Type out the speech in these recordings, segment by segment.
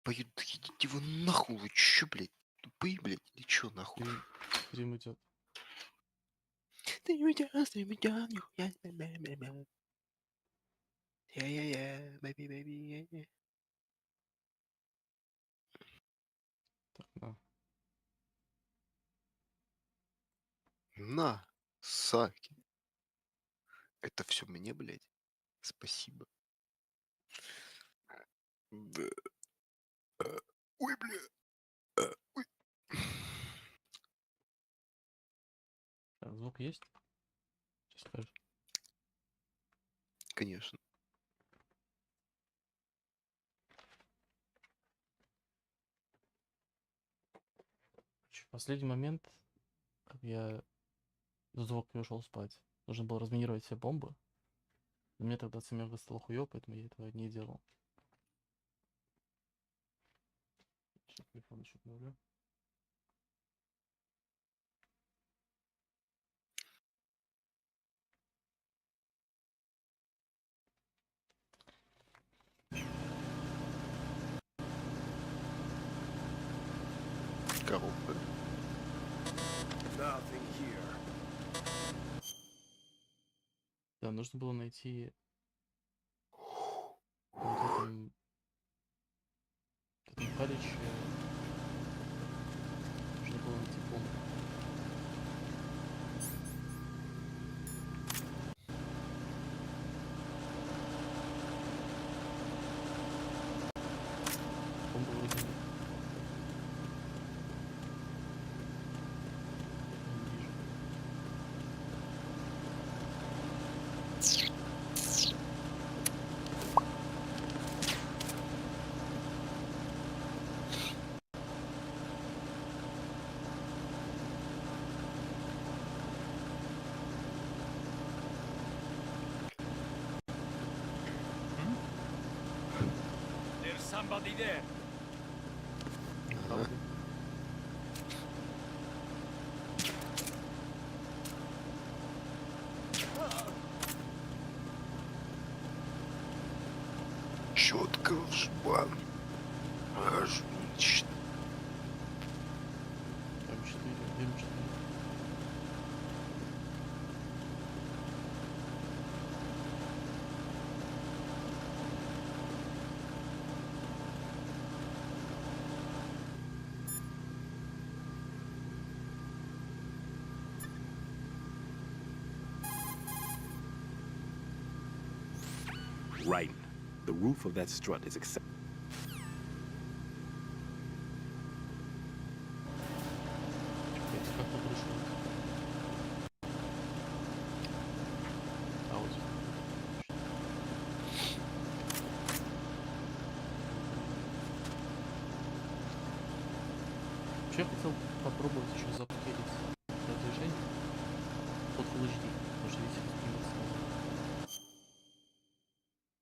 поют, да идите вы нахуй, вы чё, блядь, тупые, блядь, или чё нахуй? Стрим идет. Baby, baby, yeah. Так, да. На, Саки. Это все мне, блядь? Спасибо. Да. Ой, бля. Ой. Так, звук есть? Сейчас скажешь. Конечно. В последний момент, как я до того, как я ушел спать, нужно было разминировать все бомбы. Но мне тогда семерка стало хуёво, поэтому я этого не делал. Сейчас телефон еще обновлю. Коробка. Nothing here. Да, нужно было найти вот в этом каличе. Нужно было найти бомбу. Бомбы вроде нет. Не вижу. There's somebody there. Ага. Правда. Четко в жбан. Аж ничего. М4, М4. Right. The roof of that strut is accepted. Это как-то крышу. А вот. Вообще я хотел попробовать еще запкерить движение под Full HD, потому что здесь стримится,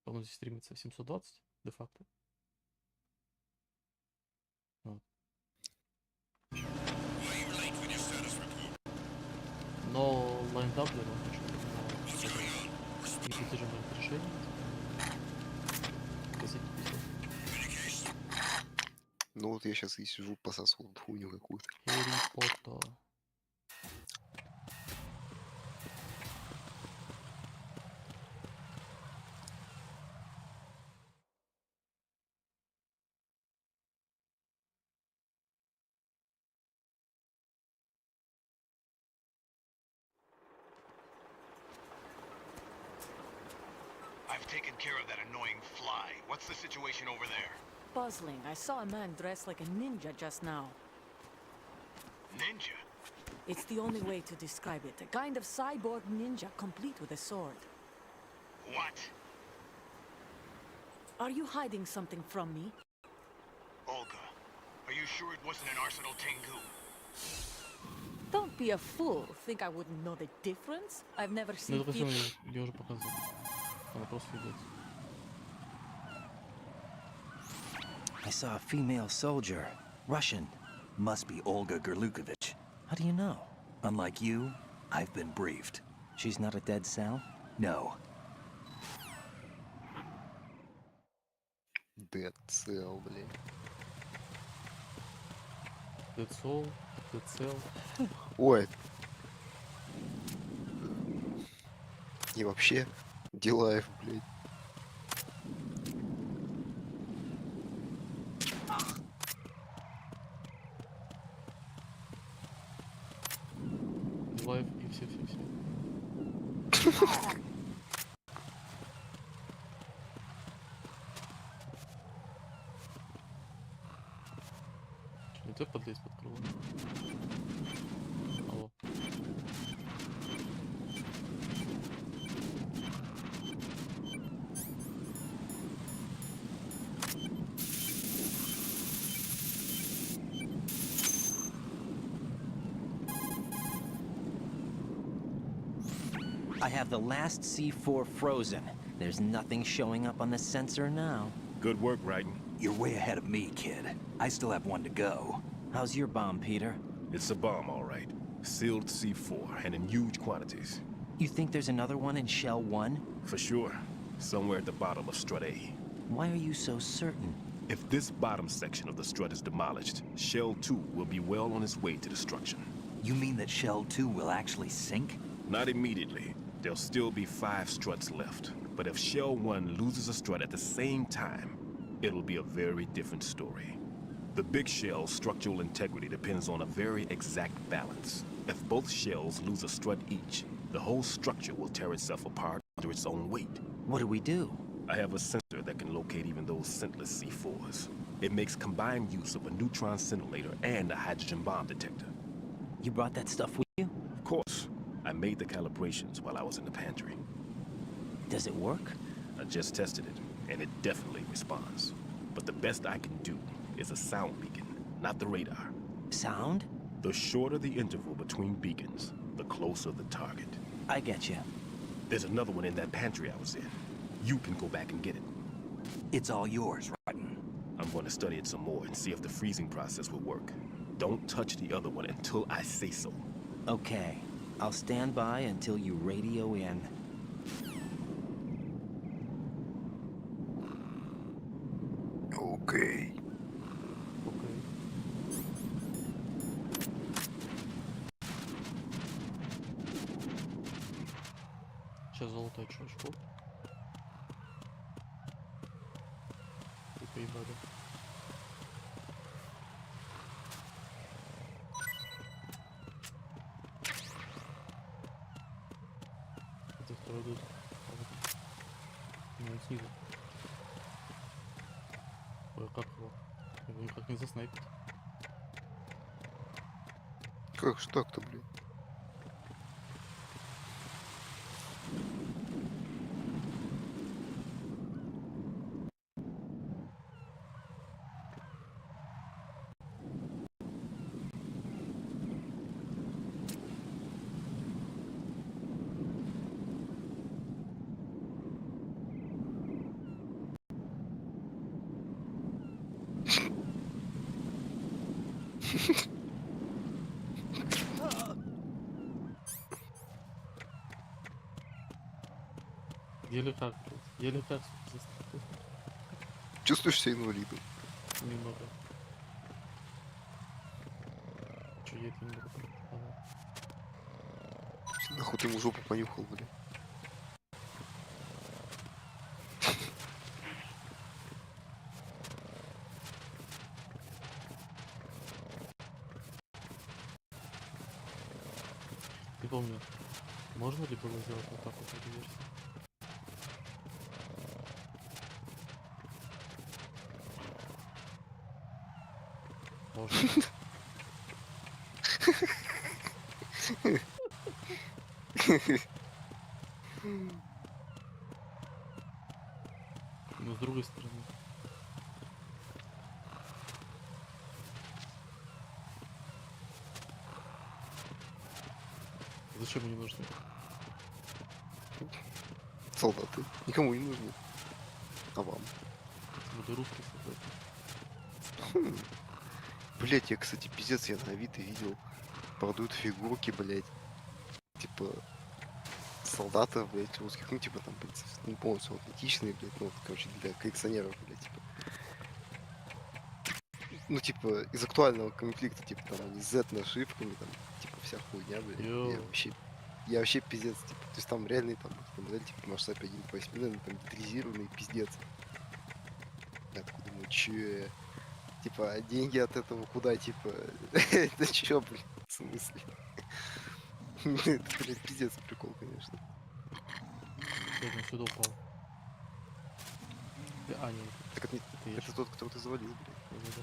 по-моему, здесь стримится 720 де-факто. Вот. Но лайндаблер он почему-то не поддерживает решение. 1050. Ну вот я сейчас и сижу, посасывал хуйню какую-то. Harry Potter. I've taken care of that annoying fly. What's the situation over there? Puzzling. I saw a man dressed like a ninja just now. Ninja? It's the only way to describe it. A kind of cyborg ninja, complete with a sword. What? Are you hiding something from me? Olga, are you sure it wasn't an Arsenal Tengu? Don't be a fool. Think I wouldn't know the difference? I've never Ну seen это people... я уже показал. Она просто идет. I saw a female soldier. Russian. Must be Olga Gerlukovich. How do you know? Unlike you, I've been briefed. She's not a dead cell? No. Dead Cell, блядь. That's all. That's all. Ой. И вообще, Дилаев, блядь. Лайв и все-все-все. Что, не ты подлезть под крыло? Алло. I have the last C4 frozen. There's nothing showing up on the sensor now. Good work, Raiden. You're way ahead of me, kid. I still have one to go. How's your bomb, Peter? It's a bomb, all right. Sealed C4, and in huge quantities. You think there's another one in Shell 1? For sure. Somewhere at the bottom of Strut A. Why are you so certain? If this bottom section of the strut is demolished, Shell 2 will be well on its way to destruction. You mean that Shell 2 will actually sink? Not immediately. There'll still be 5 struts left. But if Shell 1 loses a strut at the same time, it'll be a very different story. The big shell's structural integrity depends on a very exact balance. If both shells lose a strut each, the whole structure will tear itself apart under its own weight. What do we do? I have a sensor that can locate even those scentless C4s. It makes combined use of a neutron scintillator and a hydrogen bomb detector. You brought that stuff with you? Of course, I made the calibrations while I was in the pantry. Does it work? I just tested it, and it definitely responds. But the best I can do is a sound beacon, not the radar. Sound? The shorter the interval between beacons, the closer the target. I get you. There's another one in that pantry I was in. You can go back and get it. It's all yours, Raiden. I'm going to study it some more and see if the freezing process will work. Don't touch the other one until I say so. Okay. I'll stand by until you radio in. Окей. Окей. Сейчас золотое очко. И поебали. Это второй дуд. Ну, он снизу. Ой, как его? Его никак не заснайпить. Как ж так-то, блин? Еле как, блядь. Еле как заснайпить. Чувствуешь себя инвалидом? Немного. Че, я это не буду брать? Ага. Нахуй ты ему жопу понюхал, блин. Не помню, можно ли было сделать вот так вот в этой версии? Можно. Но с другой стороны. Зачем они нужны? Солдаты. Никому не нужны. А вам? Буду русский солдат. Блять, я, кстати, пиздец, я на Авито видел. Продают фигурки, блять. Типа солдатов, блять, русских, ну типа там, не помню, аутентичные, блять, ну, короче, для коллекционеров, блять, типа. Ну, типа, из актуального конфликта, типа, там, они Z нашивками, там, типа, вся хуйня, блядь. Йоу. Я вообще пиздец, типа, то есть там реальный, там, модель, типа, масштаб 1 по 8, наверное, там, детализированный пиздец. Я такой думаю, че? Типа, а деньги от этого куда, типа, это чё, блин, в смысле? Это, блядь, пиздец прикол, конечно. Блядь, он сюда упал. А, нет, Так это, это я это тот, кто ты завалил, блядь. да-да-да.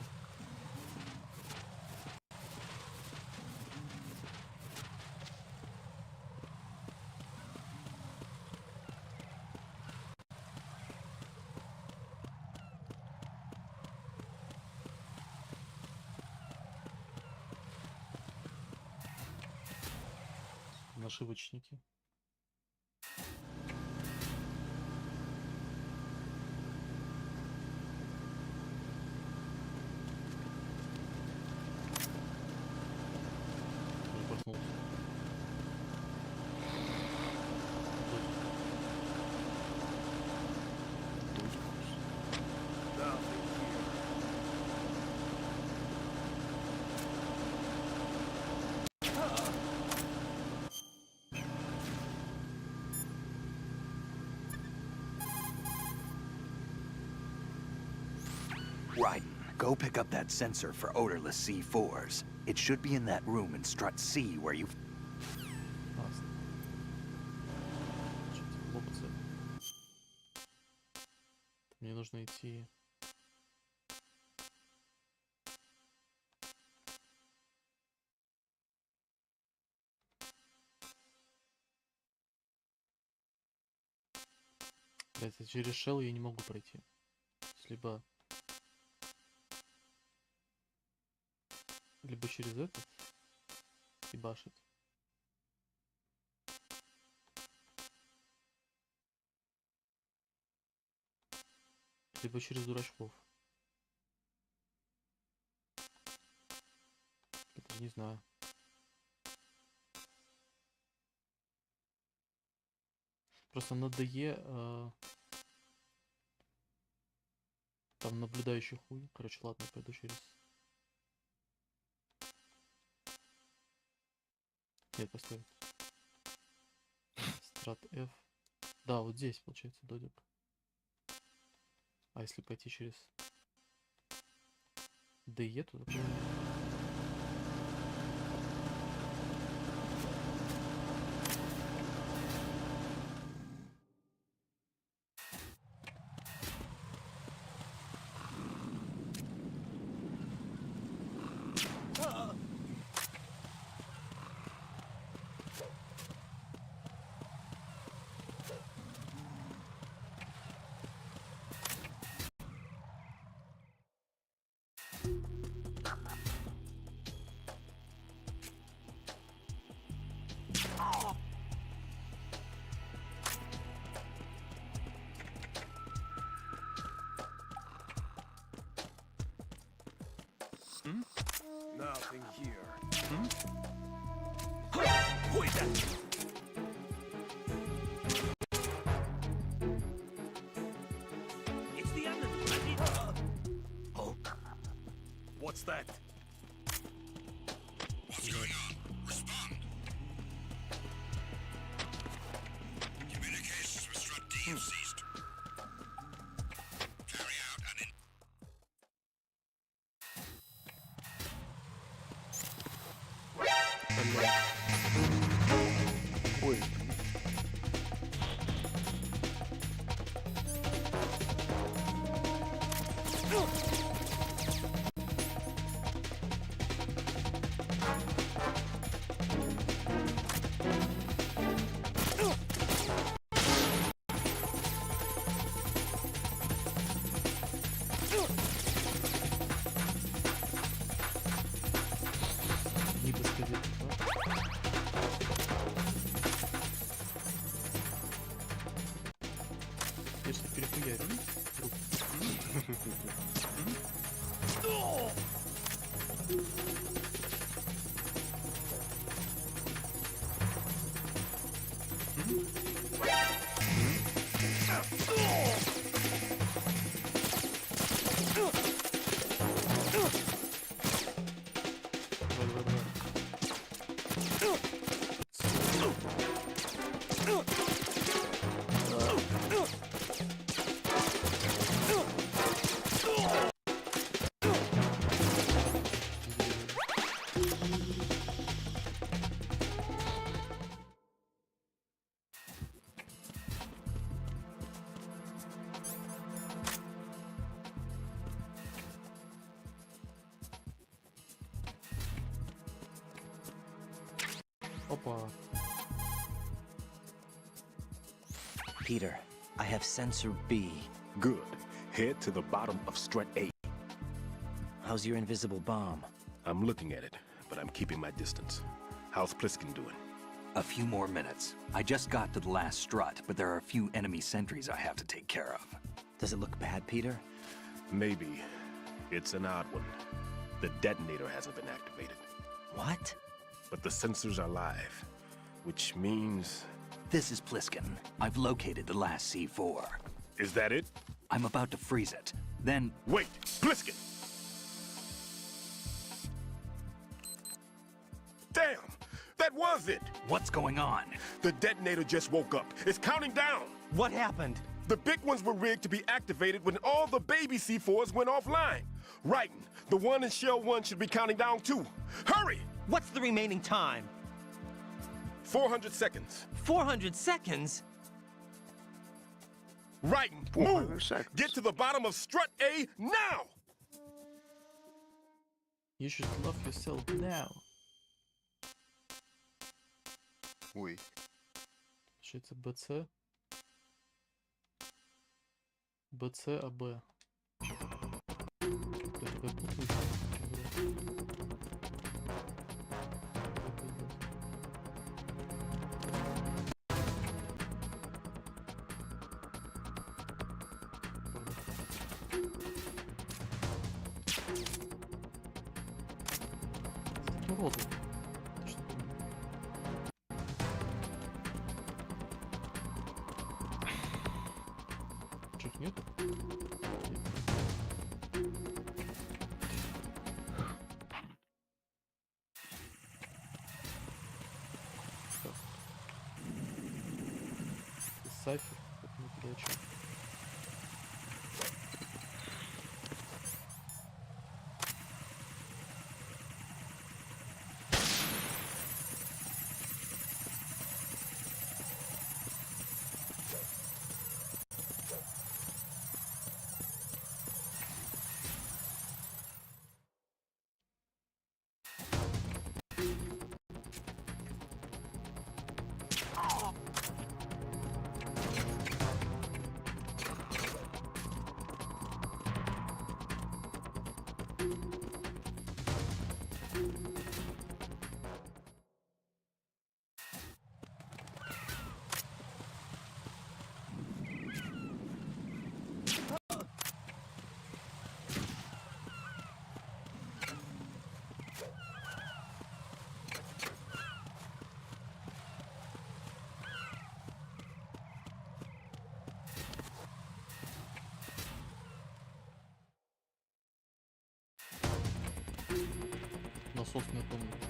Нашивочники. Я проснулся. Right. Go pick up that sensor for odorless C4s. It should be in that room in strut C where you... Классно. Что-то лопаться. Мне нужно идти. Блять, через Shell я не могу пройти. То есть либо через этот и башить. Либо через дурачков. Это не знаю. Просто на ДЕ там наблюдающий хуй. Короче, ладно, пойду через. Нет, постой. Страт F. Да, вот здесь получается додик. А если пойти через ДЕ туда? Nothing here. It's the enemy! Oh. What's that? What's going on? Respond. Communications with Strut D have ceased. Carry out an Ой, Не подсказать, да? Если перехуярим, вдруг. Давай, давай, давай. Опа. Peter, I have sensor B. Good. Head to the bottom of strut A. How's your invisible bomb? I'm looking at it, but I'm keeping my distance. How's Pliskin doing? A few more minutes. I just got to the last strut, but there are a few enemy sentries I have to take care of. Does it look bad, Peter? Maybe. It's an odd one. The detonator hasn't been activated, What? but the sensors are live, which means... This is Pliskin. I've located the last C4. Is that it? I'm about to freeze it. Then, Wait! Pliskin! Damn! That was it! what's going on? The detonator just woke up. It's counting down! What happened? The big ones were rigged to be activated when all the baby C4s went offline. Writing, the one in Shell 1 should be counting down too. Hurry! What's the remaining time? 400 seconds. 400 seconds? Writing, 400 move! seconds. Get to the bottom of strut A now! You should love yourself now. Ой. Що це БЦ? БЦ АБ. Хто тебе путає? Уроды. Ты что там? Чуть нет? Сайфер, как мы передачу. Насосная комната.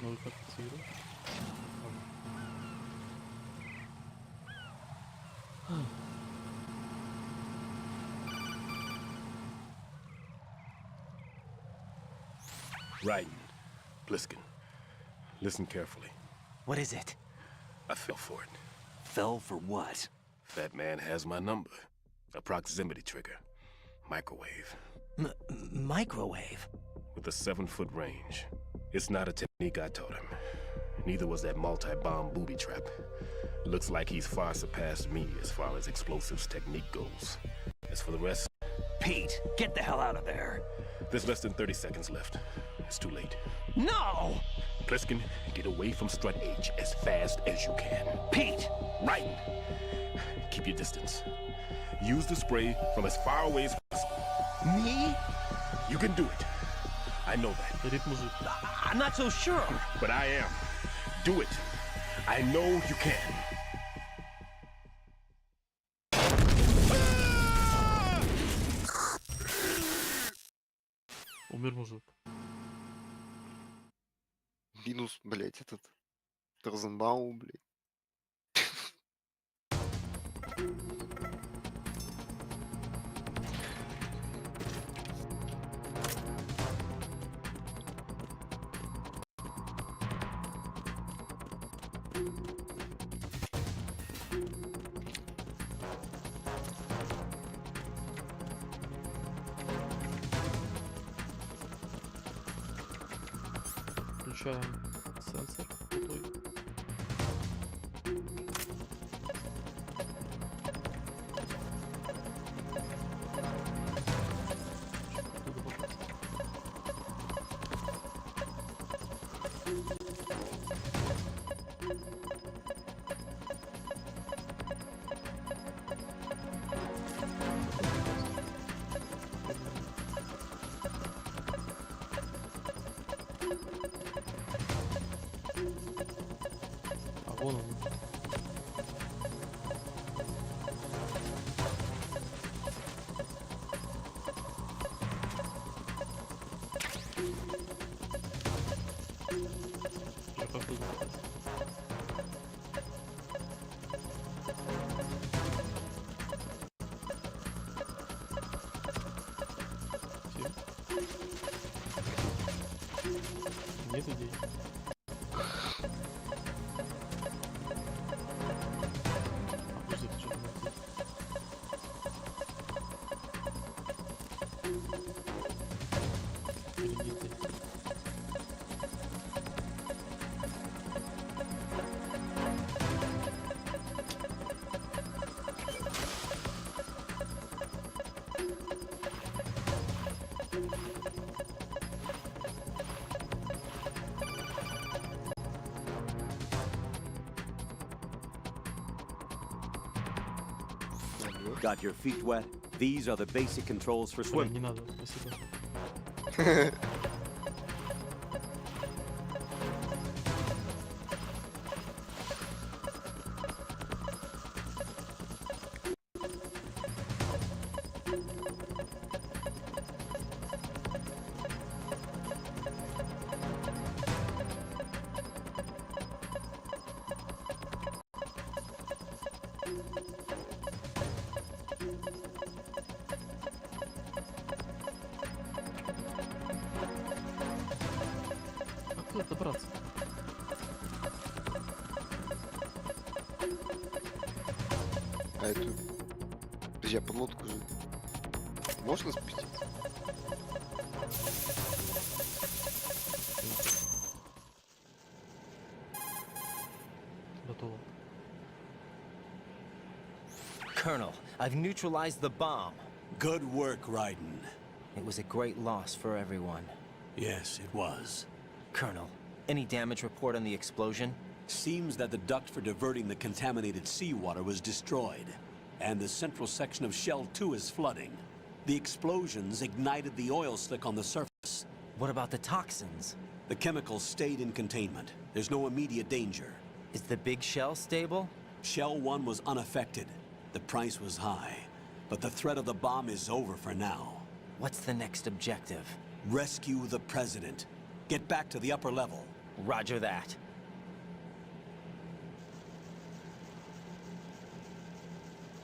Новый фотоциру. Writing, Pliskin. Listen carefully. What is it? I fell for it. Fell for what? That man has my number. A proximity trigger. Microwave. Microwave? With a 7-foot range. It's not a technique I taught him. Neither was that multi-bomb booby trap. Looks like he's far surpassed me as far as explosives technique goes. As for the rest, Pete, get the hell out of there. there's less than 30 seconds left. It's too late. No! Pliskin, get away from Strut H as fast as you can. Pete! Right. Keep your distance. Use the spray from as far away as possible. Me? You can do it. I know that, Горит мужик. I'm not so sure. but I am. Do it. I know you can. Умер мужик. Минус, блядь, этот Тарзенбаум, блядь. Включаем сенсор. Крутой. Оттуда попасть. А вон он. Уже как тут попасть? Всё? Нет идей. Подожди, ты что-то найти. Впереди ты. Алло. Got your feet wet? These are the basic controls for Блин, swimming. не надо, спасибо. Как туда добраться? А эту... Подожди, а подлодку же... Можно спустить? Готово. Colonel, I've neutralized the bomb. Good work, Raiden. It was a great loss for everyone. Yes, it was. Colonel, any damage report on the explosion? Seems that the duct for diverting the contaminated seawater was destroyed, and the central section of Shell 2 is flooding. The explosions ignited the oil slick on the surface. What about the toxins? The chemicals stayed in containment. There's no immediate danger. Is the big shell stable? Shell 1 was unaffected. The price was high, but the threat of the bomb is over for now. What's the next objective? Rescue the President. Get back to the upper level. Roger that.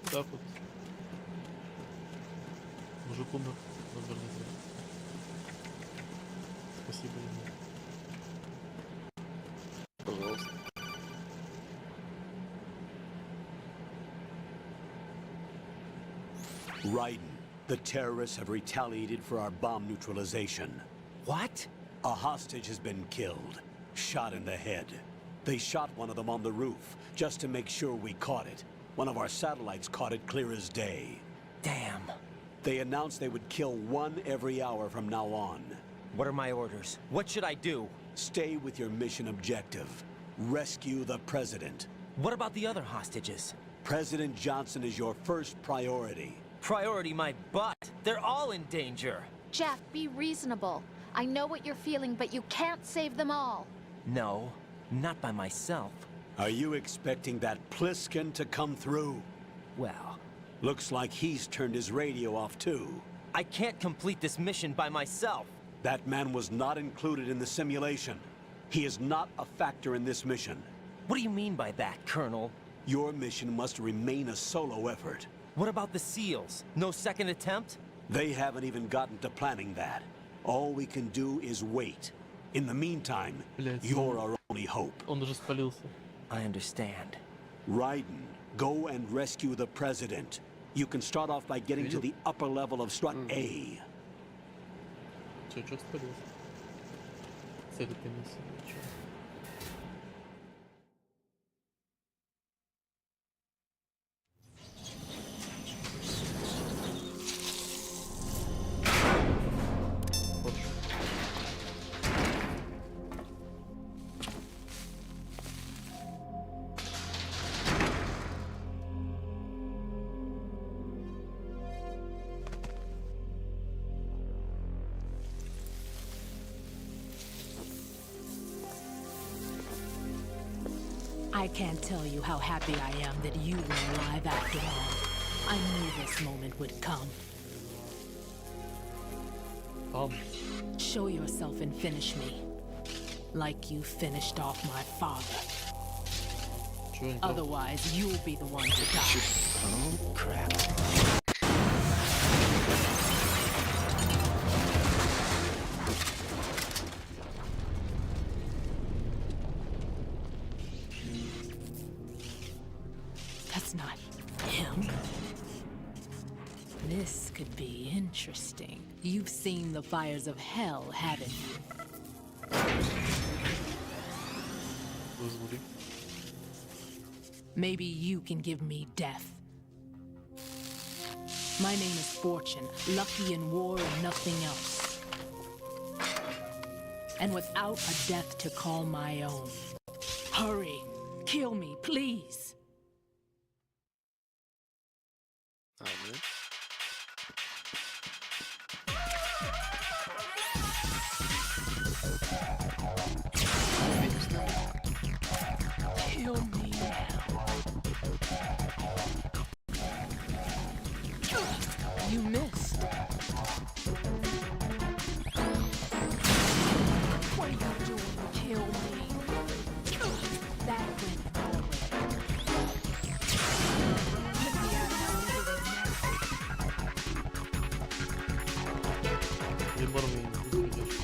Так вот. Мужик умер. Наверное, зря. Спасибо ему. Пожалуйста. Raiden, the terrorists have retaliated for our bomb neutralization. What? A hostage has been killed, shot in the head. They shot one of them on the roof, just to make sure we caught it. One of our satellites caught it clear as day. Damn. They announced they would kill one every hour from now on. What are my orders? What should I do? Stay with your mission objective. Rescue the president. What about the other hostages? President Johnson is your first priority. Priority my butt. They're all in danger. Jeff, be reasonable. I know what you're feeling, but you can't save them all. No, not by myself. Are you expecting that Pliskin to come through? Well, Looks like he's turned his radio off too. I can't complete this mission by myself. That man was not included in the simulation. He is not a factor in this mission. What do you mean by that, Colonel? Your mission must remain a solo effort. What about the SEALs? No second attempt? They haven't even gotten to planning that. All we can do is wait. In the meantime, Блядь, you're our only hope. Он уже спалился. I understand. Raiden, go and rescue the president. You can start off by getting to the upper level of strut A. Чё спалился? Цель этой миссии. Чё? Хорошо. I can't tell you how happy I am that you were alive after all. I knew this moment would come. Show yourself and finish me. Like you finished off my father. Чё не так? Otherwise, you'll be the one to die. Oh, crap. That's not him. This could be interesting. You've seen the fires of hell, haven't you? Вызвали. Maybe you can give me death. My name is Fortune, lucky in war and nothing else. And without a death to call my own. Hurry, kill me, please. А, ну. Kill me now. You missed. What are you doing? Kill me. That went nowhere. Let me out of my misery now. Ебар меня не вызведешь.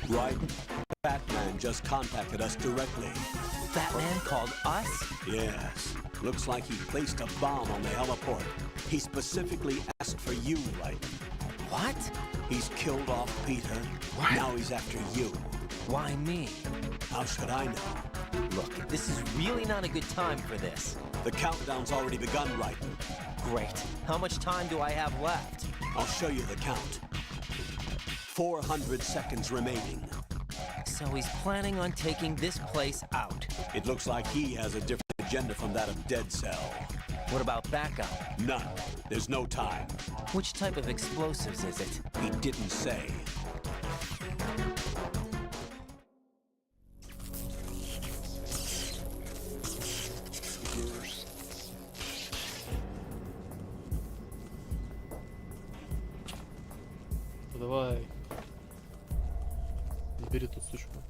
Raiden, Batman just contacted us directly. Batman called us? Yes. Looks like he placed a bomb on the heliport. He specifically asked for you, Raiden. What? He's killed off Peter. Now he's after you. Why me? How should I know? Look, this is really not a good time for this. The countdown's already begun, Raiden. Great. How much time do I have left? I'll show you the count. 400 seconds remaining. So he's planning on taking this place out. It looks like he has a different agenda from that of Dead Cell. What about backup? None. There's no time. Which type of explosives is it? He didn't say. Ну давай. Забери тут сучку.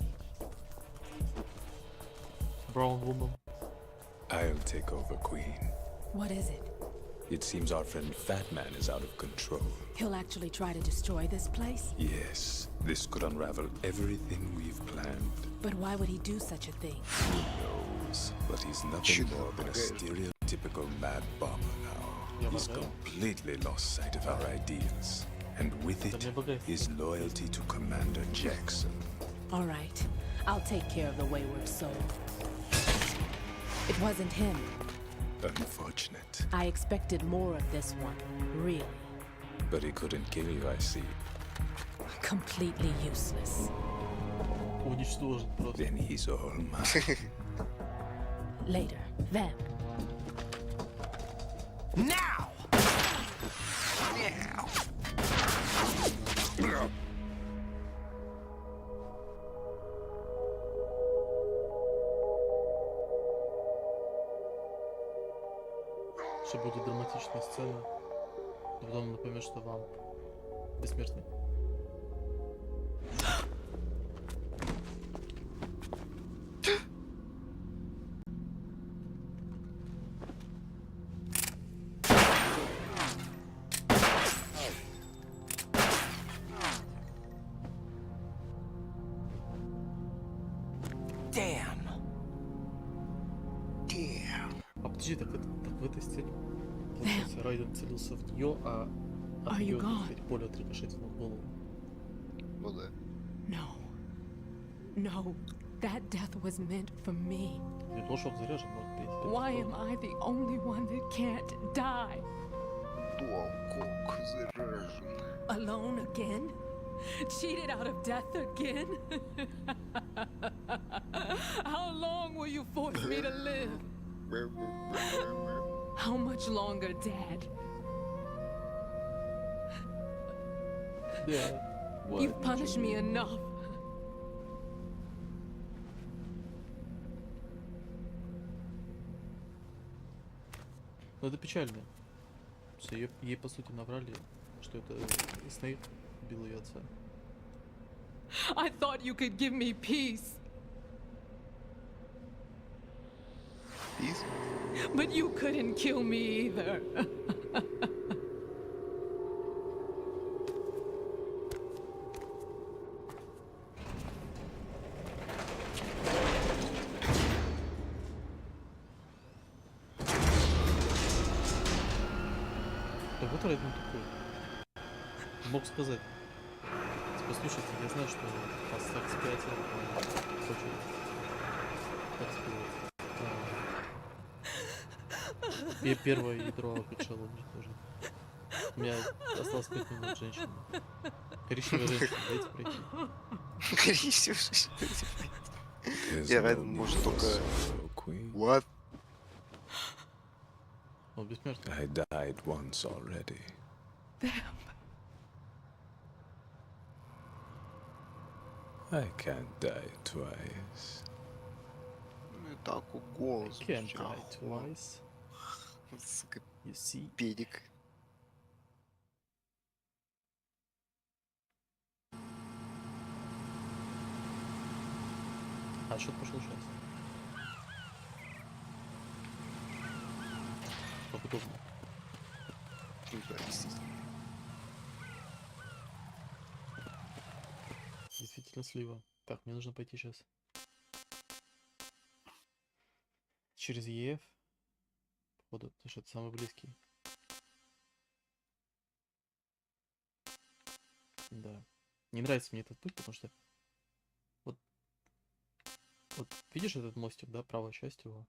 Brown woman. I'll take over, Queen. What is it? It seems our friend Fat Man is out of control. He'll actually try to destroy this place? Yes, this could unravel everything we've planned. But why would he do such a thing? Who knows? But he's nothing more than a stereotypical mad bomber now. He's completely lost sight of our ideals. And with it, his loyalty to Commander Jackson. All right. I'll take care of the wayward soul. It wasn't him. Unfortunate. I expected more of this one. Really. But he couldn't kill you, I see. Completely useless. Уничтожен просто. Then he's all mine. Later. Then. Now! Ще буде драматична сцена. А потом напомню, что вам бессмертный. Damn. А подожди, так в этой сцене получается, Райден целился в нее, а от нее теперь поле отрикошетило в голову. Ну да. No. No. That death was meant for me. Не то, что он заряжен, но теперь... Why am I the only one that can't die? Дуалкок заряжен. Alone again? Cheated out of death again? How long will you force me to live? How much longer, Dad? Yeah. You've punished me enough. Но это печально. Что ей по сути наврали, что это Снейп убил ее отца. I thought you could give me peace. Peace? But you couldn't kill me either. Да вот Райден такой. Мог сказать. Послушайте, я знаю, что Fast 5 это очень... Как сказать? Первое ядро опечало уничтожено. У меня осталось 5 минут, женщина. Коричневая женщина, дайте пройти. Коричневая женщина, дайте пройти. Я Райден может только... What? Он бессмертный. I died once already. Damn. I can't die twice. Так голос Can't звучал. die twice. Сука, You see? педик. А что пошел сейчас? Как удобно. Ну да, естественно. Действительно слива. Так, мне нужно пойти сейчас. Через ЕФ. Походу, потому что это самый близкий. Да. Не нравится мне этот путь, потому что вот Вот видишь этот мостик, да, правая часть его?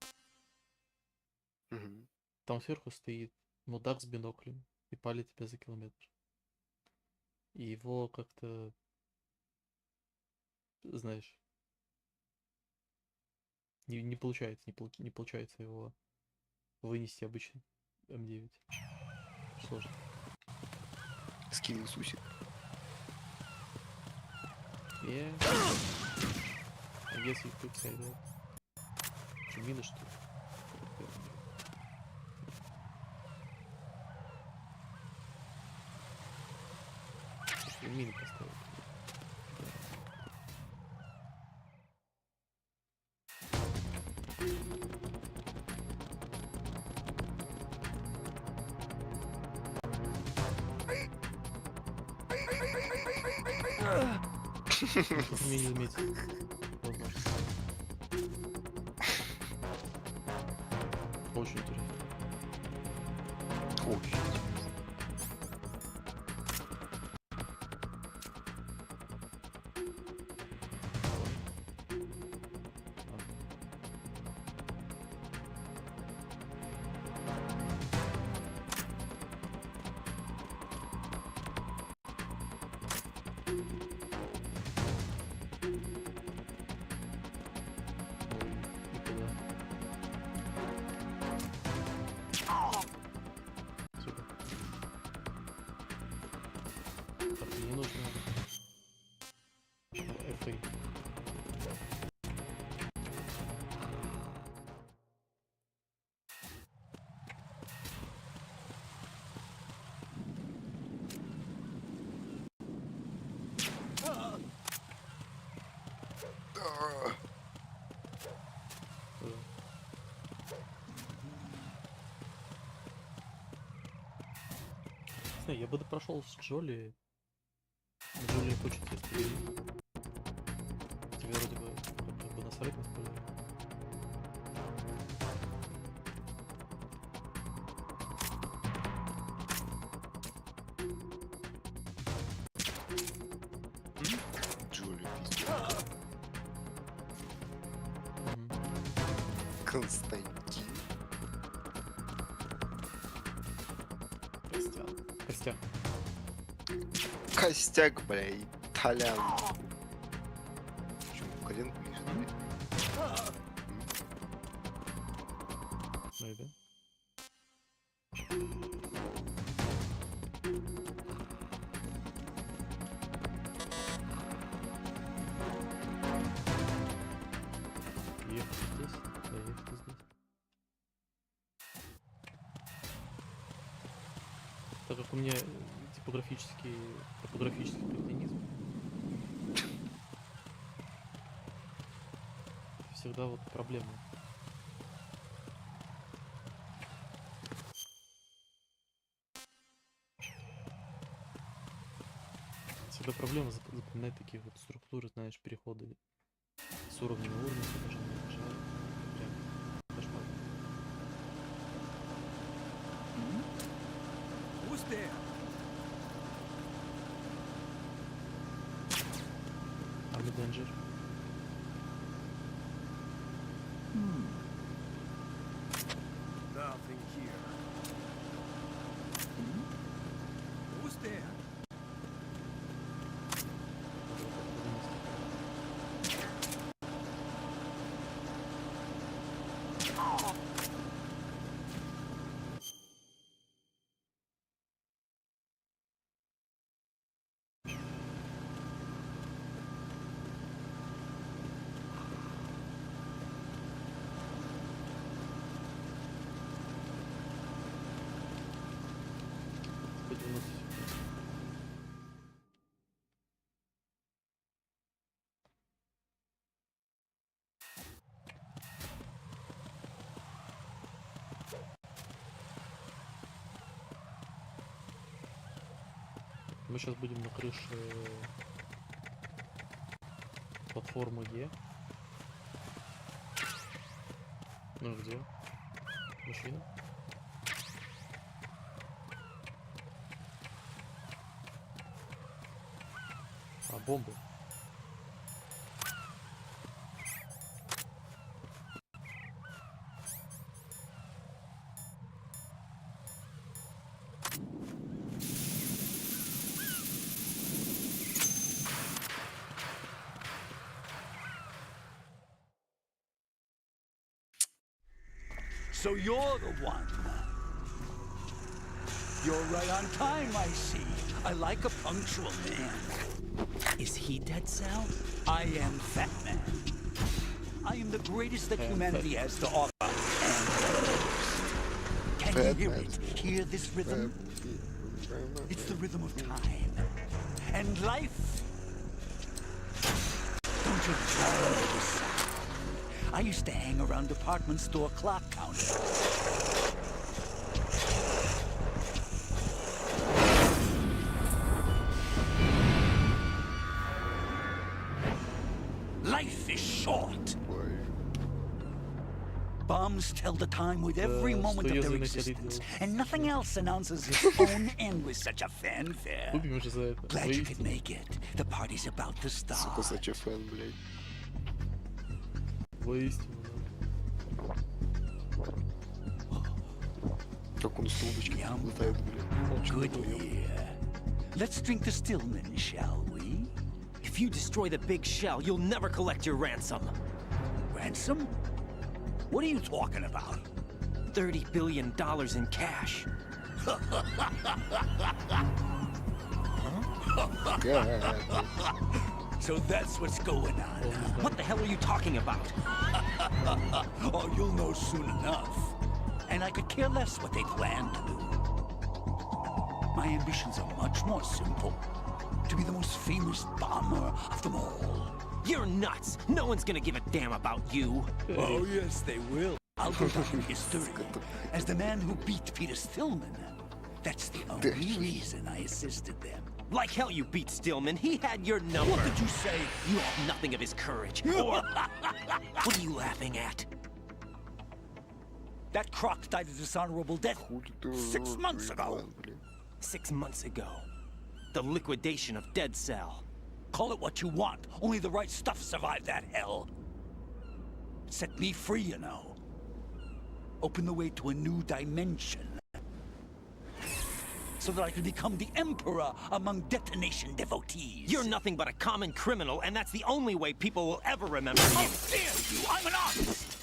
Мгм. Там сверху стоит мудак с биноклем и палит тебя за километр. И его как-то, знаешь, не получается, не получается его вынести обычно М9. Сложно. Скинь Сусик. Yeah. I guess you could say that. Что, мины, что ли? Что, мины поставил? Мне не заметил. Возможно. Очень интересно. Очень интересно. Мне нужно FA. Я бы прошел с Джоли. Джоли хочет тебя стрелять. Тебе вроде бы как бы насрать на спойлер. Джоли пиздец. Константин. Костяк. Костяк, бля, итальян. Почему коленку не ждали? Maybe. Ехать здесь? Да, ехать здесь. Так как у меня топографический кретинизм, всегда вот проблема. Всегда проблема запоминать такие вот структуры, знаешь, переходы с уровня на уровень, даже не нажал. Прям кошмар. Who's there? I'm a danger. Nothing here. Who's there? Мы сейчас будем на крыше платформы Е. Ну где? Машина? А, бомбы. So you're the one. You're right on time, I see. I like a punctual man. Is he Dead Cell? I am Fat Man. I am the greatest that humanity has to offer. And can you hear it? Hear this rhythm? It's the rhythm of time. And life. Don't you remember this sound? I used to hang around department store clock counters. Life is short. Bombs tell the time with every moment of their existence, and nothing else announces its own end with such a fanfare. Glad you could make it. The party's about to start. Сука, зачефен, блядь. Воистину, Как он с трубочки летает, блядь. Good year. Let's drink the Stillman, shall we? If you destroy the big shell, you'll never collect your ransom. Ransom? What are you talking about? $30 billion in cash. So that's what's going on. What the hell are you talking about? Oh, you'll know soon enough. And I could care less what they plan to do. My ambitions are much more simple. To be the most famous bomber of them all. You're nuts! No one's gonna give a damn about you! Oh, yes, they will. I'll go down in history as the man who beat Peter Stillman. That's the only reason I assisted them. Like hell you beat Stillman. He had your number. What did you say? You have nothing of his courage. Or... What are you laughing at? That croc died a dishonorable death 6 months ago. 6 months ago. The liquidation of Dead Cell. Call it what you want. Only the right stuff survived that hell. Set me free, you know. Open the way to a new dimension. So that I can become the Emperor among detonation devotees. You're nothing but a common criminal, and that's the only way people will ever remember you. How dare you! I'm an artist!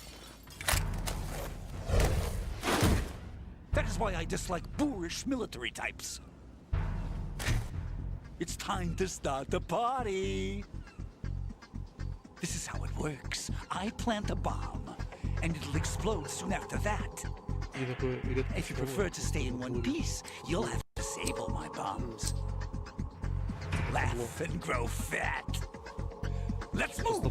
That is why I dislike boorish military types. It's time to start the party. This is how it works. I plant a bomb, and it'll explode soon after that. If you prefer to stay in one piece, you'll have to disable my bombs. Laugh and grow fat. Let's move!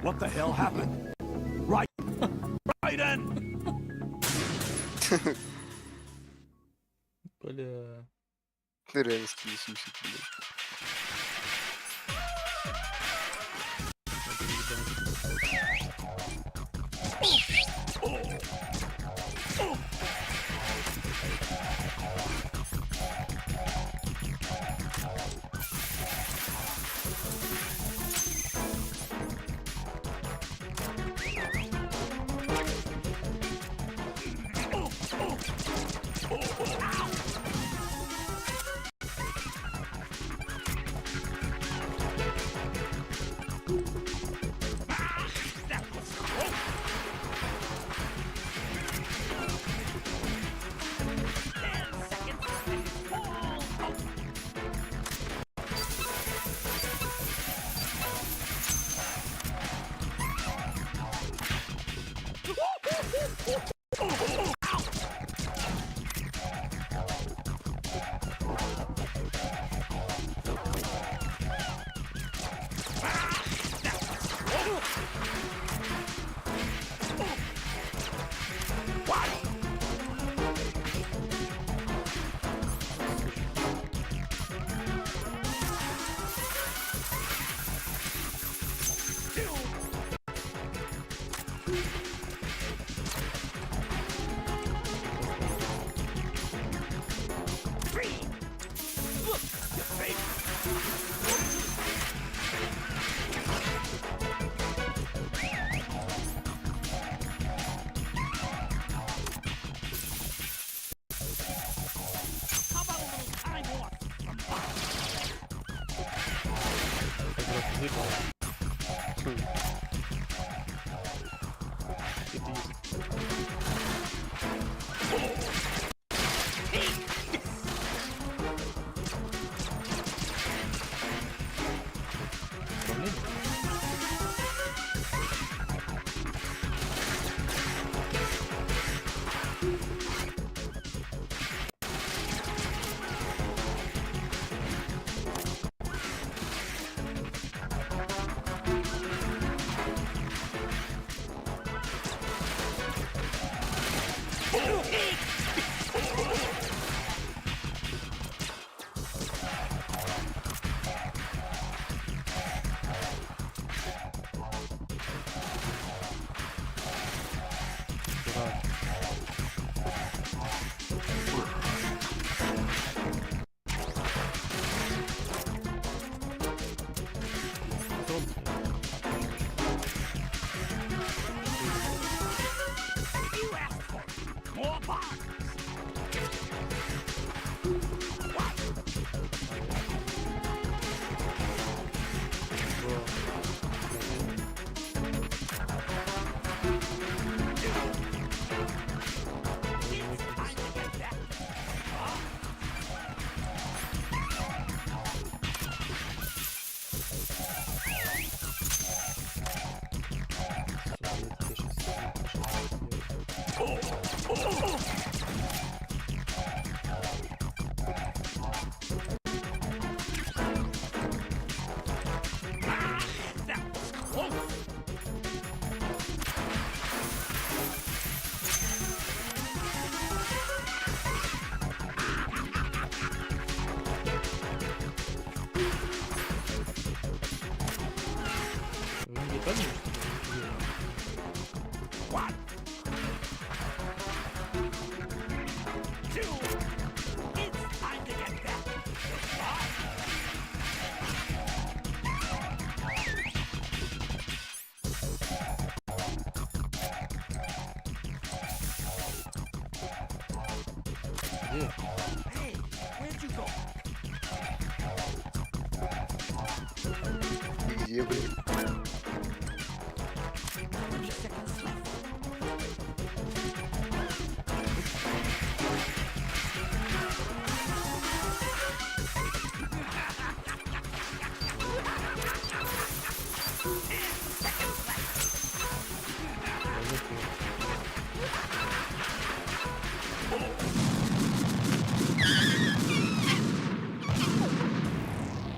What the hell happened? Right, Raiden! Бля. Ты реально скилл-сусик, блядь. Hey, where'd you go? Где, блин? 30 seconds left.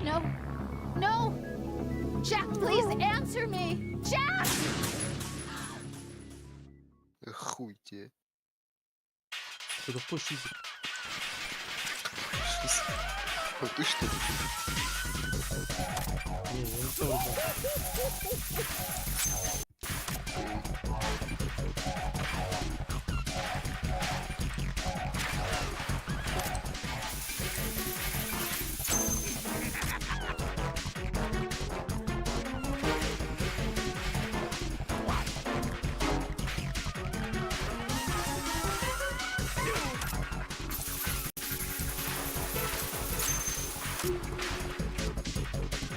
No. No! Jack, please answer me! Jack! Хуй тебе. Это в площади. Ну ты что ли? Не, я не то ребят.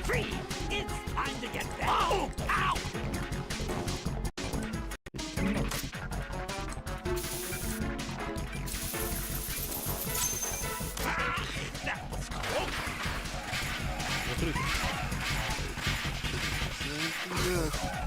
Free! It's time to get back! Oh! Ow! That was close! Закрыто. Что это?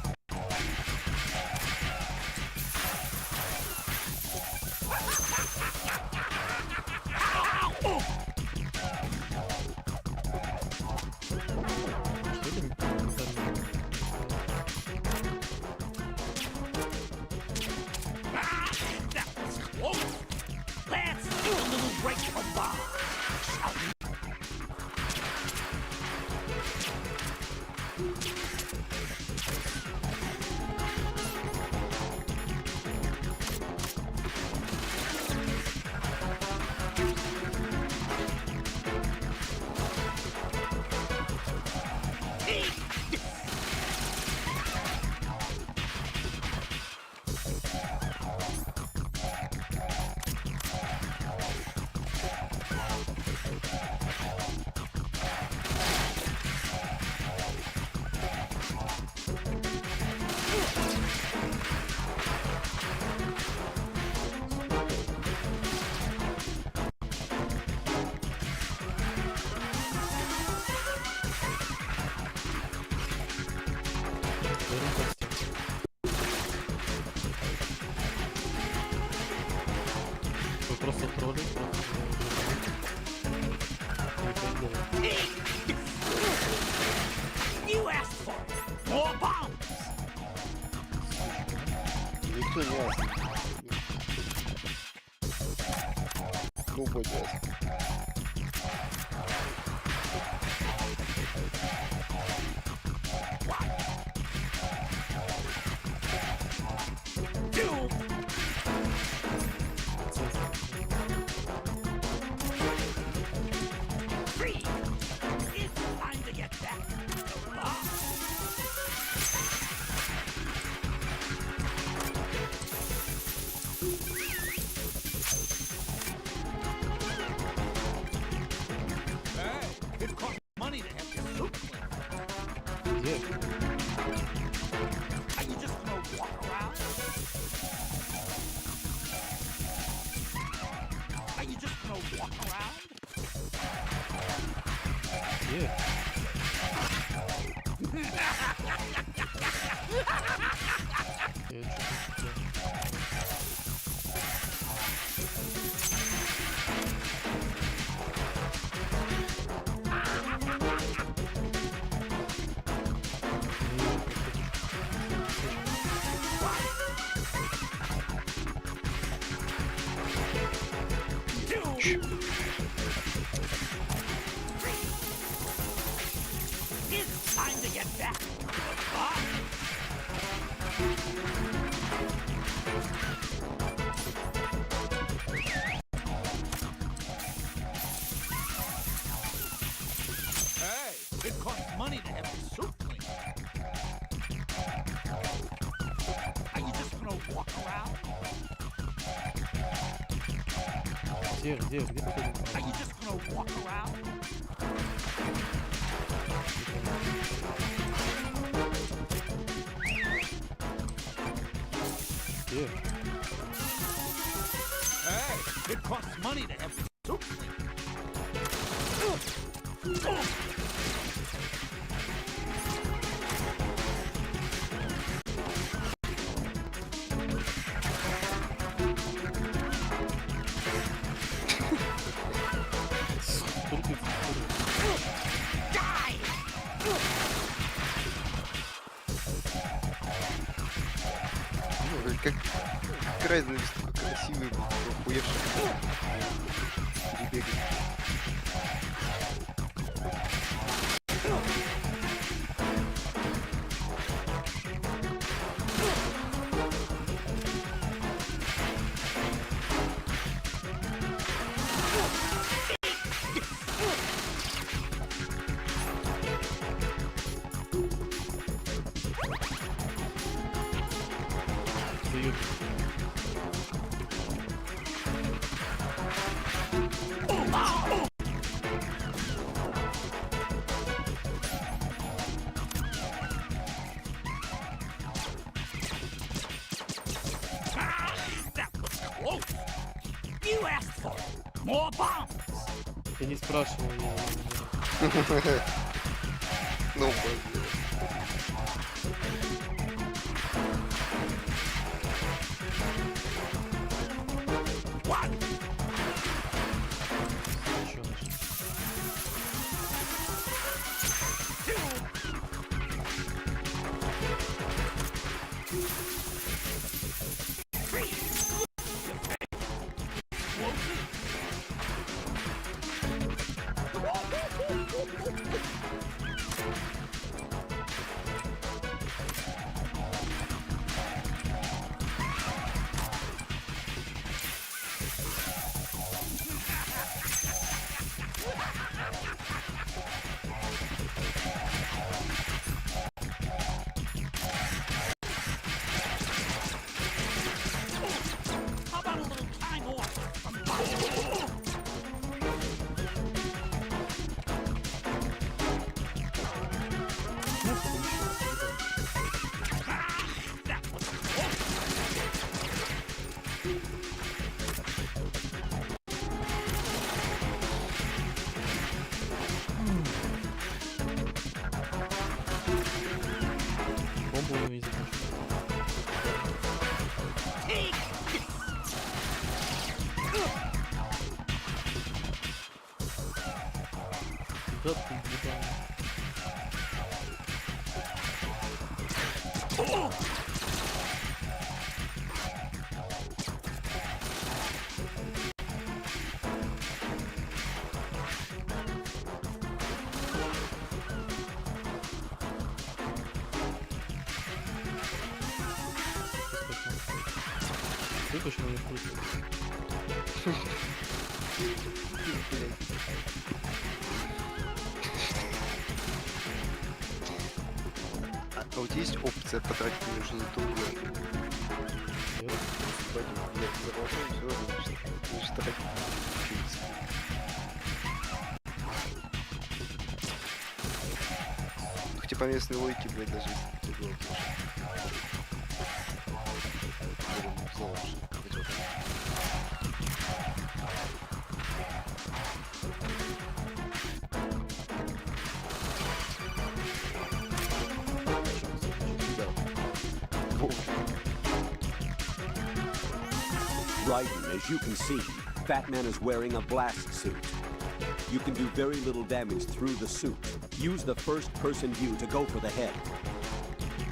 Вы просто тролли. You asked for it. More bombs. Никто не ясно. Ну, хоть ясно. Three. It's time to get back. Hey, it costs money to have your soup cleaned. Где? Are you just gonna walk around? Are you just gonna walk around? Где? Я чё-то... It's time to get back to the bar. Hey, it costs money to have your soup cleaned. Are you just gonna walk around? Где ты ходил? Are you just gonna walk around? Где? Hey, it costs money to have your soup cleaned. Ну, как крайне такой красивый, охуевший. Перебегать. That was close. You asked for it. More bombs. Я не спрашивал, Ну, блин. One. Еще наш. Бомбу у него не закончилась. Да ты ебаный. Выпущу на хуй. А у тебя есть опция потратить между другой? Нет. Нет, заложил, все, значит, тратить. Хотя по местной логике, блядь, даже если ты делаешь. Raiden, as you can see, Fat Man is wearing a blast suit. You can do very little damage through the suit. Use the first-person view to go for the head.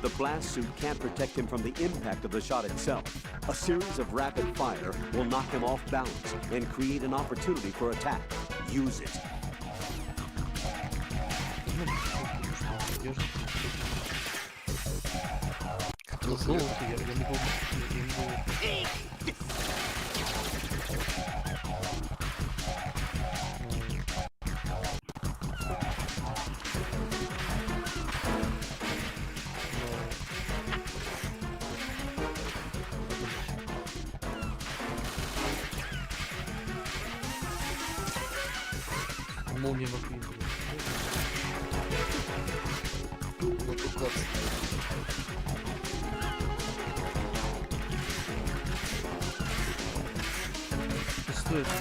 The blast suit can't protect him from the impact of the shot itself. A series of rapid fire will knock him off balance and create an opportunity for attack. Use it. Молния вокруг. Что это?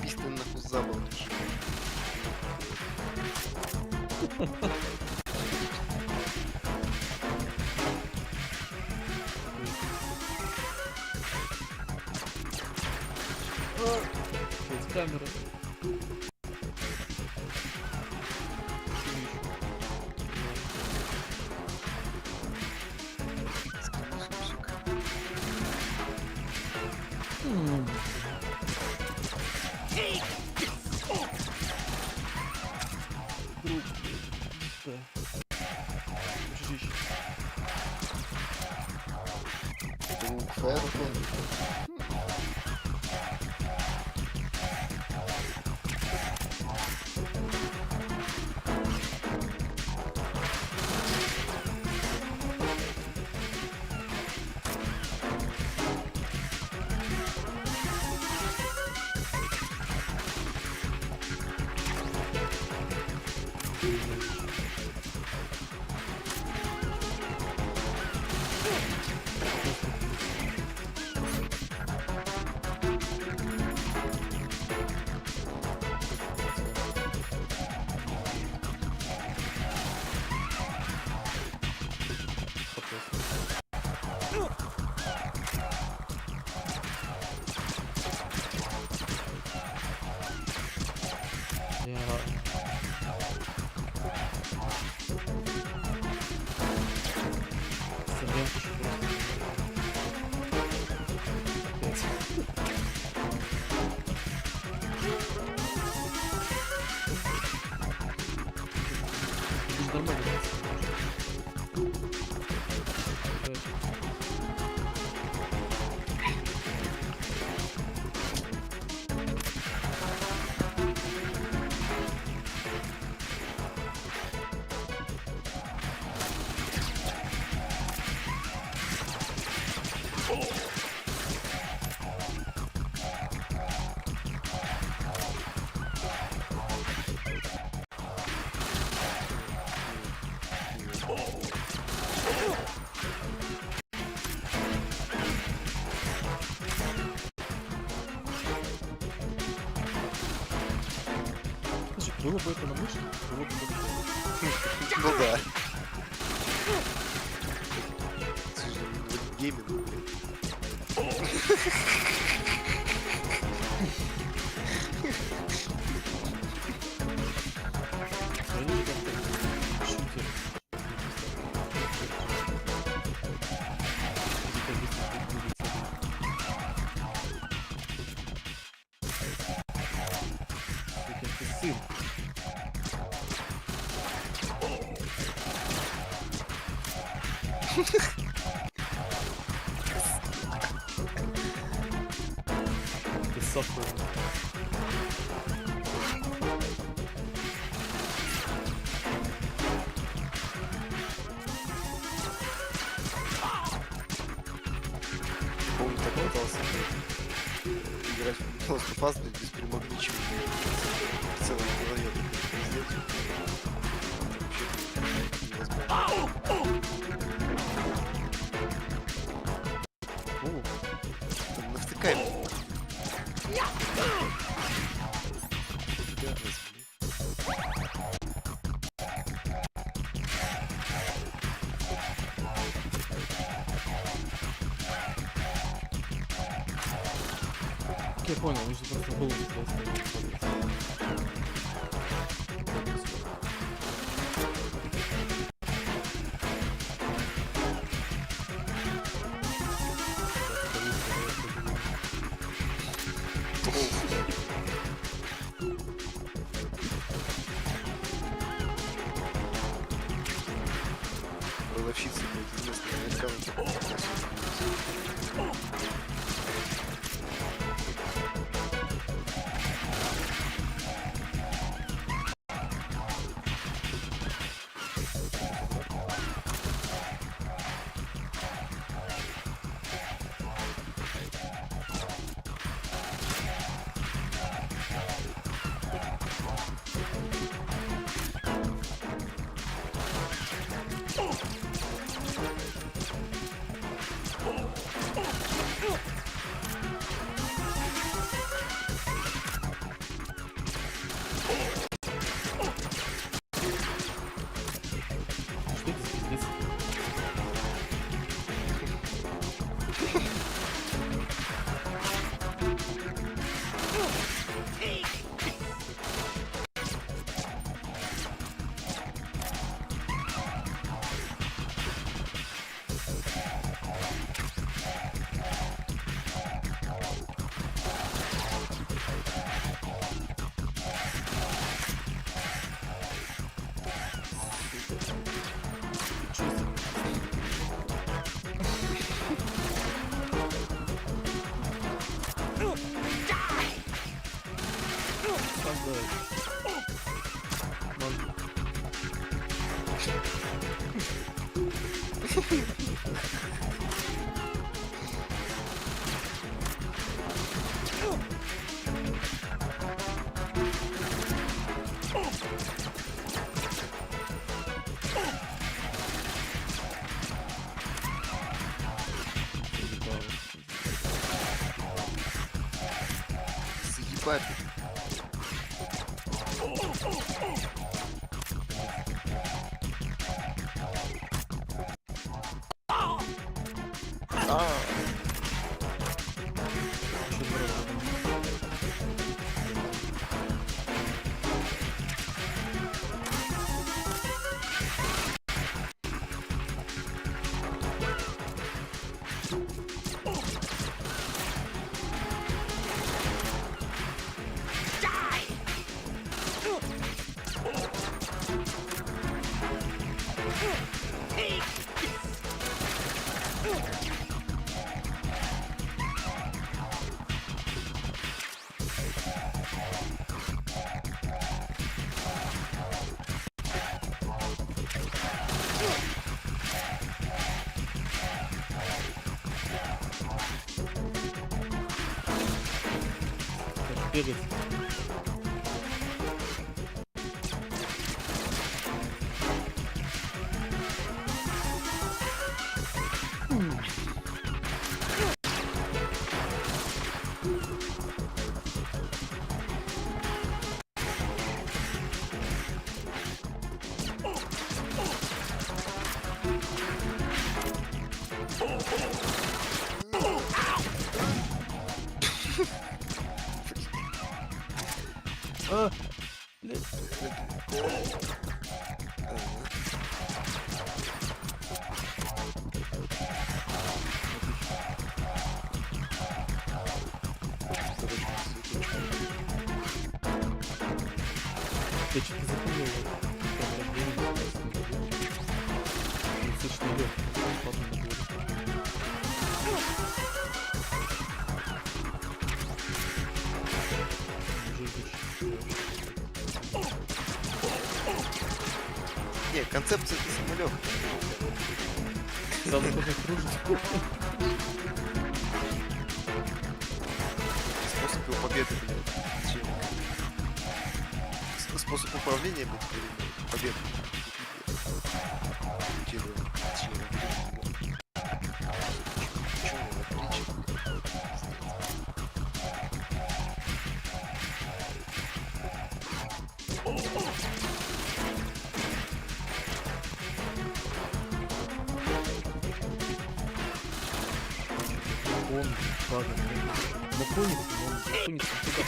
Пистон нахуй забыл. С камеры. Друг. Да. Дружище. Друг Фэртон. Было бы это на мышке, было бы это... Ну да. Это же гейминг, блядь. Они как-то шутят. Сын. Ты сахар. Помню, так пытался играть в Last of Us, блядь, без перемагничивания. В целом голове пиздец. Там навтыкаем. Я понял, он же просто был Продавщица, блядь, известная аккаунт. Заебать. Бегать. А! Блядь. Я что-то запомнил достаточно легкий. Не, концепция это самолет. Сразу можно кружить. Способ его победы, блядь. Способ управления будет победы. Он, ладно, на коне, он сунется туда,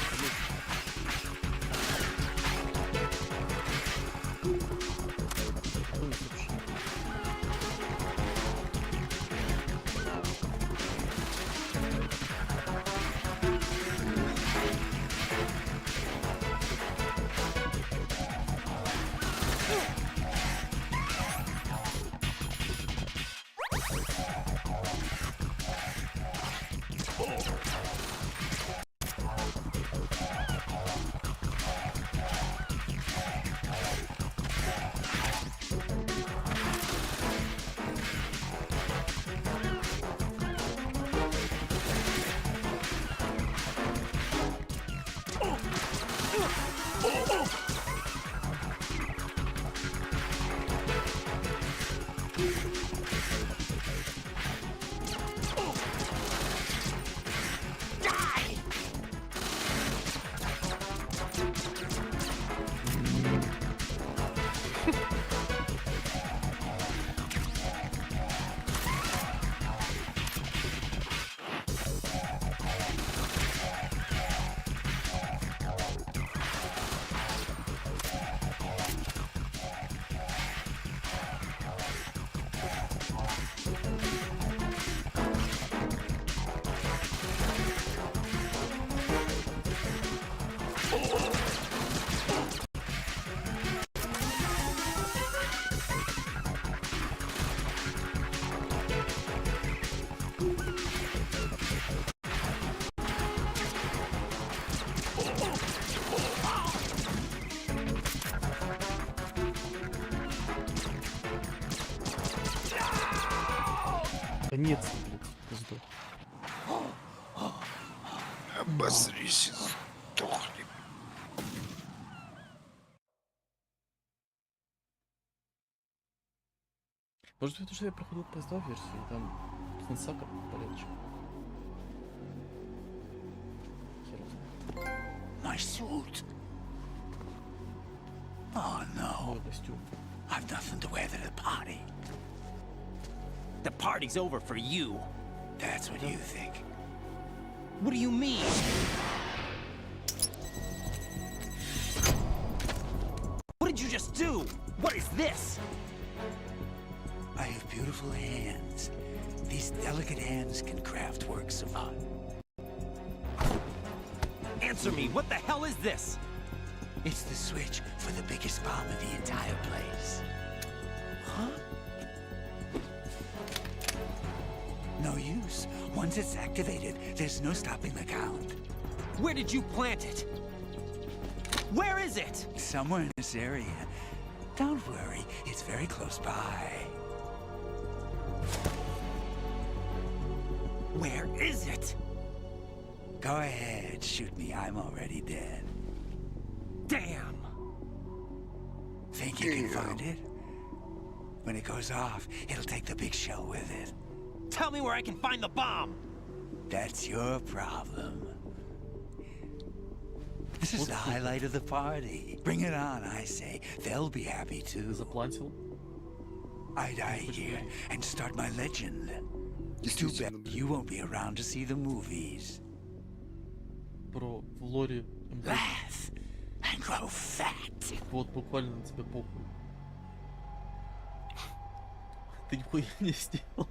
Конец, блядь, сдох. Обосрись, сдохни. Может, это уже я проходил поезда в версии, там Сенсака полегче. My suit. Oh no. Мой костюм. I've nothing to wear to the party. The party's over for you. That's what you think. What do you mean? What did you just do? What is this? I have beautiful hands. These delicate hands can craft works of art. Answer me, what the hell is this? It's the switch for the biggest bomb in the entire place. Huh? No use. Once it's activated, there's no stopping the count. Where did you plant it? Where is it? Somewhere in this area. Don't worry, it's very close by. Where is it? Go ahead, shoot me. I'm already dead. Damn! Think you can find it? When it goes off, it'll take the big shell with it. Tell me where I can find the bomb! That's your problem. This is the highlight of the party. Bring it on, I say. They'll be happy too. Заплатил. I die here and start my legend. Too bad you won't be around to see the movies. Про в лоре Wrath and grow fat. Вот буквально на тебя похуй. Ты нихуя не сделал.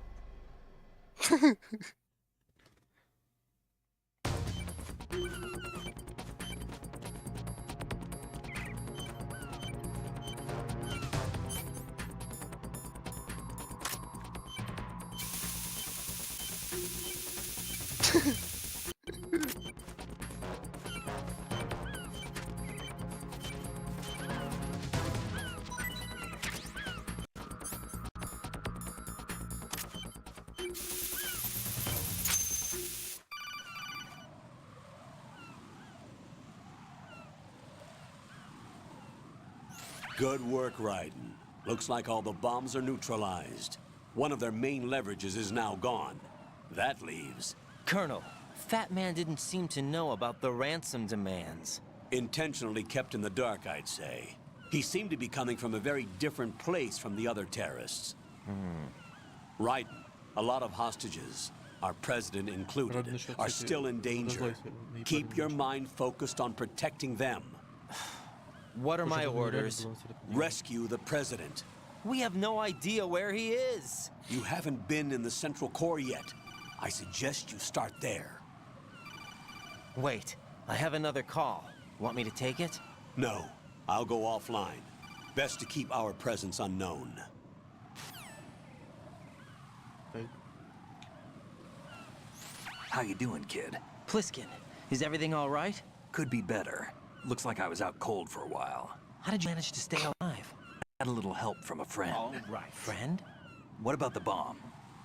Good work, Raiden. Looks like all the bombs are neutralized. One of their main leverages is now gone. That leaves... Colonel, Fat Man didn't seem to know about the ransom demands. Intentionally kept in the dark, I'd say. He seemed to be coming from a very different place from the other terrorists. Raiden, a lot of hostages, our president included, are still in danger. Keep your mind focused on protecting them. What are my orders? Rescue the president. We have no idea where he is. You haven't been in the Central Core yet. I suggest you start there. Wait, I have another call. Want me to take it? No, I'll go offline. Best to keep our presence unknown. How you doing, kid? Pliskin, is everything all right? Could be better. Looks like I was out cold for a while. How did you manage to stay alive? Had a little help from a friend. All right. Friend? What about the bomb?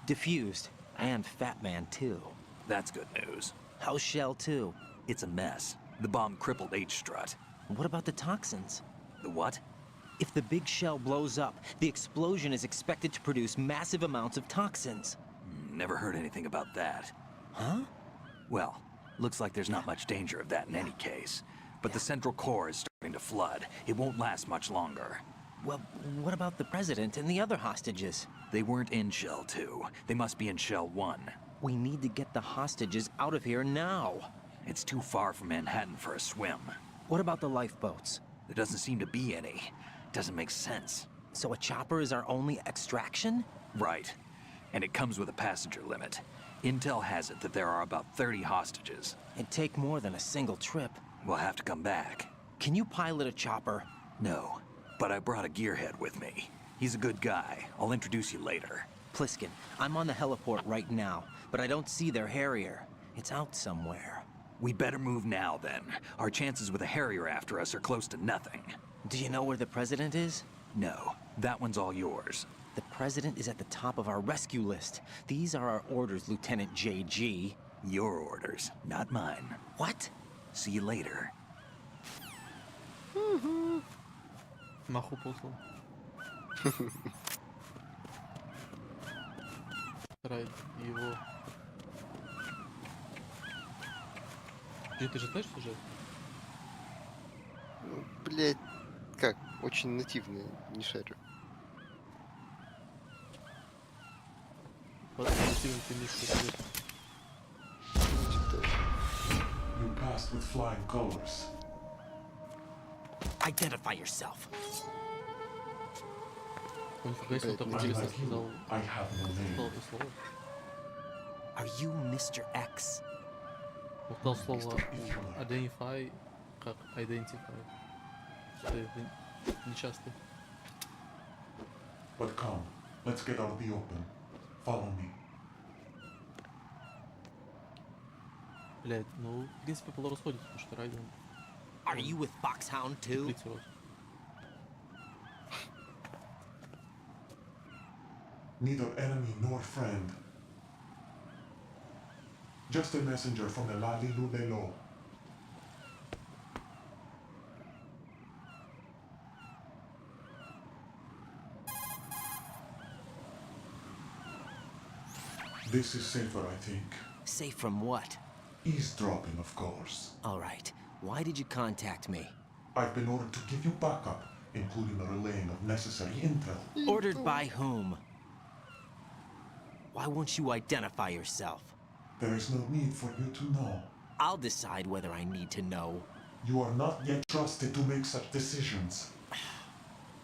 Diffused. And Fat Man, too. That's good news. How's Shell 2? It's a mess. The bomb crippled H-Strut. What about the toxins? The what? If the big shell blows up, the explosion is expected to produce massive amounts of toxins. Never heard anything about that. Huh? Well, looks like there's not much danger of that in any case. But the Central Core is starting to flood. It won't last much longer. Well, what about the President and the other hostages? They weren't in Shell 2. They must be in Shell 1. We need to get the hostages out of here now. It's too far from Manhattan for a swim. What about the lifeboats? There doesn't seem to be any. Doesn't make sense. So a chopper is our only extraction? Right. And it comes with a passenger limit. Intel has it that there are about 30 hostages. It'd take more than a single trip. We'll have to come back. Can you pilot a chopper? No, but I brought a gearhead with me. He's a good guy. I'll introduce you later. Pliskin, I'm on the heliport right now, but I don't see their Harrier. It's out somewhere. We better move now, then. Our chances with a Harrier after us are close to nothing. Do you know where the President is? No, that one's all yours. The President is at the top of our rescue list. These are our orders, Lieutenant JG. Your orders, not mine. What? See you later. Нахуй послал. Райд его. Ты же знаешь сюжет? Ну, блять, как? Очень нативный, не шарю. Вот нативный ты не сюжет. You passed with flying colors. Identify yourself. Он нифига себе так интересно сказал. I have no name. Это слово. Are you Mr. X? Он сказал слово identify как identify. Это нечасто. But come, let's get out of the open. Follow me. Блять, ну, в принципе, полурасходится, потому что Райден... Are you with Foxhound too? Neither enemy nor friend. Just a messenger from the Lalilu Lelo. This is safer, I think. Safe from what? Eavesdropping, of course. All right. Why did you contact me? I've been ordered to give you backup, including the relaying of necessary intel. Ordered by whom? Why won't you identify yourself? There is no need for you to know. I'll decide whether I need to know. You are not yet trusted to make such decisions.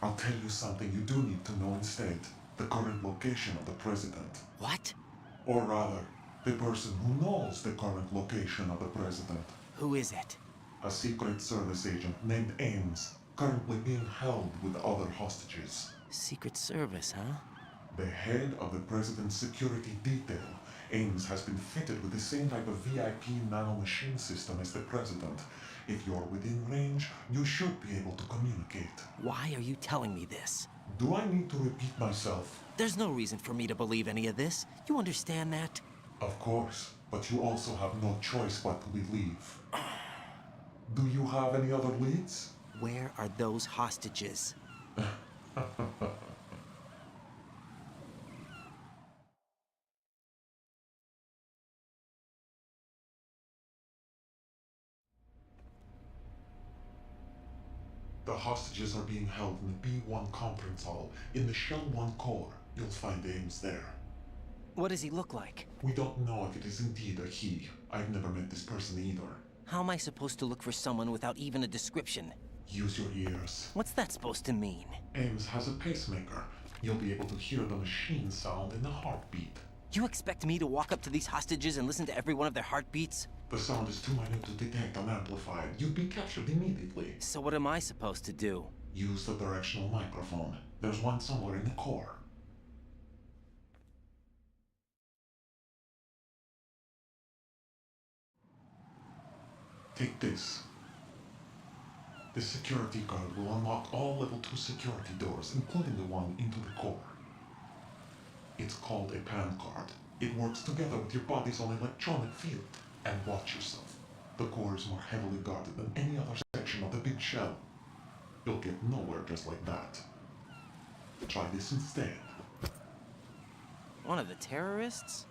I'll tell you something you do need to know instead. The current location of the president. What? Or rather, the person who knows the current location of the president. Who is it? A Secret Service agent named Ames, currently being held with other hostages. Secret Service, huh? The head of the president's security detail, Ames, has been fitted with the same type of VIP nanomachine system as the president. If you're within range, you should be able to communicate. Why are you telling me this? Do I need to repeat myself? There's no reason for me to believe any of this. You understand that? Of course, but you also have no choice but to believe. Do you have any other leads? Where are those hostages? The hostages are being held in the B1 conference hall in the Shell 1 core. You'll find Ames there. What does he look like? We don't know if it is indeed a he. I've never met this person either. How am I supposed to look for someone without even a description? Use your ears. What's that supposed to mean? Ames has a pacemaker. You'll be able to hear the machine sound in the heartbeat. You expect me to walk up to these hostages and listen to every one of their heartbeats? The sound is too minute to detect and amplify it. You'd be captured immediately. So what am I supposed to do? Use the directional microphone. There's one somewhere in the core. Take this. This security card will unlock all level 2 security doors, including the one into the core. It's called a PAN card. It works together with your body's own electronic field. And watch yourself. The core is more heavily guarded than any other section of the big shell. You'll get nowhere just like that. Try this instead. One of the terrorists?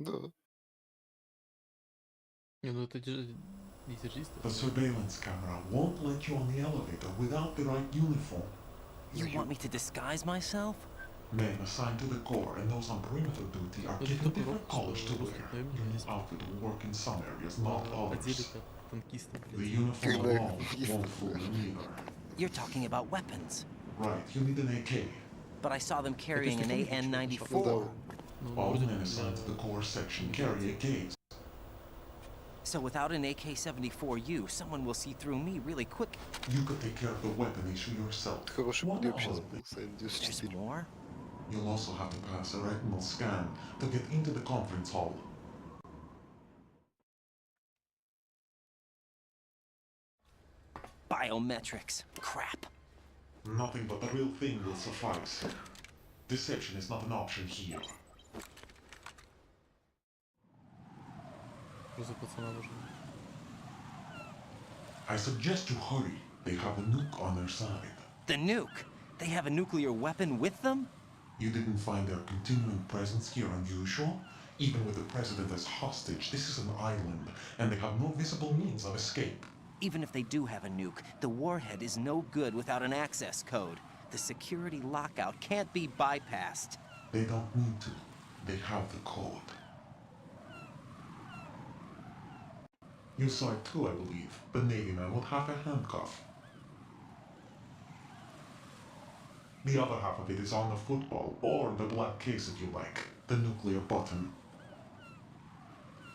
Да. Не, ну это визажист. The surveillance camera won't let you on the elevator without the right uniform. You want me to disguise myself? Men assigned to the core and those on perimeter duty are given different college to wear. Your outfit will work in some areas, not others. The uniform alone won't fool them either. You're talking about weapons. Right, you need an AK. But I saw them carrying an AN-94. All men assigned to the core section carry AKs. So without an AK-74U, someone will see through me really quick. You could take care of the weapon issue yourself. Хороший One клип сейчас of был, it. кстати, There's 94. more? You'll also have to pass a retinal scan to get into the conference hall. Biometrics. Crap. Nothing but the real thing will suffice. Deception is not an option here. За пацана нужно. I suggest you hurry. They have a nuke on their side. The nuke? They have a nuclear weapon with them? You didn't find their continuing presence here unusual? Even with the president as hostage, this is an island, and they have no visible means of escape. Even if they do have a nuke, the warhead is no good without an access code. The security lockout can't be bypassed. They don't need to. They have the code. You saw it too, I believe. The Navy man with half a handcuff. The other half of it is on the football, or the black case if you like. The nuclear button.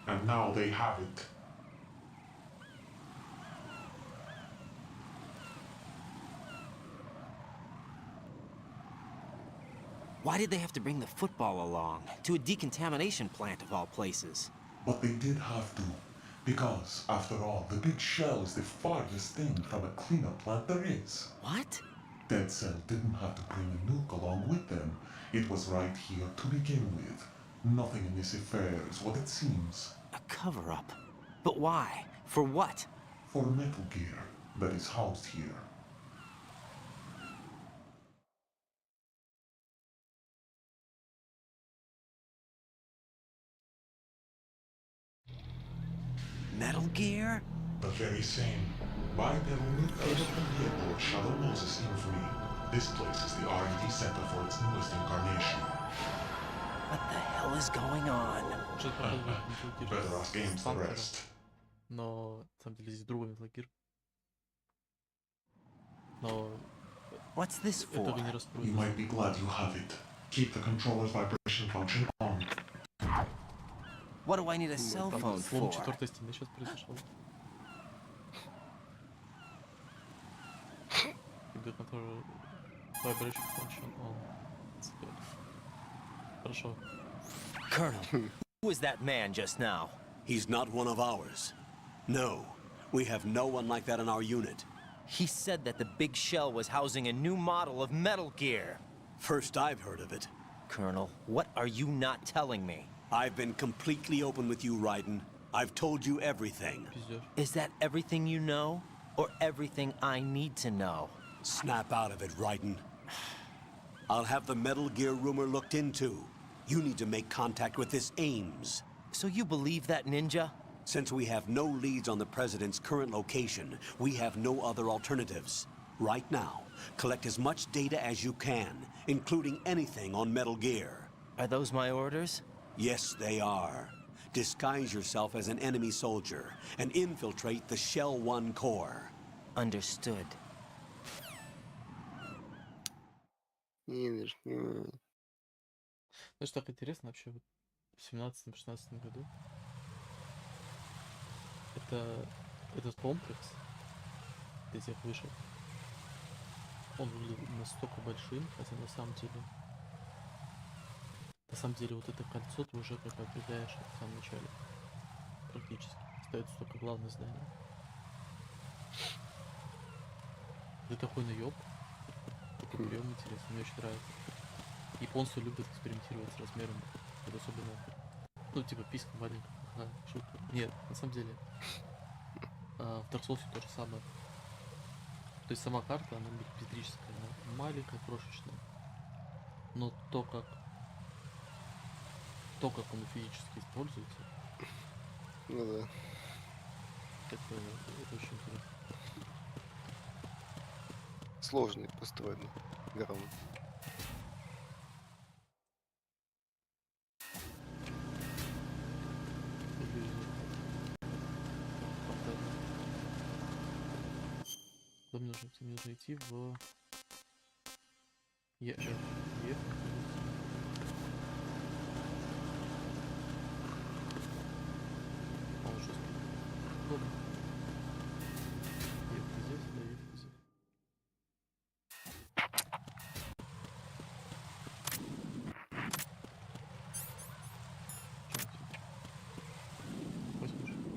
And now they have it. Why did they have to bring the football along? To a decontamination plant of all places. But they did have to. Because, after all, the big shell is the farthest thing from a cleanup plant there is. What? Dead Cell didn't have to bring a nuke along with them. It was right here to begin with. Nothing in this affair is what it seems. A cover-up? But why? For what? For Metal Gear that is housed here. Metal Gear? The very same. Bipedal nuclear from the airport Shadow Moses infamy. This place is the R&D center for its newest incarnation. What the hell is going on? Что это показывает Metal Gear Better ask Games the Stanford, rest. но на самом деле здесь другой Metal Gear. Но What's this for? этого не You раскроют. might be glad you have it. Keep the controller's vibration function on. What do I need a cell Там phone слом for? четвертой стены сейчас произошел. The controller vibration function on. Хорошо. Colonel, who was that man just now? He's not one of ours. No, we have no one like that in our unit. He said that the Big Shell was housing a new model of Metal Gear. First I've heard of it. Colonel, what are you not telling me? I've been completely open with you, Raiden. I've told you everything. Пиздёж. Is that everything you know? Or everything I need to know? Snap out of it, Raiden. I'll have the Metal Gear rumor looked into. You need to make contact with this Ames. So you believe that ninja? Since we have no leads on the President's current location, we have no other alternatives. Right now, collect as much data as you can, including anything on Metal Gear. Are those my orders? Yes, they are. Disguise yourself as an enemy soldier and infiltrate the Shell 1 core. Understood. Знаешь, так интересно вообще вот в 17-16 году. Этот комплекс этих вышек, он выглядит настолько большим, хотя на самом деле вот это кольцо ты уже как определяешь в самом начале. Практически. Остается только главное здание. Это такой наеб. Такой прием интересный, мне очень нравится. Японцы любят экспериментировать с размером, вот особенно, ну, типа писька маленькая, ага, шутка. Нет, на самом деле, в Dark Souls то же самое. То есть сама карта, она миллиметрическая, она маленькая, крошечная. Но то, как он физически используется, Ну да. это очень интересно. Сложный построенный грамотно. Мне нужно идти в ЕФ. Он уже удобно. Еф здесь, да, Еф здесь.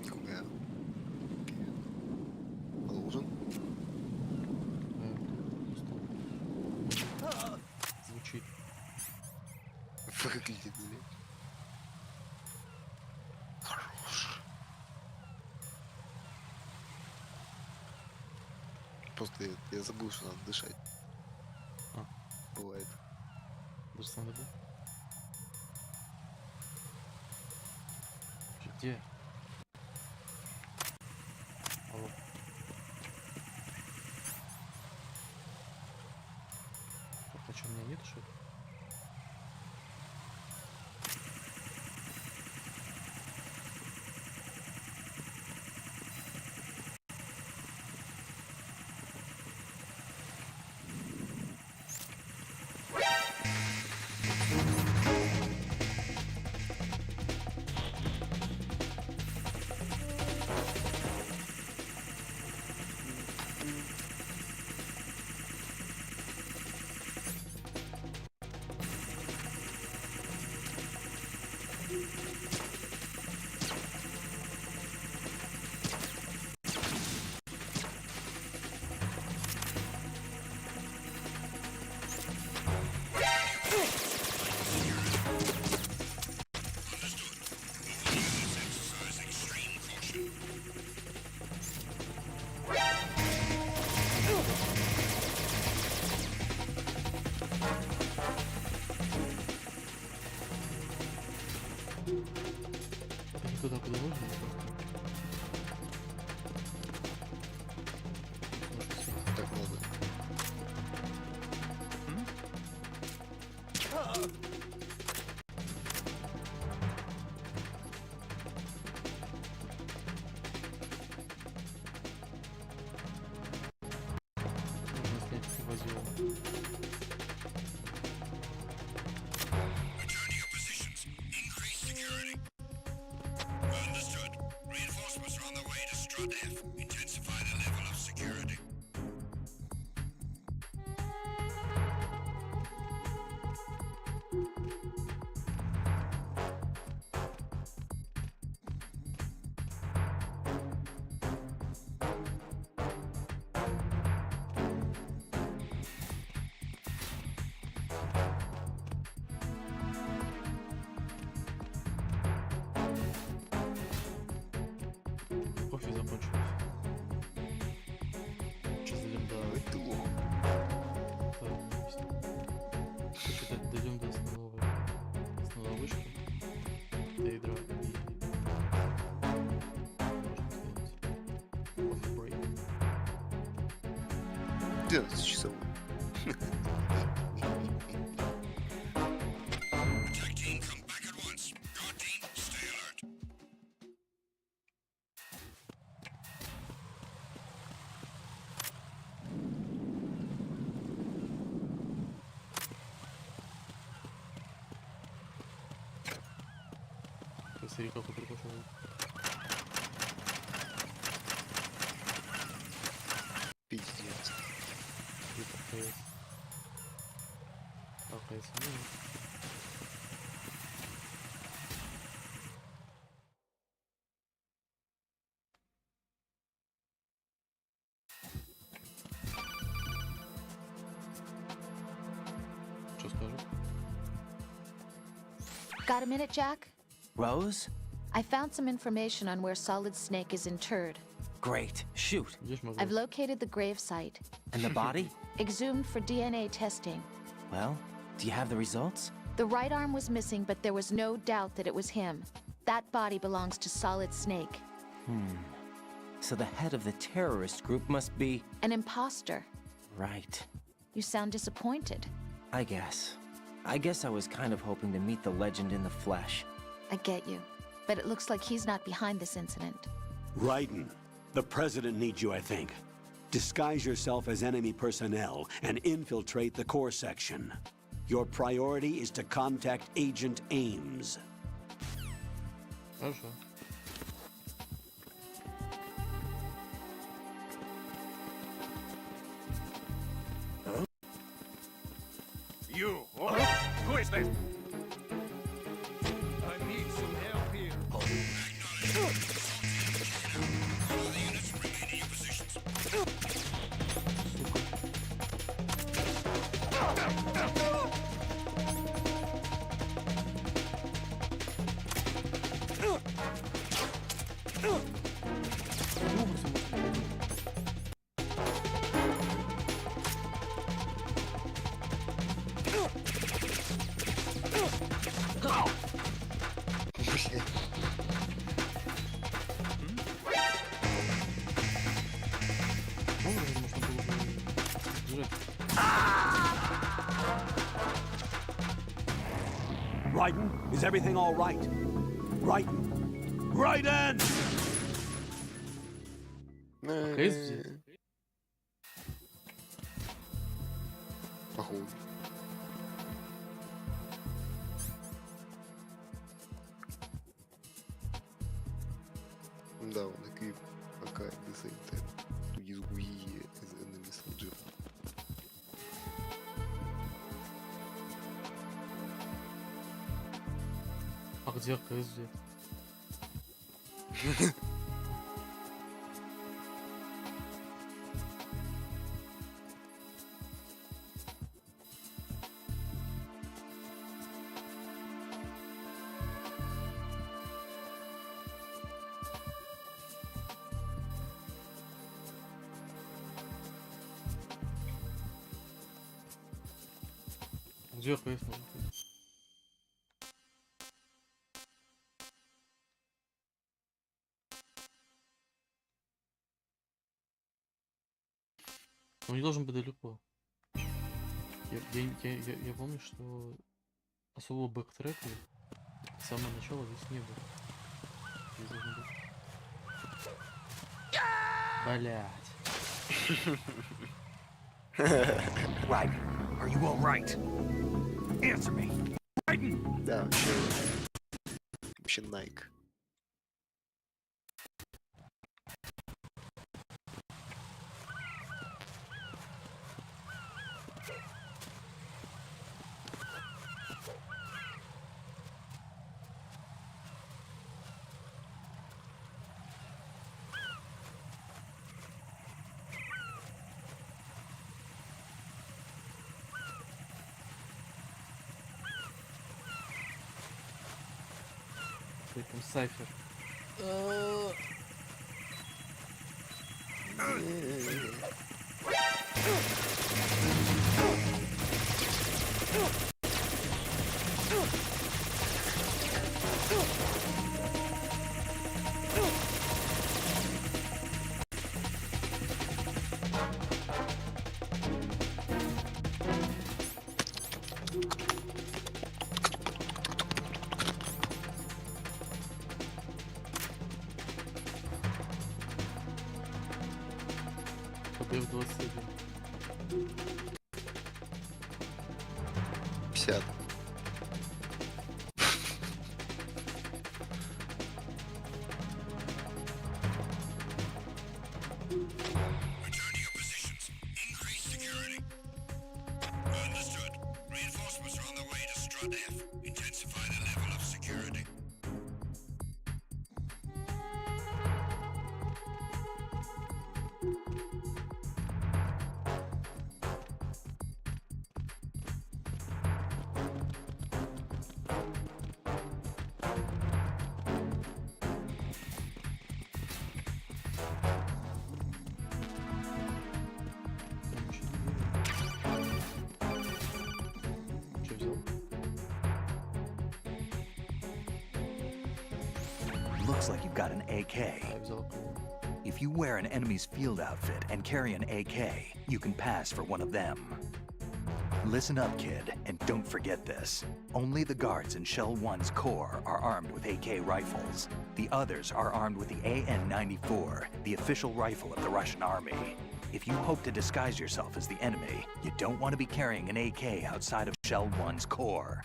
Какая? Должен. Звучит. Выглядит, блин. Хорош. Просто я забыл, что надо дышать. А. Бывает. Даже сам забыл. Где? Алло. А что, у меня нет, что ли? Туда, куда нужно? Так надо. front F. Intensify the level of security. Кофе закончилось. Сейчас дойдем до... Дойдем до основной вышки. До ядра и... Можно сделать. Кофе брейк. 11 часов. Attack team, come back at once. Guard team, stay alert. Смотри, какой прикольный. Пиздец. АКС. Что скажешь? Got a minute, Jack? Rose? I found some information on where Solid Snake is interred. Great. Shoot. I've located the grave site. And the body? Exhumed for DNA testing. Well, do you have the results? The right arm was missing, but there was no doubt that it was him. That body belongs to Solid Snake. So the head of the terrorist group must be... An imposter. Right. You sound disappointed. I guess. I guess I was kind of hoping to meet the legend in the flesh. I get you. But it looks like he's not behind this incident. Raiden, the president needs you, I think. Disguise yourself as enemy personnel and infiltrate the core section. Your priority is to contact Agent Ames. Хорошо. You! Who is this? I need some help here. Raiden, is everything all right? Raiden! Raiden! АКС взять? Походу. Да, он equip AK at the same time to use Wii as enemy soldier. А где АКС взять? Где АКС может быть? Он не должен быть далеко. Я помню, что особого бэктрека с самого начала здесь не было. Здесь должен быть. Блять. Raiden, are you all right? Answer me. Raiden! Да, вообще Nike. Какой там сайфер. ПД в 21. 50. Что взял? Looks like you've got an AK. Я взял. If you wear an enemy's field outfit and carry an AK, you can pass for one of them. Listen up, kid, and don't forget this. Only the guards in Shell 1's core are armed with AK rifles. The others are armed with the AN-94, the official rifle of the Russian army. If you hope to disguise yourself as the enemy, you don't want to be carrying an AK outside of Shell 1's core.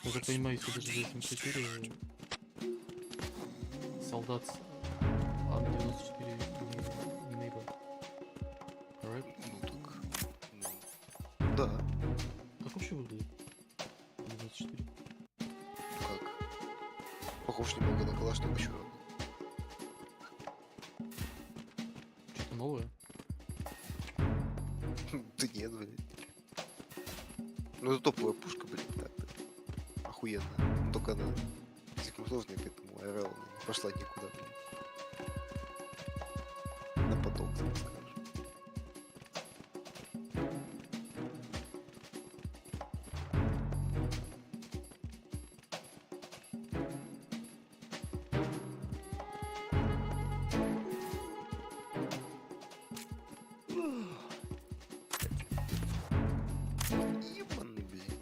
Я так понимаю, если даже здесь М4, солдат с Ан-94 не наебал. Alright? Ну так. Ну, да. Как вообще выглядит Ан-94? Как? Похож немного на Калашникова еще. Что-то новое? Да нет, блин. Ну это топовая пушка, блин, так-то. Охуенно. Но только она слишком сложная, поэтому АРЛ не пошла никуда, блин. На поток, так скажем. Ебаный, блин.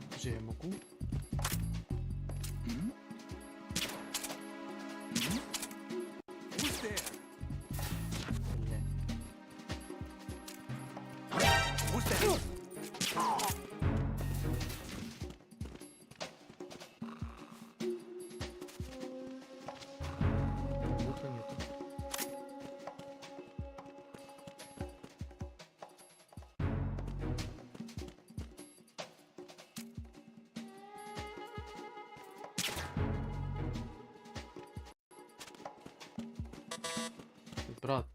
Подожди, я могу? Who's there? Бля. Who's there? Лука нету. Брат,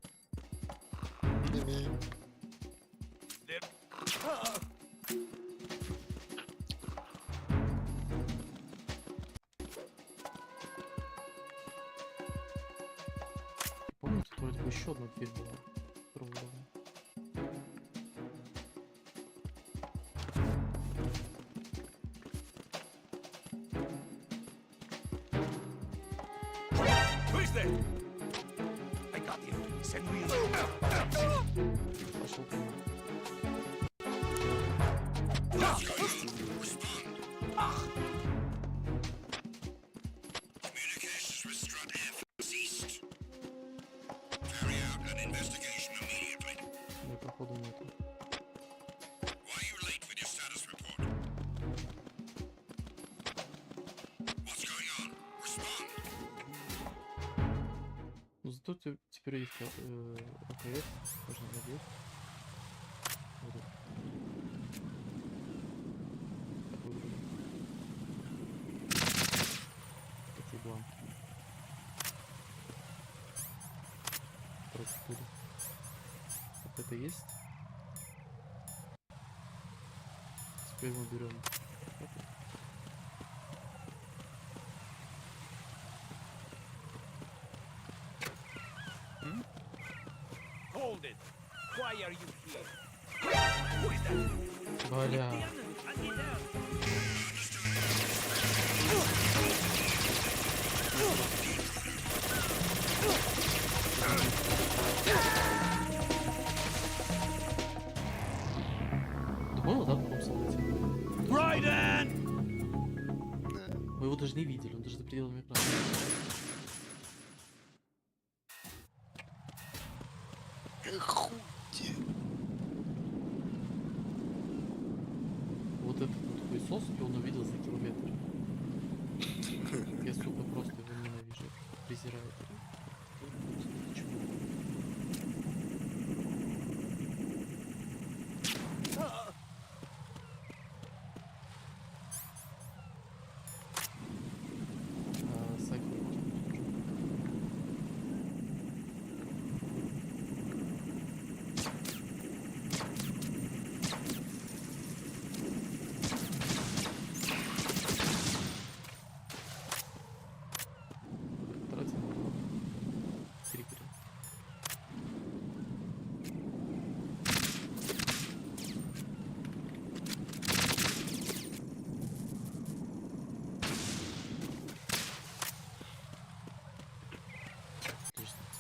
помню, тут вроде бы еще одна дверь была. Второго уровня. Who's there? I got you. Send me Пошел ко мне. Зато теперь есть АКС, можно надеть. Вот. Такой вот. Эти бланки. Процедуры. Вот это есть. Теперь мы берем это. Hold it. Why are you here? Who is that? Бля. Думаю, да, потом солдате. Raiden! Мы его даже не видели, он даже за пределами экрана. Вот этот вот хуесос, и он увидел за километр. Я, сука, просто его ненавижу, презираю. Почему?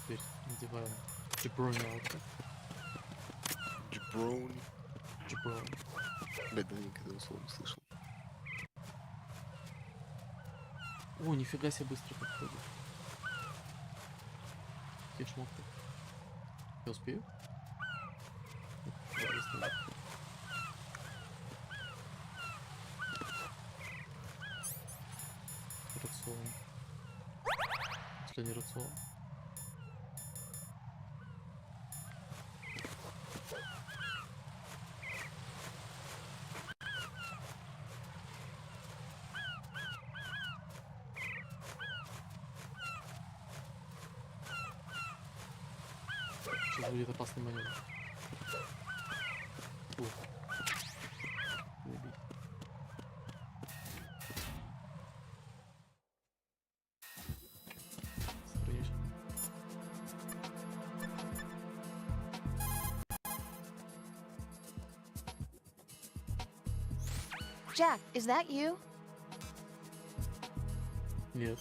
Теперь надеваем Джеброни аутфит. Джеброни. Джеброни. Блядь, да никогда его слова не слышал. О, нифига себе быстро подходит. Какие шмотки. Я успею? Да, если... Рацион. Если не рацион. Сейчас будет опасный маневр. О. Не бей. Сохранишь. Jack, is that you? Нет.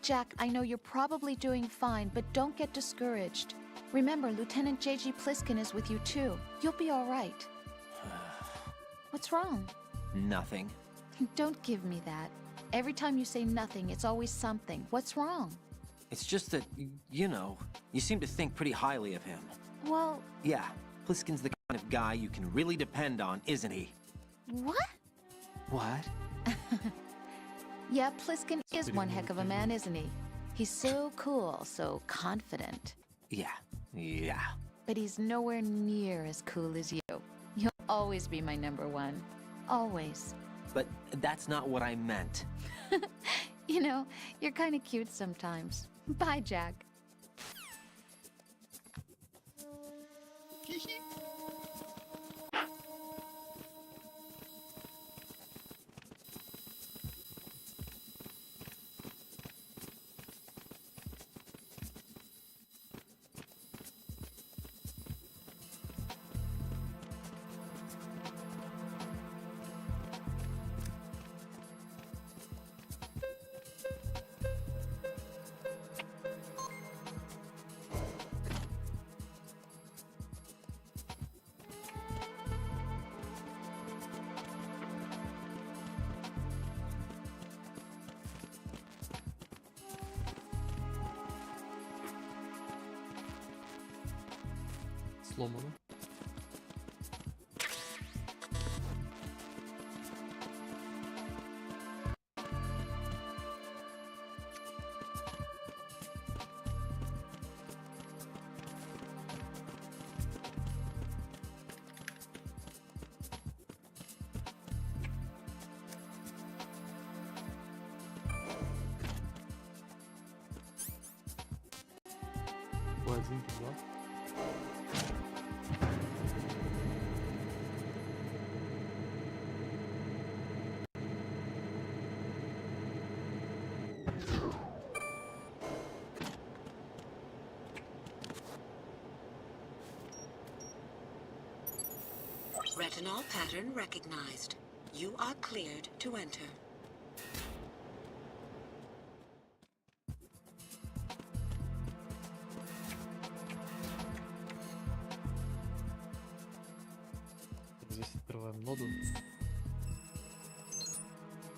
Jack, I know you're probably doing fine, but don't get discouraged. Remember, Lieutenant J.G. Pliskin is with you too. You'll be all right. What's wrong? Nothing. Don't give me that. Every time you say nothing, it's always something. What's wrong? It's just that, you know, you seem to think pretty highly of him. Well... Yeah, Pliskin's the kind of guy you can really depend on, isn't he? What? What? Yeah, Pliskin is one heck of a man, isn't he? He's so cool, so confident. Yeah. But he's nowhere near as cool as you. You'll always be my #1. Always. But that's not what I meant. You know, you're kind of cute sometimes. Bye, Jack. сломано. Один, два. Retinol pattern recognized. You are cleared to enter. Здесь открываем ноду.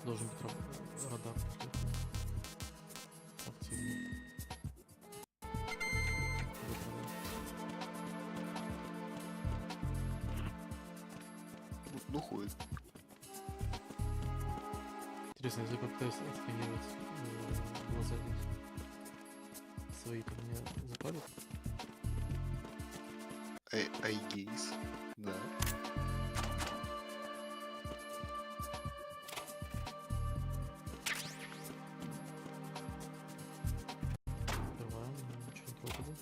Должен быть радар активный. Ну ходит. Интересно, если как-то отсканировать глаза свои, то меня запалят? Айгейс, да. Открываем, ничего не трогали.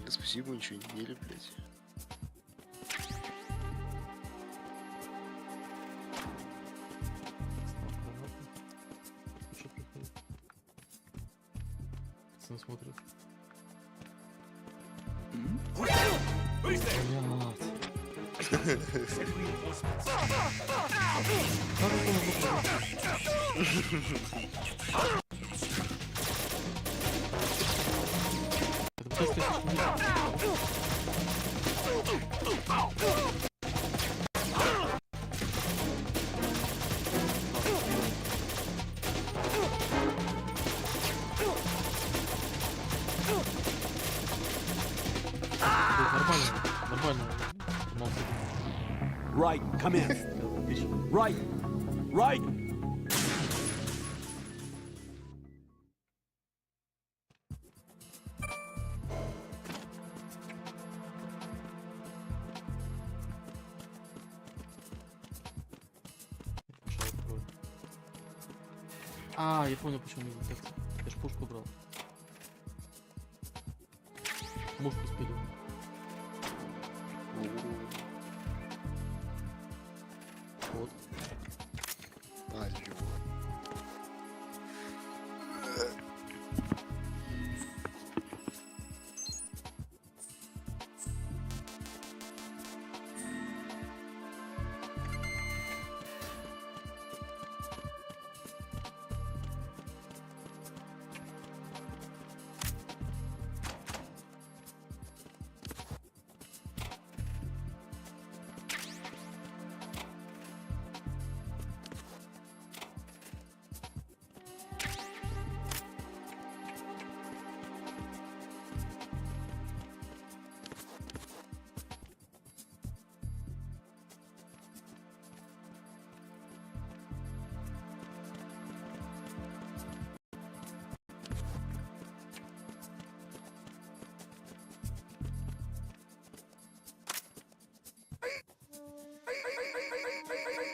Спасибо, ничего не ели, блядь. Что происходит? Пацаны смотрят. Нормально. Right, come in. Right, right. А, я понял, почему не детекция. Я ж пушку брал. Мушку спилил. Вот.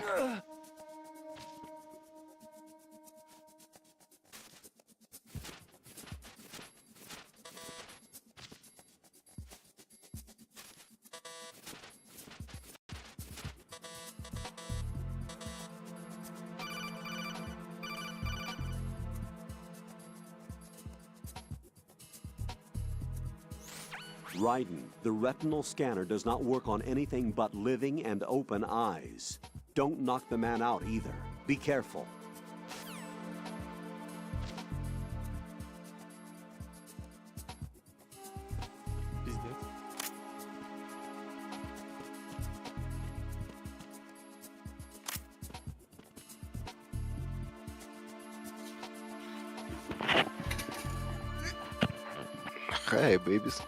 Алло. Raiden, the retinal scanner does not work on anything but living and open eyes. Don't knock the man out either. Be careful. Пиздец. Hi, babies.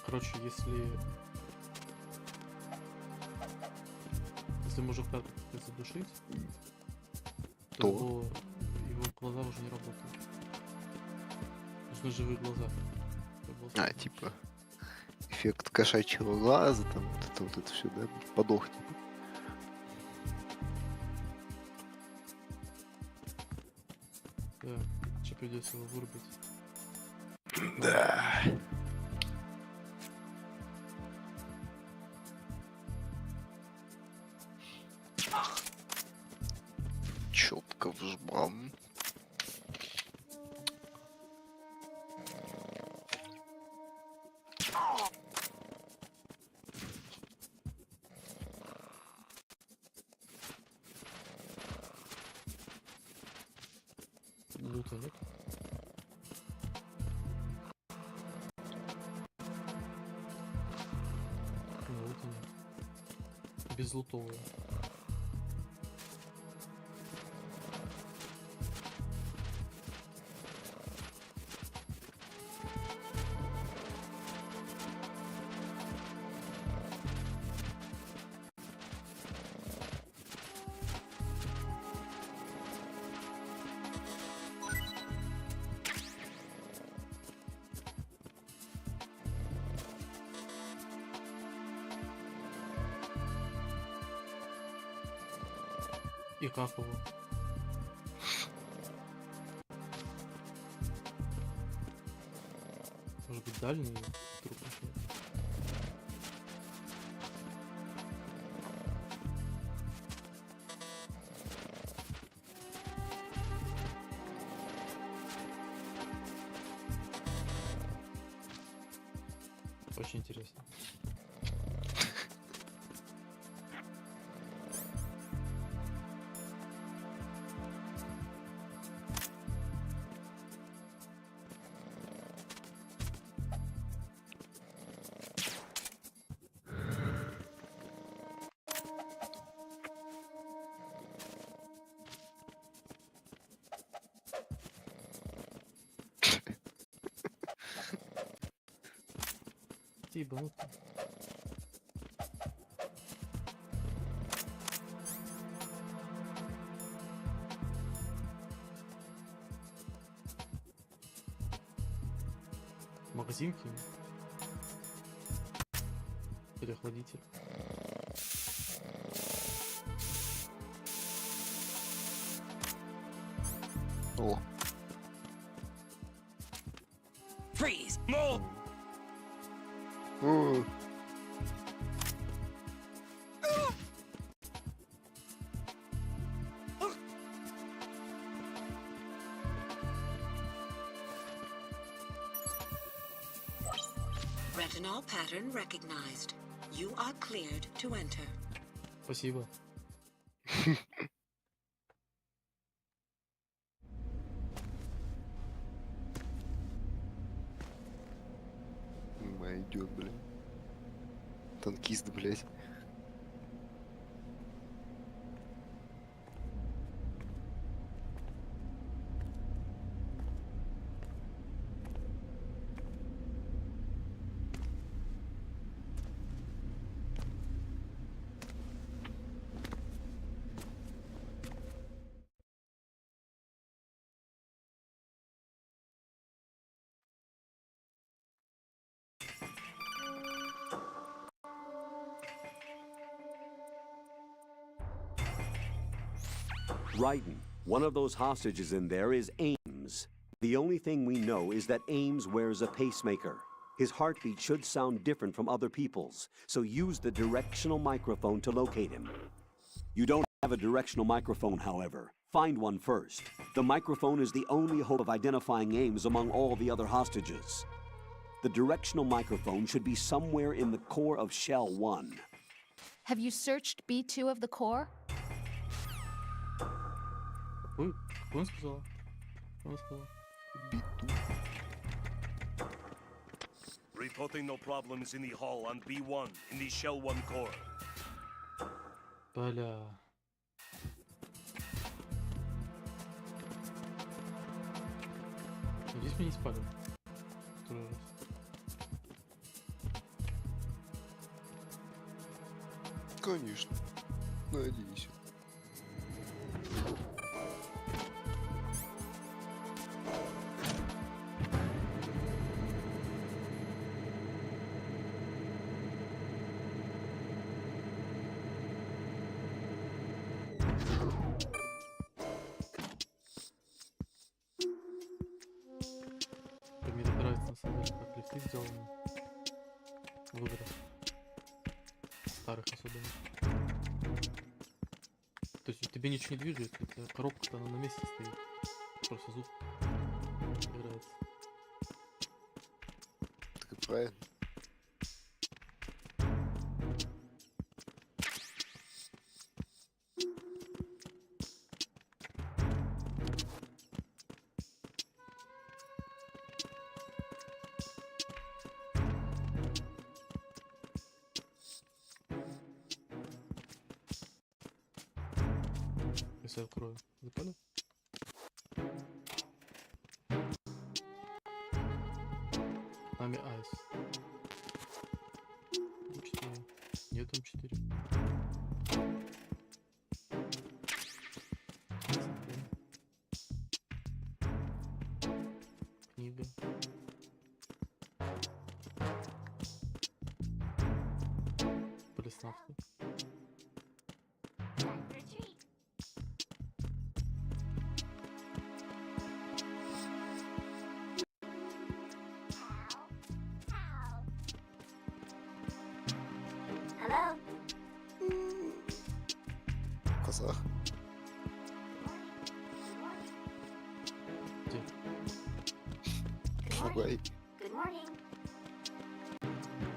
Короче, если мужика задушить, то его глаза уже не работают. Нужны живые глаза. А, типа эффект кошачьего глаза, там вот это все, да, подохнет. Да, что придется его вырубить. Да. Четко вжмам. Лута нет? Лута нет. Безлутовые. И как его? Может быть, дальний труп нашел? Очень интересно. Ты ебанутый. Магазинки. Переохладитель. О. Freeze! No! О. Retinol pattern recognized. You are cleared to enter. Спасибо. Идет, блин. Танкист, блядь. Raiden, one of those hostages in there is Ames. The only thing we know is that Ames wears a pacemaker. His heartbeat should sound different from other people's, so use the directional microphone to locate him. You don't have a directional microphone, however. Find one first. The microphone is the only hope of identifying Ames among all the other hostages. The directional microphone should be somewhere in the core of Shell 1. Have you searched B2 of the core? Какой он сказал? Он сказал. Reporting no problems in the hall on B1 in the Shell 1 core. Бля. Надеюсь, меня не спалят. Второй раз. Конечно. Надеюсь. Мне так нравится на самом деле, как лифты сделаны в играх. Старых особенно. То есть тебе ничего не движется, эта коробка-то она на месте стоит. Просто звук играется. Так и правильно. Если я открою. Запали? Ами Айс. 4. Нет, там 4. Книга. Приставка. Коза. Где? Попугай. Good morning.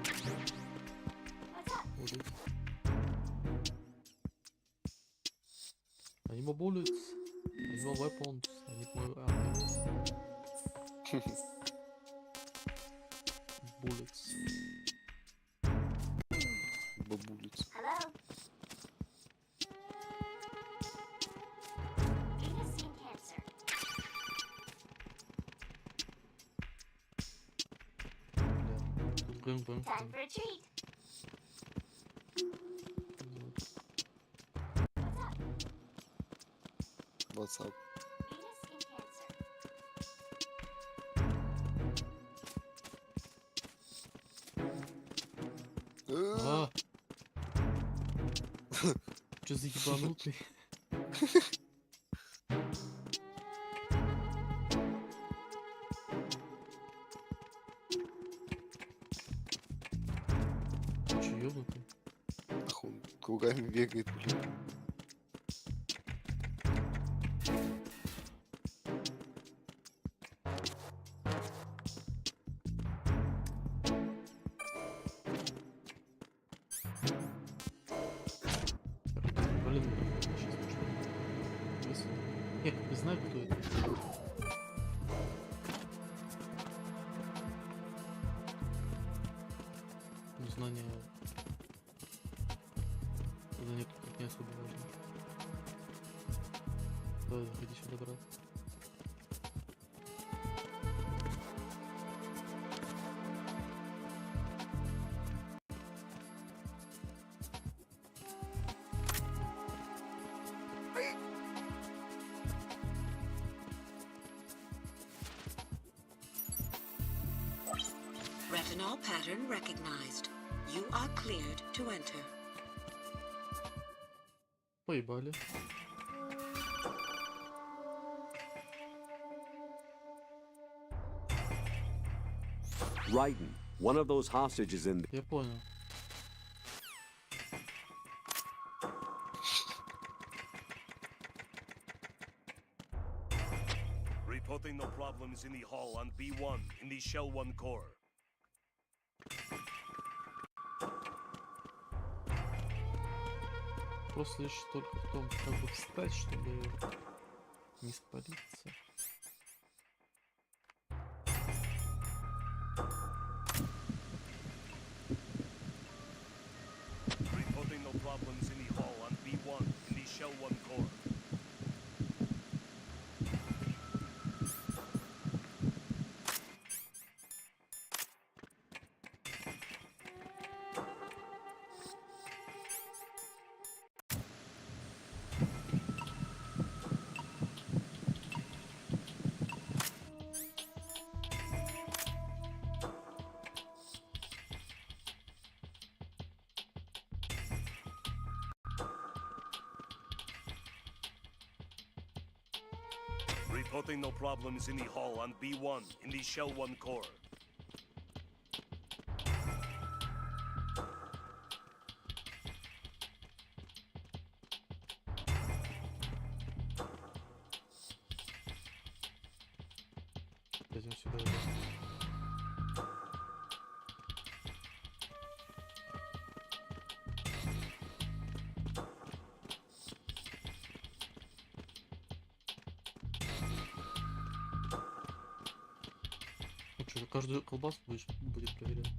What's up? Вот здесь. I need more bullets. I need more weapons. I need more arrows. Bullets. Бабулица. Hello? Venus in Cancer. Бля, тут гэнг-бэнг. Time for a treat. What's up? WhatsApp. Venus in Cancer. А! Чё за ебанутый? Чё ёбнутый? Ах, он кругами бегает, блин. Блин, сейчас начну. Я как бы знаю, кто это. Но знание тут не особо важно. Давай, заходи сюда, брат. Retinol pattern recognized. You are cleared to enter. Поебали. Raiden, one of those hostages in Я понял. Reporting no problems in the hall on B1 in the Shell 1 core. Вопрос лишь только в том, как бы встать, чтобы не спалиться. Reporting no problems in the hall on B1 in the Shell 1 core. Reporting no problems in the hall on B1 in the Shell 1 core. Пойдем сюда. Ну что, каждую колбасу будет проверять.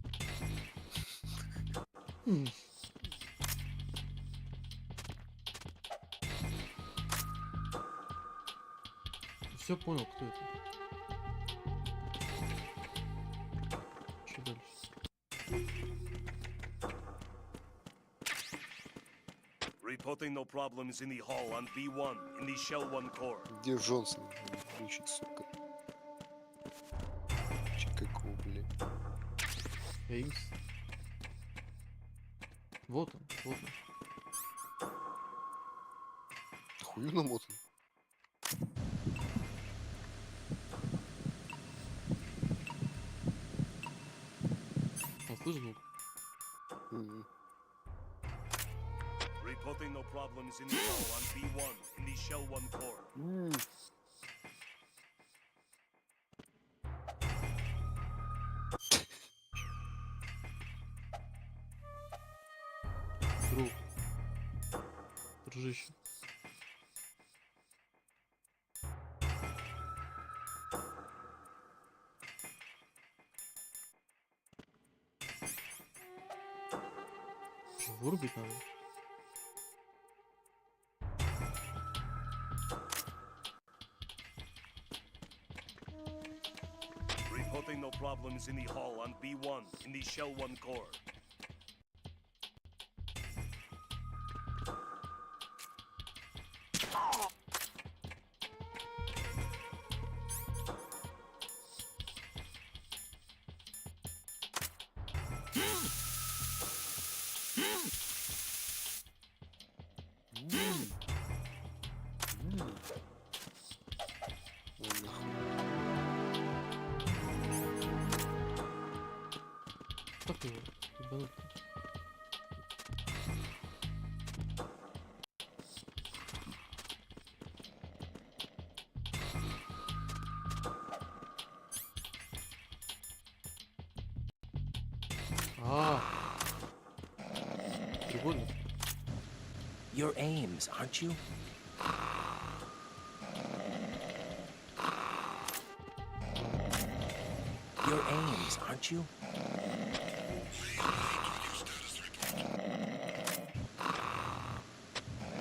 Все понял, кто это. Что дальше? Reporting no problems in the hall on B1 in the Shell 1 core. Где Джонсон? Включить, сука. Че какого, блин? Эймс. Вот он, вот он. Хую намотан. Он слышит звук? Reporting no problems in the hall on B1 in the Shell 1 core. Друг. Дружище. Что, вырубить надо? Reporting no problems in the hall on B1 in the Shell 1 core. Как его? Ебануть-то? Прикольно. You're Ames, aren't you? You're Ames, aren't you?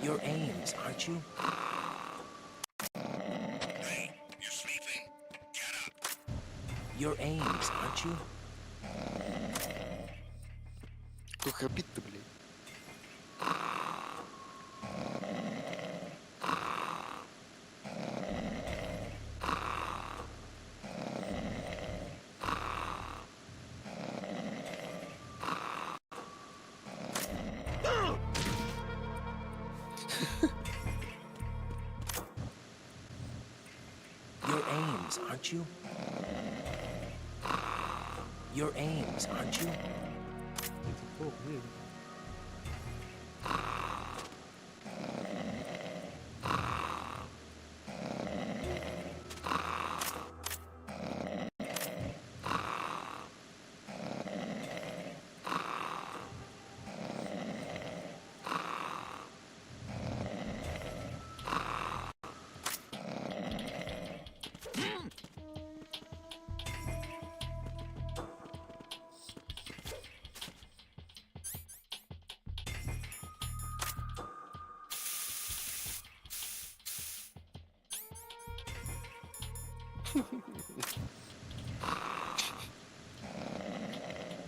You're Ames, aren't you? Hey, you're sleeping. Get up. You're Ames, aren't you? Кто храпит-то, блин? You're Ames, aren't you? You're Ames, aren't you? Это кто? Где?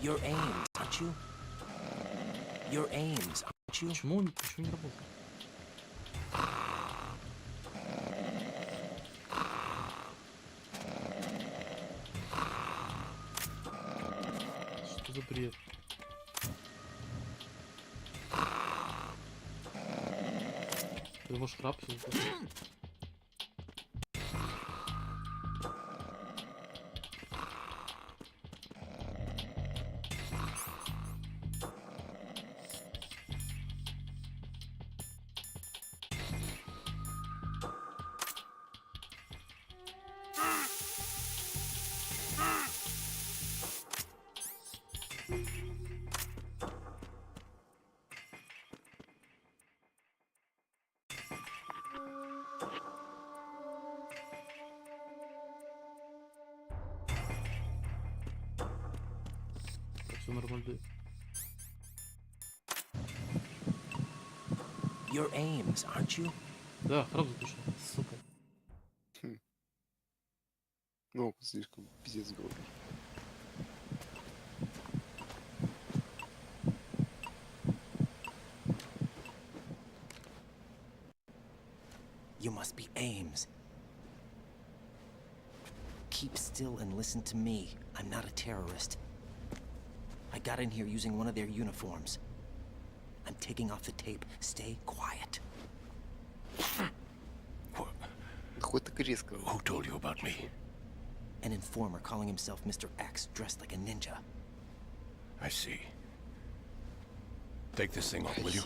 You're Ames, aren't you? You're Ames, aren't you? Почему он не работает? Что за бред? Ты можешь храп все. Все нормально. You're Ames, aren't you? Да, правда душа, сука. Ну, слишком пиздец громкий. You must be Ames. Keep still and listen to me. I'm not a terrorist. I got in here using one of their uniforms. I'm taking off the tape. Stay quiet. Хоть так резко. Who told you about me? An informer calling himself Mr. X, dressed like a ninja. I see. Take this thing off, will you?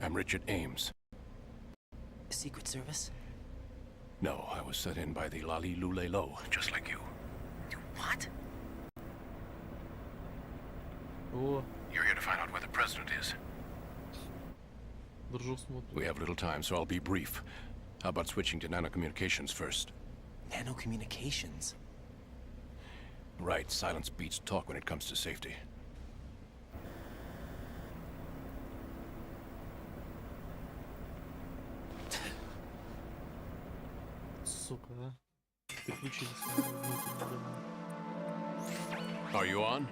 I'm Richard Ames. Secret Service? No, I was set in by the Lali Lule Lo, just like you. What? О, You're here to find out where the president is. дружок смотрит. We have little time, so I'll be brief. How about switching to nanocommunications first? Nanocommunications? Right, silence beats talk when it comes to safety. Сука, а. Переключились на внутренний домой. Are you on?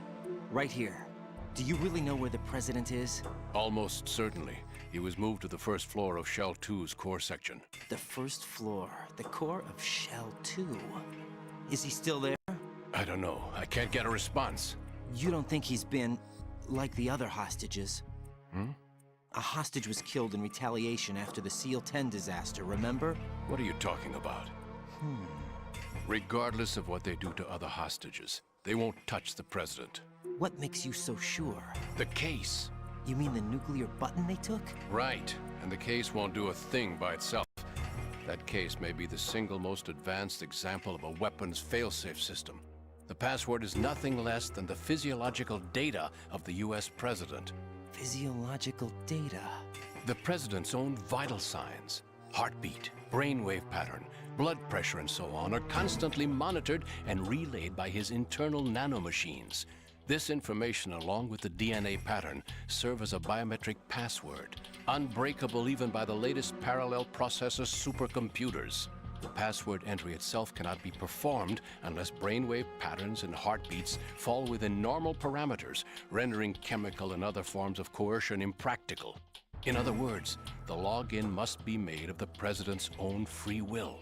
Right here. Do you really know where the president is? Almost certainly. He was moved to the first floor of Shell 2's core section. The first floor, the core of Shell 2. Is he still there? I don't know. I can't get a response. You don't think he's been like the other hostages? Hmm? A hostage was killed in retaliation after the SEAL 10 disaster, remember? What are you talking about? Regardless of what they do to other hostages, they won't touch the president. What makes you so sure? The case. You mean the nuclear button they took? Right. And the case won't do a thing by itself. That case may be the single most advanced example of a weapons failsafe system. The password is nothing less than the physiological data of the US president. Physiological data? The president's own vital signs, heartbeat, brainwave pattern, blood pressure, and so on, are constantly monitored and relayed by his internal nanomachines. This information, along with the DNA pattern, serve as a biometric password, unbreakable even by the latest parallel processor supercomputers. The password entry itself cannot be performed unless brainwave patterns and heartbeats fall within normal parameters, rendering chemical and other forms of coercion impractical. In other words, the login must be made of the president's own free will.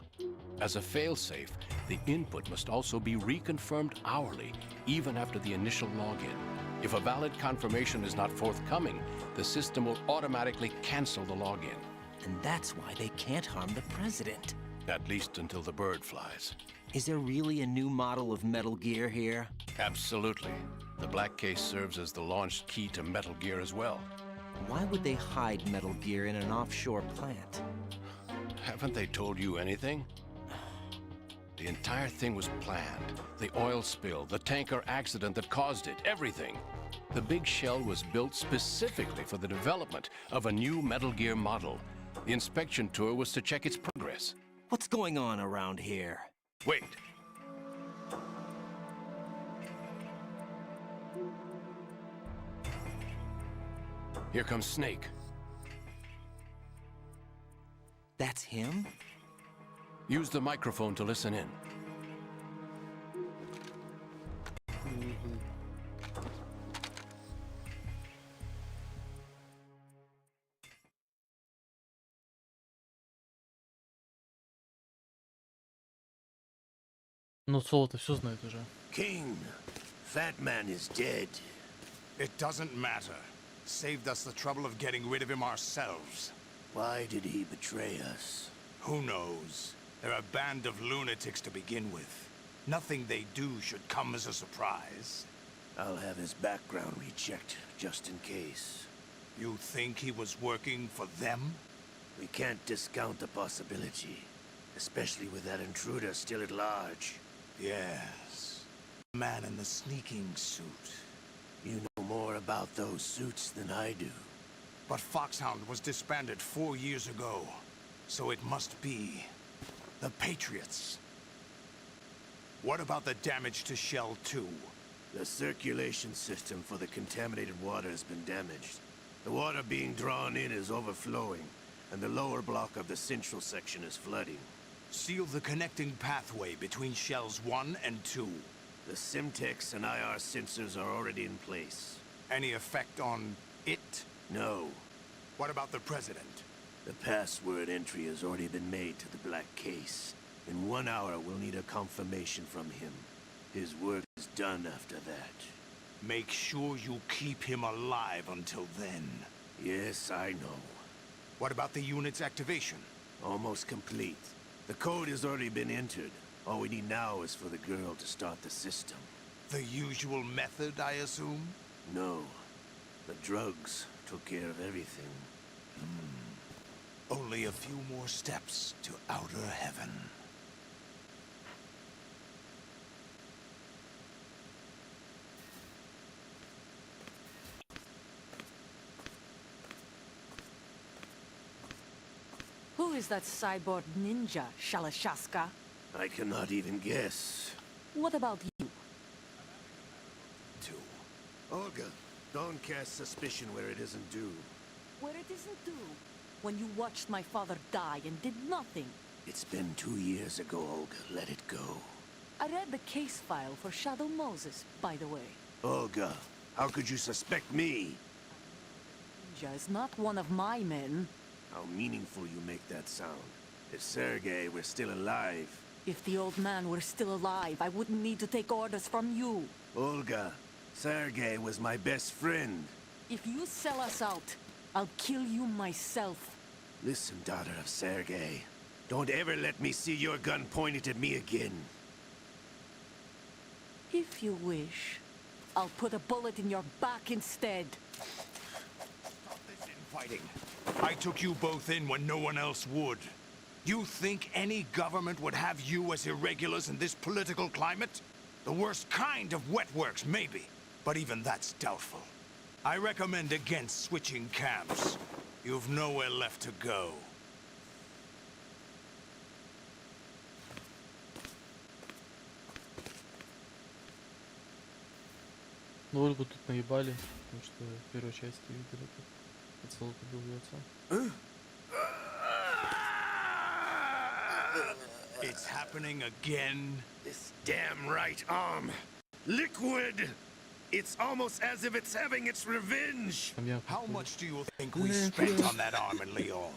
As a failsafe, the input must also be reconfirmed hourly, even after the initial login. If a valid confirmation is not forthcoming, the system will automatically cancel the login. And that's why they can't harm the president. At least until the bird flies. Is there really a new model of Metal Gear here? Absolutely. The black case serves as the launch key to Metal Gear as well. Why would they hide Metal Gear in an offshore plant? Haven't they told you anything? The entire thing was planned. The oil spill, the tanker accident that caused it, everything. The big shell was built specifically for the development of a new Metal Gear model. The inspection tour was to check its progress. What's going on around here? Wait. Here comes Snake. That's him? Use the microphone to listen in. Ну, Соло-то все знает уже. King, Fat Man is dead. It doesn't matter. Saved us the trouble of getting rid of him ourselves. Why did he betray us? Who knows? They're a band of lunatics to begin with. Nothing they do should come as a surprise. I'll have his background rechecked, just in case. You think he was working for them? We can't discount the possibility, especially with that intruder still at large. Yes. The man in the sneaking suit. You know more about those suits than I do. But Foxhound was disbanded 4 years ago. So it must be The Patriots. What about the damage to Shell 2? The circulation system for the contaminated water has been damaged. The water being drawn in is overflowing, and the lower block of the central section is flooding. Seal the connecting pathway between Shells 1 and 2. The Simtex and IR sensors are already in place. Any effect on it? No. What about the President? The password entry has already been made to the black case. In 1 hour, we'll need a confirmation from him. His work is done after that. Make sure you keep him alive until then. Yes, I know. What about the unit's activation? Almost complete. The code has already been entered. All we need now is for the girl to start the system. The usual method, I assume? No. The drugs took care of everything. Only a few more steps to outer heaven. Who is that cyborg ninja, Shalashaska? I cannot even guess. What about you? Olga, don't cast suspicion where it isn't due. Where it isn't due? When you watched my father die and did nothing. It's been 2 years ago, Olga. Let it go. I read the case file for Shadow Moses, by the way. Olga, how could you suspect me? Ninja is not one of my men. How meaningful you make that sound. If Sergei were still alive... If the old man were still alive, I wouldn't need to take orders from you. Olga, Sergei was my best friend. If you sell us out, I'll kill you myself. Listen, daughter of Sergei. Don't ever let me see your gun pointed at me again. If you wish, I'll put a bullet in your back instead. Stop this infighting. I took you both in when no one else would. You think any government would have you as irregulars in this political climate? The worst kind of wet works, maybe. But even that's doubtful. I recommend against switching camps. You've nowhere left to go. Ну, Ольгу тут наебали, потому что в первой части видели, как поцелуй убил ее отца. It's happening again. This damn right arm. Liquid! It's almost as if it's having its revenge. How much do you think we spent on that arm in Lyon?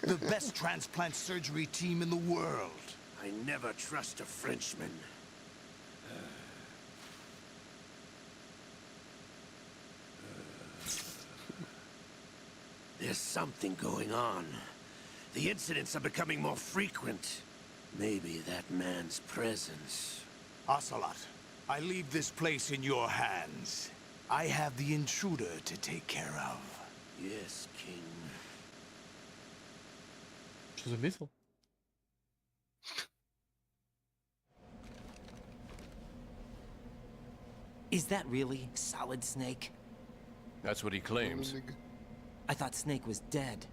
The best transplant surgery team in the world. I never trust a Frenchman. There's something going on. The incidents are becoming more frequent. Maybe that man's presence. Ocelot, I leave this place in your hands. I have the intruder to take care of. Yes, King. Что заметил? Is that really Solid Snake? That's what he claims. I thought Snake was dead.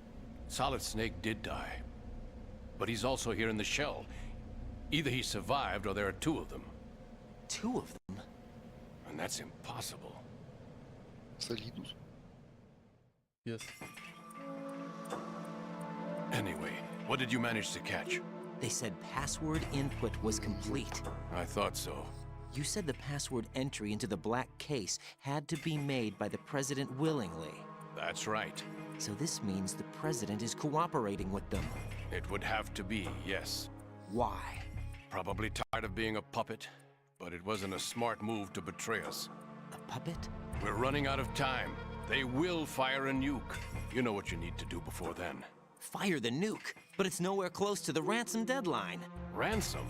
Solid Snake did die. But he's also here in the shell. Either he survived or there are two of them. Two of them? And that's impossible. Solidus. Yes. Anyway, what did you manage to catch? They said password input was complete. I thought so. You said the password entry into the black case had to be made by the President willingly. That's right. So this means the President is cooperating with them. It would have to be, yes. Why? Probably tired of being a puppet, but it wasn't a smart move to betray us. A puppet? We're running out of time. They will fire a nuke. You know what you need to do before then. Fire the nuke, but it's nowhere close to the ransom deadline. Ransom?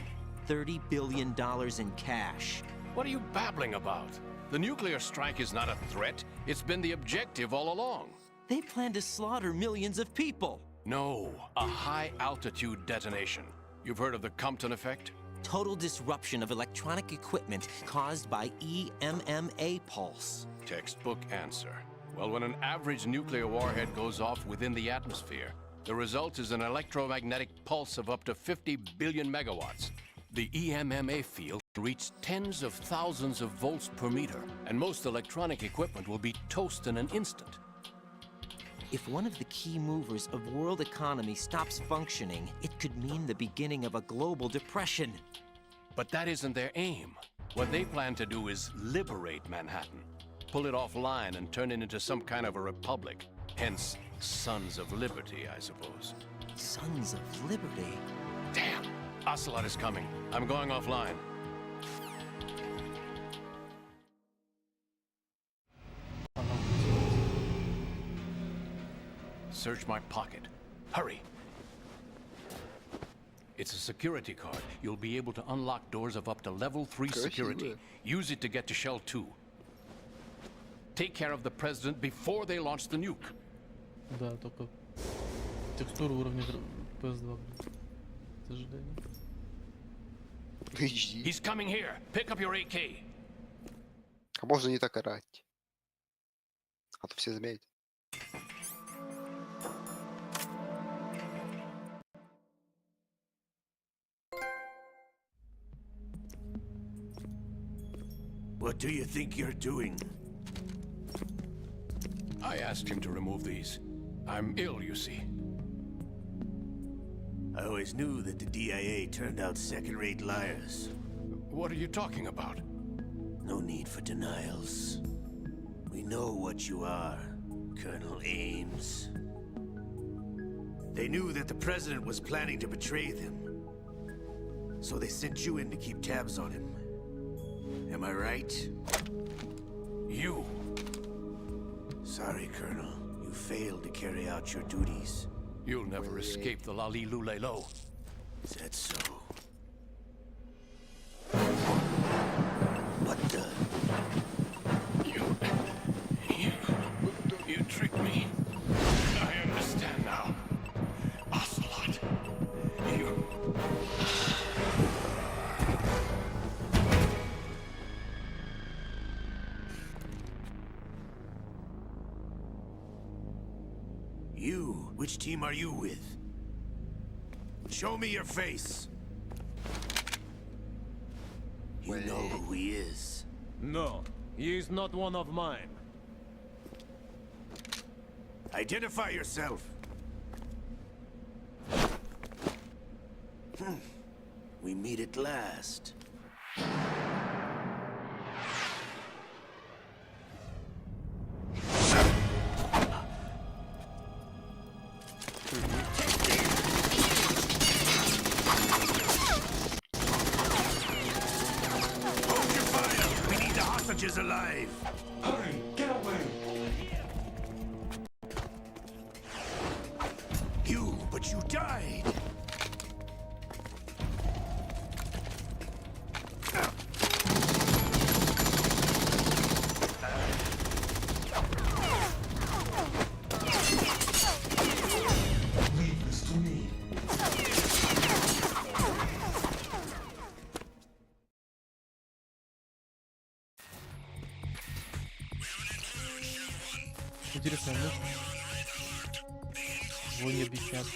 $30 billion in cash. What are you babbling about? The nuclear strike is not a threat. It's been the objective all along. They plan to slaughter millions of people. No, a high-altitude detonation. You've heard of the Compton effect? Total disruption of electronic equipment caused by EMMA pulse. Textbook answer. Well, when an average nuclear warhead goes off within the atmosphere, The result is an electromagnetic pulse of up to 50 billion megawatts. The EMMA field reaches tens of thousands of volts per meter, and most electronic equipment will be toast in an instant. If one of the key movers of world economy stops functioning, it could mean the beginning of a global depression. But that isn't their aim. What they plan to do is liberate Manhattan, pull it offline and turn it into some kind of a republic. Hence, Sons of Liberty, I suppose. Sons of Liberty? Damn! Ocelot is coming. I'm going offline. Search my pocket. Hurry! It's a security card. You'll be able to unlock doors of up to level 3 security. Use it to get to Shell 2. Take care of the president before they launch the nuke. Да, только текстуру уровня PS2, к сожалению. He's coming here. Pick up your AK. А можно не так орать? А то все заметят. What do you think you're doing? I asked him to remove these. I'm ill, you see. I always knew that the DIA turned out second-rate liars. What are you talking about? No need for denials. We know what you are, Colonel Ames. They knew that the president was planning to betray them. So they sent you in to keep tabs on him. Am I right? You. Sorry, Colonel. You failed to carry out your duties. You'll never escape the Lali Lulelo. Is that so? What the? You tricked me. I understand now. Ocelot. You... You? Which team are you with? Show me your face. You know who he is. No, he is not one of mine. Identify yourself. We meet at last. Hold your fire! We need the hostages alive! Hurry, get away! But you died! Leave this to me. Интересно, ну? Войне обещат.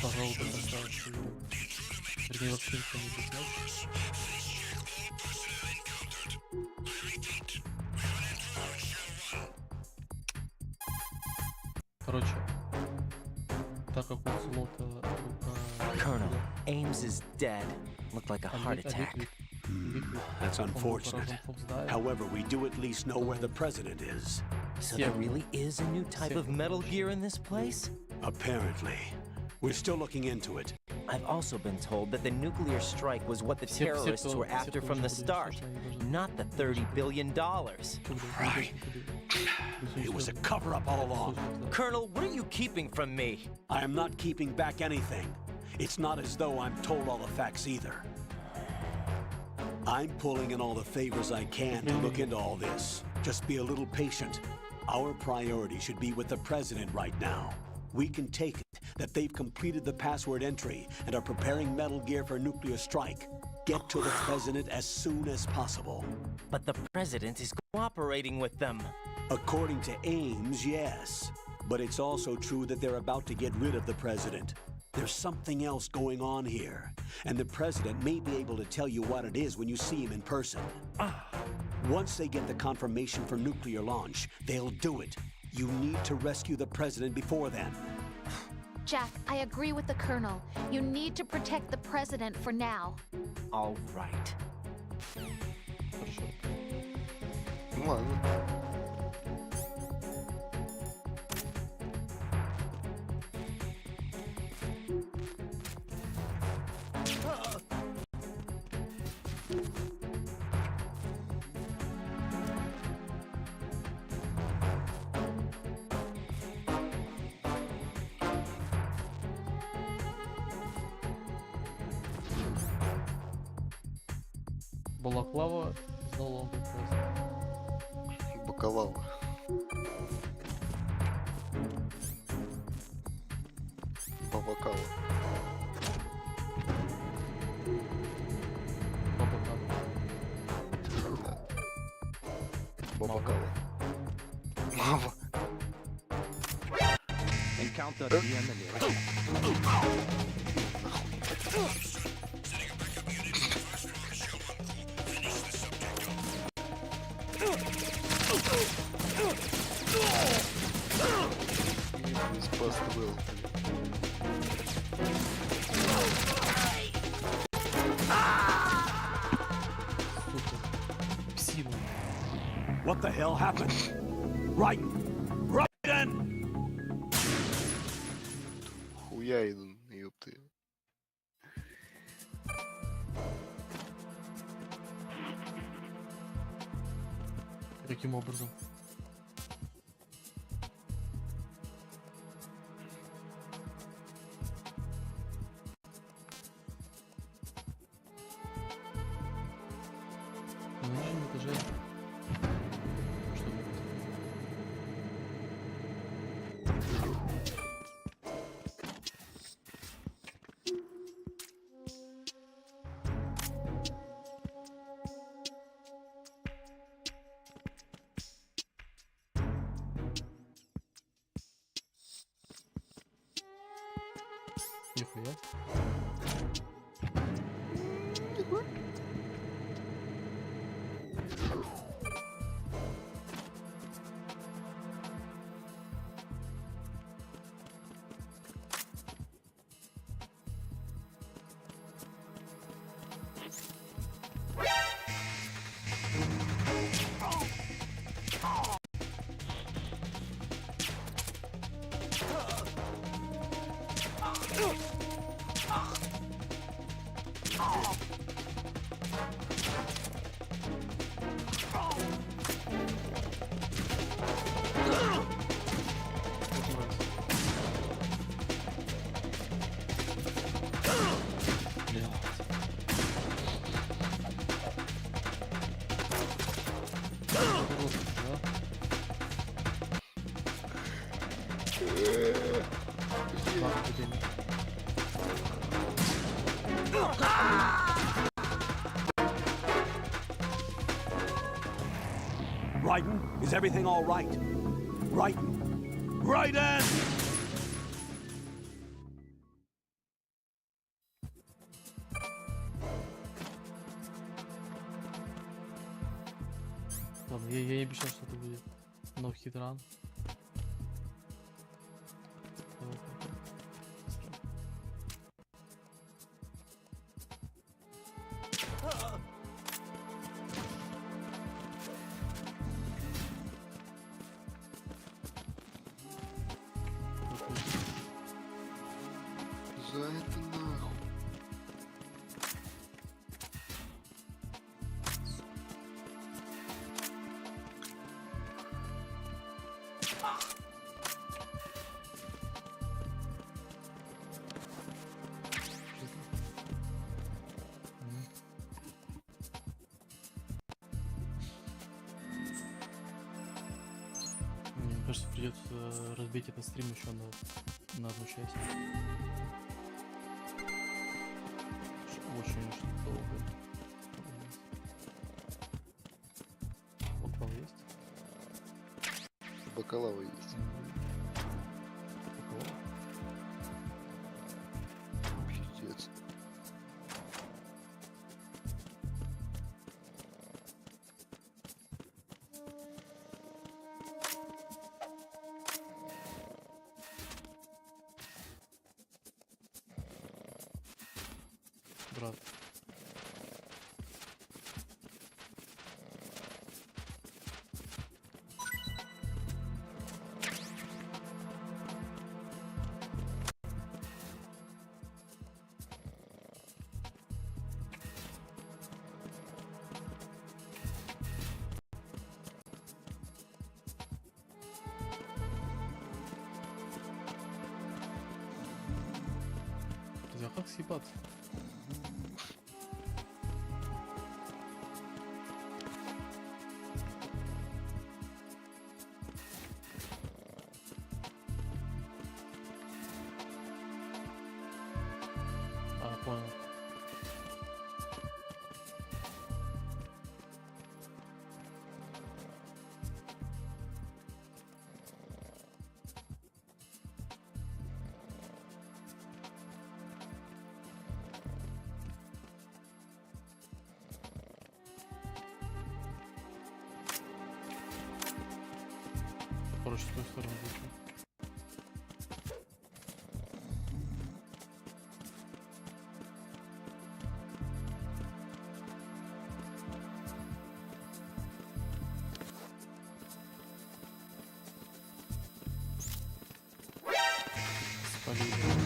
Пожалуйста, поставьте его. Вернее, вообще никто не объяснял. Короче, так как у Слота рука... Colonel, Ames is dead. Looked like a heart attack. That's unfortunate. However, we do at least know where the president is. So there really is a new type of Metal Gear in this place? Apparently. We're still looking into it. I've also been told that the nuclear strike was what the terrorists were after from the start, not the $30 billion. Right. It was a cover-up all along. Colonel, what are you keeping from me? I am not keeping back anything. It's not as though I'm told all the facts either. I'm pulling in all the favors I can to look into all this. Just be a little patient. Our priority should be with the president right now. We can take it that they've completed the password entry and are preparing Metal Gear for nuclear strike. Get to the president as soon as possible. But the president is cooperating with them. According to Ames, yes. But it's also true that they're about to get rid of the president. There's something else going on here, and the president may be able to tell you what it is when you see him in person. Once they get the confirmation for nuclear launch, they'll do it. You need to rescue the president before then. Jack, I agree with the Colonel. You need to protect the President for now. All right. Ну ладно. Балаклава is no longer present. Бакалава. Бабакала. Да. Бабакала. Мава. Encounter the enemy. Не спас был. Псина. What the hell happened? Raiden! Raiden! Хуя иду, ёпты. Каким образом? На нижнем этаже. Что будет? Нихуя. Raiden, is everything all right? Raiden! Raiden! Ладно, я не обещал, что это будет. Но хитран. За это нахуй. Мне кажется, придется разбить этот стрим еще на одну часть. Очень долго. Бокал есть? Бакалава есть. брат. Друзья, как съебаться? А, понял. Короче, с той стороны вышел. Спалили.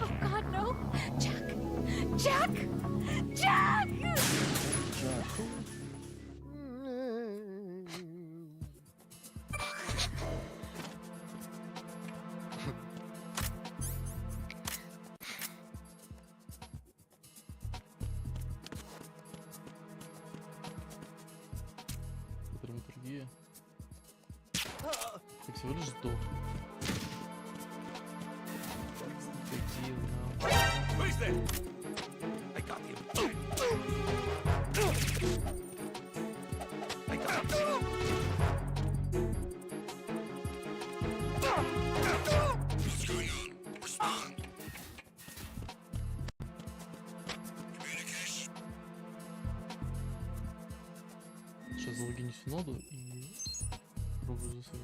Oh God, no! Jack! Jack! Jack! Драматургия. Ты всего лишь сдох. Who's there? I got him. I got him. What's going on? Respond. Communication. Сейчас залогинюсь в ноду и пробую засовать.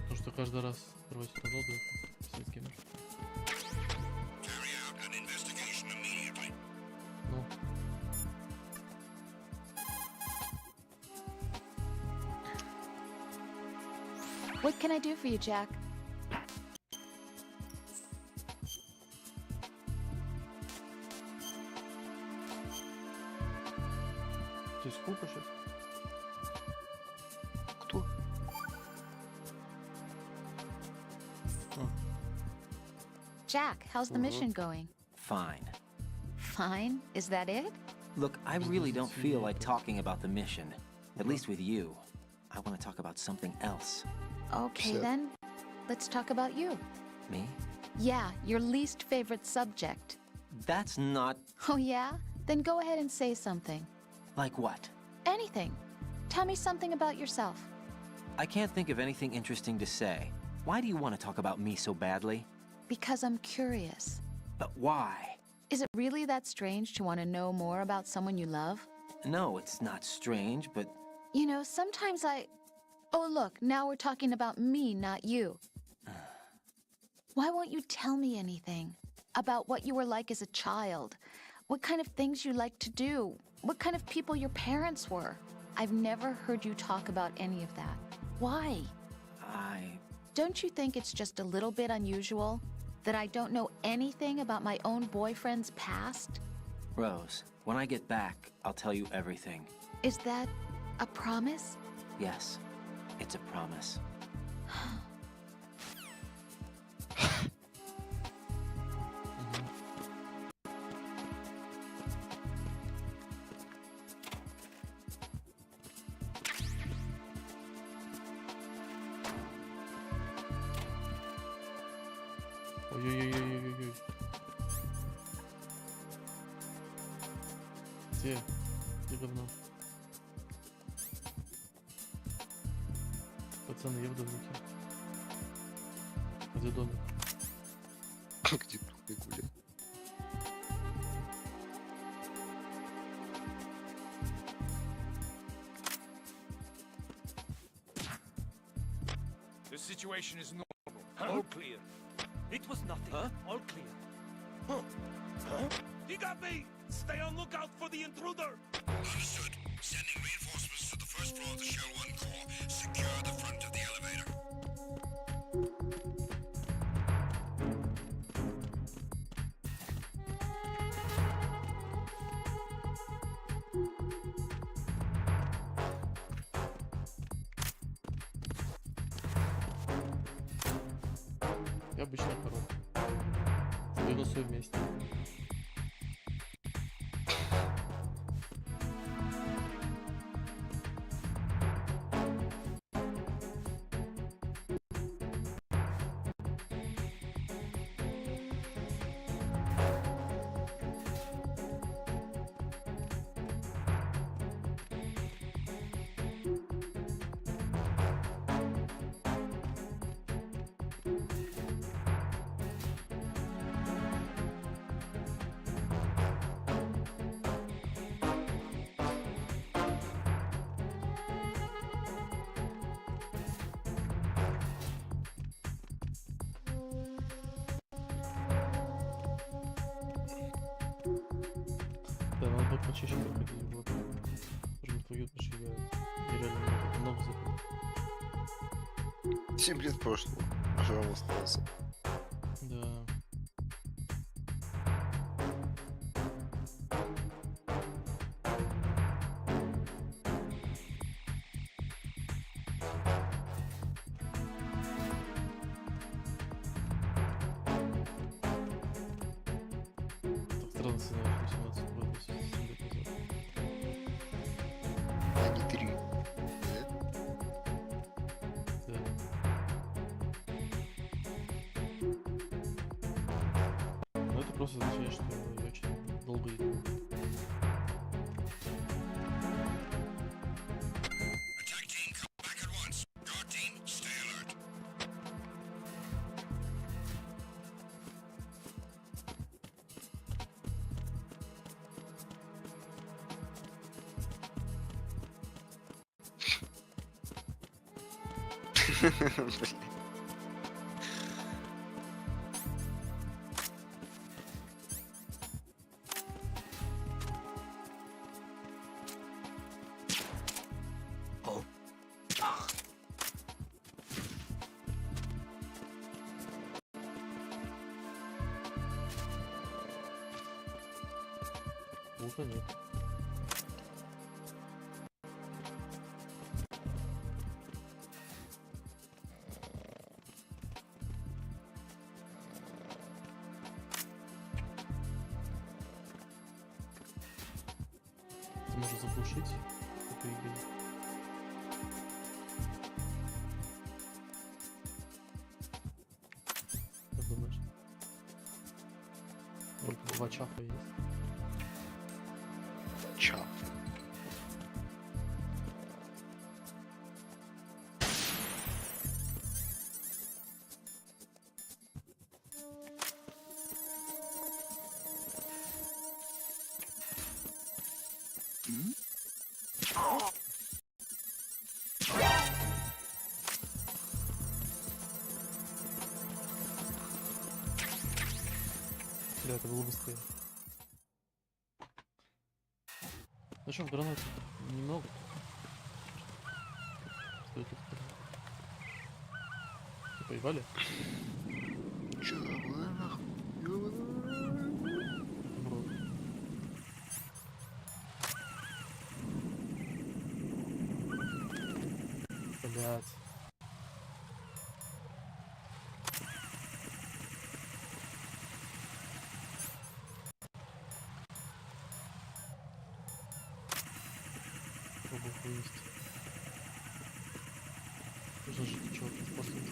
Потому что каждый раз открывать эту ноду, это пиздец геймер. Ну. What can I do for you, Jack? Ты сколько сейчас? Кто? Jack, how's the mission going? Fine. Fine? Is that it? Look, I really don't feel like talking about the mission. At least with you. I want to talk about something else. Okay, Sure. then. Let's talk about you. Me? Yeah, your least favorite subject. That's not... Oh, yeah? Then go ahead and say something. Like what? Anything. Tell me something about yourself. I can't think of anything interesting to say. Why do you want to talk about me so badly? Because I'm curious. But why? Is it really that strange to want to know more about someone you love? No, it's not strange, but... You know, sometimes Oh, look, now we're talking about me, not you. Why won't you tell me anything? About what you were like as a child? What kind of things you like to do? What kind of people your parents were? I've never heard you talk about any of that. Why? Don't you think it's just a little bit unusual that I don't know anything about my own boyfriend's past? Rose, when I get back, I'll tell you everything. Is that a promise? Yes, it's a promise. Где? Где говно? Пацаны, я в домике. Где домик? Где тухлый гуляет? The situation is normal. All clear. It was nothing. All clear. He got me! Stay on lookout for the intruder! Understood. Sending reinforcements to the first floor of the Shell 1 core. Secure the front of the elevator. Я обычный король. Стою на своем месте. Да, надо будет почаще проходить в воду. Уже не твою, потому что я реально много забыл. 7 лет прошло, а что вам остался? Да. Так странно, сценарий 18 было 7 лет назад. А не 3. Да. Но это просто означает, что я очень долго иду. Attack team, come back at once. Guard team, stay alert. Блин. Лука нет. Это можно заглушить, по идее. Как думаешь? Только 2 чаха есть. Чё? Да, это было быстрее. Ну что, в гранате немного. Что это? Поебали? Чё, нахуй? Брод. Блять. Пробую вывести. Нужно же чего-то способен.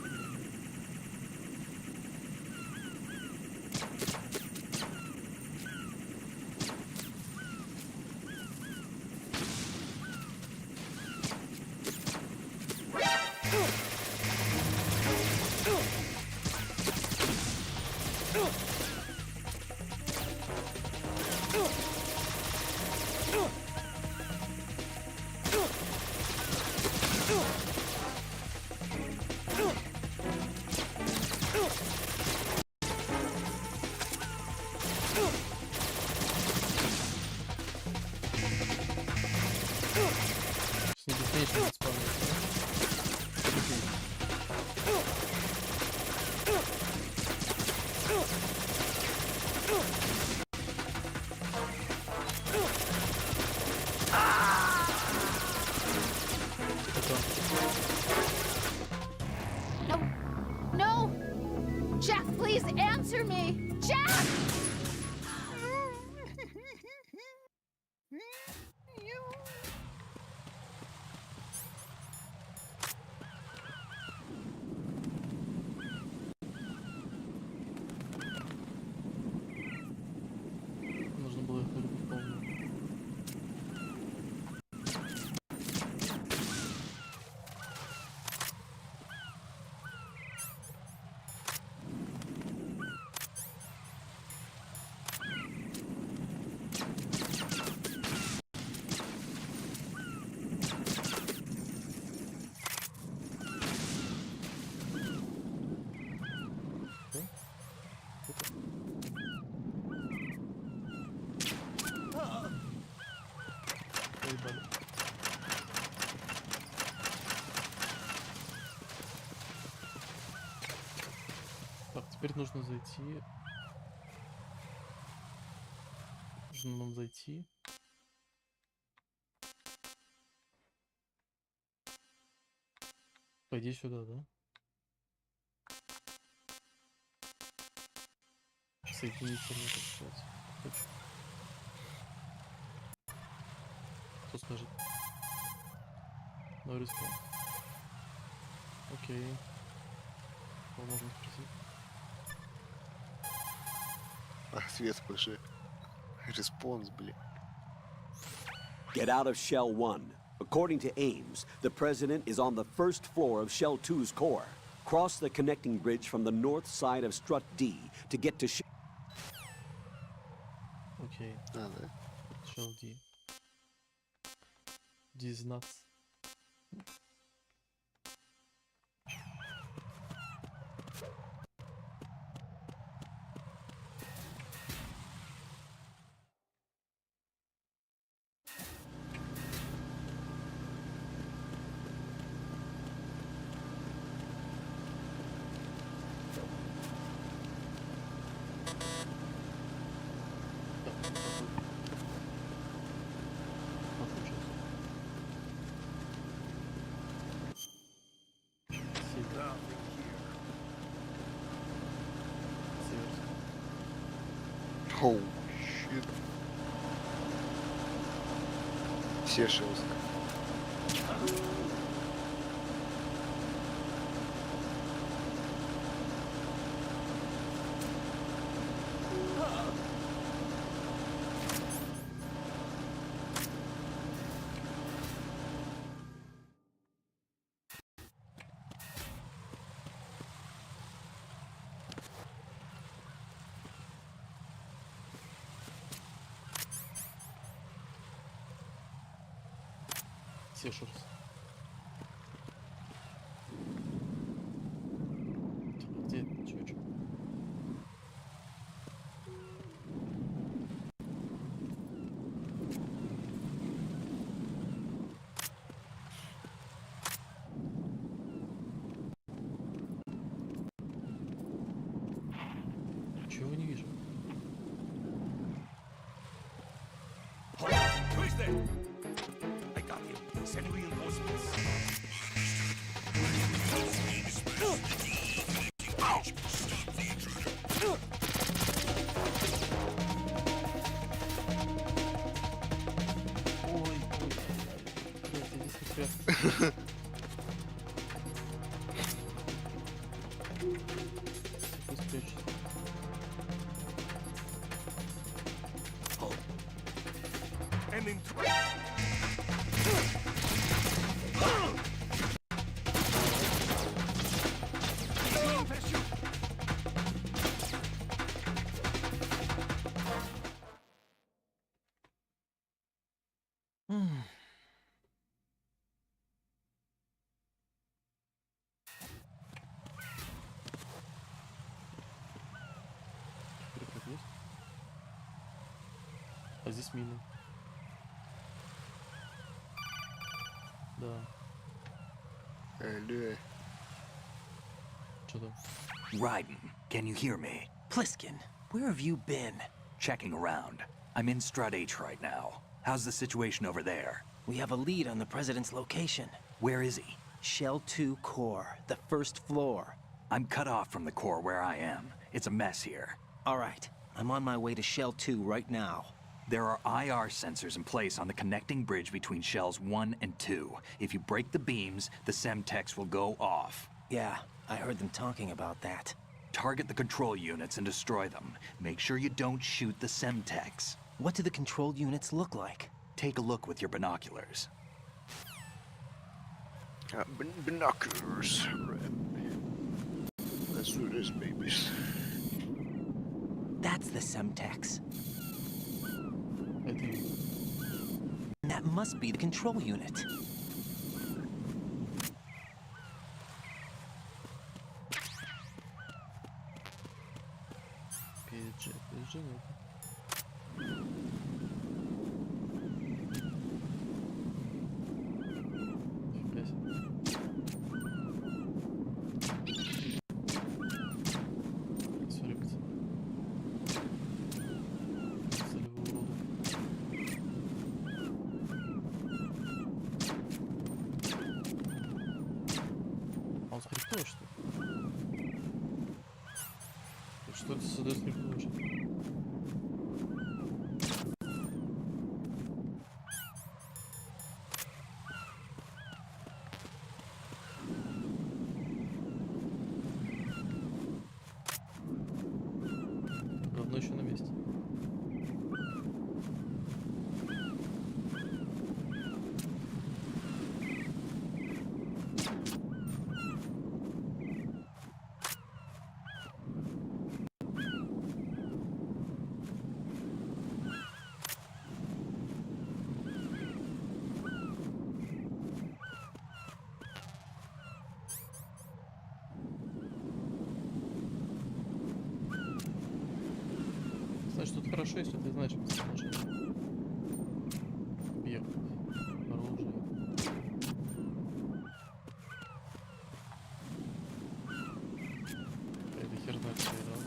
С ним быстрее не спавнится, No! No! Jack, please answer me! Jack! Нужно было их вырубить полностью. Поебали. Так, теперь нужно зайти. Нужно нам зайти. Пойди сюда, да? Соединить интернет, кстати. Точно. Кто скажет? No response. Окей. Кого можно спросить? А, свет больше. Респонс, блин. Get out of Shell 1. According to Ames, the president is on the first floor of Shell 2's core. Cross the connecting bridge from the north side of Strut D to get to Окей. А, да? Shell D. D is nuts. Оу, щит. Сешелск. Сешерс. Где это, чё? Чего не вижу? Who's there? I got him. Send reinforcements. Ой, блядь, иди спрятаться. Пусть спрячется. And then Перекрыт есть? А здесь мины. Да. Алло. Что там? Raiden, can you hear me? Pliskin, where have you been? Checking around. I'm in Strut H right now. How's the situation over there? We have a lead on the president's location. Where is he? Shell 2 core, the first floor. I'm cut off from the core where I am. It's a mess here. All right, I'm on my way to Shell 2 right now. There are IR sensors in place on the connecting bridge between Shells 1 and 2. If you break the beams, the Semtex will go off. Yeah, I heard them talking about that. Target the control units and destroy them. Make sure you don't shoot the Semtex. What do the control units look like? Take a look with your binoculars. Binoculars. Let's do this, babies. That's the Semtex. Это That must be the control unit. PSG, нет. Нифига себе. Свалится. Солевые уроды. А он скриптовый, что ли? Что это создает скриптовый? Говно еще на месте. Значит, тут хорошо, если ты знаешь местоположение. Объект. Оружие. Какая-то херня стояла.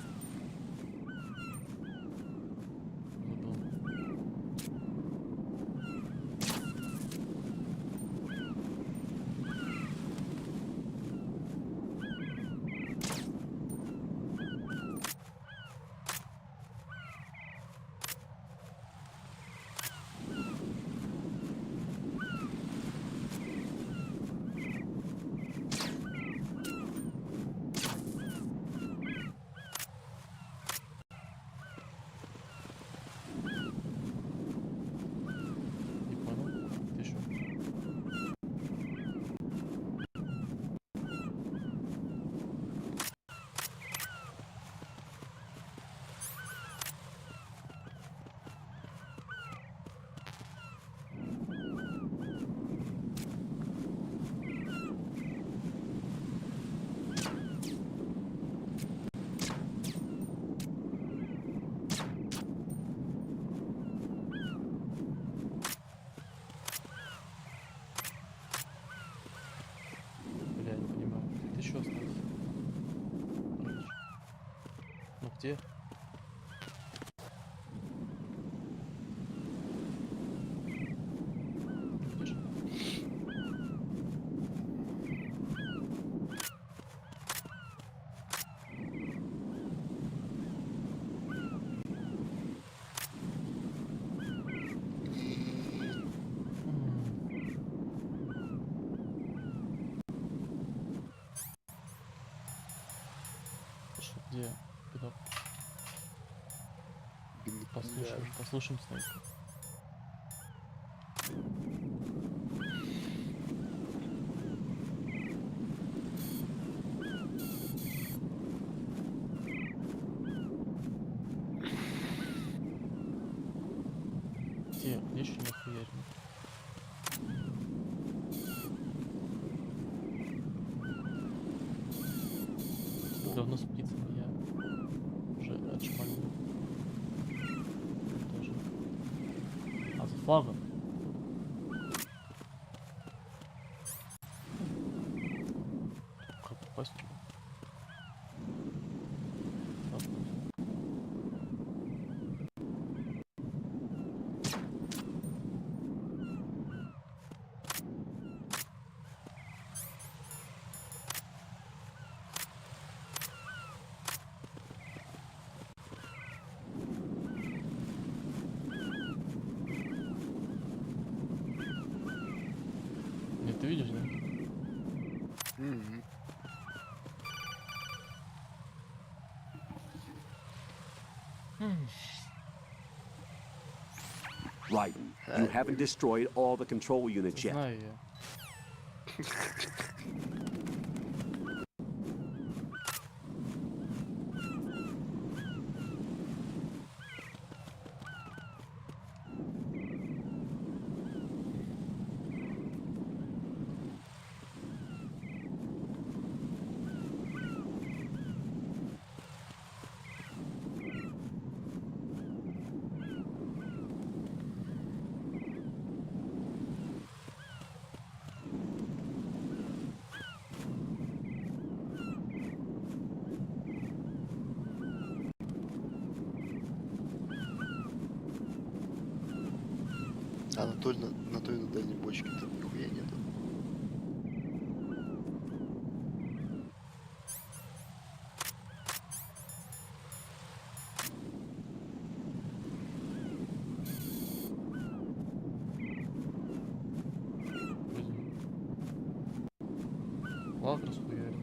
Не понял. Ты что? Бля, не понимаю. Как ты еще остался? Короче. Ну где? Видишь? Слушай, где? Куда? Послушаем снайпер. Где? Где еще не охуярено? флагом. Как попасть туда? Так. Нет, ты видишь, да? Raiden, you haven't destroyed all the control units yet. Знаю я. А на той на дальней бочке-то нихуя нету. Лак расхуярил.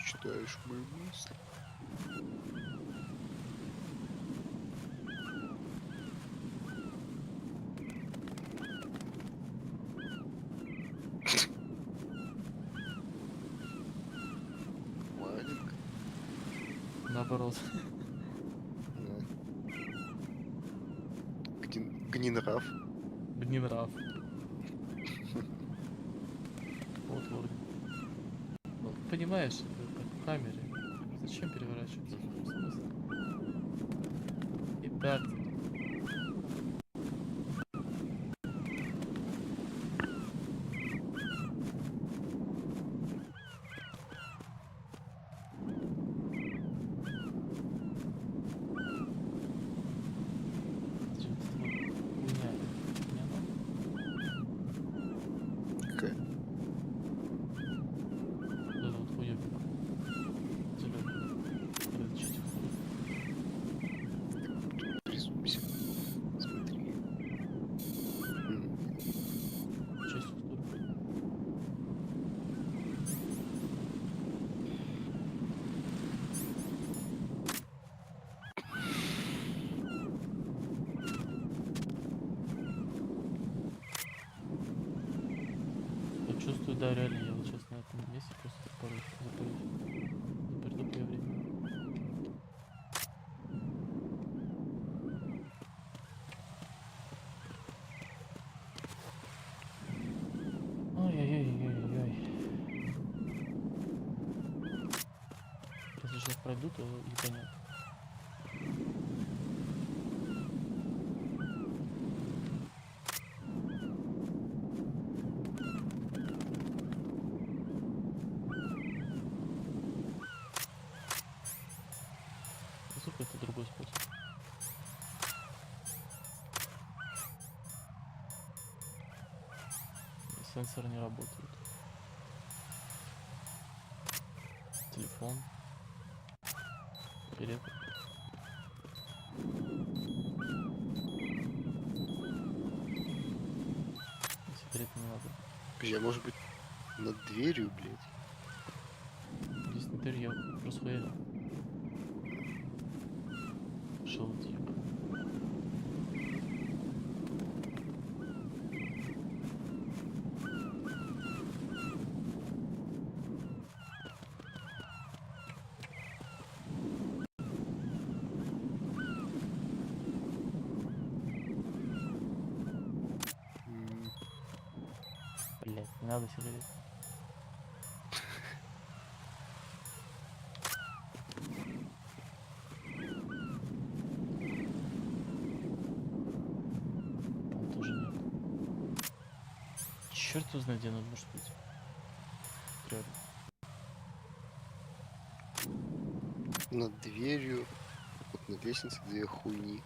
Читаешь мои мысли. Маленько. Наоборот. Гнинраф. Гнинраф. Вот вроде. Вот, понимаешь, это как в камере. Зачем переворачиваться? Смысл? И так. Какая? Да, вот хуйня. Призумься. Смотри. Часть Я чувствую, да, реально, я вот сейчас на этом месте просто запорюсь за придумное время. Ой-ой-ой-ой-ой. Если сейчас пройду, то непонятно. Сука, это другой способ. Сенсор не работает. Телефон. Вперед. Секрет не надо. Подожди, а может быть над дверью, блядь? Здесь на дверь я расхуярил. Шел типа. Не надо сигарет. Там тоже нет. Черт его знает, где надо может быть. Рядом. Над дверью, вот на лестнице две хуйни.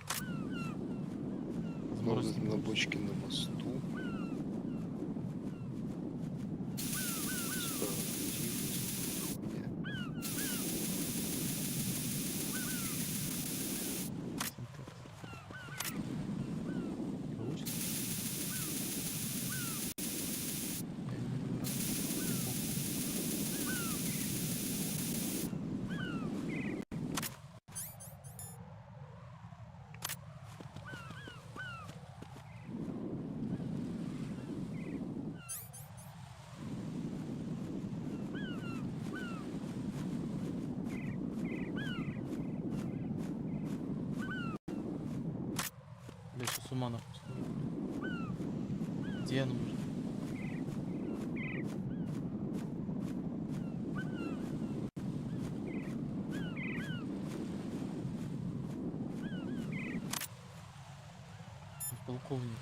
Возможно, На бочке на мосту. Справа хуйня. Получится? Я не выбираю. Бля, сейчас с ума нахуй схожу. Где оно может? Полковник.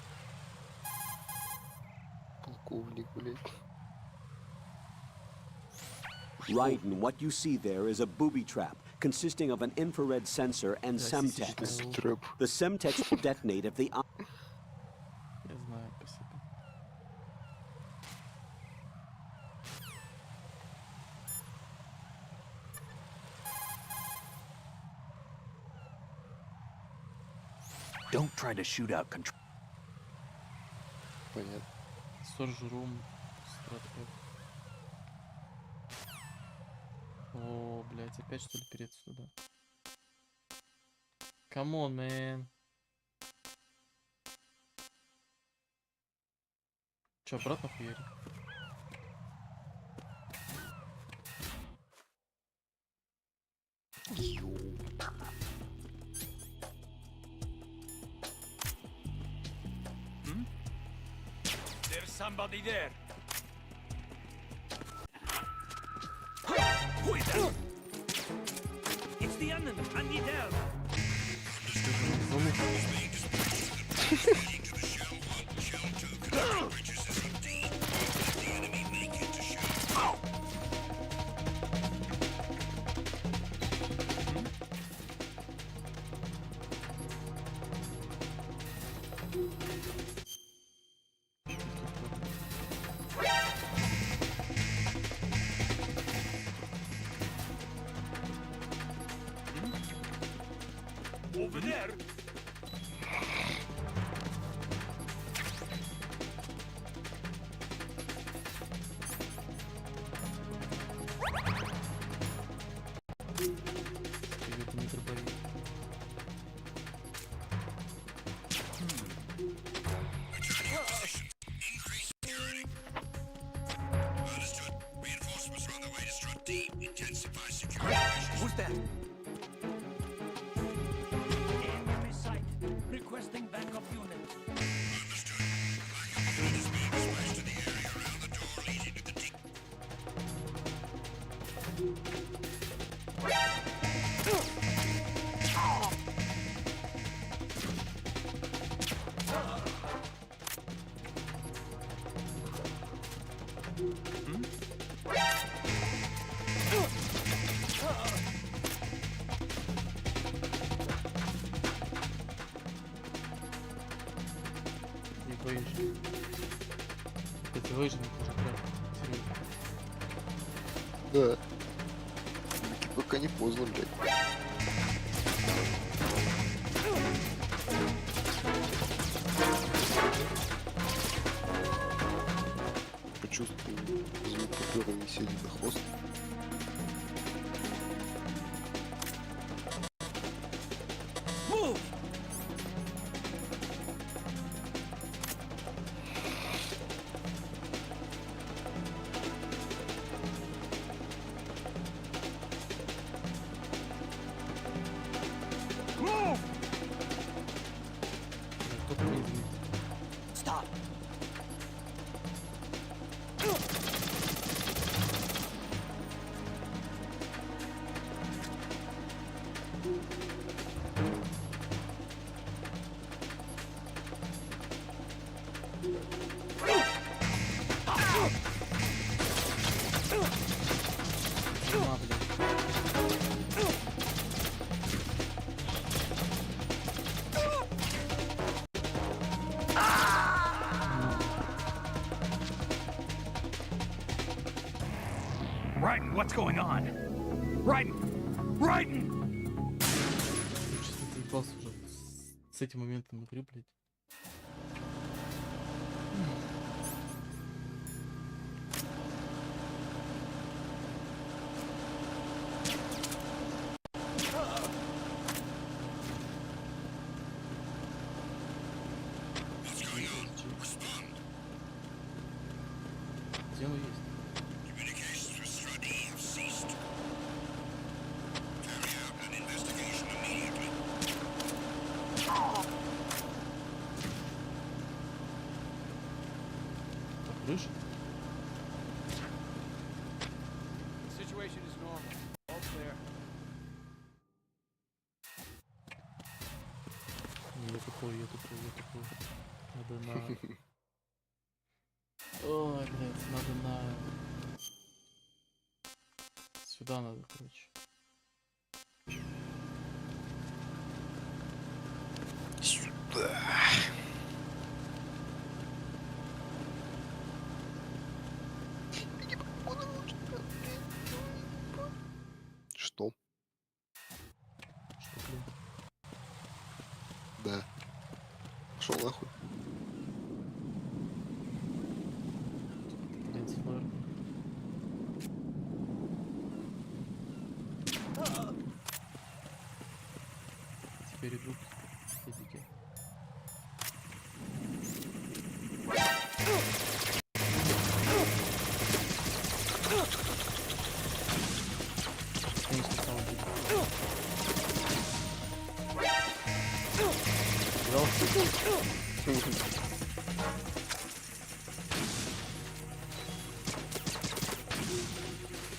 Полковник, блядь. Raiden, what you see there is a booby trap consisting of an infrared sensor and Semtex. The Semtex will detonate if the... Я знаю, спасибо. Don't try to shoot out control. Понятно. Соржрум. О, блядь, опять что ли переться туда? Come on, man. Че, обратно хуяри? There's somebody there. Who is that? It's the enemy. I need help. Over there. Привет, не дробовик. Who's that? Enemy sight. Requesting backup unit. Ты боишься. Ты выжил, тоже правда. Серьезно. Да. Пока не поздно, блядь. Почувствую звук, который сидит на хвост. Move! Move! Кто-то не изменится. Stop! What's going on? Raiden! Raiden! Честно, заебался уже с этим моментом игры, блядь. Где оно есть? Крыша? Situation is normal. All clear. Не, я тупой. Надо на... Ой, блядь, надо на... Сюда надо, короче. Сюда. Что? Что, блин? Да. Пошел нахуй. Блин, флэр. Теперь идут эдики. Конечно, стало быть.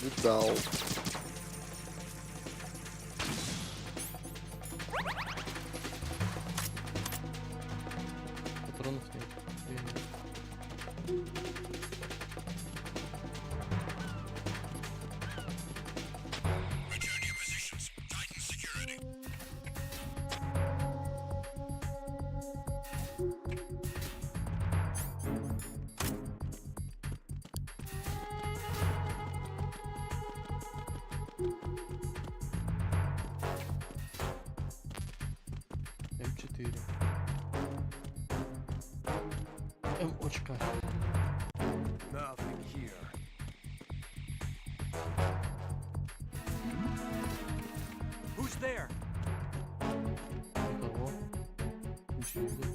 Видал. Патронов нет. Блин. М4. М-очка. Nothing here. Who's there? Никого. Ничего не видно.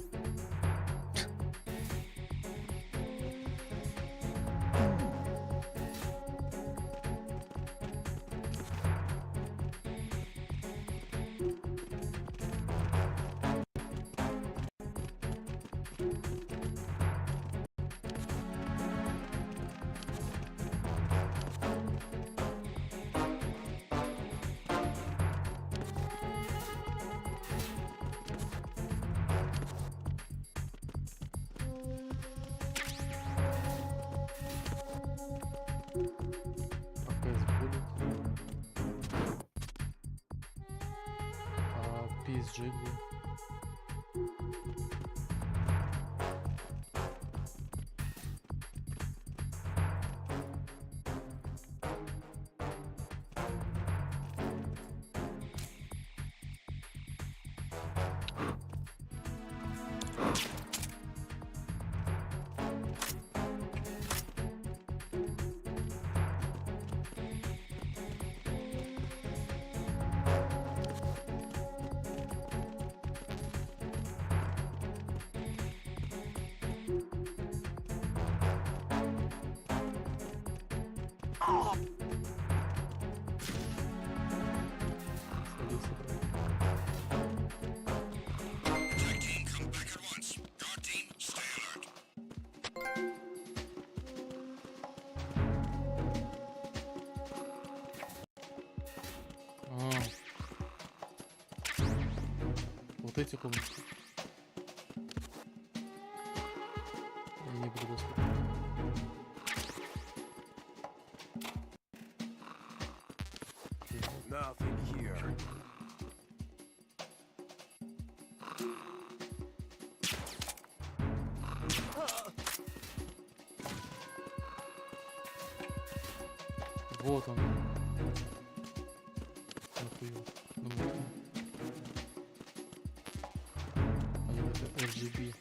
АКС будет. А PSG где? Садился, брат. А. Вот эти комнаты. Я не буду доступен. Nothing here. Вот он. Нахуй. Ну, вот он. А не, это RGB.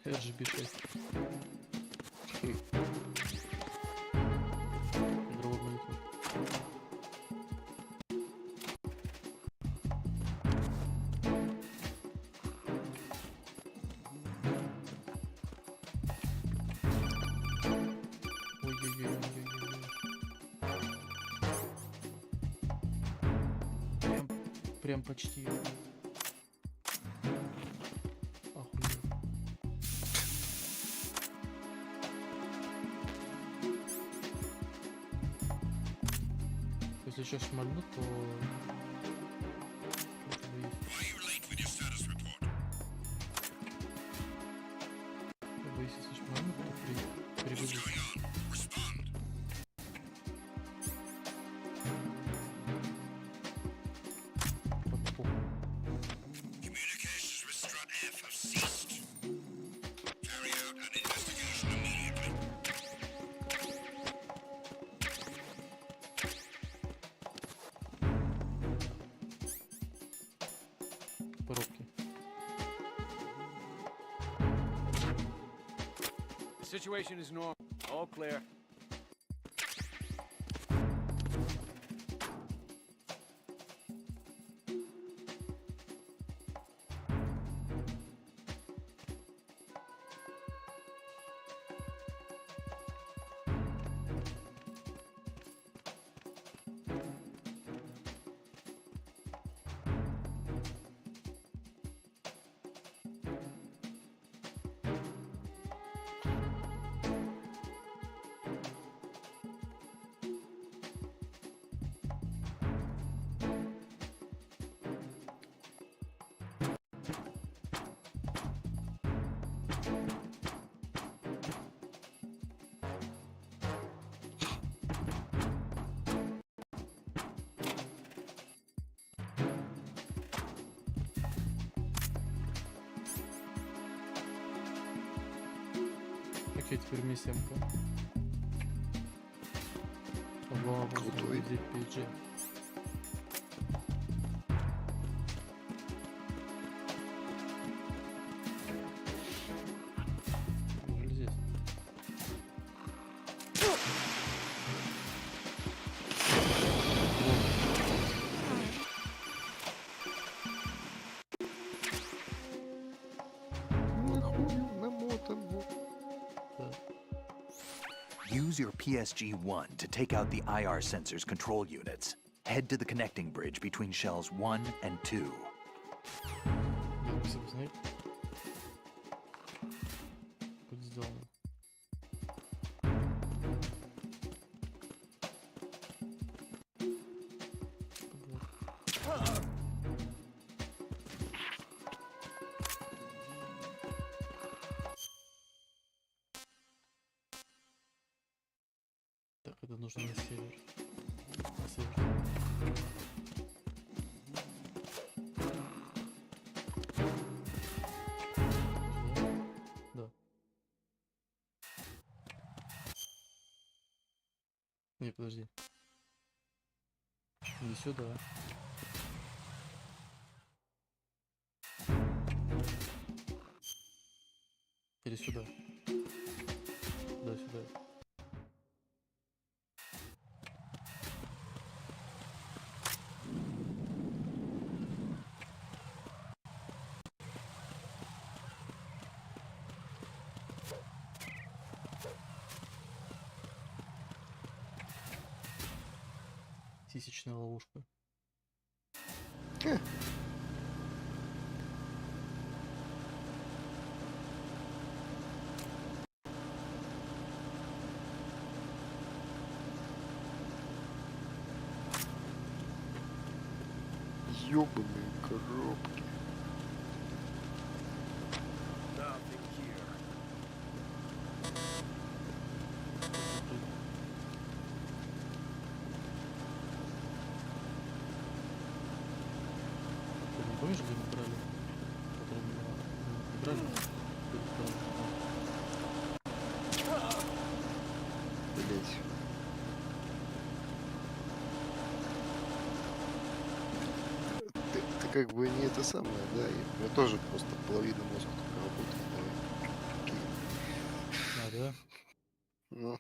RGB 6. Игровой монитор. Прям почти. Охуенно. Если сейчас шмальнут, то... Я боюсь, если шмальнут, то прибудет. The situation is normal. All clear. Окей, теперь миссия МК. Крутой. PG. Неужели здесь? Use your PSG-1 to take out the IR sensor's control units. Head to the connecting bridge between shells 1 and 2. Как сделано? Так, это нужно на север. На север. Да. Не, подожди. Не сюда. Или сюда. Да, сюда. Сисечная ловушка. Ёбаные коробки. Помнишь, где мы брали? Который мы брали? Блять. это как бы не это самое, да, и у меня тоже просто половина мозга только работает, да. А, да? Ну.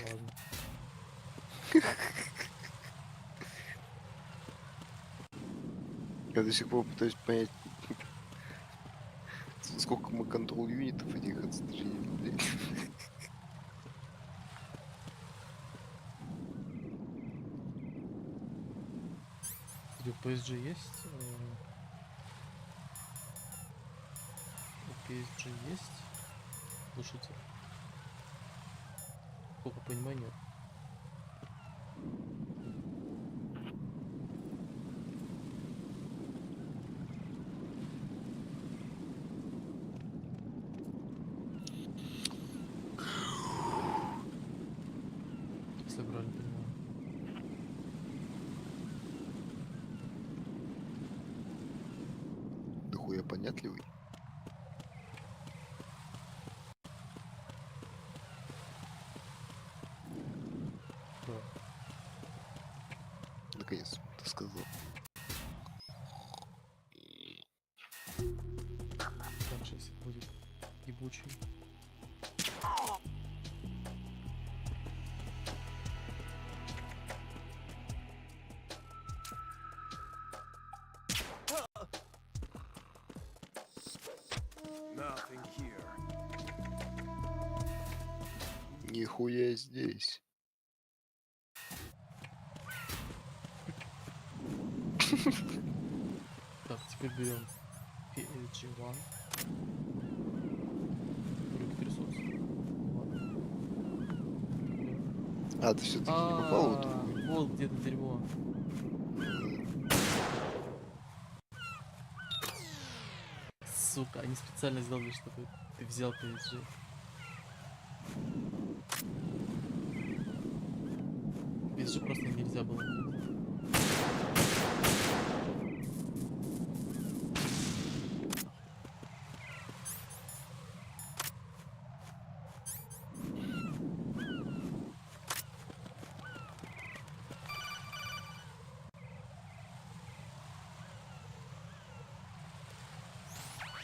Ладно. Я до сих пор пытаюсь понять, сколько мы контрол-юнитов этих отстреляли, блядь. Где в PSG есть? У PSG есть глушитель? Сколько понимаю, нет. Если я правильно понимаю. Да хуя понятливый. Да. Наконец, ты сказал. Так, сейчас будет ебучий. Nothing here. Нихуя здесь. Так, теперь берем PLG-1. Ресурс. А, ты все-таки не попал в эту? Вот где-то дерьмо. Сука, они специально сделали, чтобы ты взял PSG. PSG просто нельзя было.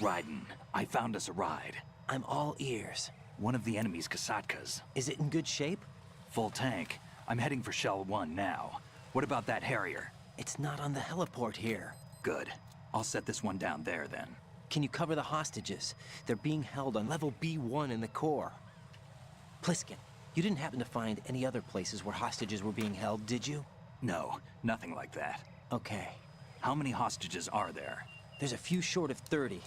Raiden, I found us a ride. I'm all ears. One of the enemy's Kasatkas. Is it in good shape? Full tank. I'm heading for Shell 1 now. What about that Harrier? It's not on the heliport here. Good. I'll set this one down there then. Can you cover the hostages? They're being held on level B1 in the core. Pliskin, you didn't happen to find any other places where hostages were being held, did you? No, nothing like that. Okay. How many hostages are there? There's a few short of 30.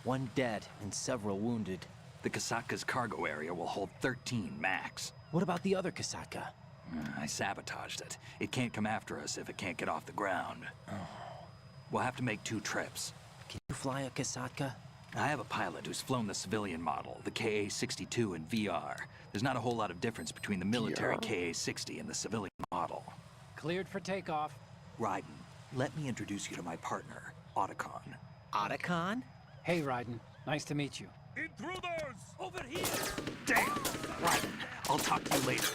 One dead and several wounded. The Kasatka's cargo area will hold 13 max. What about the other Kasatka? I sabotaged it. It can't come after us if it can't get off the ground. We'll have to make 2 trips. Can you fly a Kasatka? I have a pilot who's flown the civilian model, the KA-62 in VR. There's not a whole lot of difference between the military KA-60 and the civilian model. Cleared for takeoff. Raiden, let me introduce you to my partner, Otacon. Otacon? Hey, Raiden. Nice to meet you. Intruders! Over here! Damn! Raiden, I'll talk to you later.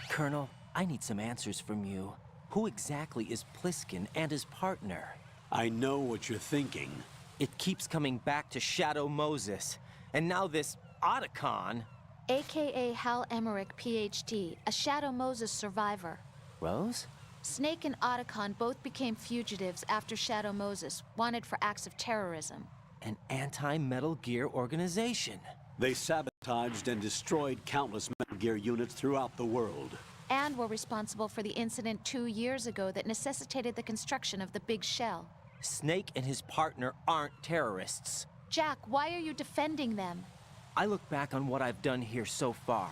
Colonel, I need some answers from you. Who exactly is Pliskin and his partner? I know what you're thinking. It keeps coming back to Shadow Moses. And now this Otacon. AKA Hal Emmerich, PhD, a Shadow Moses survivor. Rose? Snake and Otacon both became fugitives after Shadow Moses, wanted for acts of terrorism. An anti-Metal Gear organization. They sabotaged and destroyed countless Metal Gear units throughout the world. And were responsible for the incident 2 years ago that necessitated the construction of the Big Shell. Snake and his partner aren't terrorists. Jack, why are you defending them? I look back on what I've done here so far,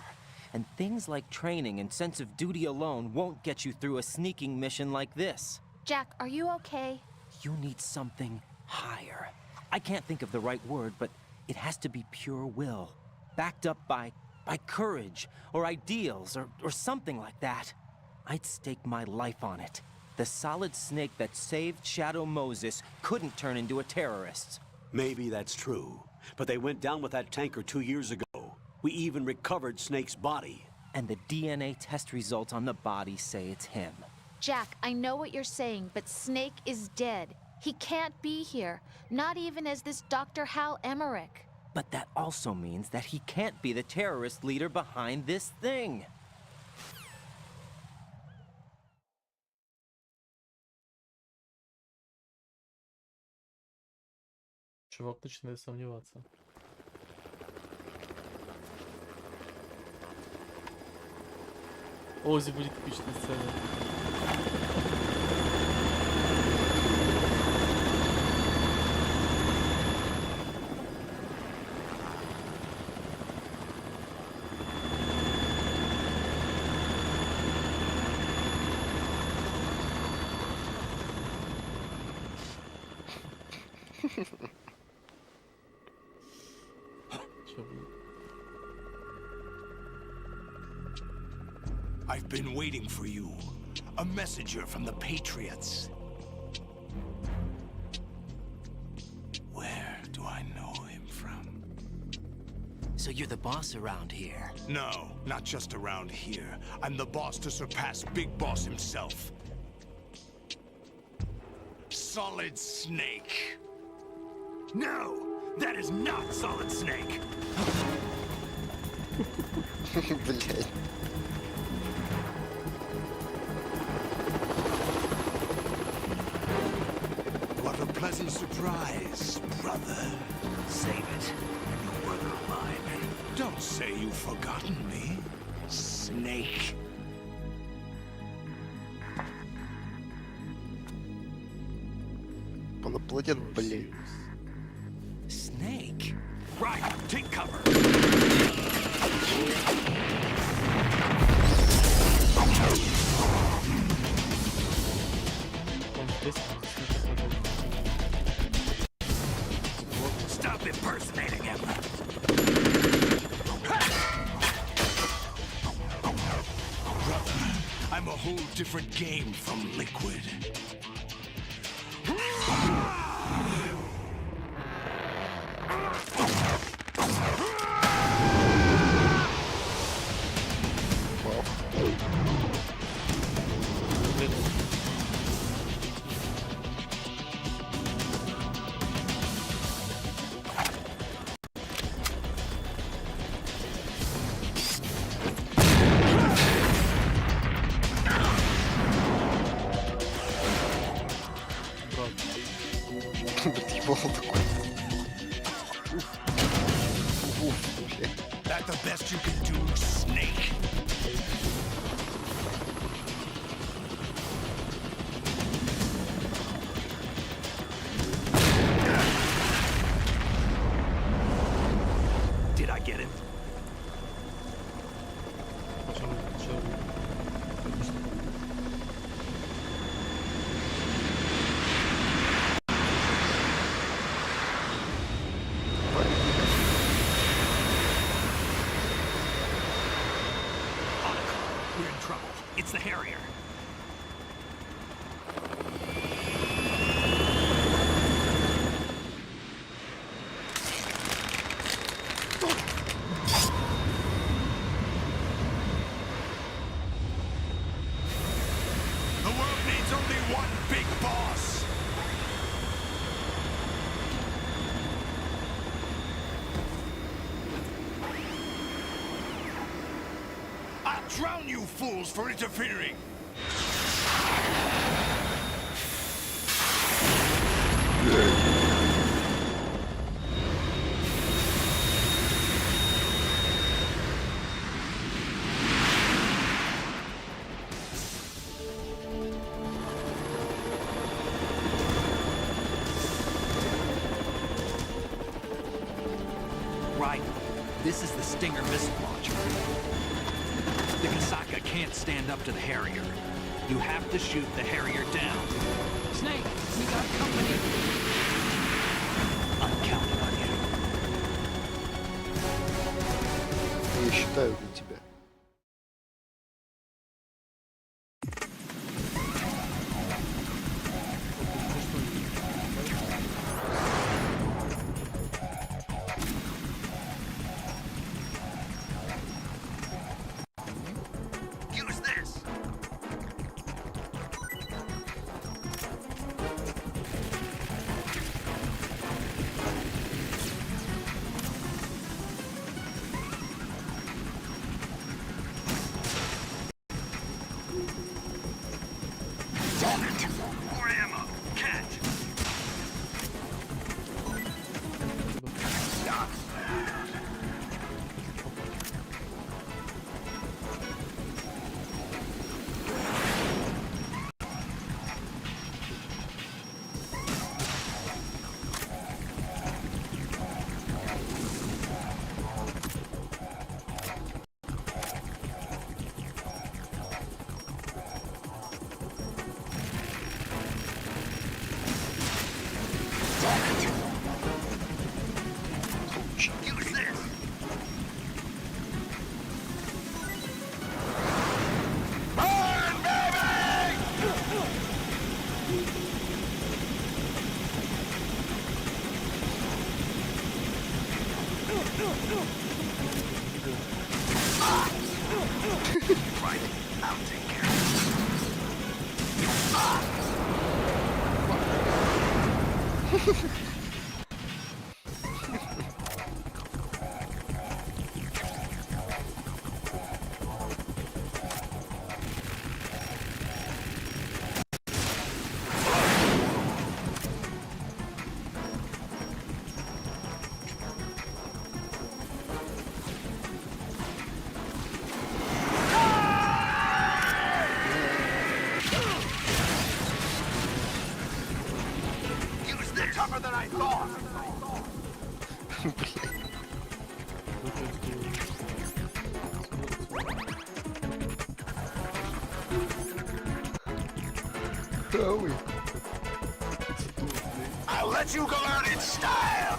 and things like training and sense of duty alone won't get you through a sneaking mission like this. Jack, are you okay? You need something higher. I can't think of the right word, but it has to be pure will, backed up by courage, or ideals, or something like that. I'd stake my life on it. The solid Snake that saved Shadow Moses couldn't turn into a terrorist. Maybe that's true, but they went down with that tanker 2 years ago. We even recovered Snake's body. and the DNA test results on the body say it's him. Jack, I know what you're saying, but Snake is dead. He can't be here, not even as this Dr. Hal Emmerich. But that also means that he can't be the terrorist leader behind this thing. Чувак начинает сомневаться. Ози будет эпичная сцена. I've been waiting for you. A messenger from the Patriots. Where do I know him from? So you're the boss around here? No, not just around here. I'm the boss to surpass Big Boss himself. Solid Snake. No, that is not Solid Snake. Блядь. What a pleasant surprise, brother. Save it, a new brother of mine. Don't say you've forgotten me, Snake. Понаплодят, блядь. Snake? Right, take cover. Stop impersonating him. Brother, I'm a whole different game from Liquid. That the best you can do, Snake? Did I get it? We're in trouble. It's the Harrier. The world needs only one big boss. I'll drown you fools for interfering! Right. This is the Stinger missile launcher. The Kasaka can't stand up to the Harrier. You have to shoot the Harrier down. Snake, we got company. I'm counting on you. Я считаю для тебя. Right, I'll take care of it. Tougher than I thought. I'll let you go out in style.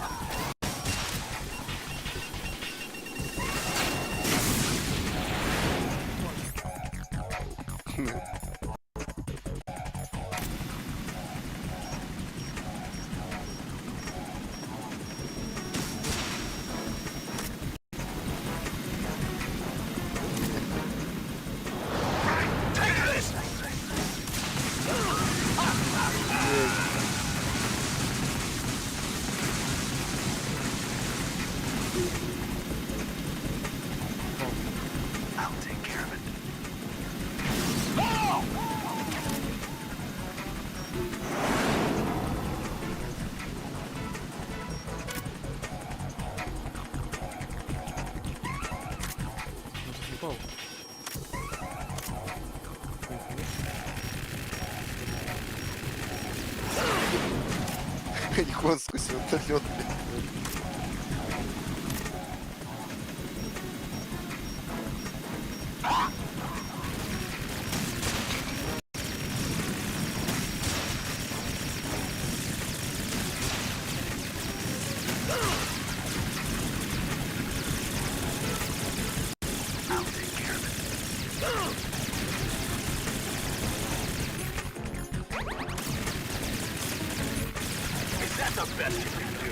I'll take care of it. Икон сквозь вертолет, блядь. I'll take care of it. Is that the best you can do?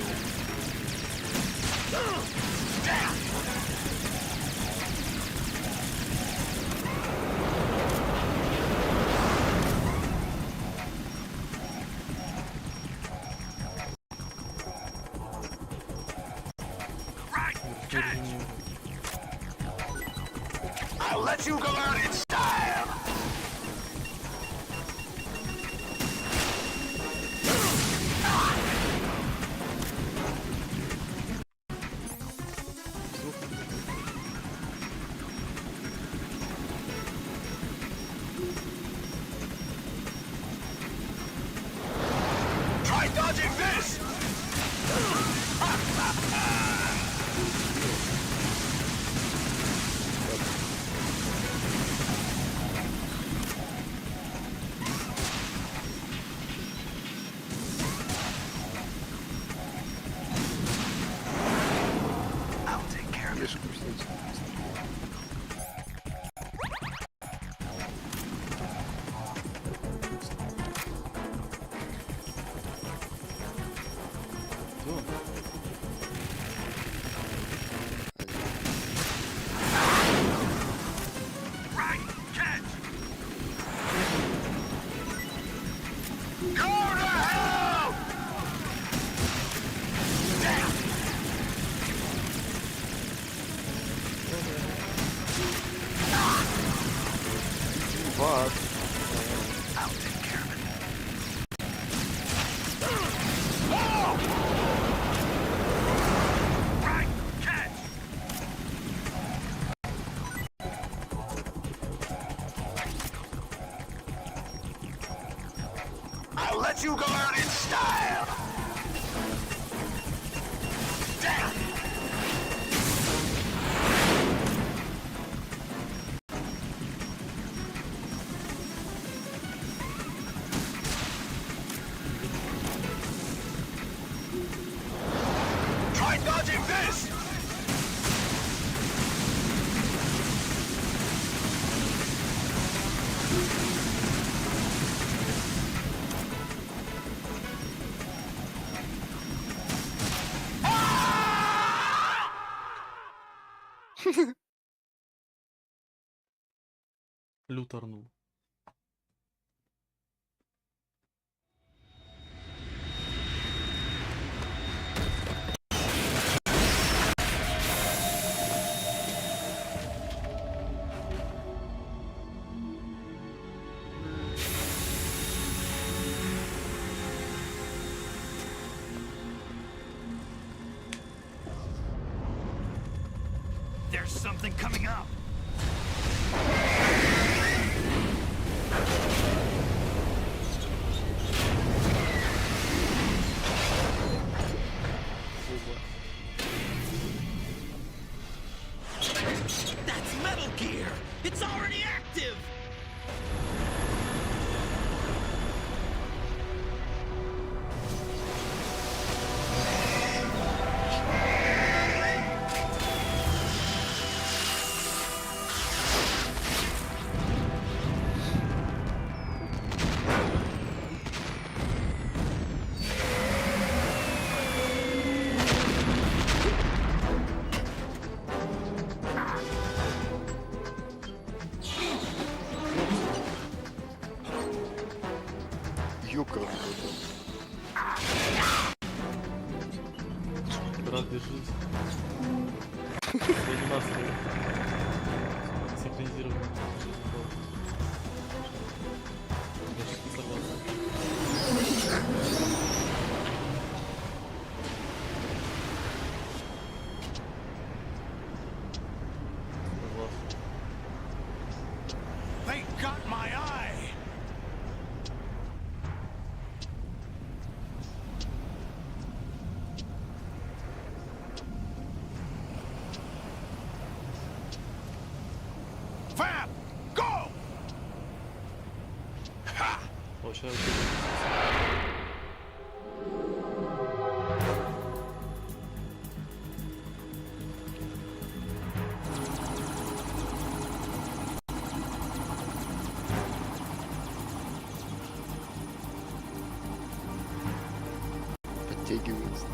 Damn! I'll let you go out in style! Try dodging this! I'll take care of it. Right, catch! Go to hell! Damn! Fuck. I'll take care of it. Right, catch! I'll let you go out in style! Damn! Try dodging this! Люторнул. There's something coming up. That's Metal Gear! It's already active! Ёкарный. Брат, держись. Анимация. Синхронизирована. Даже не сорвался. They got my eye! Fab! Go! Ha! Получаю. Подтягивается.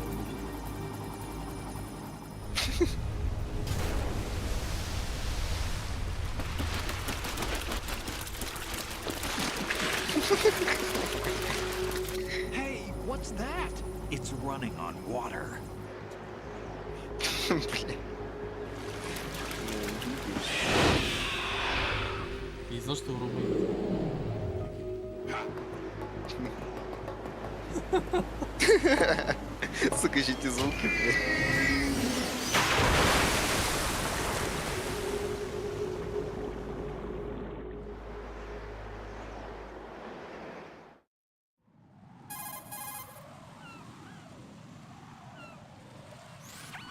Hey, what's that? It's running on water. Блин. И знаешь, что в Румынии? Сука, еще эти звуки, блин.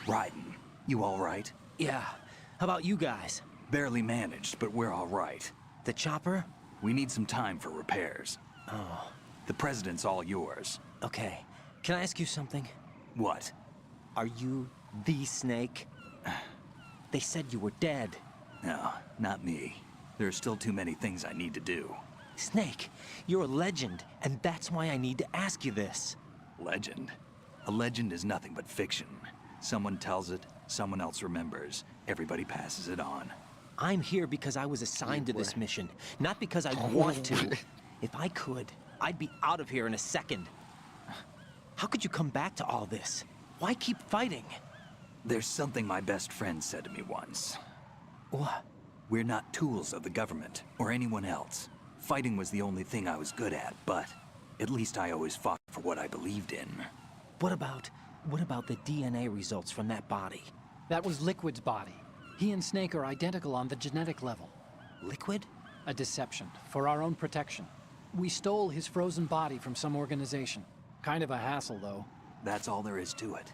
Raiden, you all right? Yeah. How about you guys? Barely managed, but we're all right. The chopper? We need some time for repairs. Oh. The president's all yours. Okay. Can I ask you something? What? Are you the Snake? They said you were dead. No, not me. There are still too many things I need to do. Snake, you're a legend, and that's why I need to ask you this. Legend? A legend is nothing but fiction. Someone tells it, someone else remembers. Everybody passes it on. I'm here because I was assigned to this mission, not because I want to. If I could, I'd be out of here in a second. How could you come back to all this? Why keep fighting? There's something my best friend said to me once. What? We're not tools of the government, or anyone else. Fighting was the only thing I was good at, but at least I always fought for what I believed in. What about the DNA results from that body? That was Liquid's body. He and Snake are identical on the genetic level. Liquid? A deception, for our own protection. We stole his frozen body from some organization. Kind of a hassle, though. That's all there is to it.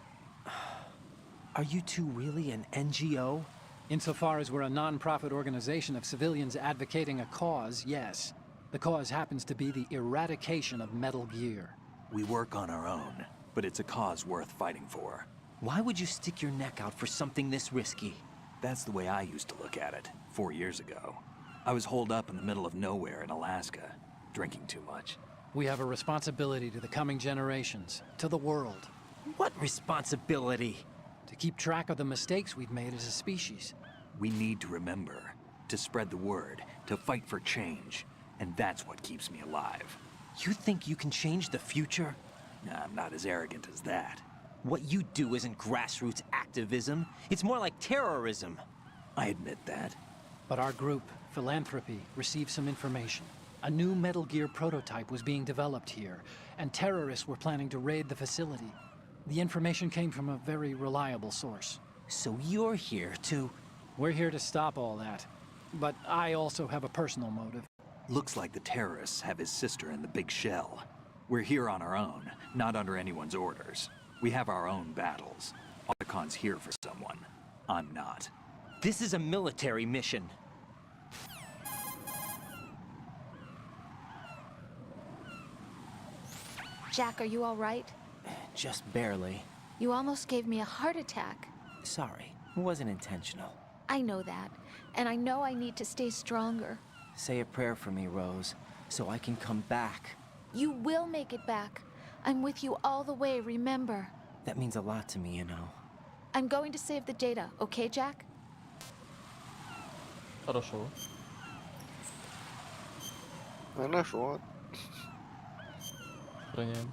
Are you two really an NGO? Insofar as we're a non-profit organization of civilians advocating a cause, yes. The cause happens to be the eradication of Metal Gear. We work on our own, but it's a cause worth fighting for. Why would you stick your neck out for something this risky? That's the way I used to look at it, 4 years ago. I was holed up in the middle of nowhere in Alaska, drinking too much. We have a responsibility to the coming generations, to the world. What responsibility? To keep track of the mistakes we've made as a species. We need to remember to spread the word, to fight for change. And that's what keeps me alive. You think you can change the future? Nah, I'm not as arrogant as that. What you do isn't grassroots activism. It's more like terrorism. I admit that. But our group, Philanthropy, received some information. A new Metal Gear prototype was being developed here, and terrorists were planning to raid the facility. The information came from a very reliable source. So you're here to... We're here to stop all that. But I also have a personal motive. Looks like the terrorists have his sister in the big shell. We're here on our own, not under anyone's orders. We have our own battles. Otacon's here for someone. I'm not. This is a military mission. Jack, are you all right? Just barely. You almost gave me a heart attack. Sorry, it wasn't intentional. I know that, and I know I need to stay stronger. Say a prayer for me, Rose, so I can come back. You will make it back. I'm with you all the way, remember? That means a lot to me, you know. I'm going to save the data, okay, Jack? Хорошо. Хорошо. Сохраняем.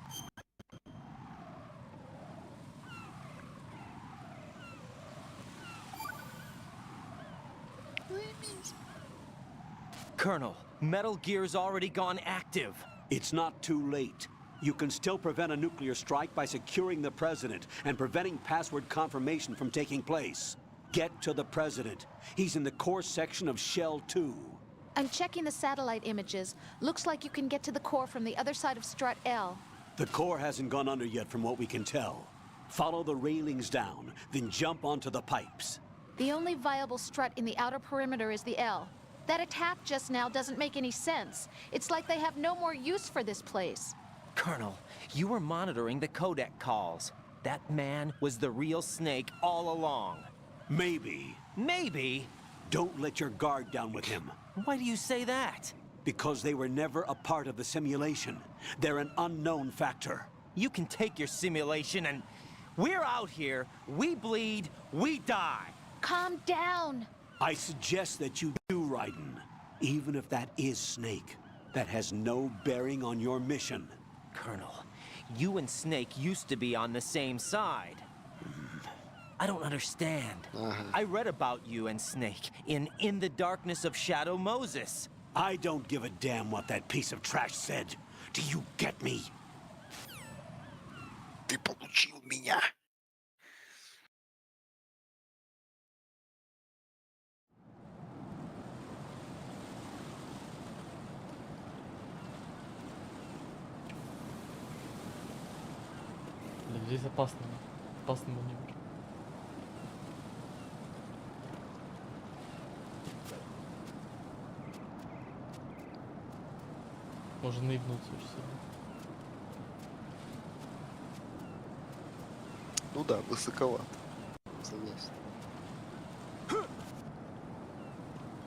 Colonel, Metal Gear's already gone active. It's not too late. You can still prevent a nuclear strike by securing the president and preventing password confirmation from taking place. Get to the president. He's in the core section of Shell 2. I'm checking the satellite images. Looks like you can get to the core from the other side of Strut L. The core hasn't gone under yet from what we can tell. Follow the railings down, then jump onto the pipes. The only viable strut in the outer perimeter is the L. That attack just now doesn't make any sense. It's like they have no more use for this place. Colonel, you were monitoring the codec calls. That man was the real Snake all along. Maybe. Maybe? Don't let your guard down with him. Why do you say that? Because they were never a part of the simulation. They're an unknown factor. You can take your simulation and... We're out here, we bleed, we die. Calm down. I suggest that you do, Raiden. Even if that is Snake. That has no bearing on your mission. Colonel, you and Snake used to be on the same side. I don't understand. I read about you and Snake in the Darkness of Shadow Moses. I don't give a damn what that piece of trash said. Do you get me? Ты получил меня. Здесь опасный маневр. Можно наебнуться очень сильно. Ну да, высоковато. Согласен.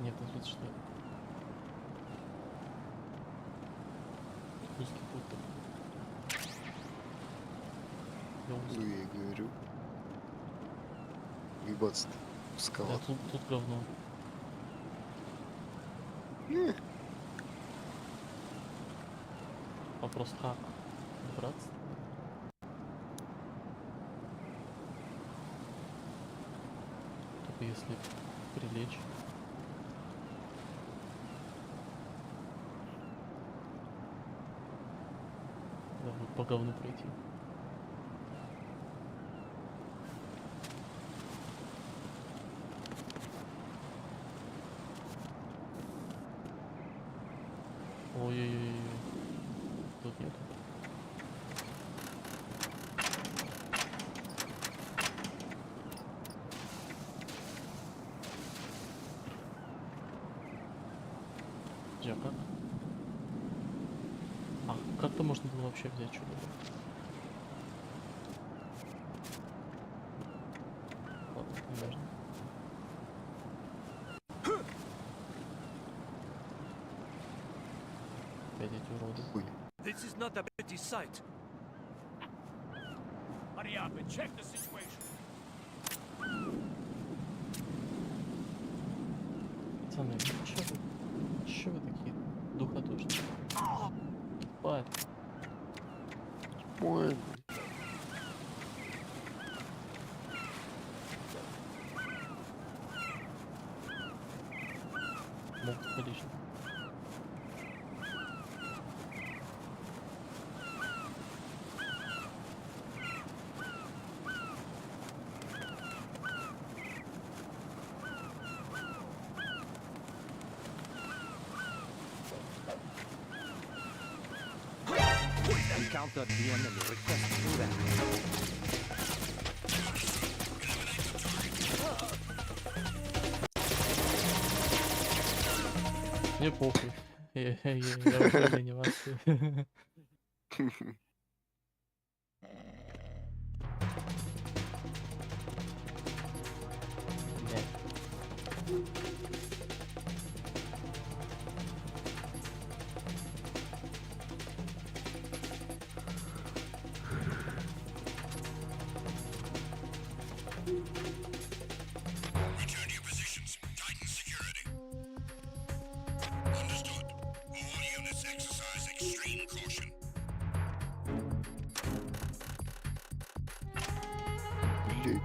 Нет, тут что? Узкий путь такой. Ну я и говорю. Ебаться-то Да, высоковато. тут говно. Вопрос как добраться? Только если прилечь. Да, вот по говну пройти. Ой-ой-ой. Тут нету. Джа, как? А, как-то можно было вообще взять что-то. Ладно, не важно. Опять эти уроды. This is not a pretty sight. Hurry up and check the situation. Пацаны, чё вы такие духотушные? Парень. Ой. Могут количество. Encounter the enemy. Request evac. Мне похуй. Я уже не вас. Return to your positions. Titan security. Understood. All units exercise extreme caution. Блин.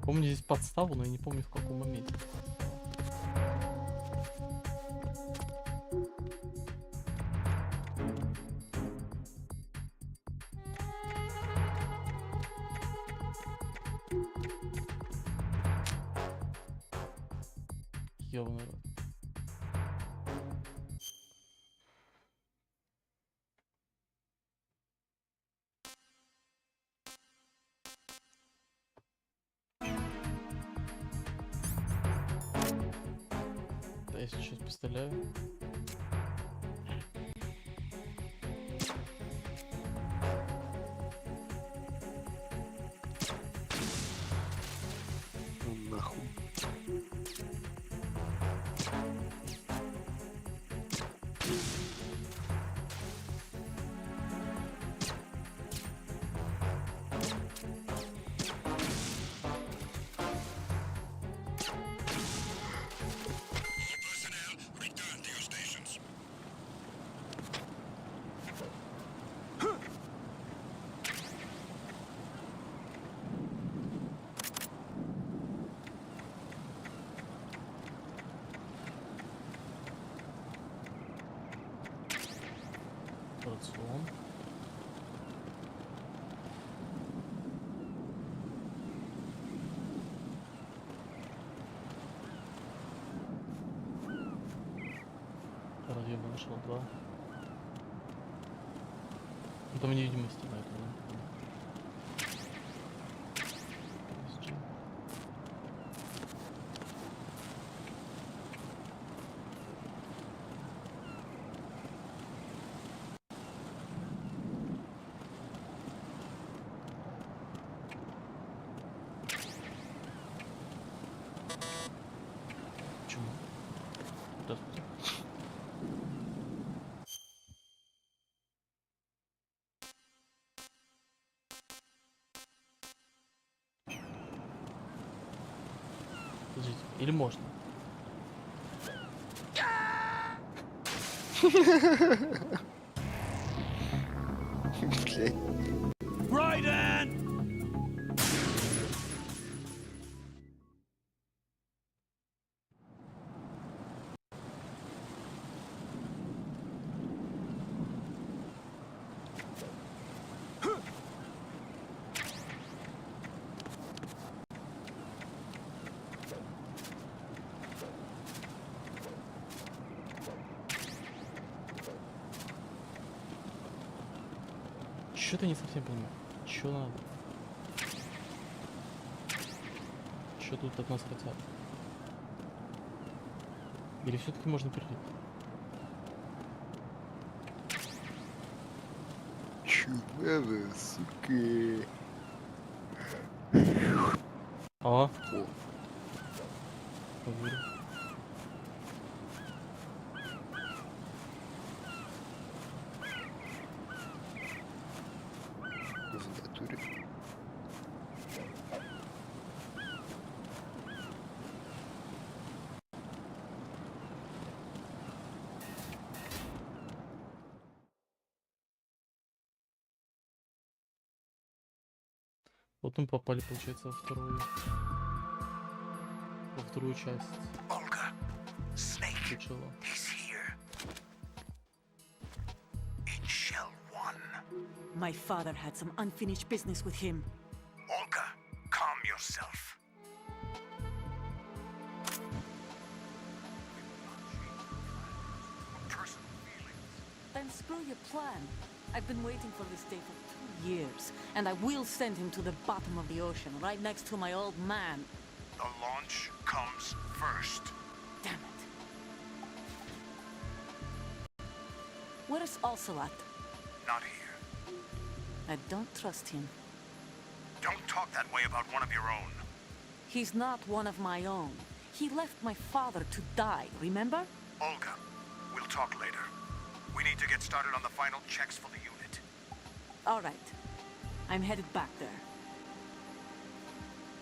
Помню здесь подставу, но я не помню в каком моменте. Ёбаный рот. Да, я сейчас постреляю. Ну нахуй. Personnel, return to your stations. Рацион. Разъема нашел 2. Ну, там невидимости на это, да? SG. Почему? Здравствуйте. Подождите, или можно? Блядь. Raiden! Что-то не совсем понимаю. Что надо? Что тут от нас хотят? Или все-таки можно перелить? Чё надо, сука? О. О. Поверю. В натуре. Вот мы попали, получается, во вторую часть. Olga, Snake, Начало. he's here. In Shell 1. My father had some unfinished business with him. Olga, calm yourself. Then screw your plan. I've been waiting for this day for 2 years, and I will send him to the bottom of the ocean, right next to my old man. The launch comes first. Damn it. Where is Ocelot? Not here. I don't trust him. Don't talk that way about one of your own. He's not one of my own. He left my father to die, remember? Olga, we'll talk later. We need to get started on the final checks for the unit. All right. I'm headed back there.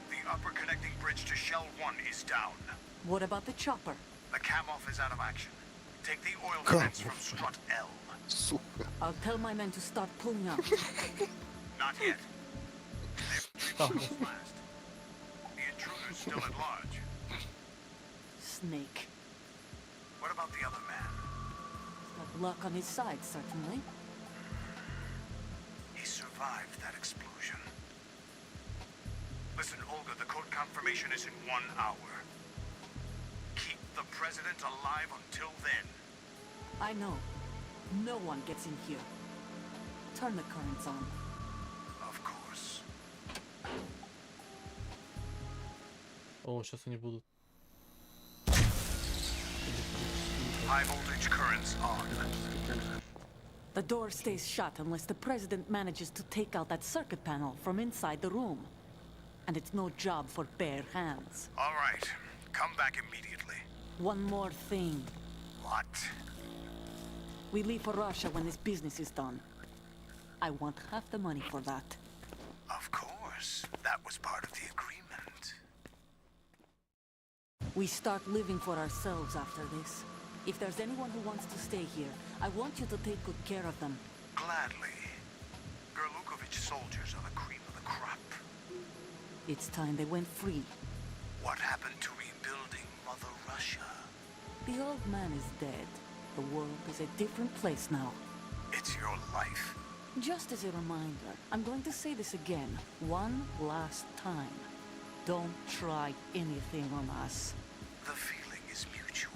The upper connecting bridge to Shell 1 is down. What about the chopper? The cam-off is out of action. Take the oil vents from strut L. Сука. I'll tell my men to start pulling up. Not yet. They've last. The intruder's still at large. Snake. What about the other man? Got luck on his side, certainly. He survived that explosion. Listen, Olga, the code confirmation is in 1 hour. Keep the president alive until then. I know. No one gets in here. Turn the currents on. Of course. О, сейчас они будут. High voltage currents on. The door stays shut unless the president manages to take out that circuit panel from inside the room. And it's no job for bare hands. All right. Come back immediately. One more thing. What? We leave for Russia when this business is done. I want half the money for that. Of course. That was part of the agreement. We start living for ourselves after this. If there's anyone who wants to stay here, I want you to take good care of them. Gladly. Gerlukovich soldiers are the cream of the crop. It's time they went free. What happened to rebuilding Mother Russia? The old man is dead. The world is a different place now. It's your life. Just as a reminder, I'm going to say this again, one last time. Don't try anything on us. The feeling is mutual.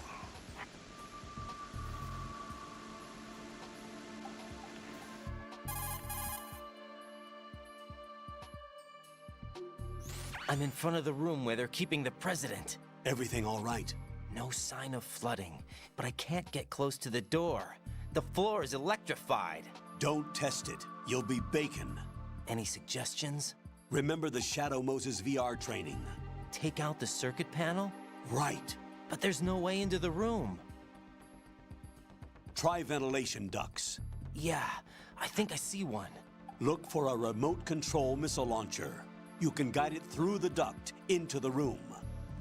I'm in front of the room where they're keeping the president. Everything all right? No sign of flooding, but I can't get close to the door. The floor is electrified. Don't test it. You'll be bacon. Any suggestions? Remember the Shadow Moses VR training? Take out the circuit panel? Right. But there's no way into the room. Try ventilation ducts. Yeah, I think I see one. Look for a remote control missile launcher. You can guide it through the duct into the room.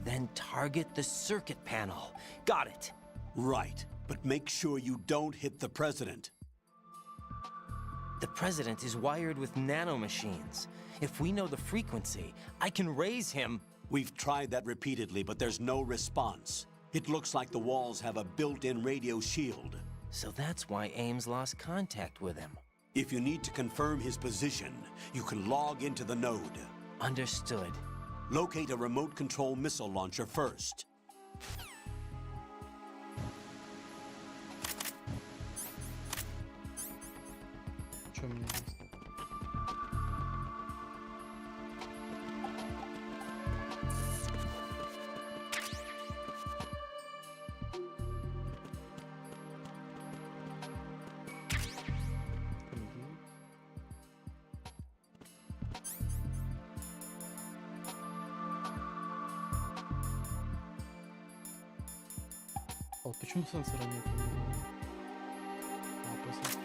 Then target the circuit panel. Got it. Right, but make sure you don't hit the president. The president is wired with nanomachines. If we know the frequency, I can raise him. We've tried that repeatedly, but there's no response. It looks like the walls have a built-in radio shield. So that's why Ames lost contact with him. If you need to confirm his position, you can log into the node. Understood. Locate a remote control missile launcher first. Что мне здесь? А вот почему сенсора нет? А, просто...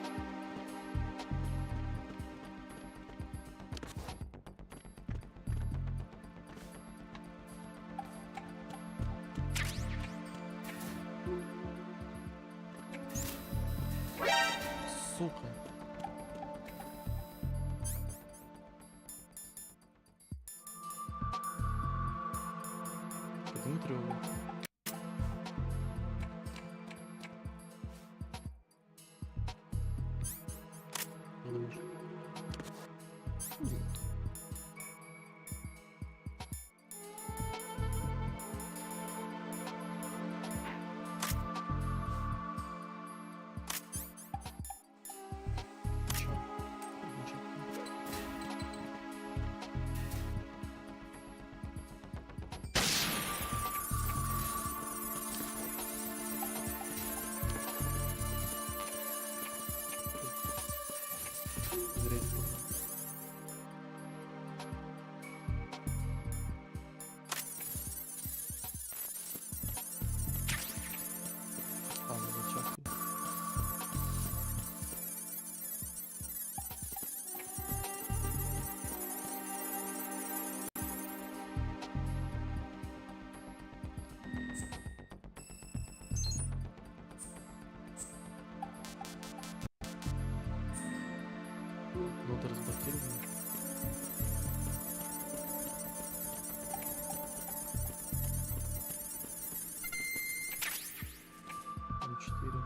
Сука. Подниму тревогу. Что думаешь? Чё? Ничего. Зря сделал. А, ну зачем? Ноты разблокированы. М4.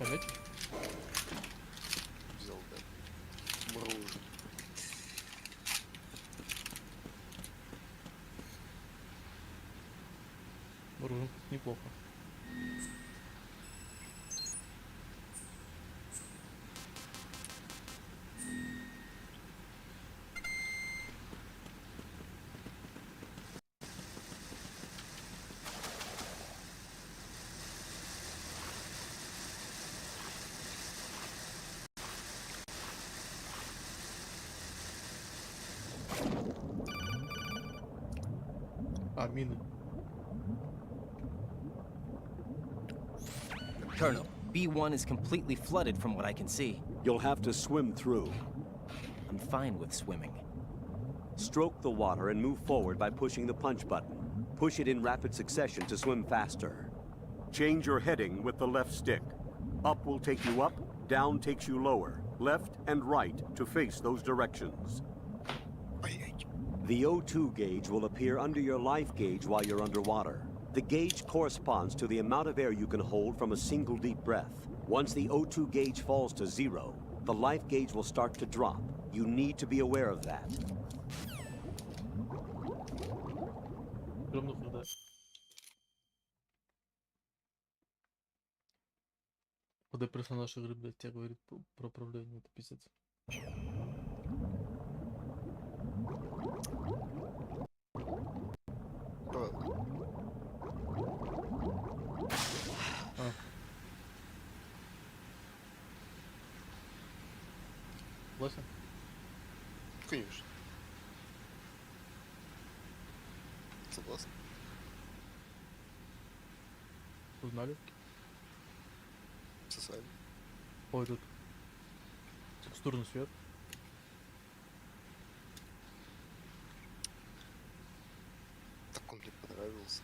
Опять? Взял, да. Мороженое. Вооружен неплохо. А, мины. Colonel, B1 is completely flooded from what I can see. You'll have to swim through. I'm fine with swimming. Stroke the water and move forward by pushing the punch button. Push it in rapid succession to swim faster. Change your heading with the left stick. Up will take you up, down takes you lower. Left and right to face those directions. The O2 gauge will appear under your life gauge while you're underwater. The gauge corresponds to the amount of air you can hold from a single deep breath. Once the O2 gauge falls to 0, the life gauge will start to drop. You need to be aware of that. Когда персонаж игры, блядь, тебе говорит про управление, это пиздец. А. Согласен? Конечно. Согласен. Узнали? Сосали. Ой, тут текстурный свет. Так он мне понравился.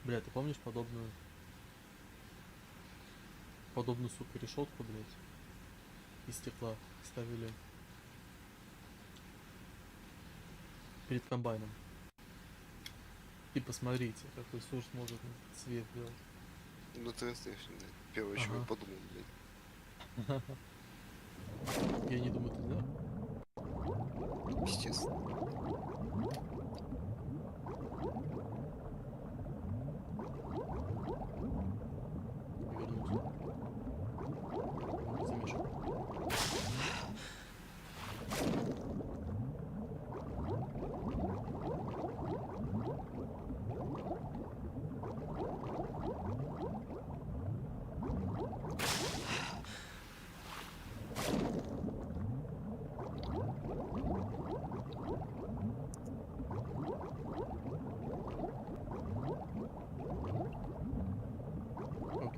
Бля, ты помнишь подобную, сука, решетку, блядь, из стекла ставили перед комбайном? И посмотрите, какой Сурс может цвет делать. Ну ты знаешь, первое, чего я подумал, блядь. Я не думаю, ты знал? Естественно. Вернулся.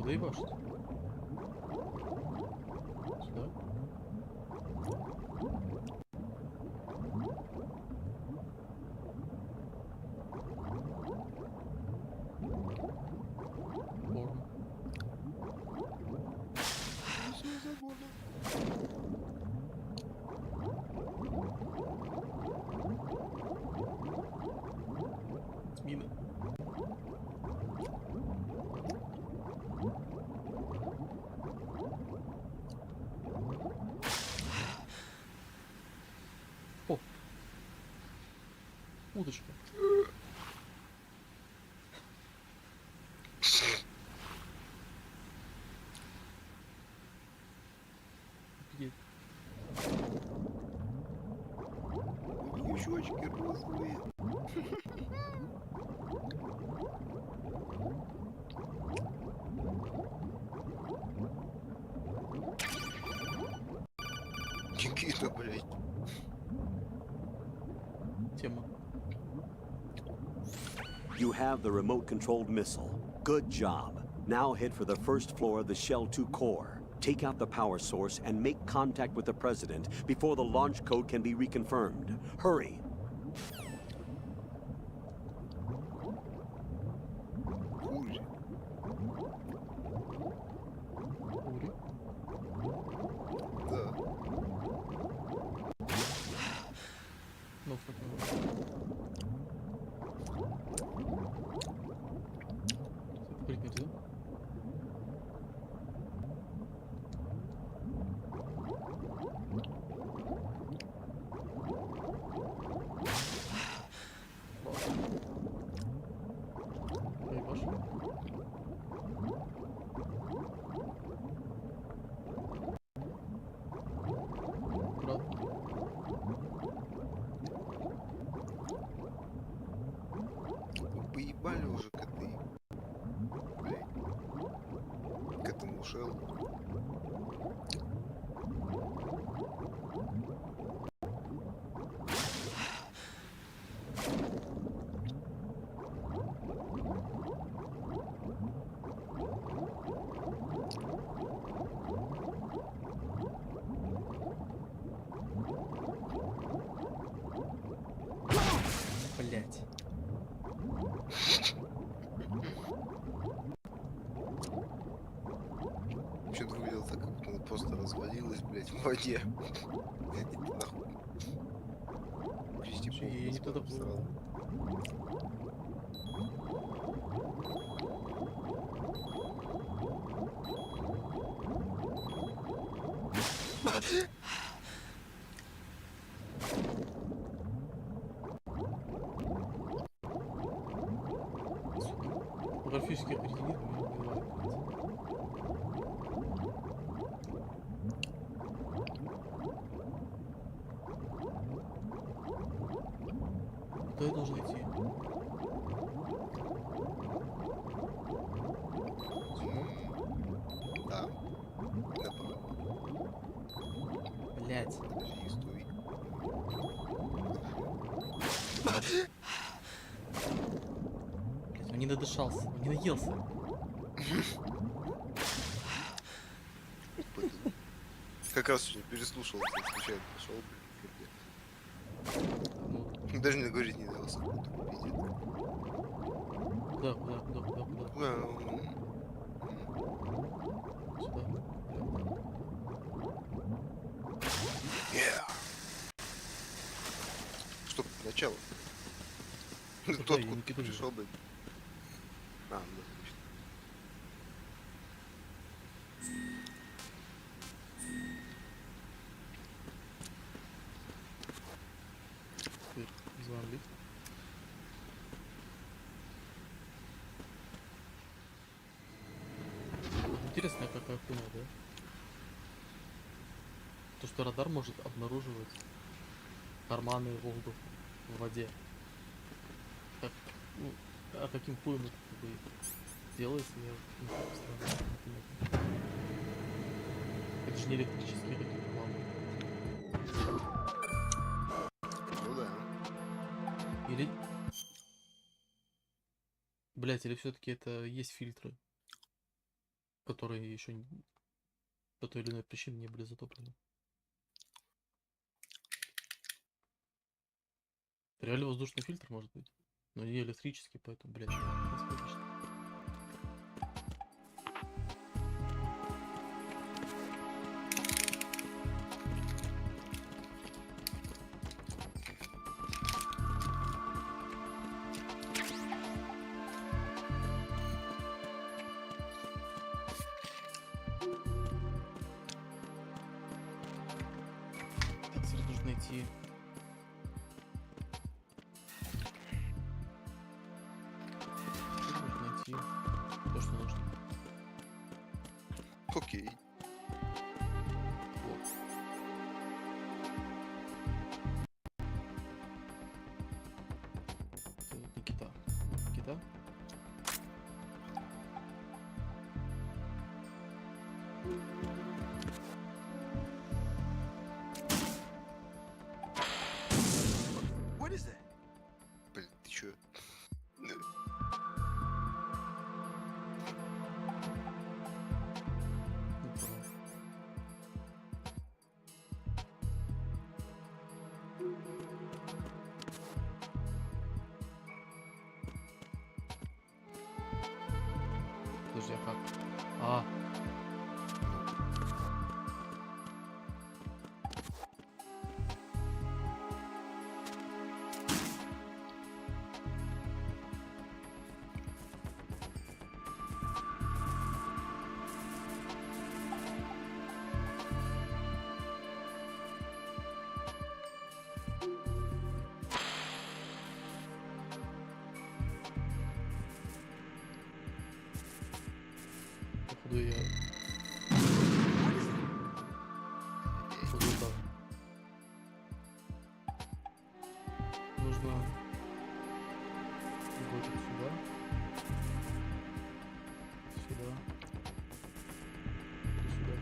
Куда ебашить? Сюда? Форма. Мина. О! Удочка. Офигеть. У нее щечки розовые. Никита, блядь. Тема. You have the remote-controlled missile. Good job. Now head for the first floor of the Shell 2 core. Take out the power source and make contact with the President before the launch code can be reconfirmed. Hurry. Хуже. Ури. Да. Ну, факт. Открыть нельзя? Ебашь? Аккуратно. Ну, поебали уже коты. Блядь. К этому шелу. Блять. Что-то выглядело так, как будто она просто развалилась, блядь, в воде. Иди нахуй. Почти Слушай, я не туда плыл. Фотографический кредит меня убивает. Куда я должен идти? Да. Направо. Блять. Подожди, стой. Блять, он не надышался, он не наелся. Как раз сегодня переслушал, если случайно пошел, блин. Даже не говорить не дался, пиздец. Куда? Сюда. Что, начало? Куда? Тот, Я не куда кидаю. пришел, блин. А, да, точно. Теперь зомби. Интересная какая хуйня, да? То, что радар может обнаруживать карманы воздуха в воде. Как, ну, а каким хуем это как бы делается, я не представляю. Это же не электрические какие-то лампы. Ну да. Или... Блять, или все-таки это есть фильтры? которые еще по той или иной причине не были затоплены. Реально воздушный фильтр может быть, но не электрический, поэтому, блядь, бесконечно. Так, теперь нужно найти. Нужно найти то, что нужно. Окей. Вот. Это Никита. Никита? What is that? Блин, ты чё? Не понял. Подожди, а как? А. Походу я... Походу так. Нужно... Вот сюда. Сюда. И сюда.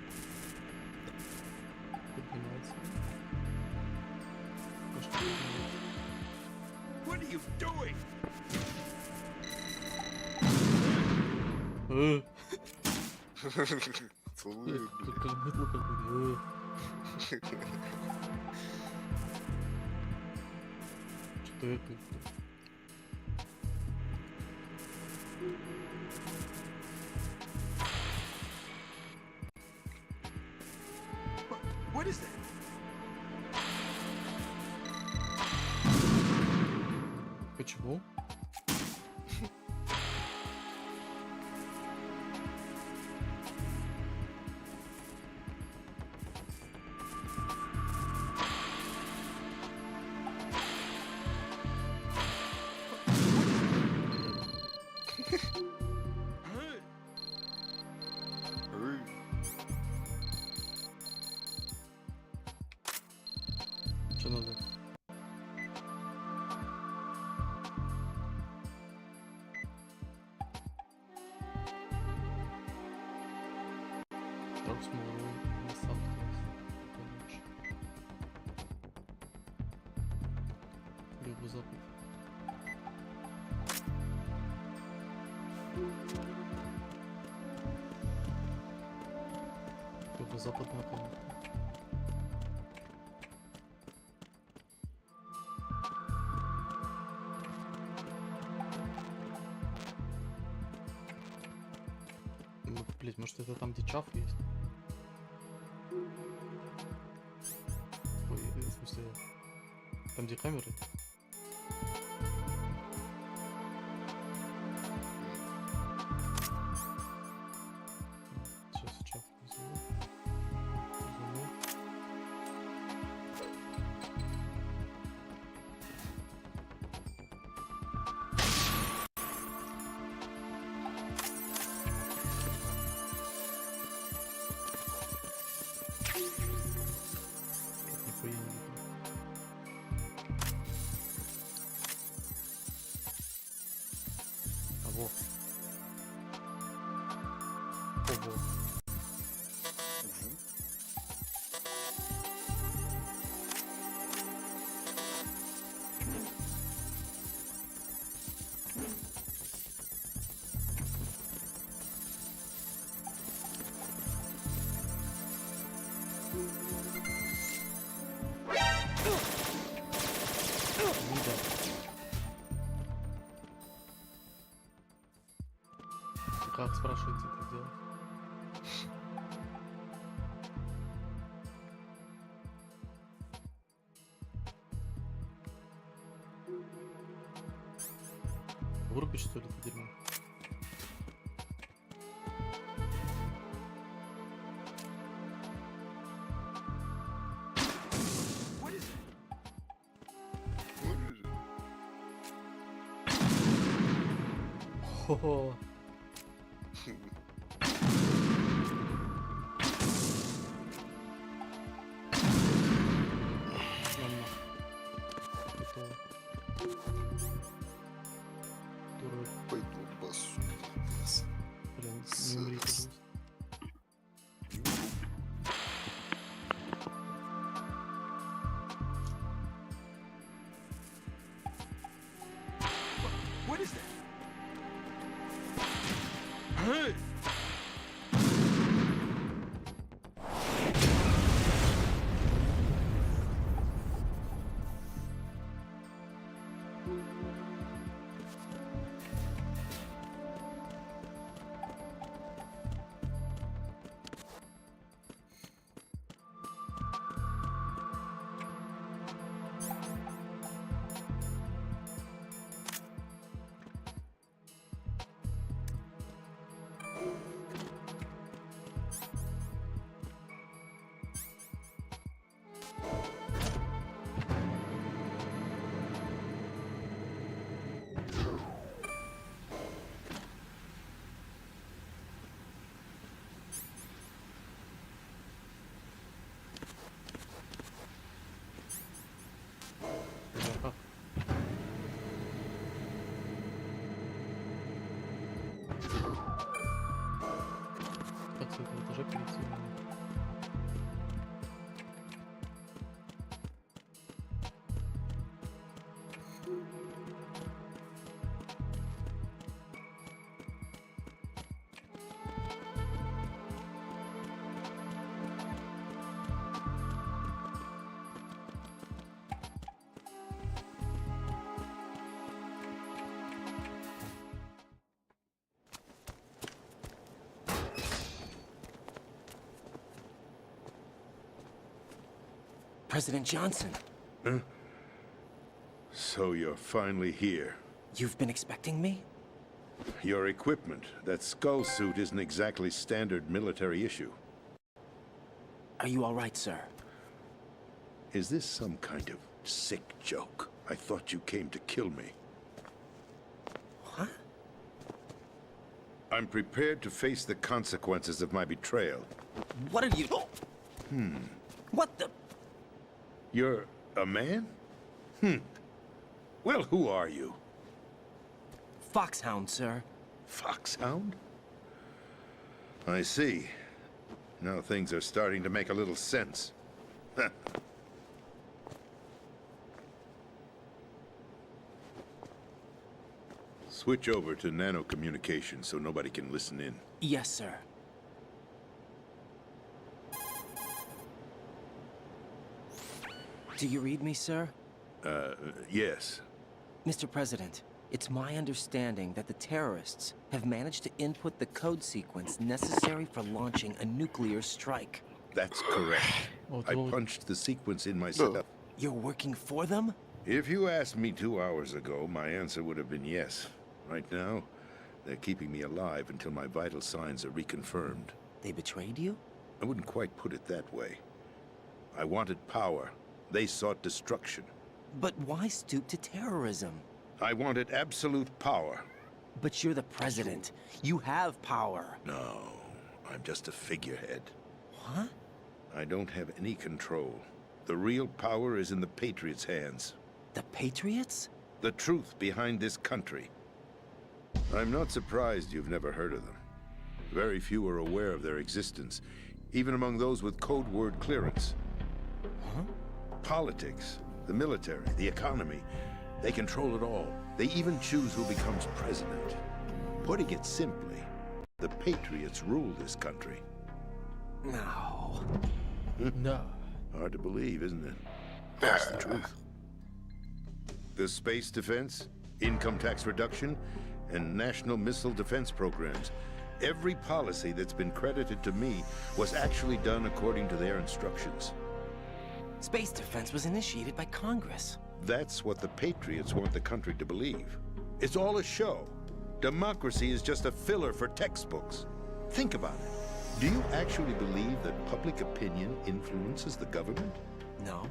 Поднимается. Пока что поднимается. What are you doing? Целую, блин. Как быдло какое-то. Что это? What is that? Почему? Что надо? Dark Small Room in the Southwest. Короче. Юго-запад. Юго-западная комната. Ну, блять, может это там, где чаф есть? Ой, в смысле, там, где камеры? Сейчас чаф возьму. Возьму. Нихуя не видно. А во. Ого. Как спрашивается это делать? Вырубить, что ли, это дерьмо? Хо-хо. Ладно. Готово. Дурак. Пойду басу. Блин, не умри, пожалуйста. What is that? Hey! Как с этого этажа перейти? President Johnson. Huh? So you're finally here. You've been expecting me? Your equipment, that skull suit isn't exactly standard military issue. Are you all right, sir? Is this some kind of sick joke? I thought you came to kill me. What? I'm prepared to face the consequences of my betrayal. What are you... What the... You're a man? Well, who are you? Foxhound, sir. Foxhound? I see. Now things are starting to make a little sense. Switch over to nano-communication so nobody can listen in. Yes, sir. Do you read me, sir? Yes. Mr. President, it's my understanding that the terrorists have managed to input the code sequence necessary for launching a nuclear strike. That's correct. I punched the sequence in myself. You're working for them? If you asked me 2 hours ago, my answer would have been yes. Right now, they're keeping me alive until my vital signs are reconfirmed. They betrayed you? I wouldn't quite put it that way. I wanted power. They sought destruction. But why stoop to terrorism? I wanted absolute power. But you're the president. You have power. No, I'm just a figurehead. What? I don't have any control. The real power is in the Patriots' hands. The Patriots? The truth behind this country. I'm not surprised you've never heard of them. Very few are aware of their existence, even among those with code word clearance. Huh? Politics, the military, the economy, they control it all. They even choose who becomes president. Putting it simply, the Patriots rule this country. No. No. Hard to believe, isn't it? That's the truth. The space defense, income tax reduction, and national missile defense programs. Every policy that's been credited to me was actually done according to their instructions. Space defense was initiated by Congress. That's what the Patriots want the country to believe. It's all a show. Democracy is just a filler for textbooks. Think about it. Do you actually believe that public opinion influences the government? No.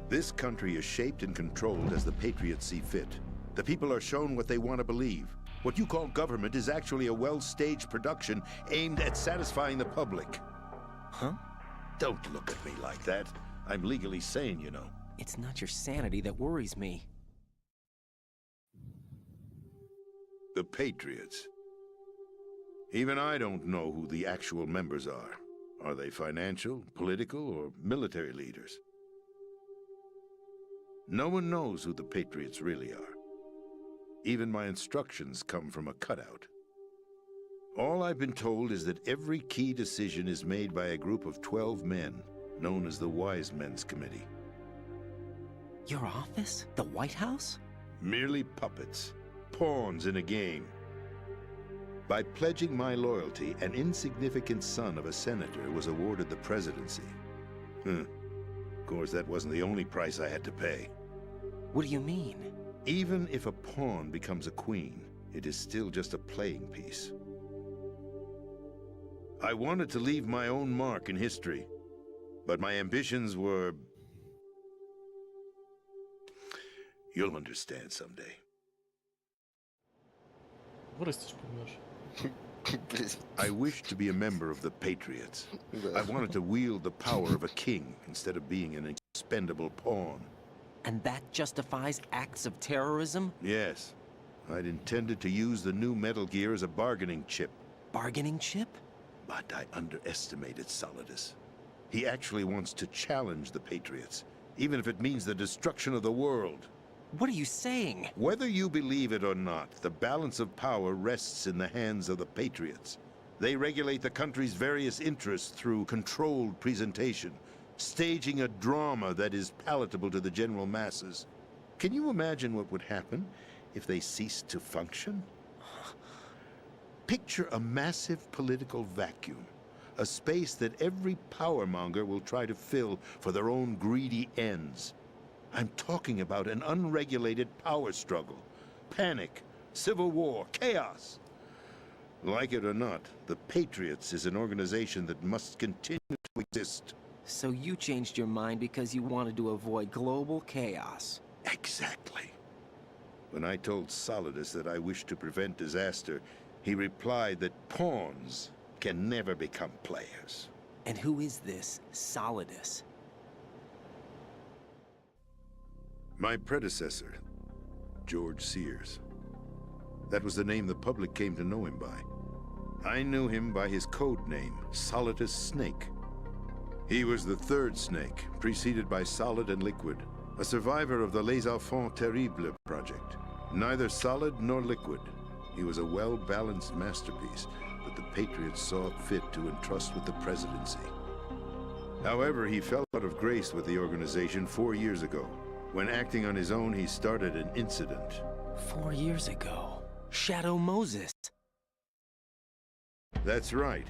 This country is shaped and controlled as the Patriots see fit. The people are shown what they want to believe. What you call government is actually a well-staged production aimed at satisfying the public. Huh? Don't look at me like that. I'm legally sane, you know. It's not your sanity that worries me. The Patriots. Even I don't know who the actual members are. Are they financial, political, or military leaders? No one knows who the Patriots really are. Even my instructions come from a cutout. All I've been told is that every key decision is made by a group of 12 men, known as the Wise Men's Committee. Your office? The White House? Merely puppets, pawns in a game. By pledging my loyalty, an insignificant son of a senator was awarded the presidency. Of course, that wasn't the only price I had to pay. What do you mean? Even if a pawn becomes a queen, it is still just a playing piece. I wanted to leave my own mark in history, but my ambitions were... You'll understand someday. Вырастешь, поймешь. I wished to be a member of the Patriots. I wanted to wield the power of a king instead of being an expendable pawn. And that justifies acts of terrorism? Yes. I'd intended to use the new Metal Gear as a bargaining chip. Bargaining chip? But I underestimated Solidus. He actually wants to challenge the Patriots, even if it means the destruction of the world. What are you saying? Whether you believe it or not, the balance of power rests in the hands of the Patriots. They regulate the country's various interests through controlled presentation, staging a drama that is palatable to the general masses. Can you imagine what would happen if they ceased to function? Picture a massive political vacuum, a space that every powermonger will try to fill for their own greedy ends. I'm talking about an unregulated power struggle, panic, civil war, chaos. Like it or not, the Patriots is an organization that must continue to exist. So you changed your mind because you wanted to avoid global chaos. Exactly. When I told Solidus that I wished to prevent disaster, he replied that pawns can never become players. And who is this Solidus? My predecessor, George Sears. That was the name the public came to know him by. I knew him by his code name, Solidus Snake. He was the third Snake, preceded by Solid and Liquid, a survivor of the Les Enfants Terribles project. Neither solid nor liquid. He was a well-balanced masterpiece that the Patriots saw fit to entrust with the presidency. However, he fell out of grace with the organization 4 years ago. When acting on his own, he started an incident. 4 years ago? Shadow Moses. That's right.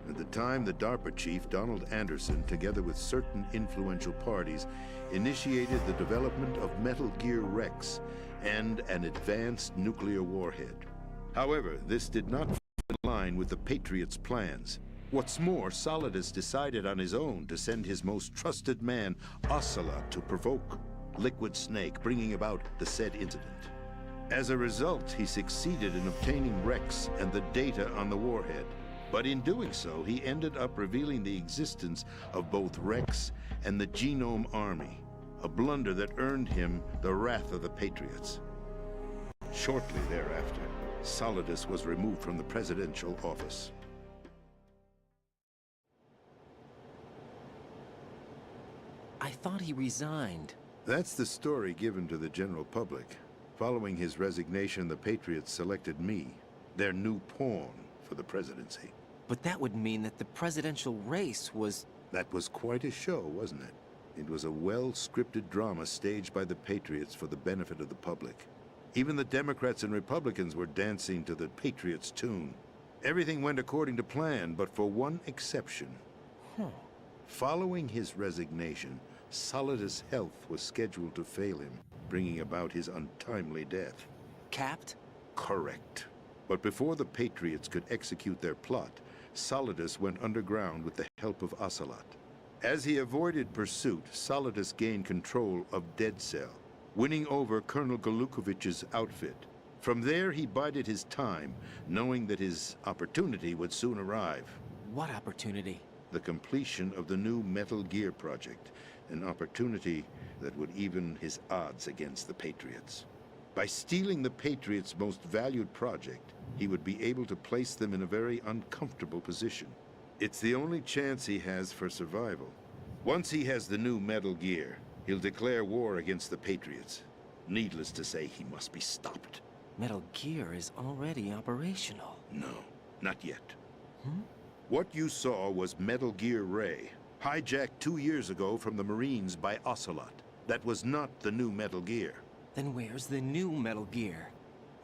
At the time, the DARPA chief, Donald Anderson, together with certain influential parties, initiated the development of Metal Gear Rex and an advanced nuclear warhead. However, this did not fall in line with the Patriots' plans. What's more, Solidus decided on his own to send his most trusted man, Ocelot, to provoke Liquid Snake, bringing about the said incident. As a result, he succeeded in obtaining Rex and the data on the warhead. But in doing so, he ended up revealing the existence of both Rex and the Genome Army, a blunder that earned him the wrath of the Patriots. Shortly thereafter, Solidus was removed from the presidential office. I thought he resigned. That's the story given to the general public. Following his resignation, the Patriots selected me, their new pawn, for the presidency. But that would mean that the presidential race was... That was quite a show, wasn't it? It was a well-scripted drama staged by the Patriots for the benefit of the public. Even the Democrats and Republicans were dancing to the Patriots' tune. Everything went according to plan, but for one exception. Huh. Following his resignation, Solidus' health was scheduled to fail him, bringing about his untimely death. Capped? Correct. But before the Patriots could execute their plot, Solidus went underground with the help of Ocelot. As he avoided pursuit, Solidus gained control of Dead Cell, winning over Colonel Golukovich's outfit. From there, he bided his time, knowing that his opportunity would soon arrive. What opportunity? The completion of the new Metal Gear project, an opportunity that would even his odds against the Patriots. By stealing the Patriots' most valued project, he would be able to place them in a very uncomfortable position. It's the only chance he has for survival. Once he has the new Metal Gear, he'll declare war against the Patriots. Needless to say, he must be stopped. Metal Gear is already operational. No, not yet. What you saw was Metal Gear Ray, hijacked 2 years ago from the Marines by Ocelot. That was not the new Metal Gear. Then where's the new Metal Gear?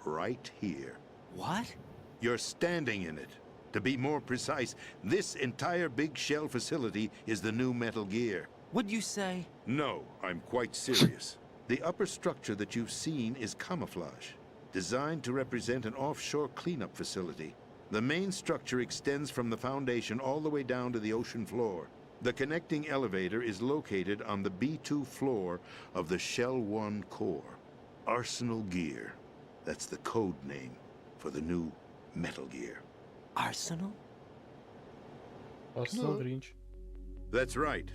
Right here. What? You're standing in it. To be more precise, this entire big shell facility is the new Metal Gear. What'd you say? No, I'm quite serious. The upper structure that you've seen is camouflage, designed to represent an offshore cleanup facility. The main structure extends from the foundation all the way down to the ocean floor. The connecting elevator is located on the B2 floor of the Shell 1 core. Arsenal Gear. That's the code name for the new Metal Gear. Arsenal? Arsenal Grinch. That's right.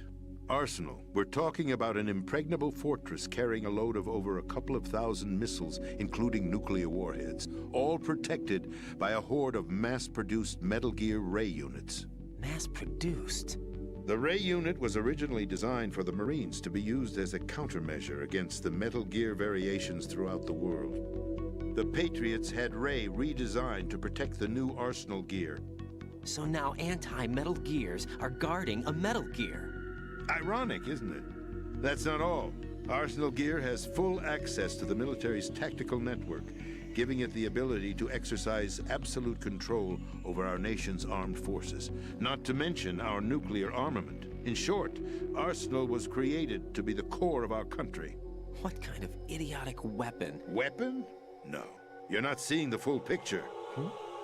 Arsenal. We're talking about an impregnable fortress carrying a load of over a couple of thousand missiles, including nuclear warheads, all protected by a horde of mass-produced Metal Gear Ray units. Mass-produced? The Ray unit was originally designed for the Marines to be used as a countermeasure against the Metal Gear variations throughout the world. The Patriots had Ray redesigned to protect the new Arsenal Gear. So now anti-Metal Gears are guarding a Metal Gear. Ironic, isn't it? That's not all. Arsenal Gear has full access to the military's tactical network, giving it the ability to exercise absolute control over our nation's armed forces, not to mention our nuclear armament. In short, Arsenal was created to be the core of our country. What kind of idiotic weapon? Weapon? No. You're not seeing the full picture.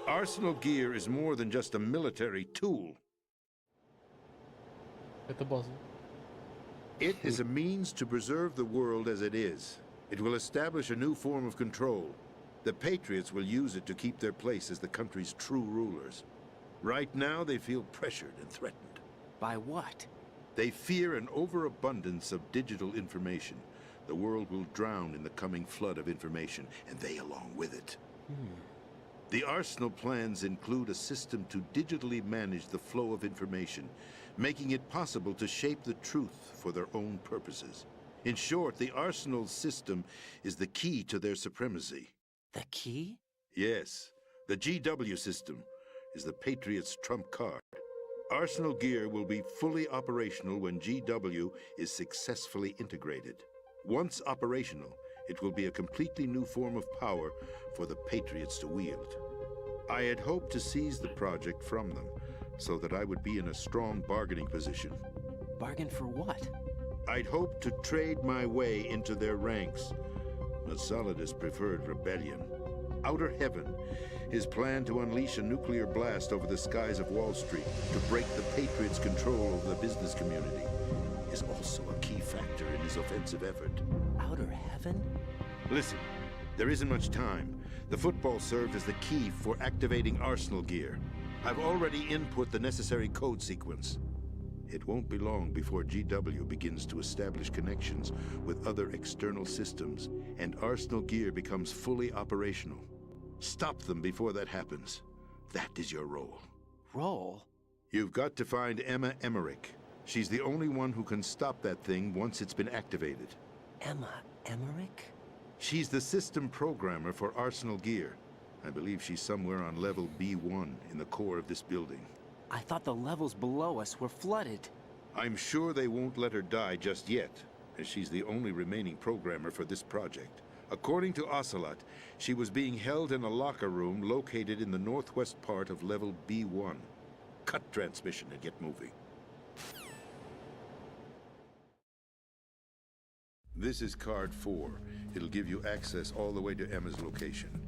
Arsenal Gear is more than just a military tool. Это база. It is a means to preserve the world as it is. It will establish a new form of control. The Patriots will use it to keep their place as the country's true rulers. Right now, they feel pressured and threatened. By what? They fear an overabundance of digital information. The world will drown in the coming flood of information, and they along with it. The Arsenal plans include a system to digitally manage the flow of information, making it possible to shape the truth for their own purposes. In short, the Arsenal system is the key to their supremacy. The key? Yes. The GW system is the Patriots' trump card. Arsenal Gear will be fully operational when GW is successfully integrated. Once operational, it will be a completely new form of power for the Patriots to wield. I had hoped to seize the project from them, so that I would be in a strong bargaining position. Bargain for what? I'd hoped to trade my way into their ranks, but Solidus preferred rebellion. Outer Heaven, his plan to unleash a nuclear blast over the skies of Wall Street to break the Patriots' control over the business community, is also a key factor in his offensive effort. Outer Heaven? Listen, there isn't much time. The football served as the key for activating Arsenal Gear. I've already input the necessary code sequence. It won't be long before GW begins to establish connections with other external systems, and Arsenal Gear becomes fully operational. Stop them before that happens. That is your role. Role? You've got to find Emma Emmerich. She's the only one who can stop that thing once it's been activated. Emma Emmerich? She's the system programmer for Arsenal Gear. I believe she's somewhere on level B1 in the core of this building. I thought the levels below us were flooded. I'm sure they won't let her die just yet, as she's the only remaining programmer for this project. According to Ocelot, she was being held in a locker room located in the northwest part of level B1. Cut transmission and get moving. This is card 4. It'll give you access all the way to Emma's location.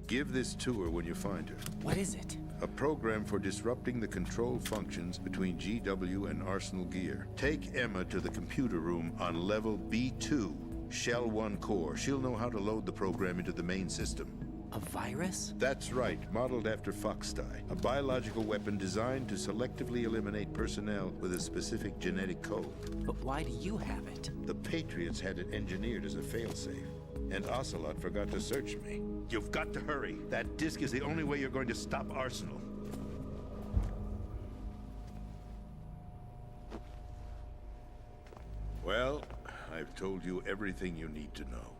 Give this to her when you find her. What is it? A program for disrupting the control functions between GW and Arsenal Gear. Take Emma to the computer room on level B2, Shell 1 core. She'll know how to load the program into the main system. A virus? That's right, modeled after Foxdie. A biological weapon designed to selectively eliminate personnel with a specific genetic code. But why do you have it? The Patriots had it engineered as a failsafe. And Ocelot forgot to search me. You've got to hurry. That disk is the only way you're going to stop Arsenal. Well, I've told you everything you need to know.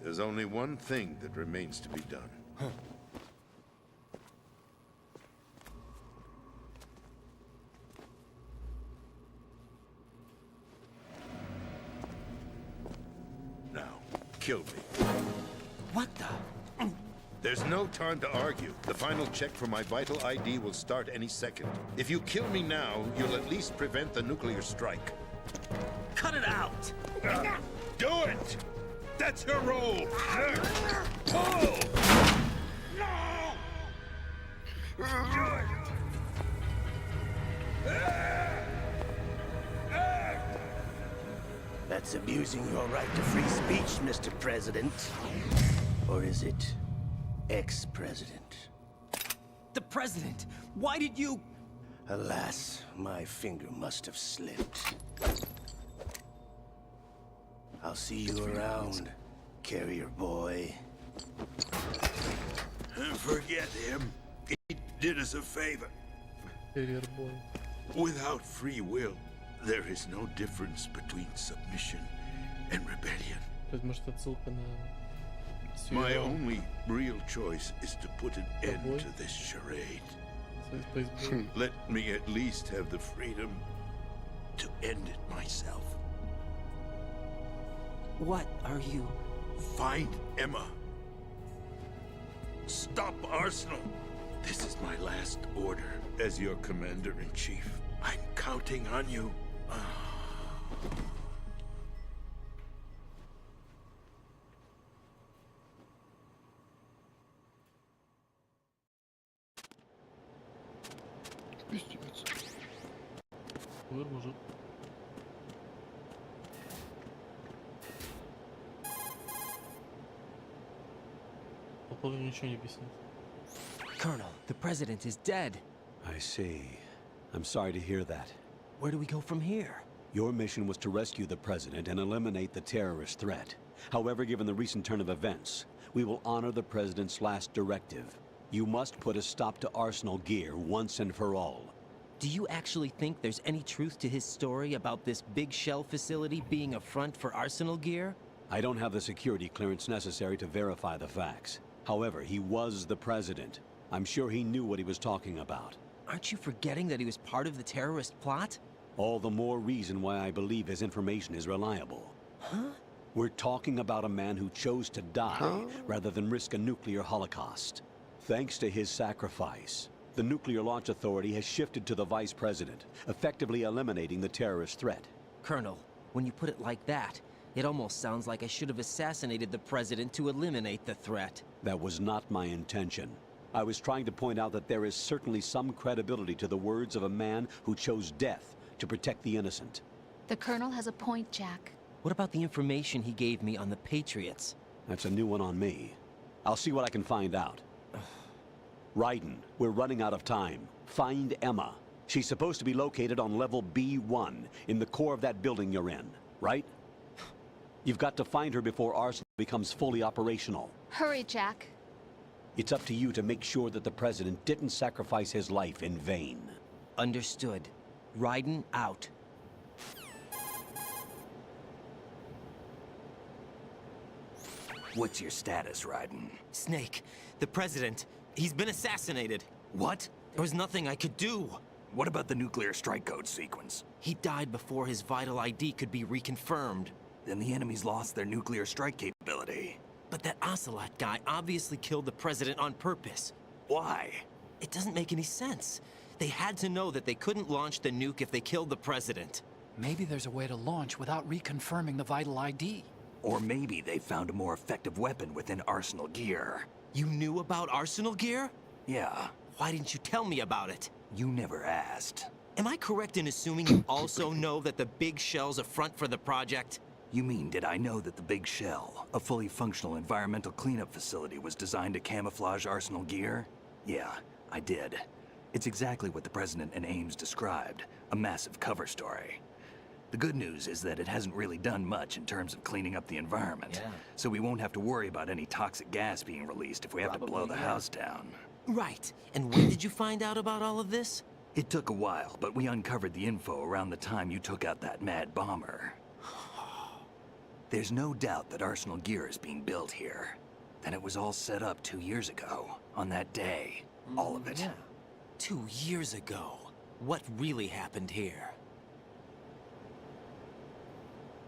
There's only one thing that remains to be done. Now, kill me. What the? There's no time to argue. The final check for my vital ID will start any second. If you kill me now, you'll at least prevent the nuclear strike. Cut it out! Do it! That's her role! Pull! That's abusing your right to free speech, Mr. President. Or is it ex-president? The president! Why did you... Alas, my finger must have slipped. I'll see you around, carrier boy. Forget him. He did us a favor. Carrier boy. Without free will, there is no difference between submission and rebellion. Может, отсылка на... My only real choice is to put an end to this charade. Let me at least have the freedom to end it myself. What are you... Find Emma. Stop Arsenal. This is my last order as your commander-in-chief. I'm counting on you. Может. Походу ничего не объяснит. Colonel, the president is dead. I see. I'm sorry to hear that. Where do we go from here? Your mission was to rescue the president and eliminate the terrorist threat. However, given the recent turn of events, we will honor the president's last directive. You must put a stop to Arsenal Gear once and for all. Do you actually think there's any truth to his story about this big shell facility being a front for Arsenal Gear? I don't have the security clearance necessary to verify the facts. However, he was the president. I'm sure he knew what he was talking about. Aren't you forgetting that he was part of the terrorist plot? All the more reason why I believe his information is reliable. Huh? We're talking about a man who chose to die rather than risk a nuclear holocaust. Thanks to his sacrifice, the Nuclear Launch Authority has shifted to the Vice President, effectively eliminating the terrorist threat. Colonel, when you put it like that, it almost sounds like I should have assassinated the President to eliminate the threat. That was not my intention. I was trying to point out that there is certainly some credibility to the words of a man who chose death to protect the innocent. The Colonel has a point, Jack. What about the information he gave me on the Patriots? That's a new one on me. I'll see what I can find out. Raiden, we're running out of time. Find Emma. She's supposed to be located on level B1, in the core of that building you're in, right? You've got to find her before Arsenal becomes fully operational. Hurry, Jack. It's up to you to make sure that the President didn't sacrifice his life in vain. Understood. Raiden out. What's your status, Raiden? Snake, the President, he's been assassinated. What? There was nothing I could do. What about the nuclear strike code sequence? He died before his vital ID could be reconfirmed. Then the enemy's lost their nuclear strike capability. But that Ocelot guy obviously killed the president on purpose. Why? It doesn't make any sense. They had to know that they couldn't launch the nuke if they killed the president. Maybe there's a way to launch without reconfirming the vital ID. Or maybe they found a more effective weapon within Arsenal Gear. You knew about Arsenal Gear? Yeah. Why didn't you tell me about it? You never asked. Am I correct in assuming you also know that the Big Shell's a front for the project? You mean, did I know that the Big Shell, a fully functional environmental cleanup facility, was designed to camouflage Arsenal Gear? Yeah, I did. It's exactly what the President and Ames described, a massive cover story. The good news is that it hasn't really done much in terms of cleaning up the environment, so we won't have to worry about any toxic gas being released if we have to blow the house down. Right. And when did you find out about all of this? It took a while, but we uncovered the info around the time you took out that mad bomber. There's no doubt that Arsenal Gear is being built here. And it was all set up 2 years ago, on that day. All of it. Yeah. 2 years ago. What really happened here?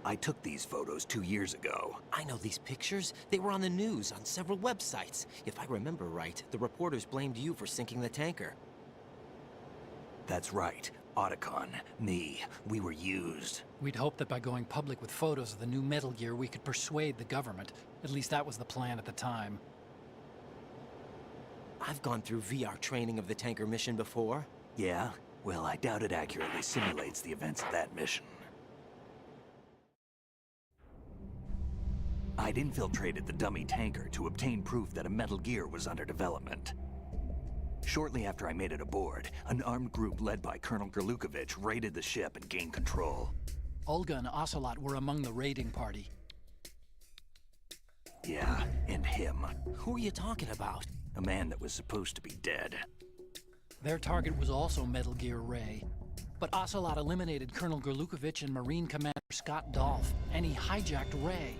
I took these photos 2 years ago. I know these pictures. They were on the news, on several websites. If I remember right, the reporters blamed you for sinking the tanker. That's right. Otacon, me, we were used. We'd hoped that by going public with photos of the new Metal Gear, we could persuade the government. At least that was the plan at the time. I've gone through VR training of the tanker mission before. Yeah? Well, I doubt it accurately simulates the events of that mission. I'd infiltrated the dummy tanker to obtain proof that a Metal Gear was under development. Shortly after I made it aboard, an armed group led by Colonel Gerlukovich raided the ship and gained control. Olga and Ocelot were among the raiding party. Yeah, and him. Who are you talking about? A man that was supposed to be dead. Their target was also Metal Gear Ray. But Ocelot eliminated Colonel Gerlukovich and Marine Commander Scott Dolph, and he hijacked Ray.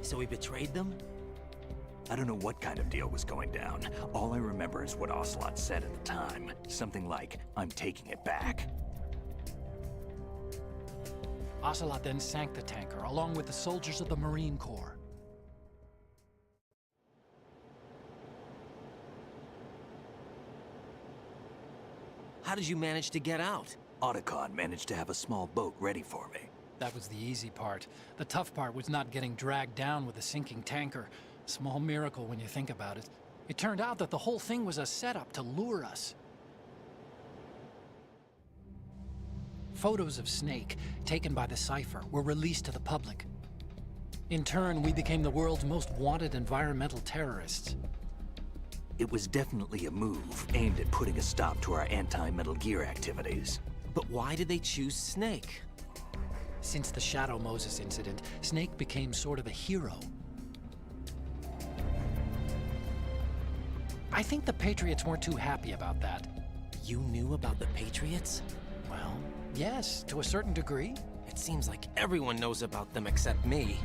So he betrayed them? I don't know what kind of deal was going down. All I remember is what Ocelot said at the time. Something like, "I'm taking it back." Ocelot then sank the tanker, along with the soldiers of the Marine Corps. How did you manage to get out? Otacon managed to have a small boat ready for me. That was the easy part. The tough part was not getting dragged down with a sinking tanker. Small miracle when you think about it. It turned out that the whole thing was a setup to lure us. Photos of Snake, taken by the Cypher, were released to the public. In turn, we became the world's most wanted environmental terrorists. It was definitely a move aimed at putting a stop to our anti-Metal Gear activities. But why did they choose Snake? Since the Shadow Moses incident, Snake became sort of a hero. I think the Patriots weren't too happy about that. You knew about the Patriots? Well, yes, to a certain degree. It seems like everyone knows about them except me.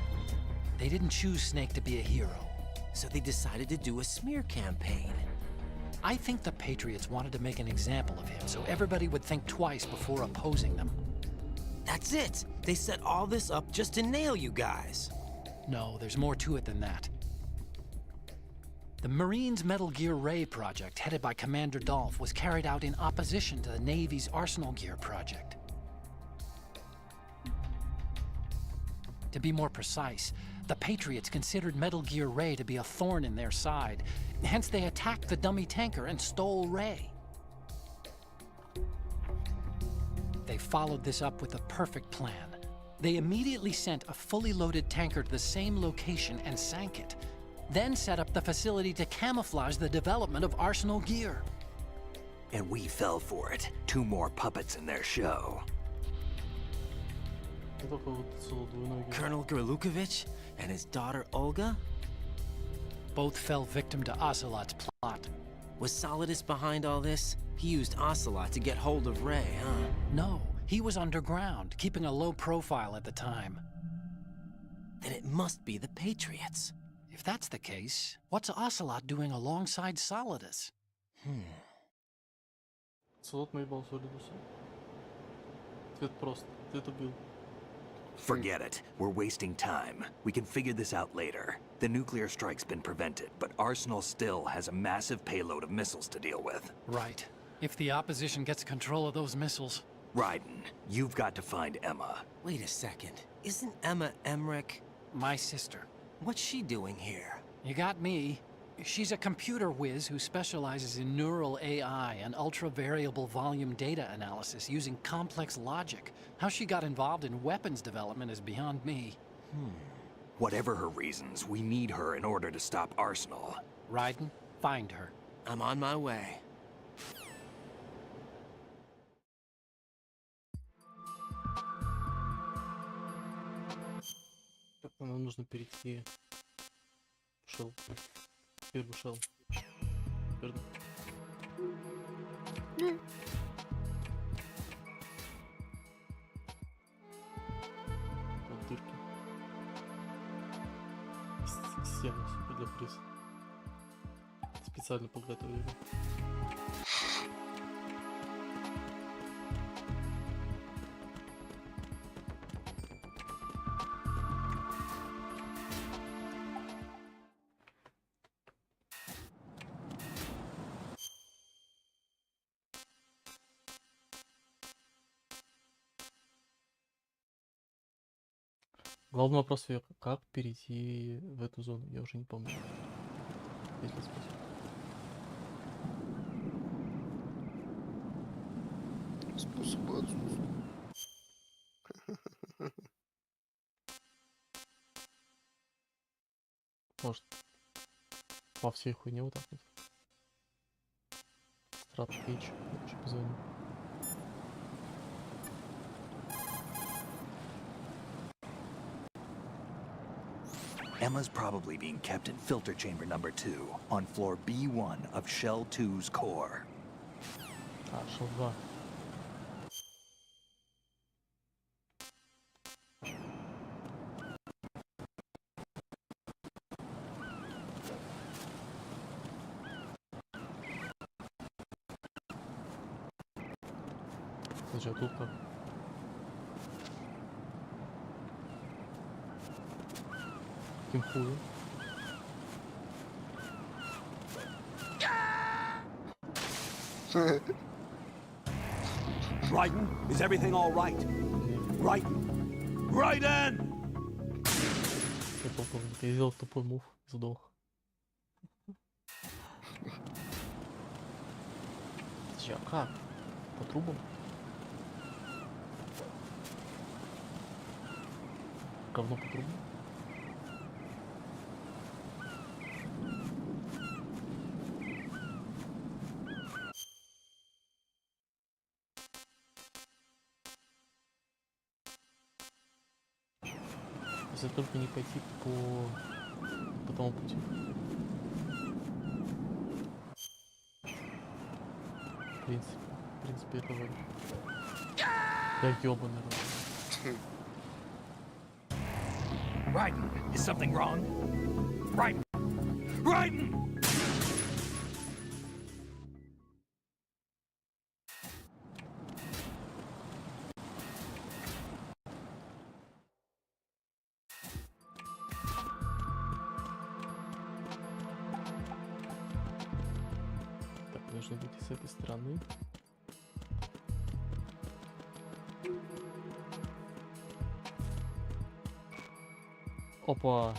They didn't choose Snake to be a hero. So they decided to do a smear campaign. I think the Patriots wanted to make an example of him so everybody would think twice before opposing them. That's it! They set all this up just to nail you guys. No, there's more to it than that. The Marines' Metal Gear Ray project, headed by Commander Dolph, was carried out in opposition to the Navy's Arsenal Gear project. To be more precise, the Patriots considered Metal Gear Ray to be a thorn in their side. Hence, they attacked the dummy tanker and stole Ray. They followed this up with a perfect plan. They immediately sent a fully loaded tanker to the same location and sank it. Then set up the facility to camouflage the development of Arsenal Gear. And we fell for it. 2 more puppets in their show. Colonel Gerlukovich and his daughter Olga? Both fell victim to Ocelot's plot. Was Solidus behind all this? He used Ocelot to get hold of Ray, huh? No, he was underground, keeping a low profile at the time. Then it must be the Patriots. If that's the case, what's Ocelot doing alongside Solidus? Солод наебал Солидуса. Ответ прост. Ты убил. Forget it. We're wasting time. We can figure this out later. The nuclear strike's been prevented, but Arsenal still has a massive payload of missiles to deal with. Right. If the opposition gets control of those missiles... Raiden, you've got to find Emma. Wait a second. Isn't Emma Emmerich... My sister. What's she doing here? You got me. She's a computer whiz who specializes in neural AI and ultra-variable volume data analysis using complex logic. How she got involved in weapons development is beyond me. Whatever her reasons, we need her in order to stop Arsenal. Raiden, find her. I'm on my way. Так, нам нужно перейти в Shell. Первый Shell. Верно? Вот дырки. Стены для приз. Специально подготовили. Главный вопрос, как перейти в эту зону, я уже не помню. Если спросить. Способы отсутствуют. Может, по всей хуйне вот так вот. Страт-пейдж, лучше позвоню. Emma's probably being kept in filter chamber number 2 on floor B1 of Shell 2's core. А, Shell 2. Слушай, а тут как? Каким хуем? Raiden, is everything all right? Raiden! Raiden! Я полковник, я сделал тупой мув, сдох. Слушай, а как? По трубам? Говно по трубам? Если только не пойти по тому пути. В принципе, это вроде. Да ёбаный рот. Raiden, is something wrong? Raiden! Raiden! Так, нужно выйти с этой стороны. Опа!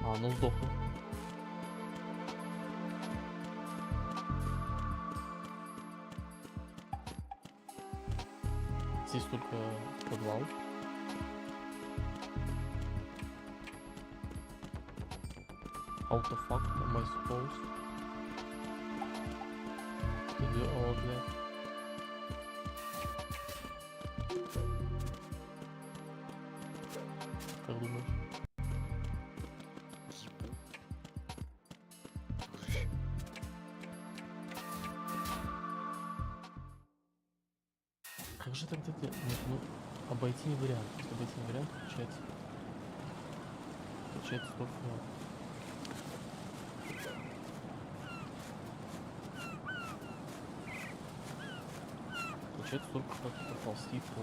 А, ну сдохло. Здесь только подвал. How the fuck am I supposed to do all of that? Как думаешь? Как же тогда делать? Нет, ну обойти не вариант. Если обойти не вариант, получается только... Получается только как-то ползти по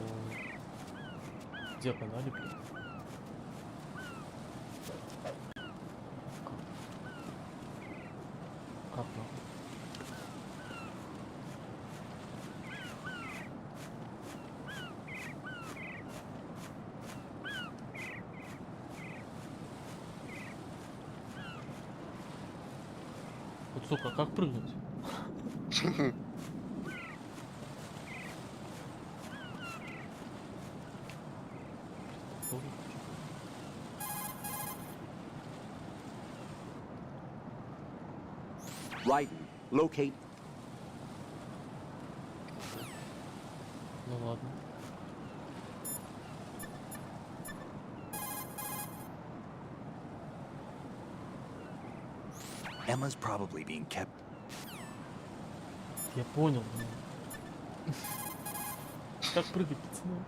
диагонали, блин. Как нахуй? Вот, сука, а как прыгнуть? Raiden, locate. Ну ладно. Emma's probably being kept. Я понял, блин. Как прыгать, пацаны?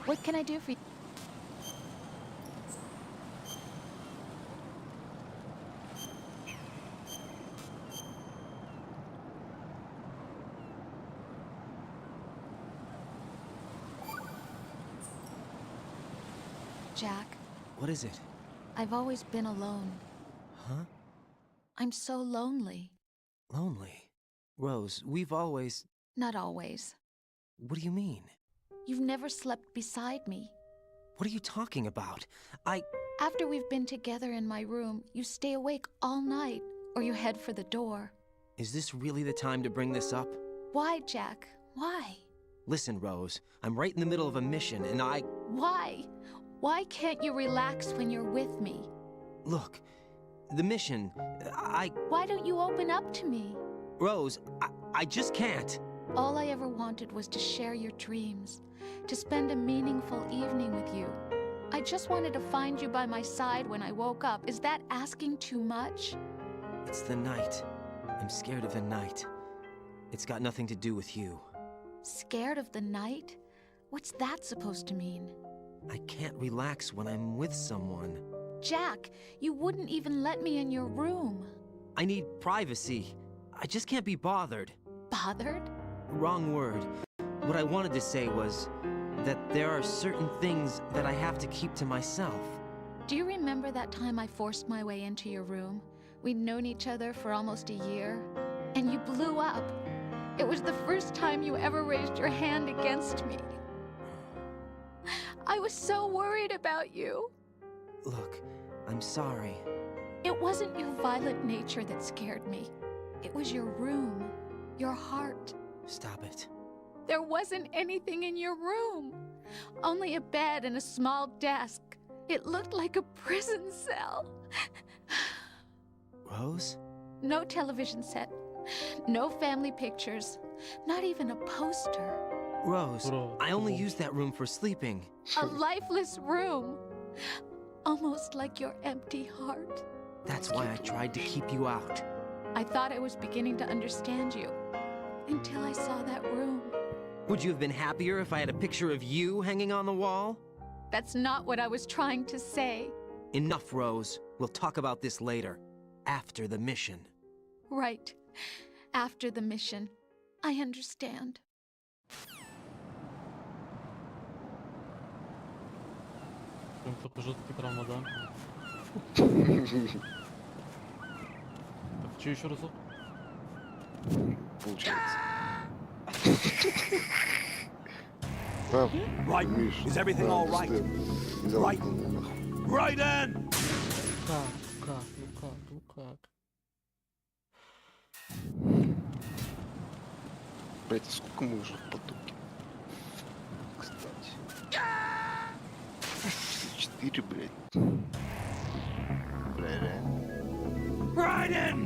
What can I do for you? Jack, What is it? I've always been alone. Huh? I'm so lonely. Lonely? Rose, we've always... Not always. What do you mean? You've never slept beside me. What are you talking about? After we've been together in my room, you stay awake all night, or you head for the door. Is this really the time to bring this up? Why, Jack? Why? Listen, Rose, I'm right in the middle of a mission, and Why? Why can't you relax when you're with me? Look, the mission, Why don't you open up to me? Rose, I just can't. All I ever wanted was to share your dreams, to spend a meaningful evening with you. I just wanted to find you by my side when I woke up. Is that asking too much? It's the night. I'm scared of the night. It's got nothing to do with you. Scared of the night? What's that supposed to mean? I can't relax when I'm with someone. Jack, you wouldn't even let me in your room. I need privacy. I just can't be bothered. Bothered? Wrong word. What I wanted to say was that there are certain things that I have to keep to myself. Do you remember that time I forced my way into your room? We'd known each other for almost a year, and you blew up. It was the first time you ever raised your hand against me. I was so worried about you. Look, I'm sorry. It wasn't your violent nature that scared me. It was your room, your heart. Stop it. There wasn't anything in your room. Only a bed and a small desk. It looked like a prison cell. Rose? No television set. No family pictures. Not even a poster. Rose, I only use that room for sleeping. A lifeless room. Almost like your empty heart. That's why I tried to keep you out. I thought I was beginning to understand you. Until I saw that room. Would you have been happier if I had a picture of you hanging on the wall? That's not what I was trying to say. Enough, Rose. We'll talk about this later. After the mission. Right. After the mission. I understand. Прям такой жесткий травмадан. Так, что еще разок? Получается. Raiden, is everything all right? Raiden! Raiden! Ну как? Блять, сколько мы уже в потоке? Кстати. 4, блядь. Бля, реально. Raiden!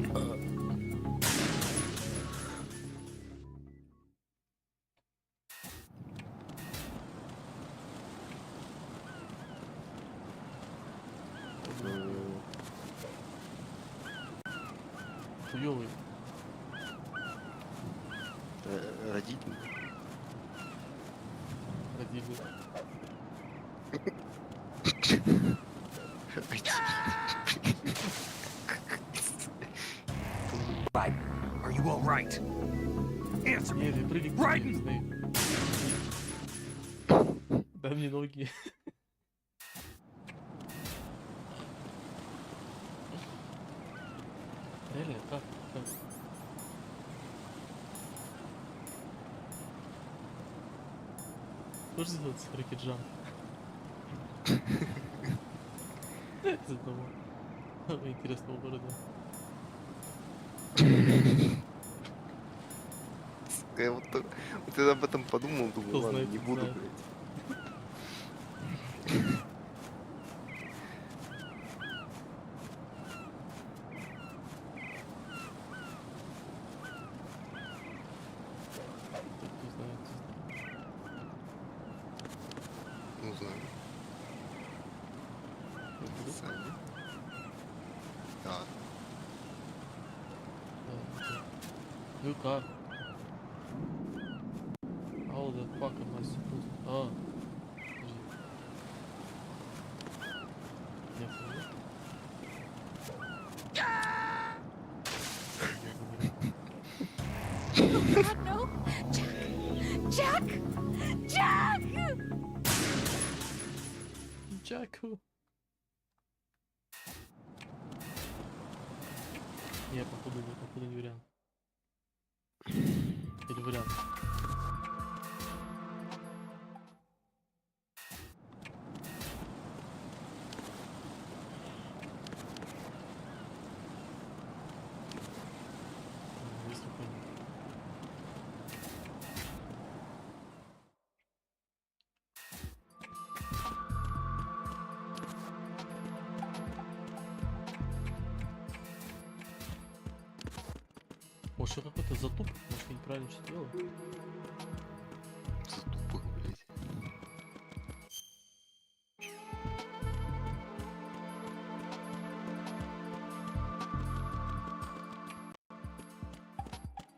Хуёвый. Родитель. Right. Are you all right? Answer me. Не, прыгай, Raiden! Дай мне ноги. Реально, как? Что же делать с Рокетджан? Из одного интересного города. Я вот я об этом подумал, думаю, Кто ладно, знает, не тот буду, знает. блядь. Кто знает. Ну, знаю. Сами. Да. Ну как? How the fuck am I supposed to... А. Подожди. Нет, нет. Oh God, no! Jack! Jack! Джаку. Не, походу не вариант. Или вариант. Если понял. Может, какой-то затуп? Может, я неправильно что делаю? Затупок, блядь.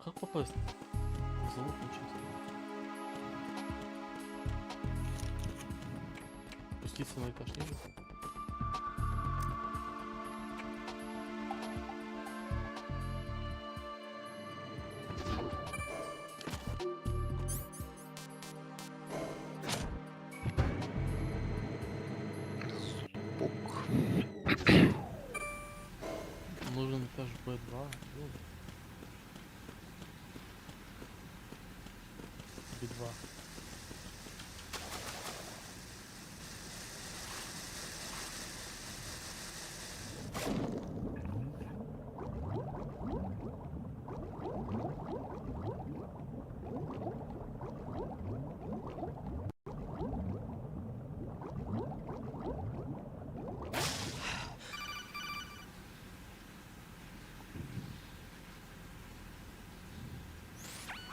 Как попасть? В залог получается. Спуститься на этаж ниже. Нужен этаж B2. B2.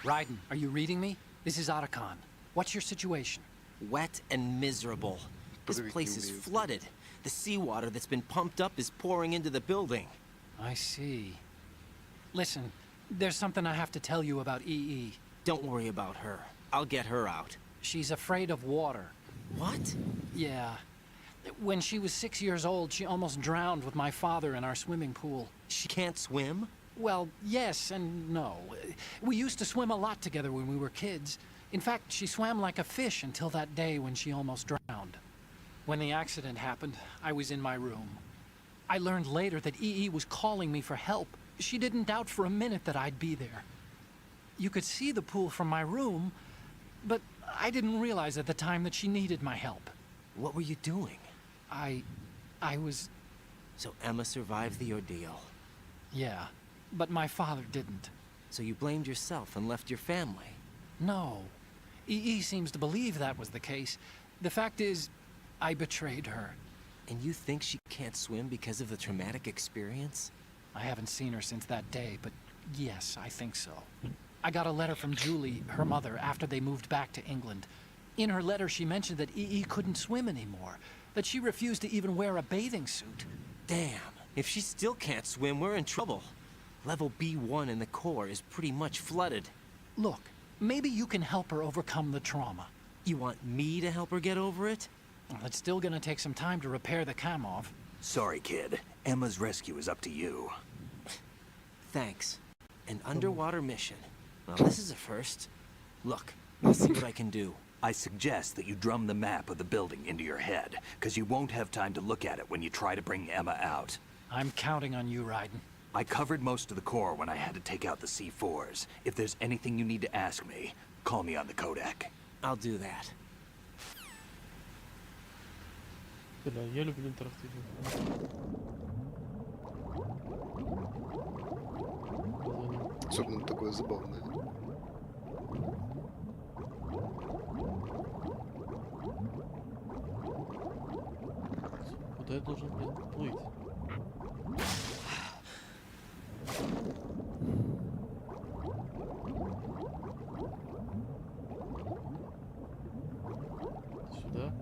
Raiden, are you reading me? This is Otacon. What's your situation? Wet and miserable. This place is flooded. The seawater that's been pumped up is pouring into the building. I see. Listen, there's something I have to tell you about EE. Don't worry about her. I'll get her out. She's afraid of water. What? Yeah. When she was 6 years old, she almost drowned with my father in our swimming pool. She can't swim? Well, yes and no. We used to swim a lot together when we were kids. In fact, she swam like a fish until that day when she almost drowned. When the accident happened, I was in my room. I learned later that EE was calling me for help. She didn't doubt for a minute that I'd be there. You could see the pool from my room, but I didn't realize at the time that she needed my help. What were you doing? I was... So Emma survived the ordeal. Yeah, but my father didn't. So you blamed yourself and left your family? No. EE seems to believe that was the case. The fact is, I betrayed her. And you think she can't swim because of the traumatic experience? I haven't seen her since that day, but yes, I think so. I got a letter from Julie, her mother, after they moved back to England. In her letter, she mentioned that EE couldn't swim anymore, that she refused to even wear a bathing suit. Damn, if she still can't swim, we're in trouble. Level B1 in the core is pretty much flooded. Look, maybe you can help her overcome the trauma. You want me to help her get over it? Well, it's still gonna take some time to repair the Kamov. Sorry, kid. Emma's rescue is up to you. Thanks. An underwater mission. Well, this is a first. Look, I'll see what I can do. I suggest that you drum the map of the building into your head, because you won't have time to look at it when you try to bring Emma out. I'm counting on you, Raiden. I covered most of the core when I had to take out the C4s. If there's anything you need to ask me, call me on the Kodak. I'll do that. Да, я люблю интерактивные. Особенно такое забавное. Куда я должен, блин, плыть? Сюда?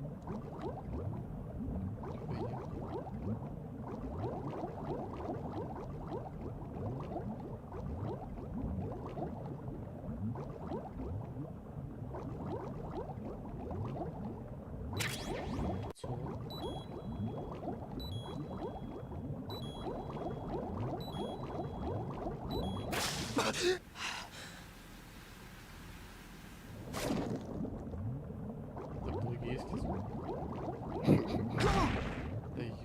Так логически звук. Да ёп.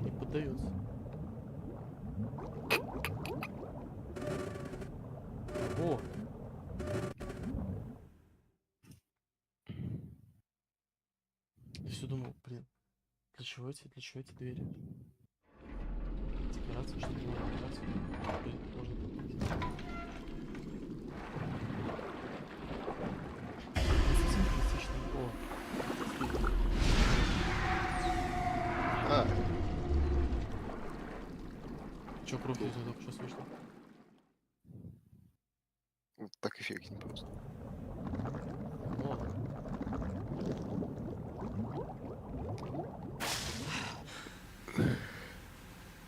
Не поддается. О! Я все думал, блин, для чего эти двери? Декорация, что ли, декорация? Блин, можно попасть. Совсем реалистично. О! А. Чё, кровь из только сейчас вышла? Вот так эффектнее просто. Ладно.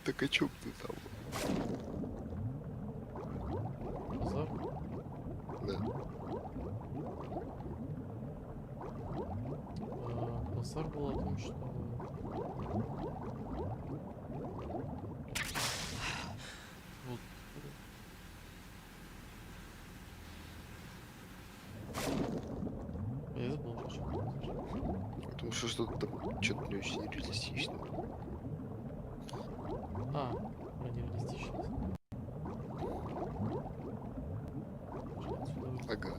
Так о чем ты там? Базар? Да. Базар был о том, что... Вот. Я забыл, что Потому что что-то там что-то не очень реалистично. А, про нереалистичность. Ага.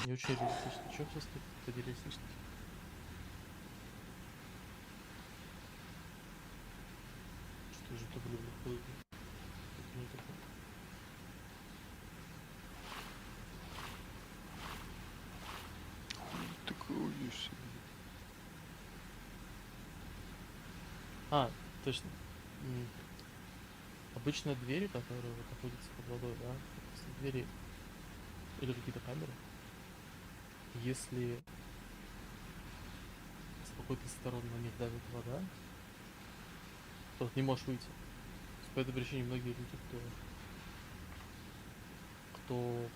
Не очень реалистично. Чё сейчас тут это реалистично? Что же это, блин, выходит? Ты крутишься. А, точно. Обычные двери, которые вот находятся под водой, да, если двери или какие-то камеры, если с какой-то стороны на них давит вода, то ты не можешь выйти. По этой причине многие люди, кто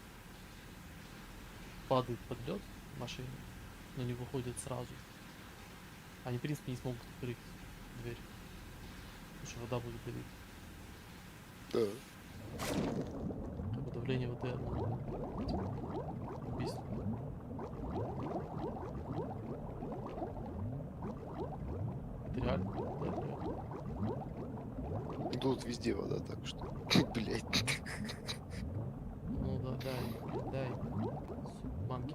падает под лед в машине, но не выходят сразу, они в принципе не смогут открыть дверь, потому что вода будет давить. Да. Как будто Управление ВД. Убийство. Это реально? Да, реально. Тут везде вода, так что, блять. Ну да, дай. Банки.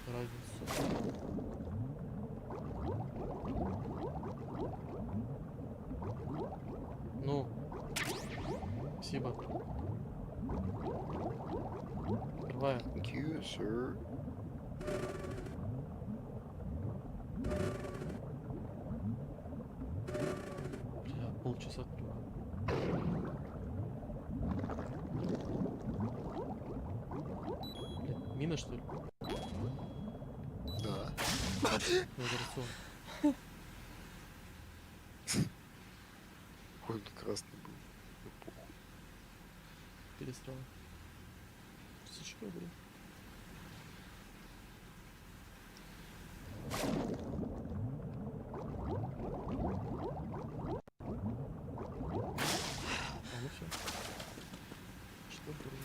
Разница. Ну, спасибо. Открываю. Thank you, sir. Бля, полчаса открываю. Блядь, мина что ли? Да. Радиационная. Какой он красный был. Ну, похуй. Перестрал. Сучка, блин. А ну все. Что, блин?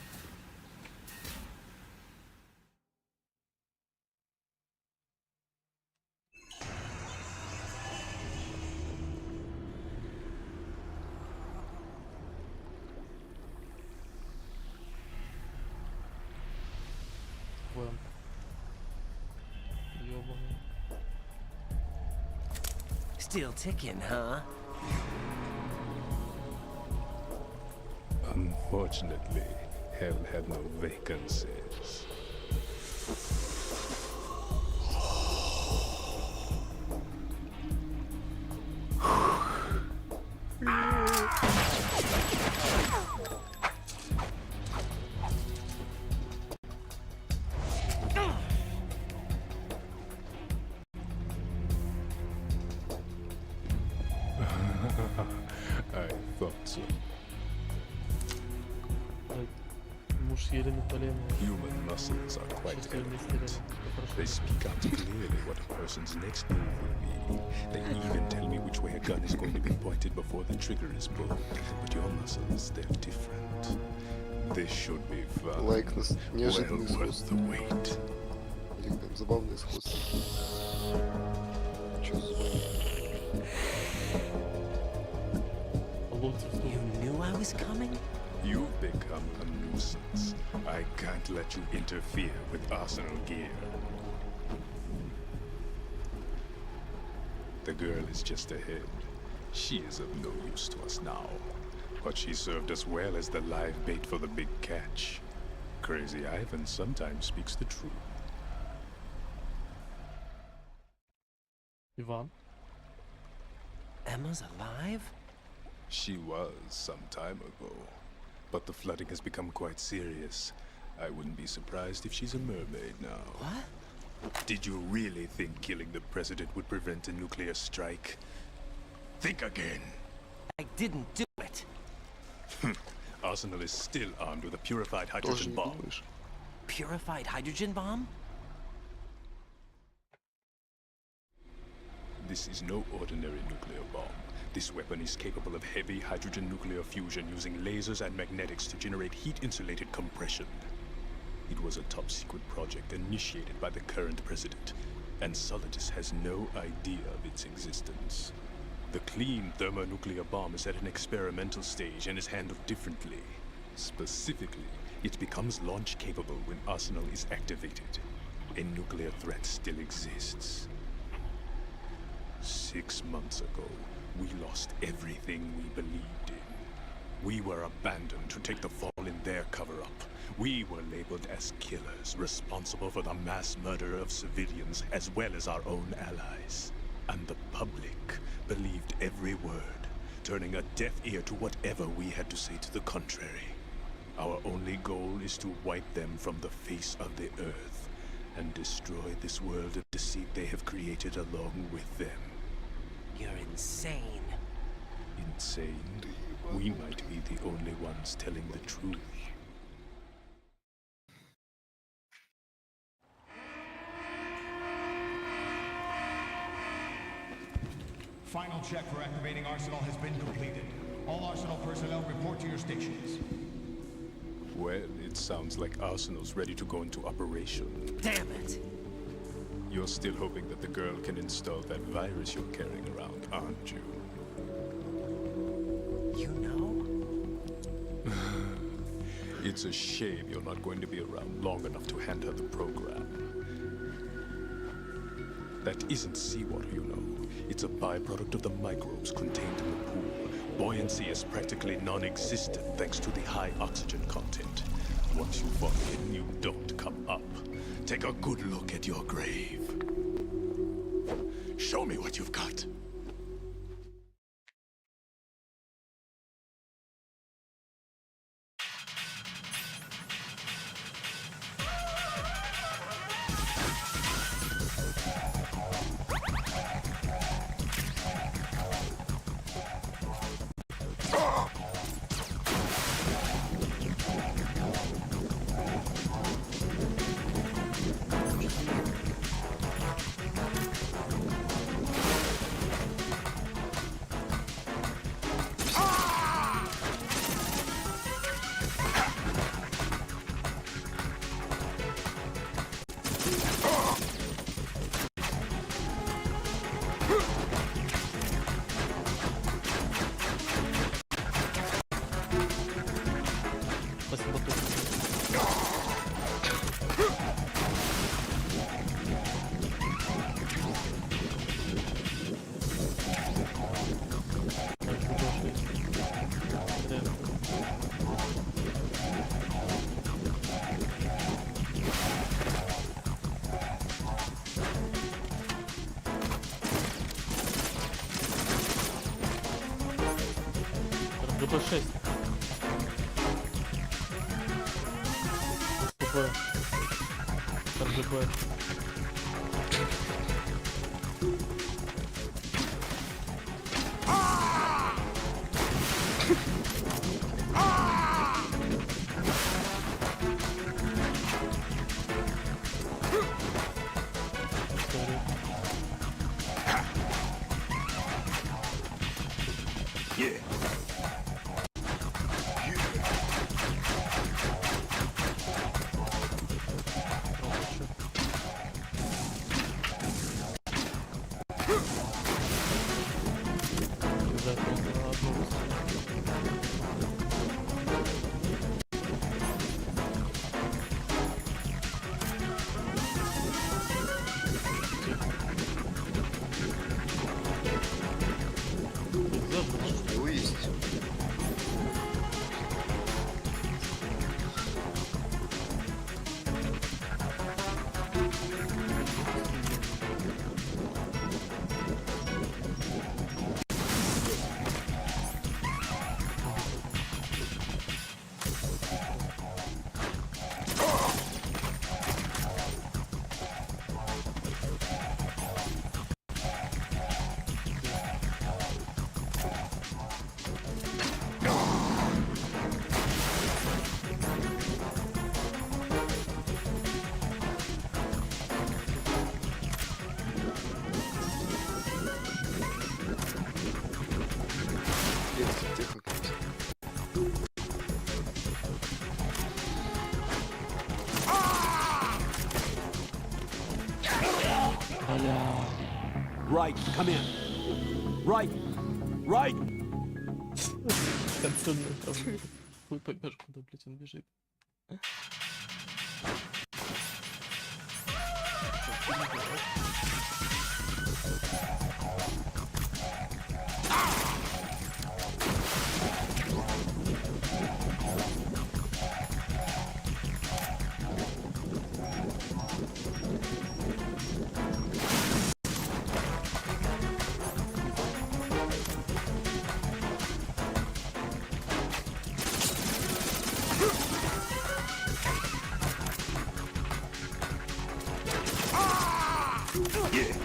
Вон. Ёбаный. Still ticking, huh? Unfortunately, hell had no vacancies. I thought so. Муж с еленым поленом. Human muscles are quite eloquent. They speak out clearly what a person's next move will be. They even tell me which way a gun is going to be pointed before the trigger is pulled. But your muscles, they're different. This should be fun. Лайкнес. Неожиданный Well worth сходство. the wait. Или там забавное сходство. Чё за You knew I was coming? You've become a nuisance. I can't let you interfere with Arsenal gear. The girl is just ahead. She is of no use to us now. But she served us well as the live bait for the big catch. Crazy Ivan sometimes speaks the truth. Иван. Emma's alive? She was some time ago. But the flooding has become quite serious. I wouldn't be surprised if she's a mermaid now. What? Did you really think killing the president would prevent a nuclear strike? Think again. I didn't do it. Arsenal is still armed with a purified hydrogen bomb. Purified hydrogen bomb? This is no ordinary nuclear bomb. This weapon is capable of heavy hydrogen nuclear fusion using lasers and magnetics to generate heat-insulated compression. It was a top-secret project initiated by the current president, and Solidus has no idea of its existence. The clean thermonuclear bomb is at an experimental stage and is handled differently. Specifically, it becomes launch-capable when Arsenal is activated. A nuclear threat still exists. 6 months ago, we lost everything we believed in. We were abandoned to take the fall in their cover-up. We were labeled as killers, responsible for the mass murder of civilians as well as our own allies. And the public believed every word, turning a deaf ear to whatever we had to say to the contrary. Our only goal is to wipe them from the face of the earth and destroy this world of deceit they have created along with them. You're insane. Insane? We might be the only ones telling the truth. Final check for activating Arsenal has been completed. All Arsenal personnel report to your stations. Well, it sounds like Arsenal's ready to go into operation. Damn it! You're still hoping that the girl can install that virus you're carrying around, aren't you? You know? It's a shame you're not going to be around long enough to hand her the program. That isn't seawater, you know. It's a byproduct of the microbes contained in the pool. Buoyancy is practically non-existent thanks to the high oxygen content. Once you fall in, you don't come up. Take a good look at your grave. Show me what you've got. Спасибо, тут. РГБ-6. РГБ. Yeah. Что есть? Right, come in. Right, right. Консольный там. Хуй поймешь, куда, блядь, он бежит. Yeah.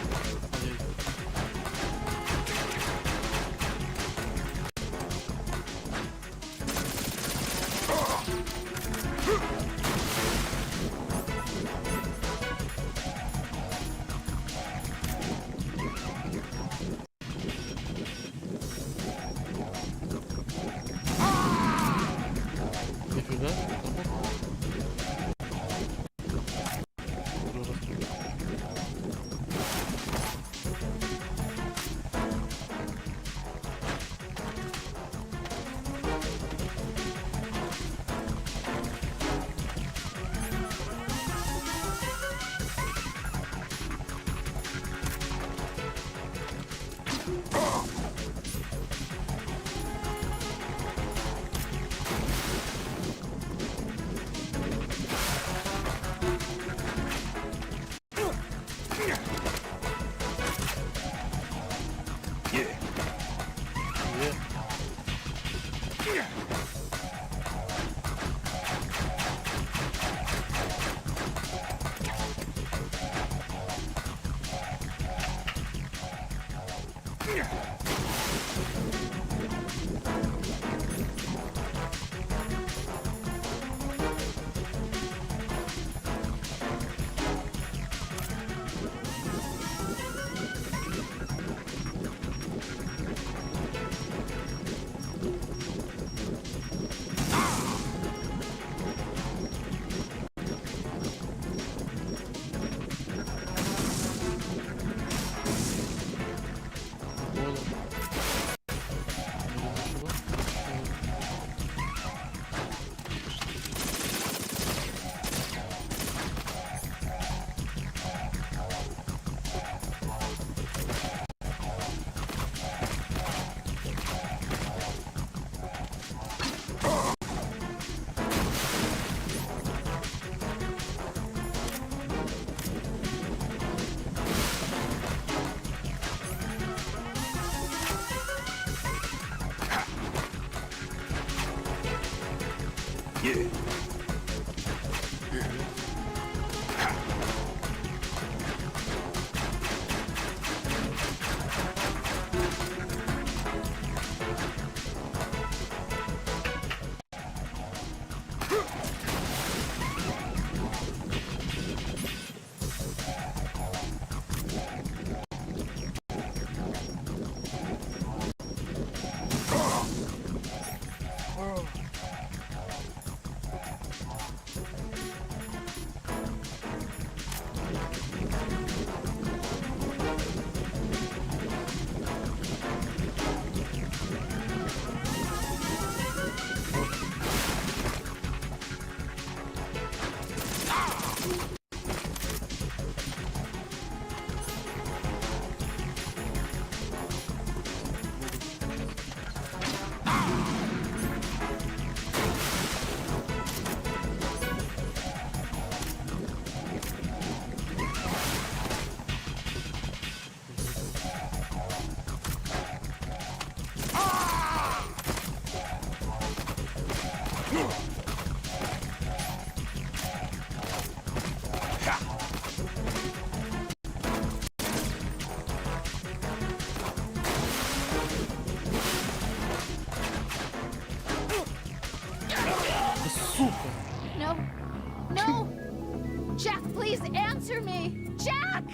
No. No! Jack, please answer me! Jack!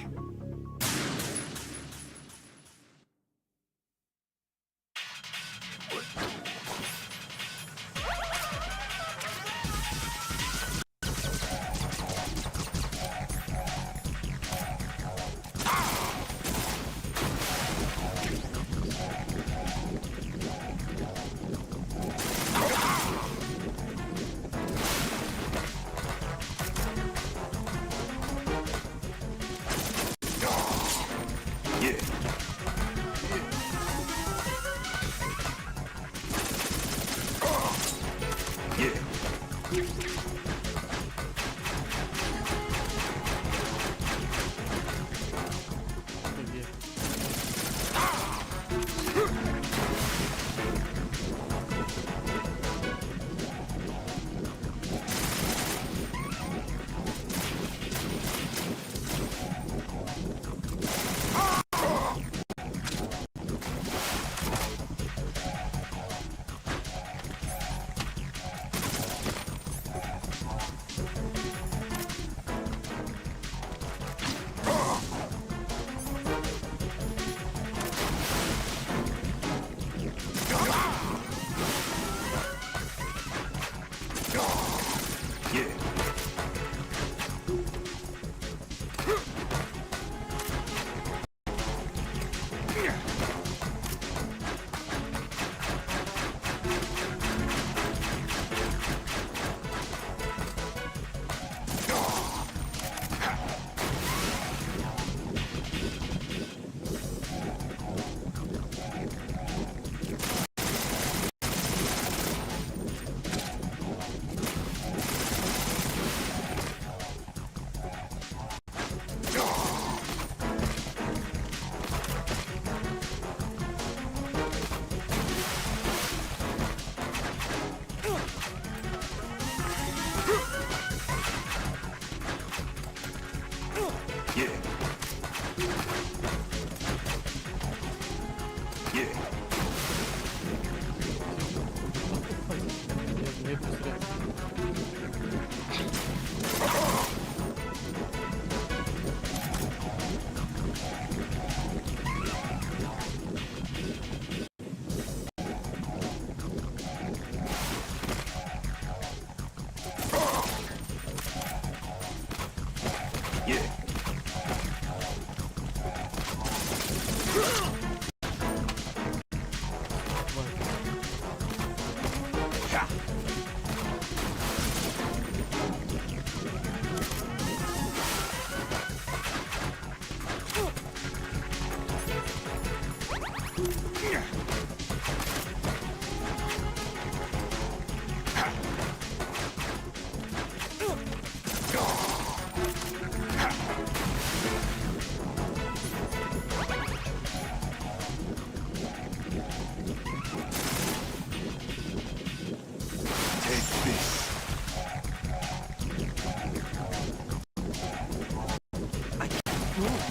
move.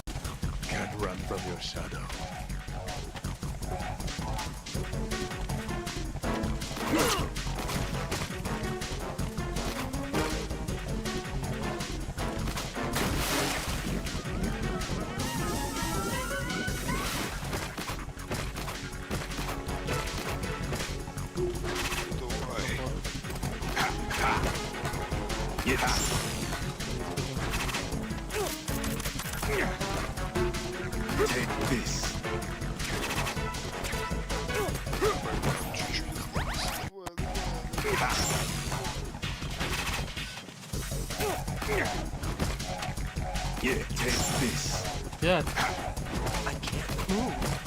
Can't run from your shadow. Take this. Yeah, take this. Yeah. I can't move.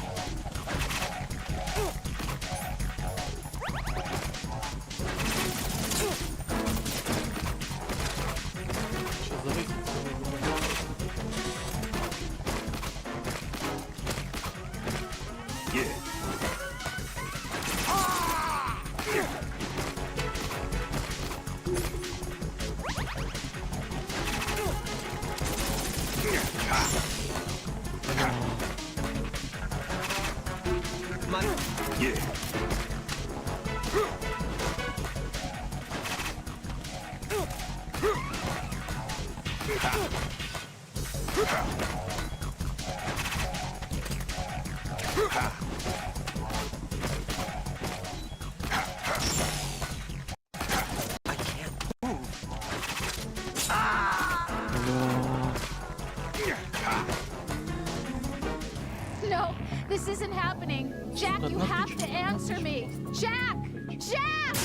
No, this isn't happening. Jack, you have to answer me. Jack! Jack!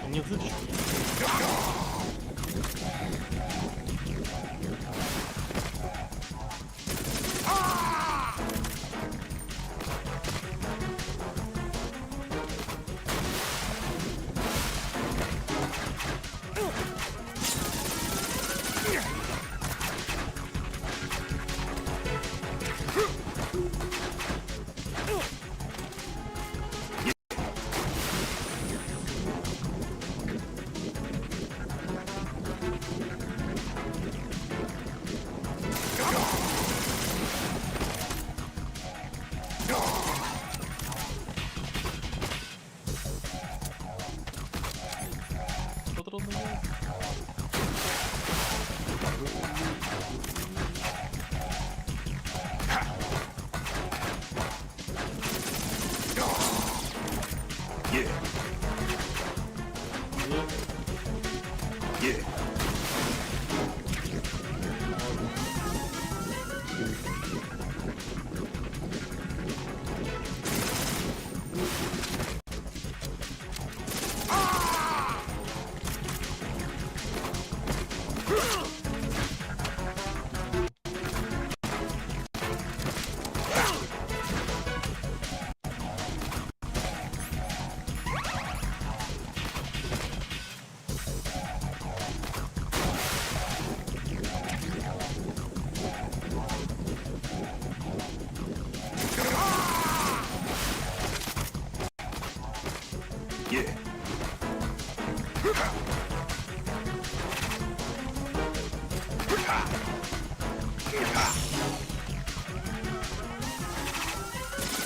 Не вытащу. Yeah. Yeah.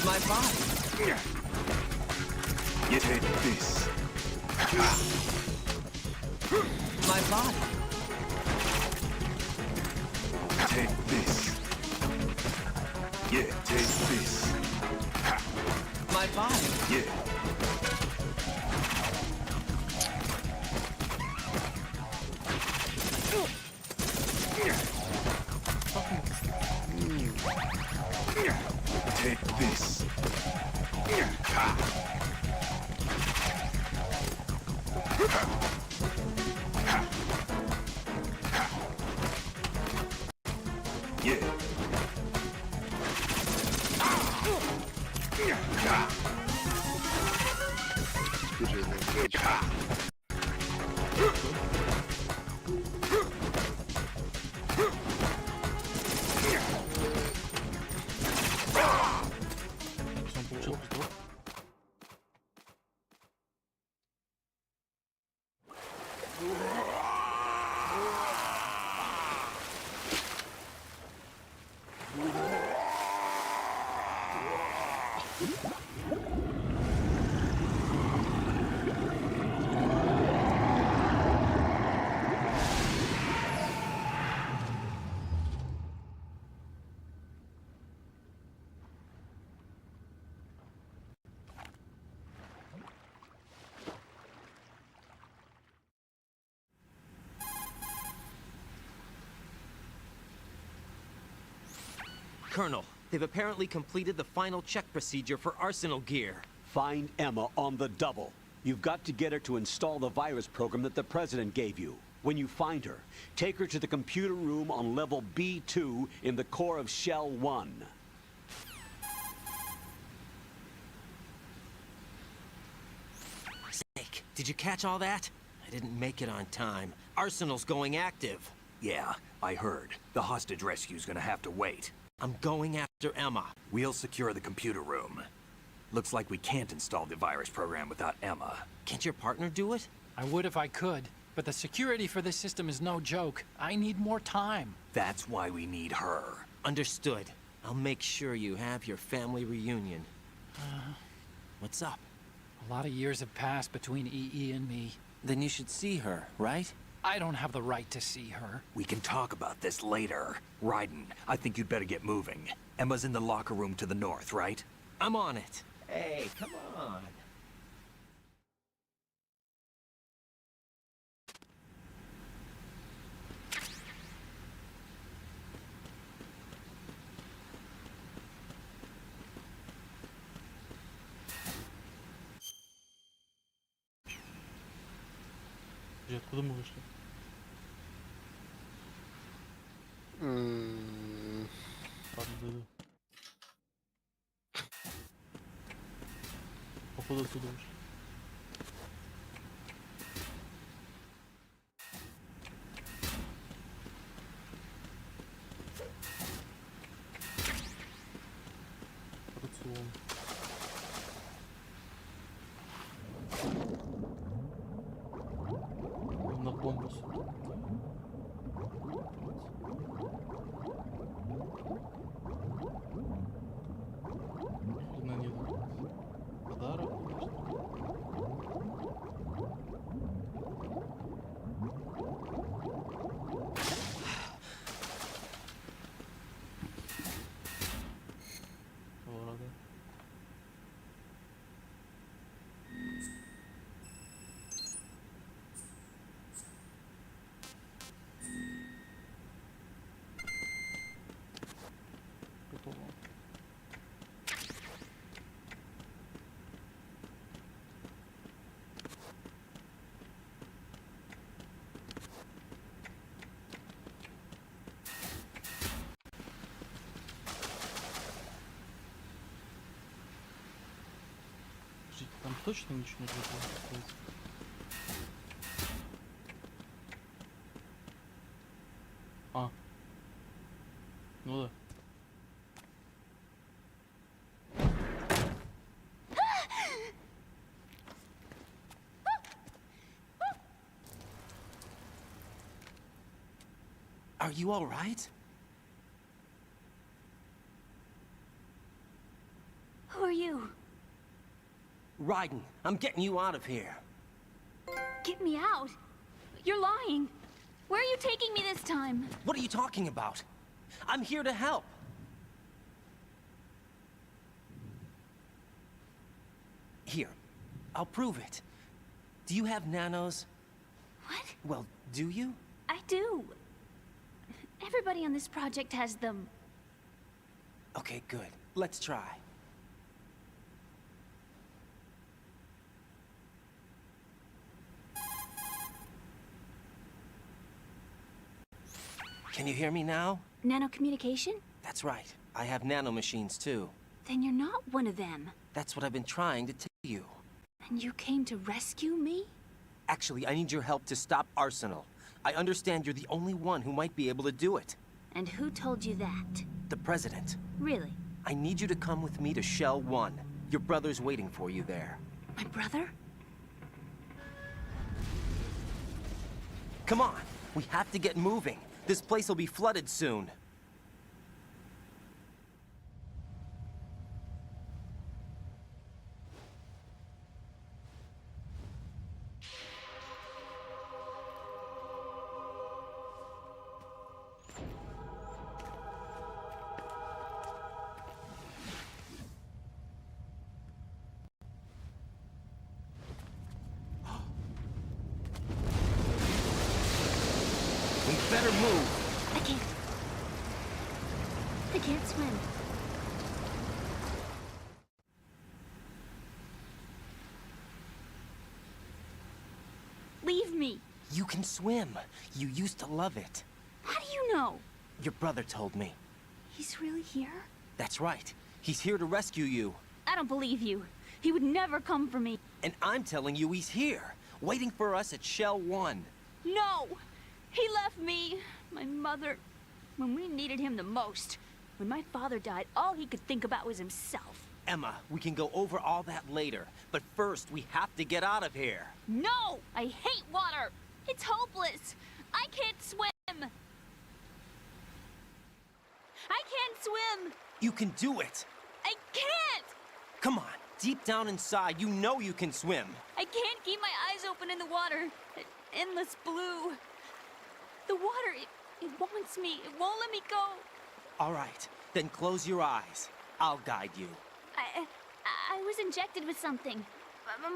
My body. You take this. My body. Take this. Yeah, take this. My body. Yeah. Take this. Yeah. Сам получил пиздок. Colonel, they've apparently completed the final check procedure for arsenal gear. Find Emma on the double. You've got to get her to install the virus program that the President gave you. When you find her, take her to the computer room on level B2 in the core of Shell 1. Snake, did you catch all that? I didn't make it on time. Arsenal's going active. Yeah, I heard. The hostage rescue's gonna have to wait. I'm going after Emma. We'll secure the computer room. Looks like we can't install the virus program without Emma. Can't your partner do it? I would if I could, but the security for this system is no joke. I need more time. That's why we need her. Understood. I'll make sure you have your family reunion. What's up? A lot of years have passed between EE and me. Then you should see her, right? I don't have the right to see her. We can talk about this later. Raiden, I think you'd better get moving. Emma's in the locker room to the north, right? I'm on it. Hey, come on. Откуда мы вышли? Ладно, походу отсюда вышли. Рацион. На бомбу. Хрена нет. Подарок, конечно. точно ничего не будет. А. Ну да. Are you all right? Who are you? Raiden, I'm getting you out of here. Get me out. You're lying. Where are you taking me this time? What are you talking about? I'm here to help. Here, I'll prove it. Do you have nanos? What? Well, do you? I do. Everybody on this project has them. Okay, good. Let's try. Can you hear me now? Nanocommunication? That's right. I have nanomachines too. Then you're not one of them. That's what I've been trying to tell you. And you came to rescue me? Actually, I need your help to stop Arsenal. I understand you're the only one who might be able to do it. And who told you that? The President. Really? I need you to come with me to Shell 1. Your brother's waiting for you there. My brother? Come on, we have to get moving. This place will be flooded soon. We better move. I can't swim. Leave me. You can swim. You used to love it. How do you know? Your brother told me. He's really here? That's right. He's here to rescue you. I don't believe you. He would never come for me. And I'm telling you he's here, waiting for us at Shell 1. No! He left me, my mother, when we needed him the most. When my father died, all he could think about was himself. Emma, we can go over all that later, but first we have to get out of here. No! I hate water! It's hopeless! I can't swim! I can't swim! You can do it! I can't! Come on, deep down inside, you know you can swim. I can't keep my eyes open in the water. Endless blue. The water, it wants me. It won't let me go. All right, then close your eyes. I'll guide you. I was injected with something.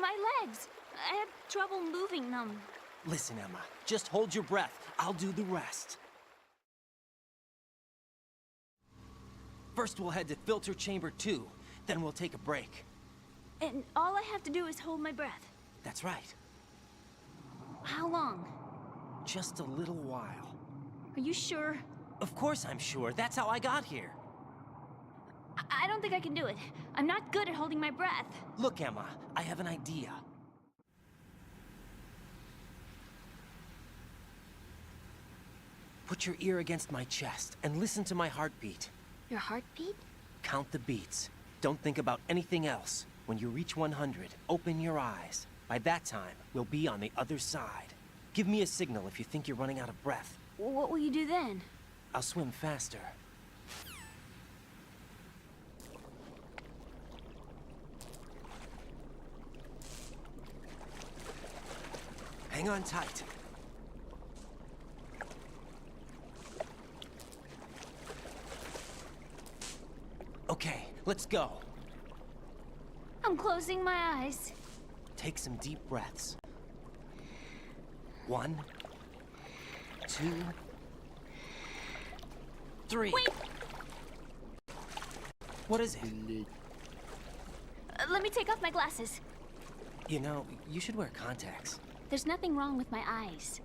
My legs. I had trouble moving them. Listen, Emma, just hold your breath. I'll do the rest. First, we'll head to filter chamber 2. Then we'll take a break. And all I have to do is hold my breath. That's right. How long? Just a little while. Are you sure? Of course I'm sure. That's how I got here. I don't think I can do it. I'm not good at holding my breath. Look, Emma, I have an idea. Put your ear against my chest and listen to my heartbeat. Your heartbeat? Count the beats. Don't think about anything else. When you reach 100, open your eyes. By that time, we'll be on the other side. Give me a signal if you think you're running out of breath. What will you do then? I'll swim faster. Hang on tight. Okay, let's go. I'm closing my eyes. Take some deep breaths. 1, 2, 3. Wait! What is it? Let me take off my glasses. You know, you should wear contacts. There's nothing wrong with my eyes.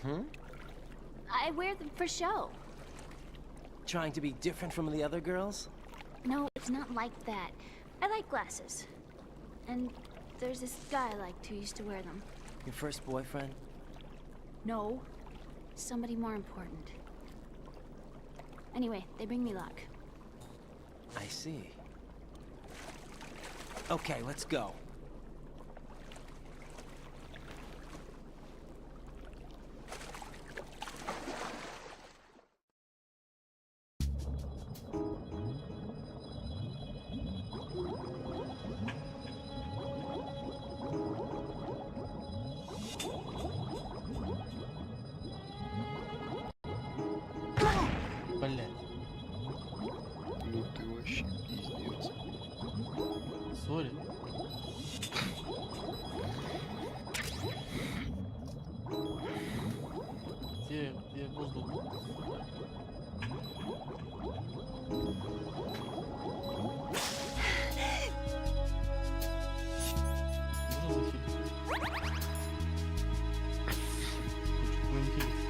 Hmm? I wear them for show. Trying to be different from the other girls? No, it's not like that. I like glasses. And there's this guy I liked who used to wear them. Your first boyfriend? No. Somebody more important. Anyway, they bring me luck. I see. Okay, let's go. Блядь. Ну ты вообще пиздец. Сори. Где воздух? Можно захилить? Чуть не хилить.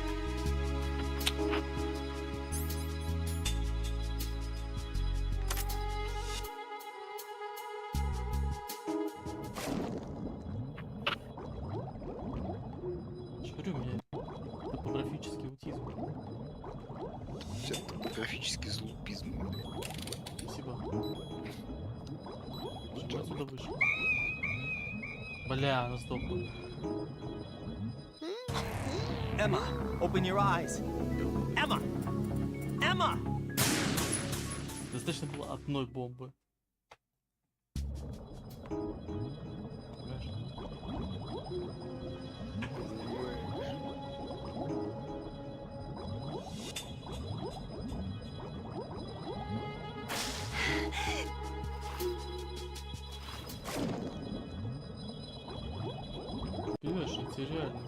Говорю, у меня топографический аутизм. У тебя топографический злупизм. Спасибо. Почему отсюда вышел? Бля, она сдохла. Emma, open your eyes. Emma! Emma! Достаточно было одной бомбы. Понимаешь? Понимаешь, это реально.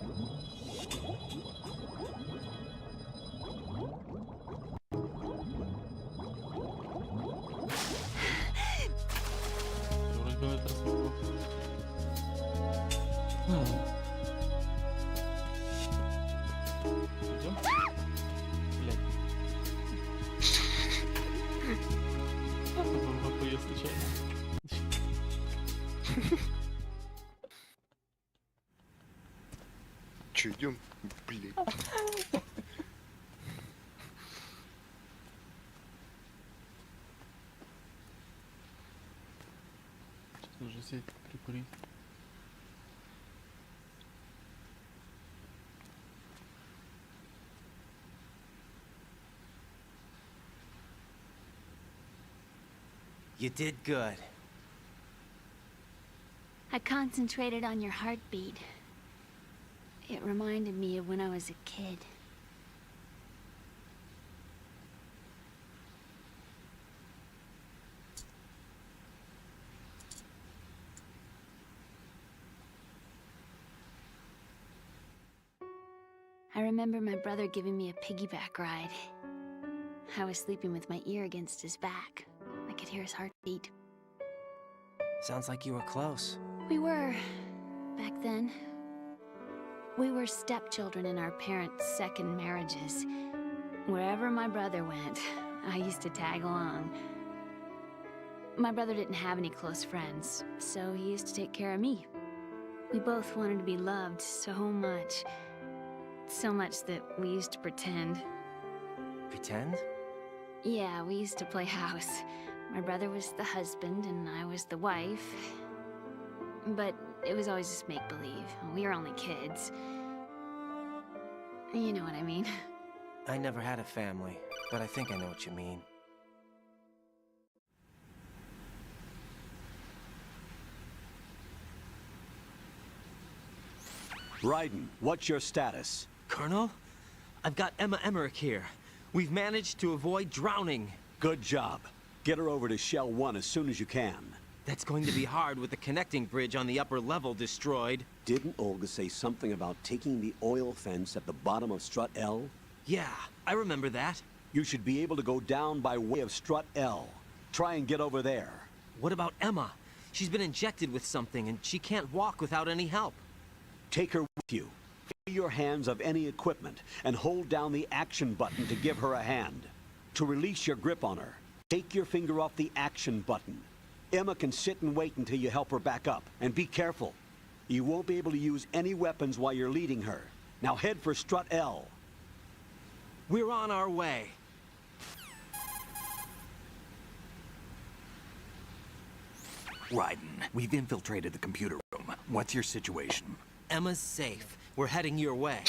Вроде бы это распаковка. Идем? Блядь. Бомба я случайно. Че, идем? Блин. Сейчас нужно сеть прикурить. You did good. I concentrated on your heartbeat. It reminded me of when I was a kid. I remember my brother giving me a piggyback ride. I was sleeping with my ear against his back. I could hear his heartbeat. Sounds like you were close. We were, back then. We were stepchildren in our parents' second marriages. Wherever my brother went, I used to tag along. My brother didn't have any close friends, so he used to take care of me. We both wanted to be loved so much. So much that we used to pretend. Pretend? Yeah, we used to play house. My brother was the husband and I was the wife. But it was always just make-believe. We were only kids. You know what I mean. I never had a family, but I think I know what you mean. Raiden, what's your status? Colonel, I've got Emma Emmerich here. We've managed to avoid drowning. Good job. Get her over to Shell 1 as soon as you can. That's going to be hard with the connecting bridge on the upper level destroyed. Didn't Olga say something about taking the oil fence at the bottom of Strut L? Yeah, I remember that. You should be able to go down by way of Strut L. Try and get over there. What about Emma? She's been injected with something and she can't walk without any help. Take her with you. Free your hands of any equipment and hold down the action button to give her a hand. To release your grip on her, take your finger off the action button. Emma can sit and wait until you help her back up. And be careful. You won't be able to use any weapons while you're leading her. Now head for Strut L. We're on our way. Raiden, we've infiltrated the computer room. What's your situation? Emma's safe. We're heading your way.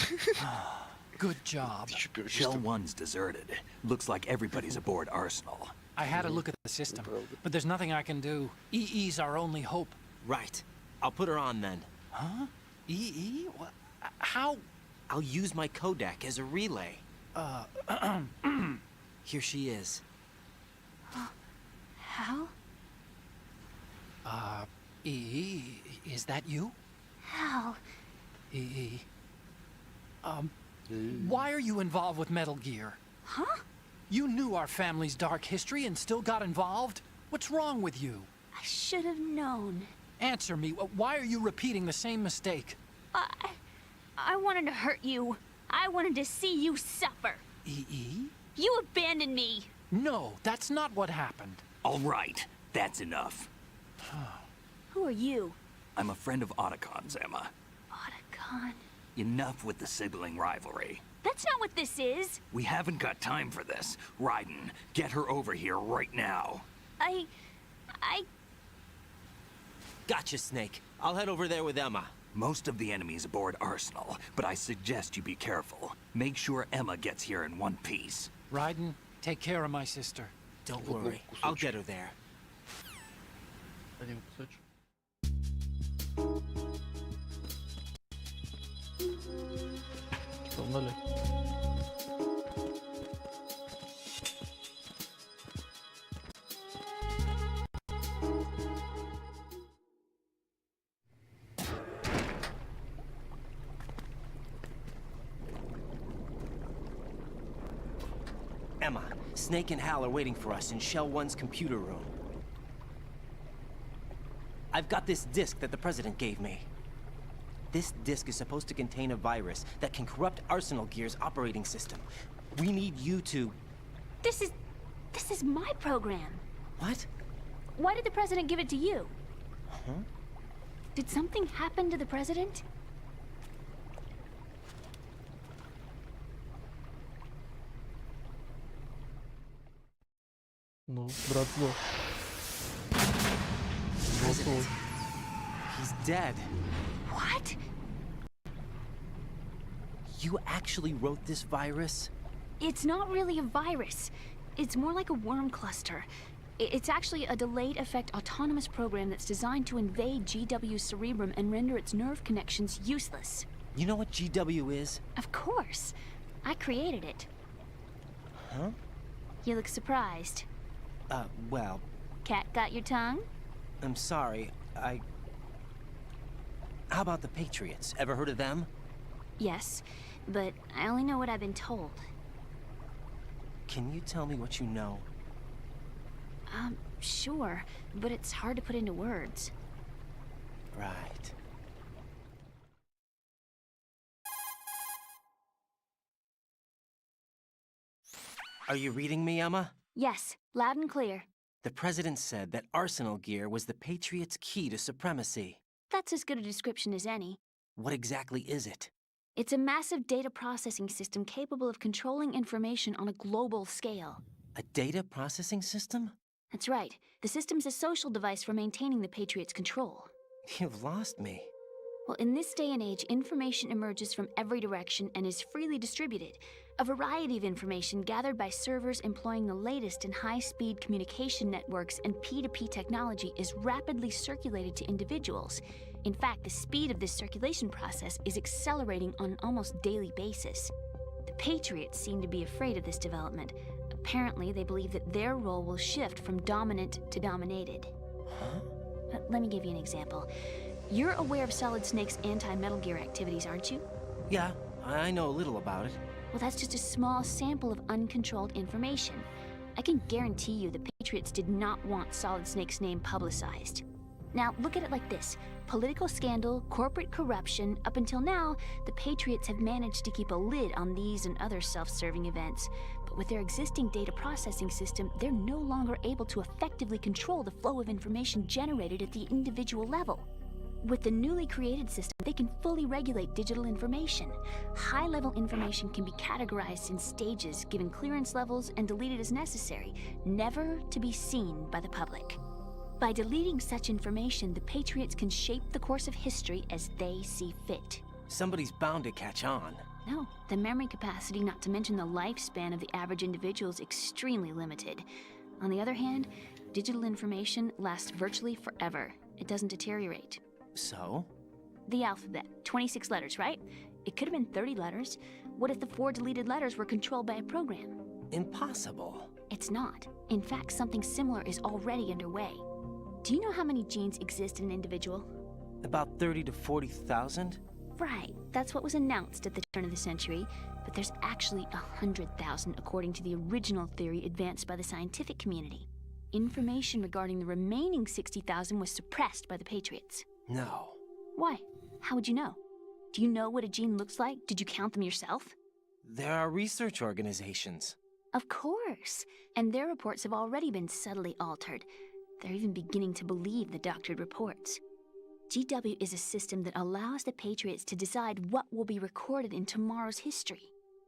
Good job. Shell 1's deserted. Looks like everybody's aboard Arsenal. I had a look at the system, but there's nothing I can do. EE's our only hope. Right. I'll put her on then. Huh? EE? What? How? I'll use my Kodak as a relay. Here she is. Hal? EE, is that you? Hal? EE. Why are you involved with Metal Gear? Huh? You knew our family's dark history and still got involved? What's wrong with you? I should have known. Answer me. Why are you repeating the same mistake? I wanted to hurt you. I wanted to see you suffer. EE? You abandoned me. No, that's not what happened. All right, that's enough. Who are you? I'm a friend of Otacon's, Emma. Otacon? Enough with the sibling rivalry. That's not what this is. We haven't got time for this. Raiden, get her over here right now. I... Gotcha, Snake. I'll head over there with Emma. Most of the enemy's aboard Arsenal, but I suggest you be careful. Make sure Emma gets here in one piece. Raiden, take care of my sister. Don't worry. I'll get her there. Один кусочек. Погнали. Emma, Snake and Hal are waiting for us in Shell 1's computer room. I've got this disk that the President gave me. This disk is supposed to contain a virus that can corrupt Arsenal Gear's operating system. We need you to... This is my program. What? Why did the President give it to you? Huh? Did something happen to the President? Ну, брат зло. President. He's dead. What? You actually wrote this virus? It's not really a virus. It's more like a worm cluster. It's actually a delayed effect autonomous program that's designed to invade GW's cerebrum and render its nerve connections useless. You know what GW is? Of course. I created it. Huh? You look surprised. Well... Cat got your tongue? I'm sorry, How about the Patriots? Ever heard of them? Yes, but I only know what I've been told. Can you tell me what you know? Sure, but it's hard to put into words. Right. Are you reading me, Emma? Yes, loud and clear. The President said that Arsenal Gear was the Patriots' key to supremacy. That's as good a description as any. What exactly is it? It's a massive data processing system capable of controlling information on a global scale. A data processing system? That's right. The system's a social device for maintaining the Patriots' control. You've lost me. Well, in this day and age, information emerges from every direction and is freely distributed. A variety of information gathered by servers employing the latest in high-speed communication networks and P2P technology is rapidly circulated to individuals. In fact, the speed of this circulation process is accelerating on an almost daily basis. The Patriots seem to be afraid of this development. Apparently, they believe that their role will shift from dominant to dominated. Huh? Let me give you an example. You're aware of Solid Snake's anti-Metal Gear activities, aren't you? Yeah, I know a little about it. Well, that's just a small sample of uncontrolled information. I can guarantee you the Patriots did not want Solid Snake's name publicized. Now, look at it like this. Political scandal, corporate corruption, up until now, the Patriots have managed to keep a lid on these and other self-serving events. But with their existing data processing system, they're no longer able to effectively control the flow of information generated at the individual level. With the newly created system, they can fully regulate digital information. High-level information can be categorized in stages, given clearance levels, and deleted as necessary, never to be seen by the public. By deleting such information, the Patriots can shape the course of history as they see fit. Somebody's bound to catch on. No, the memory capacity, not to mention the lifespan of the average individual, is extremely limited. On the other hand, digital information lasts virtually forever. It doesn't deteriorate. So? The alphabet, 26 letters, right? It could have been 30 letters. What if the 4 deleted letters were controlled by a program? Impossible. It's not. In fact, something similar is already underway. Do you know how many genes exist in an individual? About 30 to 40,000? Right, that's what was announced at the turn of the century, but there's actually 100,000 according to the original theory advanced by the scientific community. Information regarding the remaining 60,000 was suppressed by the Patriots. No. Why? How would you know? Do you know what a gene looks like? Did you count them yourself? There are research organizations. Of course, and their reports have already been subtly altered. They're even beginning to believe the doctored reports. GW is a system that allows the Patriots to decide what will be recorded in tomorrow's history.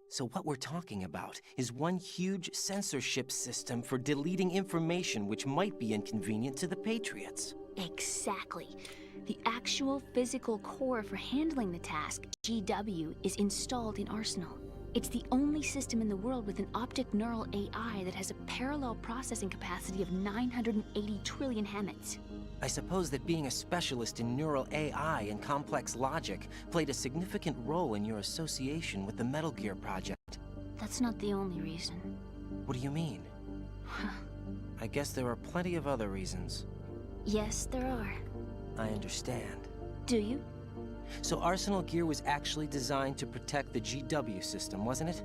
So what we're talking about is one huge censorship system for deleting information which might be inconvenient to the Patriots. Exactly. The actual physical core for handling the task, GW, is installed in Arsenal. It's the only system in the world with an optic neural AI that has a parallel processing capacity of 980 trillion Hammets. I suppose that being a specialist in neural AI and complex logic played a significant role in your association with the Metal Gear project. That's not the only reason. What do you mean? I guess there are plenty of other reasons. Yes, there are. I understand. Do you? So Arsenal Gear was actually designed to protect the GW system, wasn't it?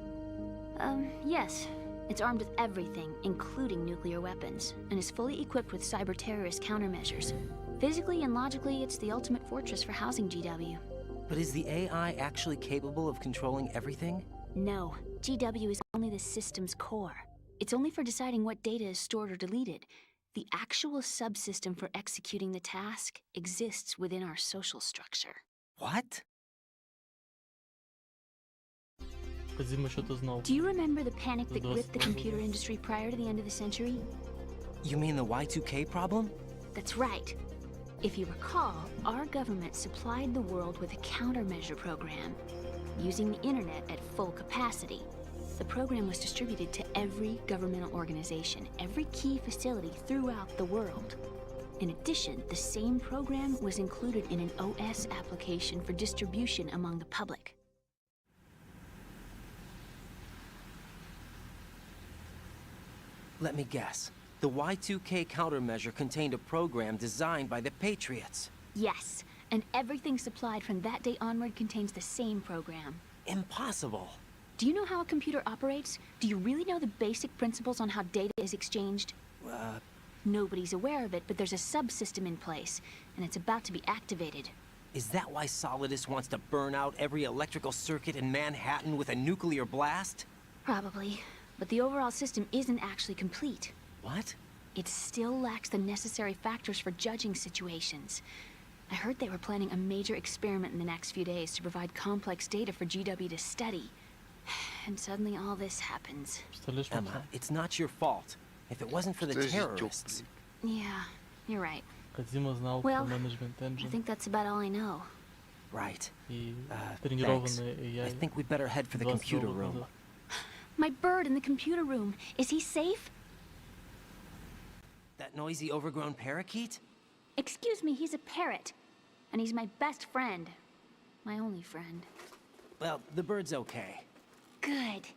Yes. It's armed with everything, including nuclear weapons, and is fully equipped with cyber-terrorist countermeasures. Physically and logically, it's the ultimate fortress for housing GW. But is the AI actually capable of controlling everything? No. GW is only the system's core. It's only for deciding what data is stored or deleted. The actual subsystem for executing the task exists within our social structure. What? Do you remember the panic that gripped the computer industry prior to the end of the century? You mean the Y2K problem? That's right. If you recall, our government supplied the world with a countermeasure program, using the internet at full capacity. The program was distributed to every governmental organization, every key facility throughout the world. In addition, the same program was included in an OS application for distribution among the public. Let me guess. The Y2K countermeasure contained a program designed by the Patriots. Yes, and everything supplied from that day onward contains the same program. Impossible. Do you know how a computer operates? Do you really know the basic principles on how data is exchanged? Nobody's aware of it, but there's a subsystem in place, and it's about to be activated. Is that why Solidus wants to burn out every electrical circuit in Manhattan with a nuclear blast? Probably, but the overall system isn't actually complete. What? It still lacks the necessary factors for judging situations. I heard they were planning a major experiment in the next few days to provide complex data for GW to study. And suddenly all this happens. Emma, it's not your fault. If it wasn't for the terrorists... Yeah, you're right. Well, I think that's about all I know. Right. Thanks. I think we'd better head for the computer room. My bird in the computer room. Is he safe? That noisy, overgrown parakeet? Excuse me, he's a parrot. And he's my best friend. My only friend. Well, the bird's okay. Good.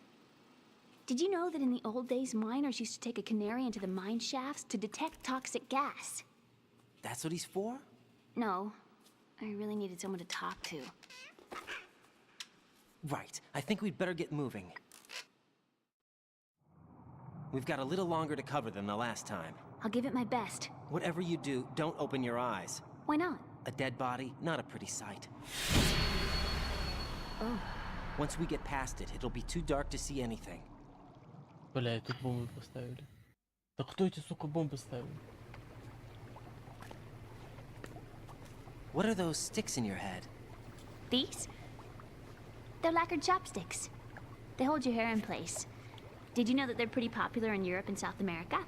Did you know that in the old days, miners used to take a canary into the mine shafts to detect toxic gas? That's what he's for? No. I really needed someone to talk to. Right. I think we'd better get moving. We've got a little longer to cover than the last time. I'll give it my best. Whatever you do, don't open your eyes. Why not? A dead body, not a pretty sight. Oh. Once we get past it, it'll be too dark to see anything. Блядь, тут бомбы поставили. Да кто эти, сука, бомбы ставил? What are those sticks in your head? These? They're lacquered chopsticks. They hold your hair in place. Did you know that they're pretty popular in Europe and South America?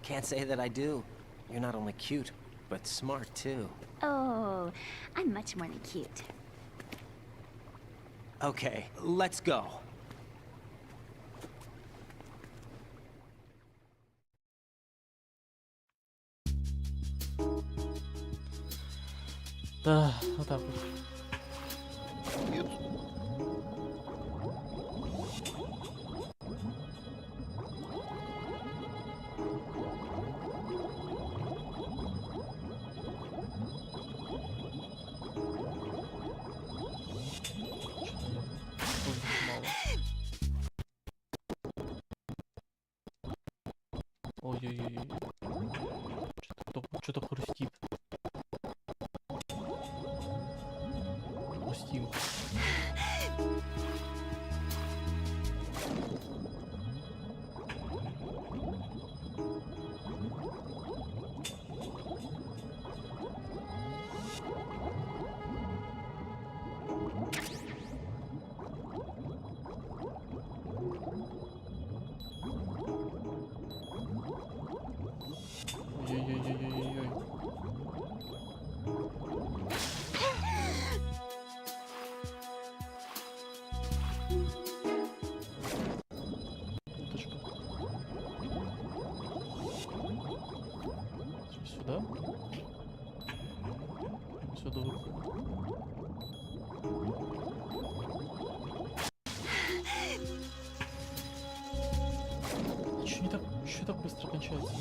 Can't say that I do. You're not only cute, but smart too. Oh, I'm much more than cute. Okay, let's go. Да, вот так вот. Нет. Ой-ой-ой. Что-то хрустит. Хрустим. Ой-ой-ой-ой-ой-ой. Уточка. Сюда? Сюда выходит. Чё так быстро кончается?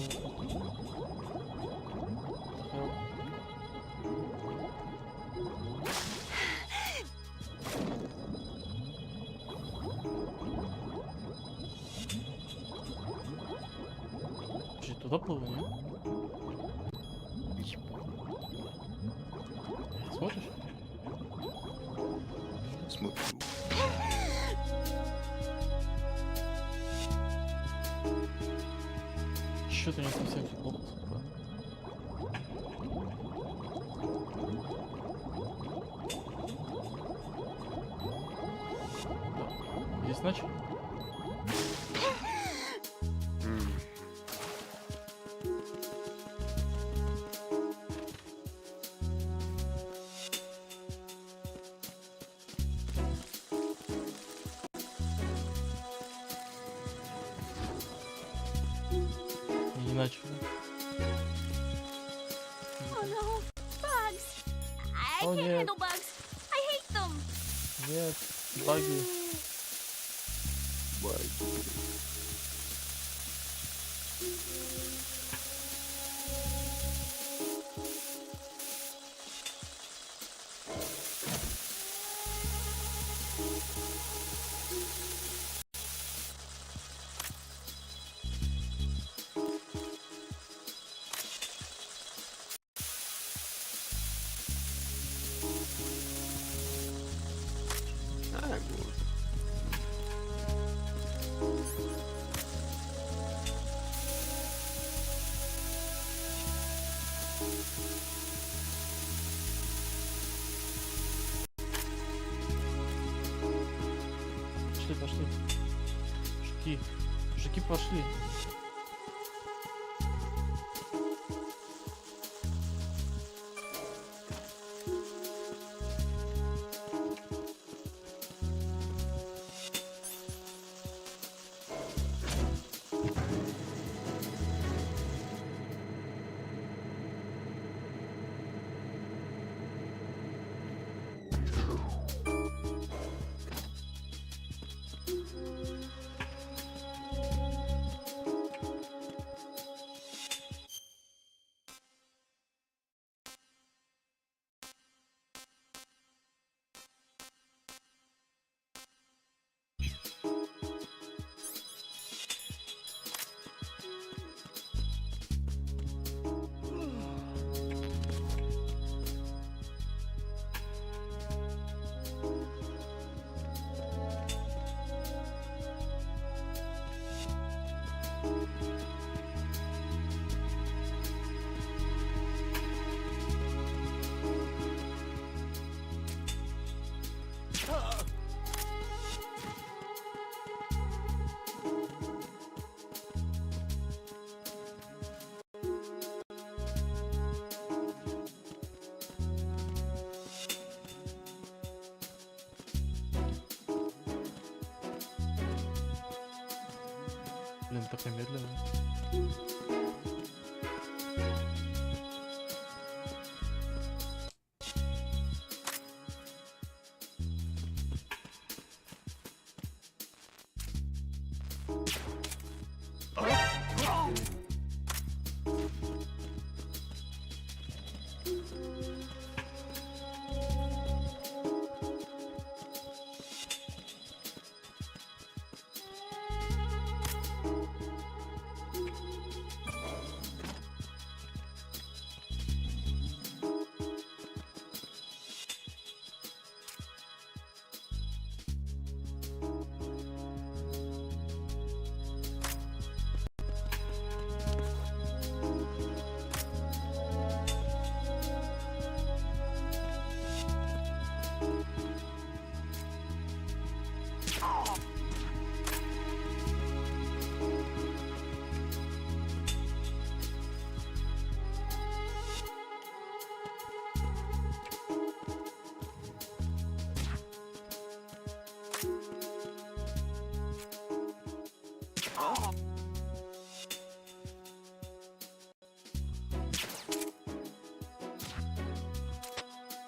Чуть туда плыву, не? Смотришь? Смотрю. Что-то не совсем все плохо. Так, здесь начал? Не начал. Oh no, bugs! I Oh, can't yeah. handle bugs. I hate them. Нет, баги. А, вот. Пошли. Жуки пошли. Блин, так медленно.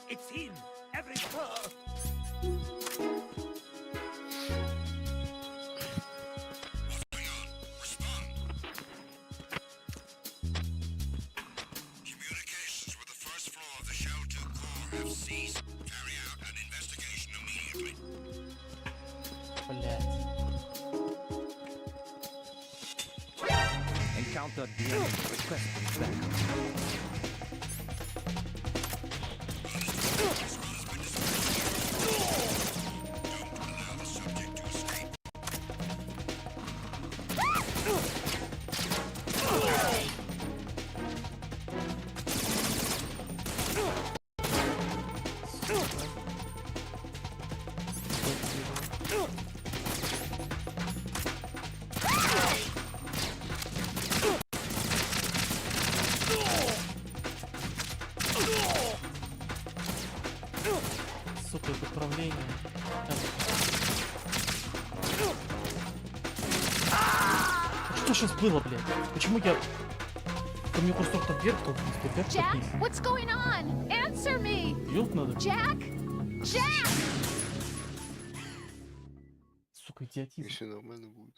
It's him! Every... Communications with the first floor of the Shell 2 core have ceased. Carry out an investigation immediately. Блять. Encounter the enemy. Requesting backup. Сука, это управление. Что сейчас было, блядь? Почему я... Ко мне курсор то вверх, то вниз, то вверх, то Jack, вниз. what's going on? Answer me! Ёлк надо. Jack! Jack! Сука, идиотизм. Все нормально будет.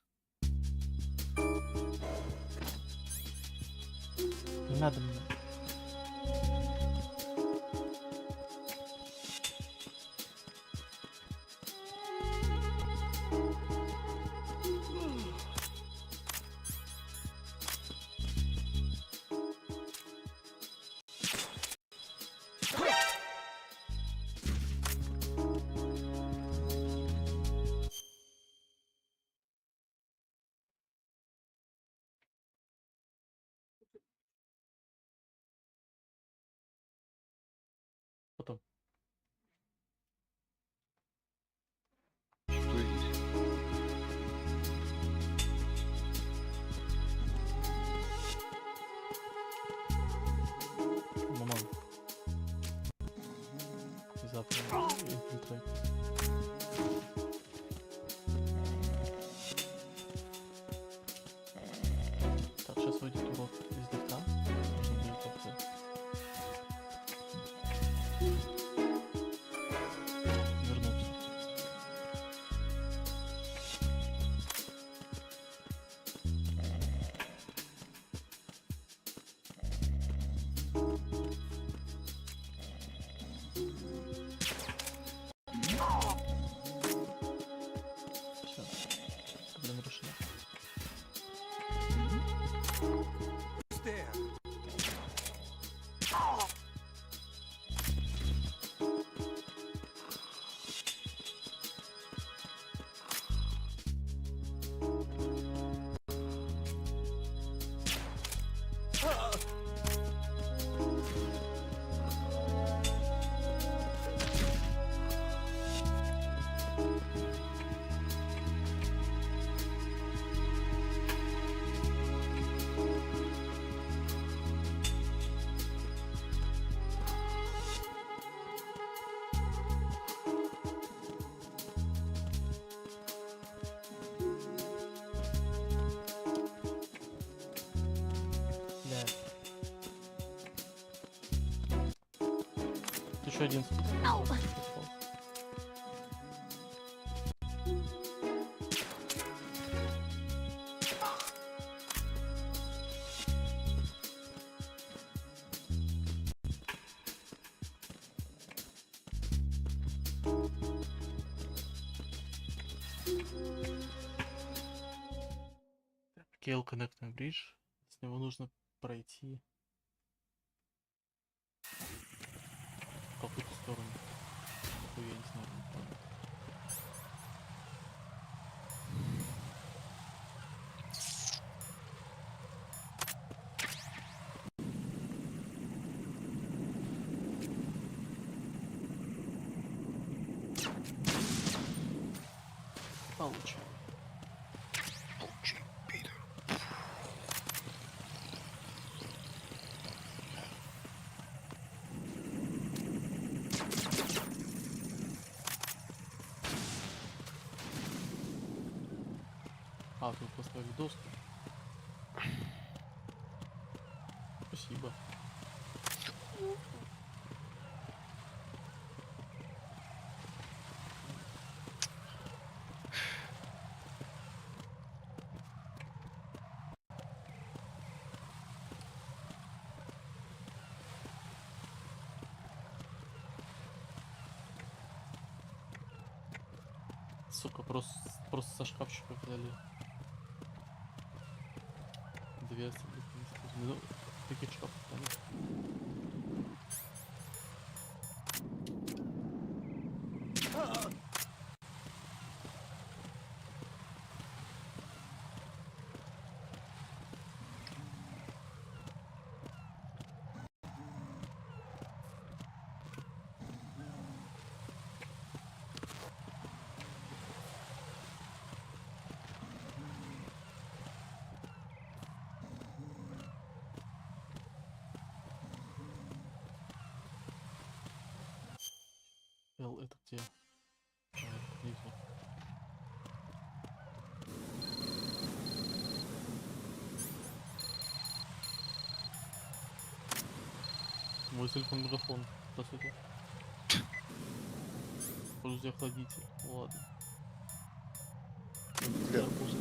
Не надо мне. Потом. Что здесь? Маман. Завтра инфильтрейт. Так, сейчас выйдет урок из лифта. Нужно будет как-то... вернуться. Еще один. Ау. Gale Connecting Bridge. С него нужно пройти в какую-то сторону. Какую, я не знаю, не помню. Получай. Получи, Питер. А, тут поставили доску. Спасибо. Сука, просто со шкафчика взяли. Две, ну, таких шкафов там нет. Эл, это где? А, внизу. Мой телефон-мегафон, по сути. Плюс охладитель. Ладно. Для арбуза.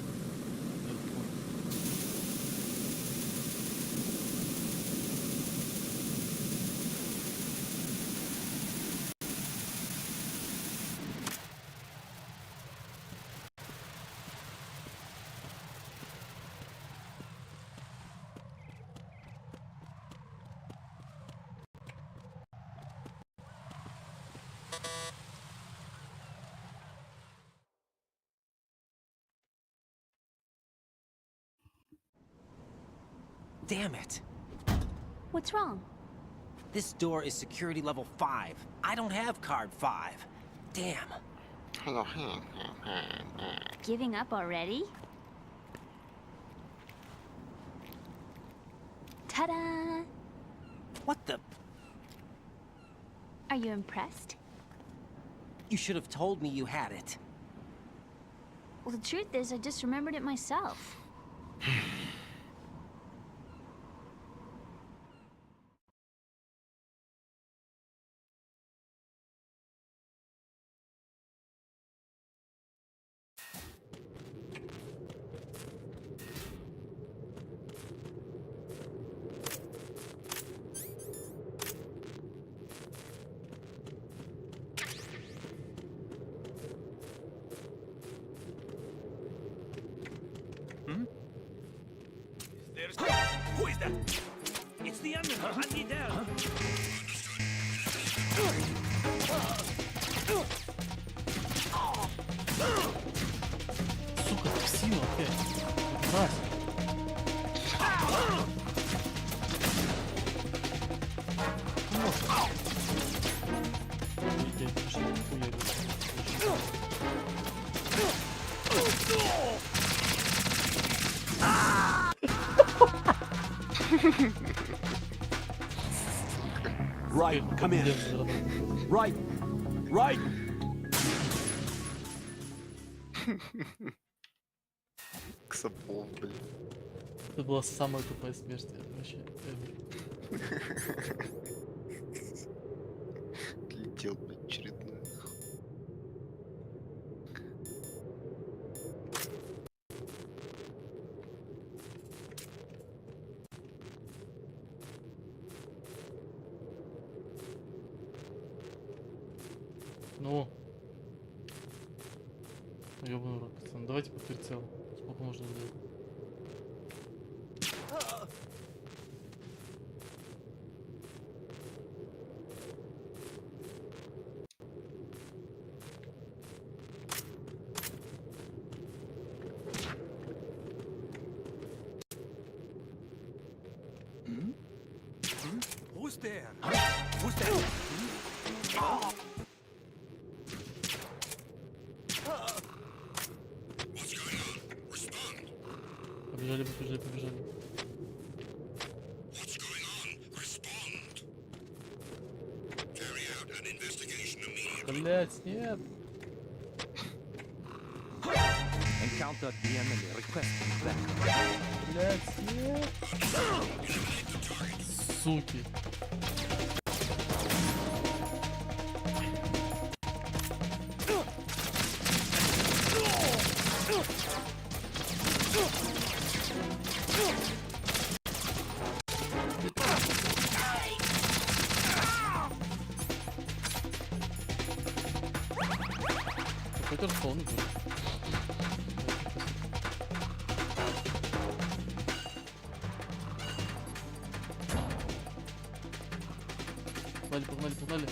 Damn it. What's wrong? This door is security level 5. I don't have card 5. Damn. Giving up already? Ta-da! What the? Are you impressed? You should have told me you had it. Well, the truth is, I just remembered it myself. Who is that? It's the Undertaker. Hunt me down. Сука, так сильно опять. Раз. Right, come in. Right, right. Ксапов, блин. Это была самая тупая смерть вообще. Прилетел, блядь, очередной. Ну. Ёбаный рот, пацан. Давайте по прицелу. Сколько можно сделать? Who's there? Who's there? Побежали, побежали, побежали. Блять, нет. Encountered the enemy. Requesting backup. Блять, нет. Суки. Какой-то фон. Погнали, погнали, погнали.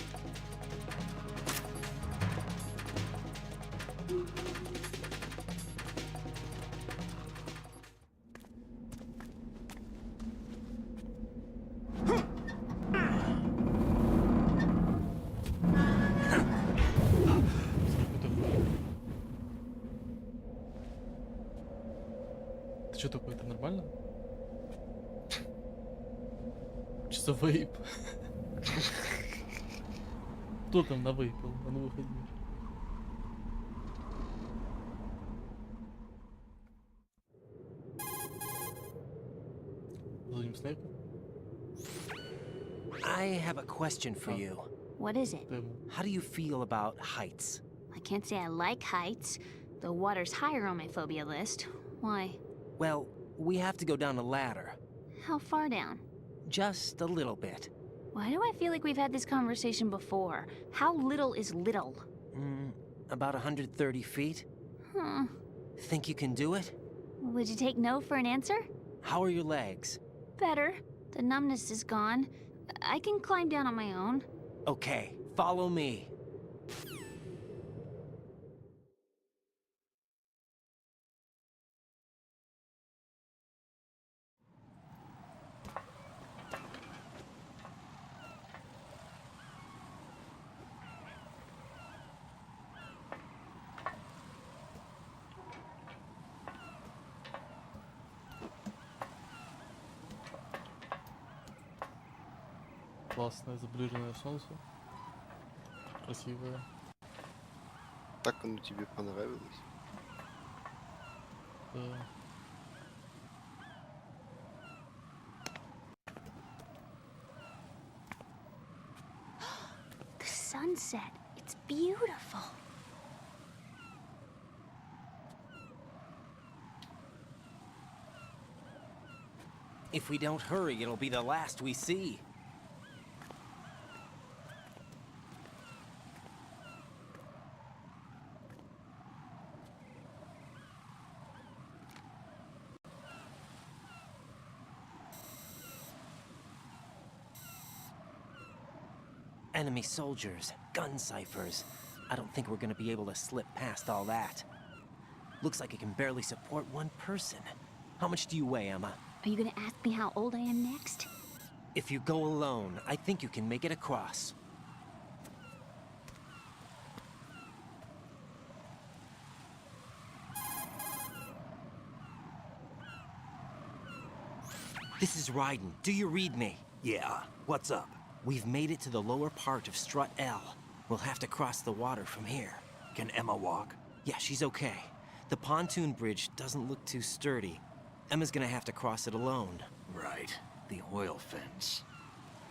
Ты что такое? Это нормально? Что за вейп? Кто там навейпил? А ну выходи. Зададим снайпер. I have a question for you. What is it? How do you feel about heights? I can't say I like heights. The water's higher on my phobia list. Why? Well, we have to go down a ladder. How far down? Just a little bit. Why do I feel like we've had this conversation before? How little is little? About 130 feet. Huh. Think you can do it? Would you take no for an answer? How are your legs? Better. The numbness is gone. I can climb down on my own. Okay, follow me. Классное заблюренное солнце. Красивое. Так оно тебе понравилось? Да. The sunset. It's beautiful. If we don't hurry, it'll be the last we see. Enemy soldiers, gun ciphers. I don't think we're gonna be able to slip past all that. Looks like it can barely support one person. How much do you weigh, Emma? Are you gonna ask me how old I am next? If you go alone, I think you can make it across. This is Raiden. Do you read me? Yeah. What's up? We've made it to the lower part of Strut L. We'll have to cross the water from here. Can Emma walk? Yeah, she's okay. The pontoon bridge doesn't look too sturdy. Emma's gonna have to cross it alone. Right. The oil fence.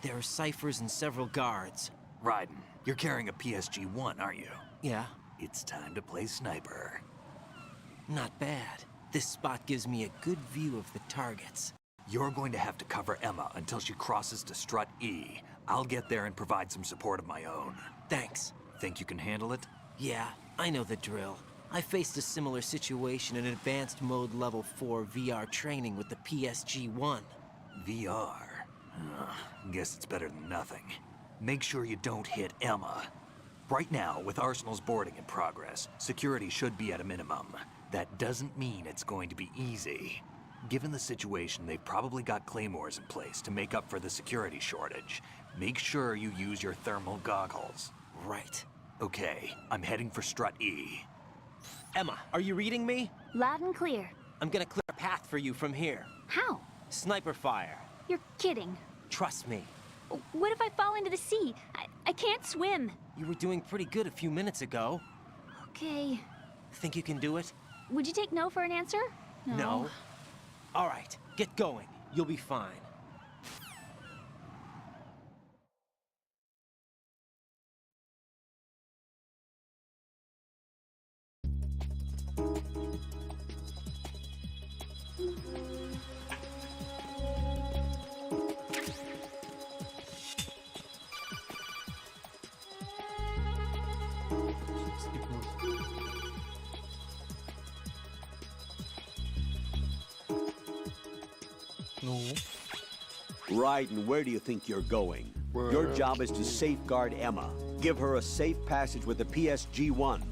There are ciphers and several guards. Raiden, you're carrying a PSG-1, aren't you? Yeah. It's time to play sniper. Not bad. This spot gives me a good view of the targets. You're going to have to cover Emma until she crosses to Strut E. I'll get there and provide some support of my own. Thanks. Think you can handle it? Yeah, I know the drill. I faced a similar situation in advanced mode level 4 VR training with the PSG-1. VR? Guess it's better than nothing. Make sure you don't hit Emma. Right now, with Arsenal's boarding in progress, security should be at a minimum. That doesn't mean it's going to be easy. Given the situation, they've probably got claymores in place to make up for the security shortage. Make sure you use your thermal goggles. Right. Okay, I'm heading for Strut E. Emma, are you reading me? Loud and clear. I'm gonna clear a path for you from here. How? Sniper fire. You're kidding. Trust me. What if I fall into the sea? I can't swim. You were doing pretty good a few minutes ago. Okay. Think you can do it? Would you take no for an answer? No. All right, get going. You'll be fine. No. Raiden, where do you think you're going? Your job is to safeguard Emma. Give her a safe passage with the PSG-1.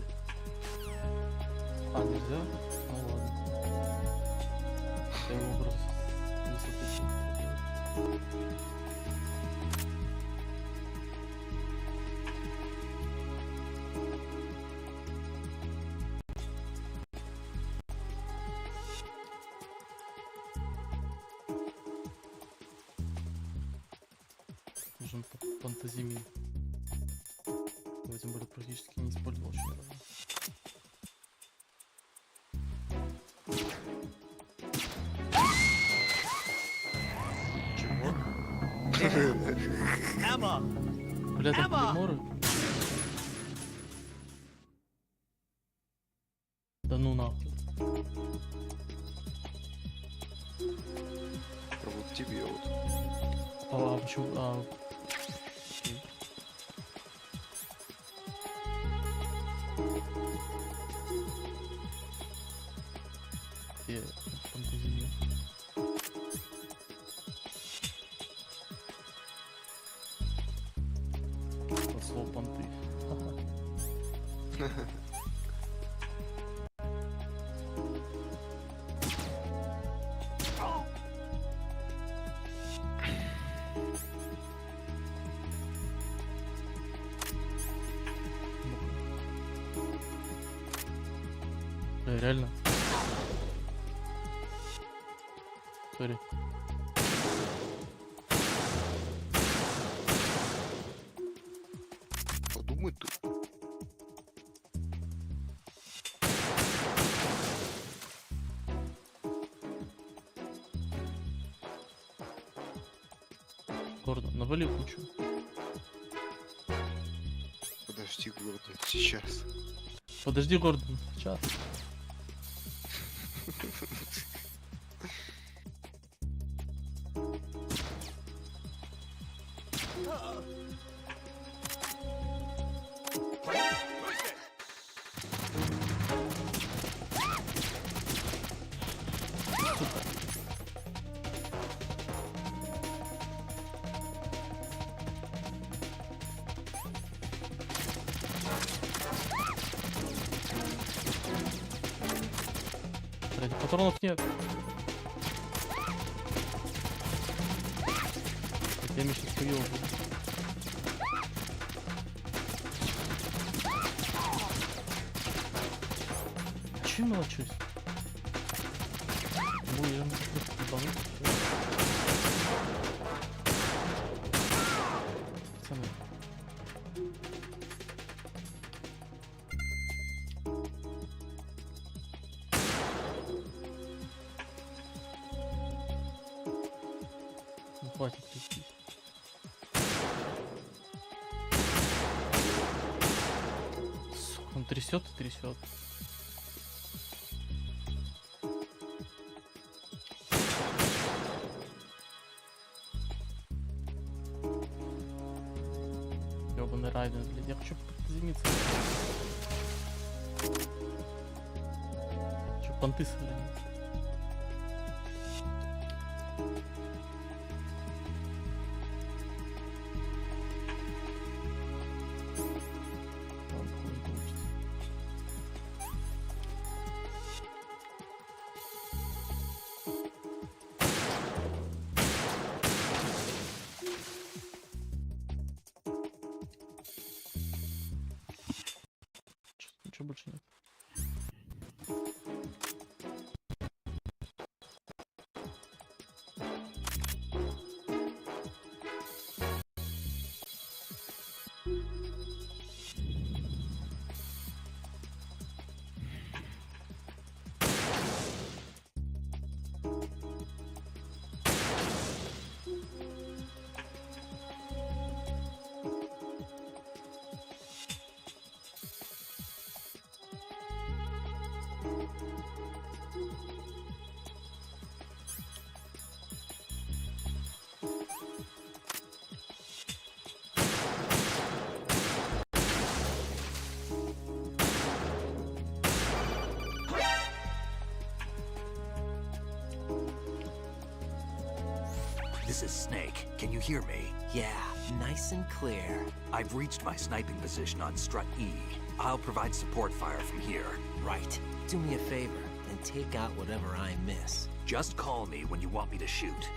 А, нельзя? Ну ладно. Я его просто не соответствую. Нужен фантазимин. Я тем более практически не использовал еще ни разу. Emma! Бля, там клейморы. Да ну нахуй. Вот тебе вот. А почему? Окей. Где фантазия? Слово понты. Реально. Сори. Подумай тут. Гордон, навали кучу. Подожди, Гордон, сейчас. Подожди, Гордон, сейчас. Блядь, патронов нет. Я меня сейчас хуёво буду. Чё мелочусь? Будем ебануть. Пацаны. Ну хватит трястись. Он трясет и трясет. Ёбаный Райден, блядь, я хочу подземиться. Хочу понты сохранить. Ничего больше нет. This is Snake. Can you hear me? Yeah, nice and clear. I've reached my sniping position on Strut E. I'll provide support fire from here. Right. Do me a favor and take out whatever I miss. Just call me when you want me to shoot.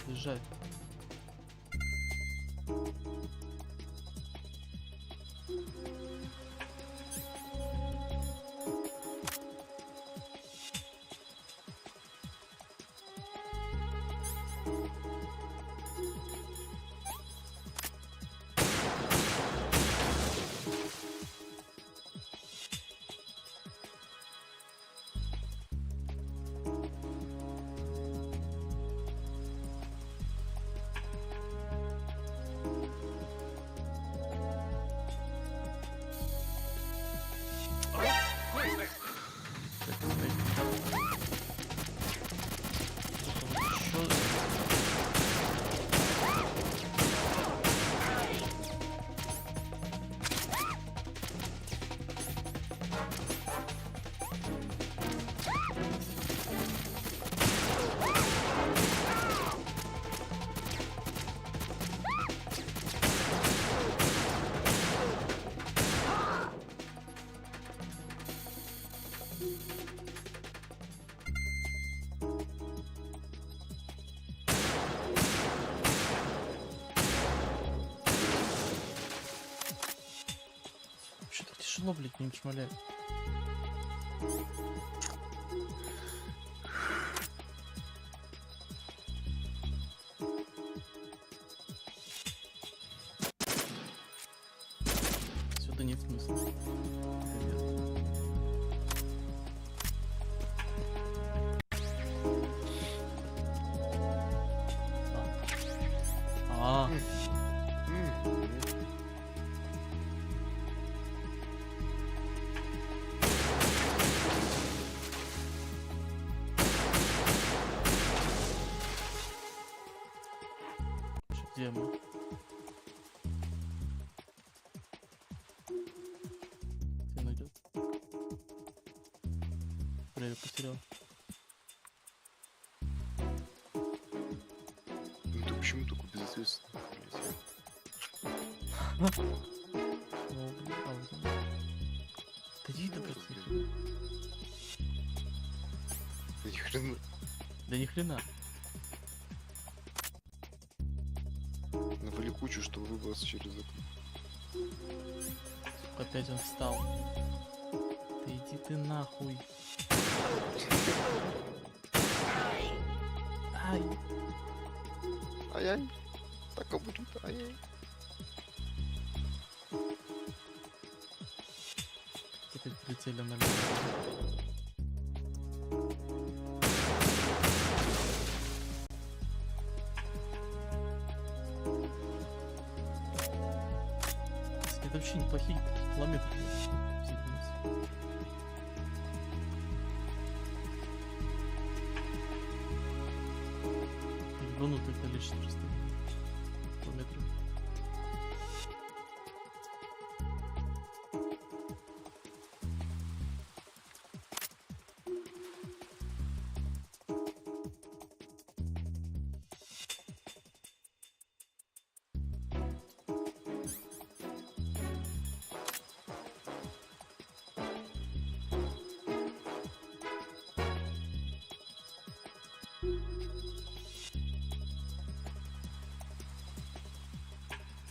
Бежать. Что-то тяжело, блядь, не шмалять. Сюда нет смысла. Где мы? Где он идет? Бля, я потерял. Ну ты почему такой безответственный? Да иди ты просто. Да ни хрена. Да ни хрена. Навали кучу, чтобы выбраться через окно. Опять он встал. Да иди ты нахуй. Ай. Ай-яй. Так и будет. Ай-яй. Теперь прицелим на меня. Это вообще неплохие километры. Ебанутое количество просто километров.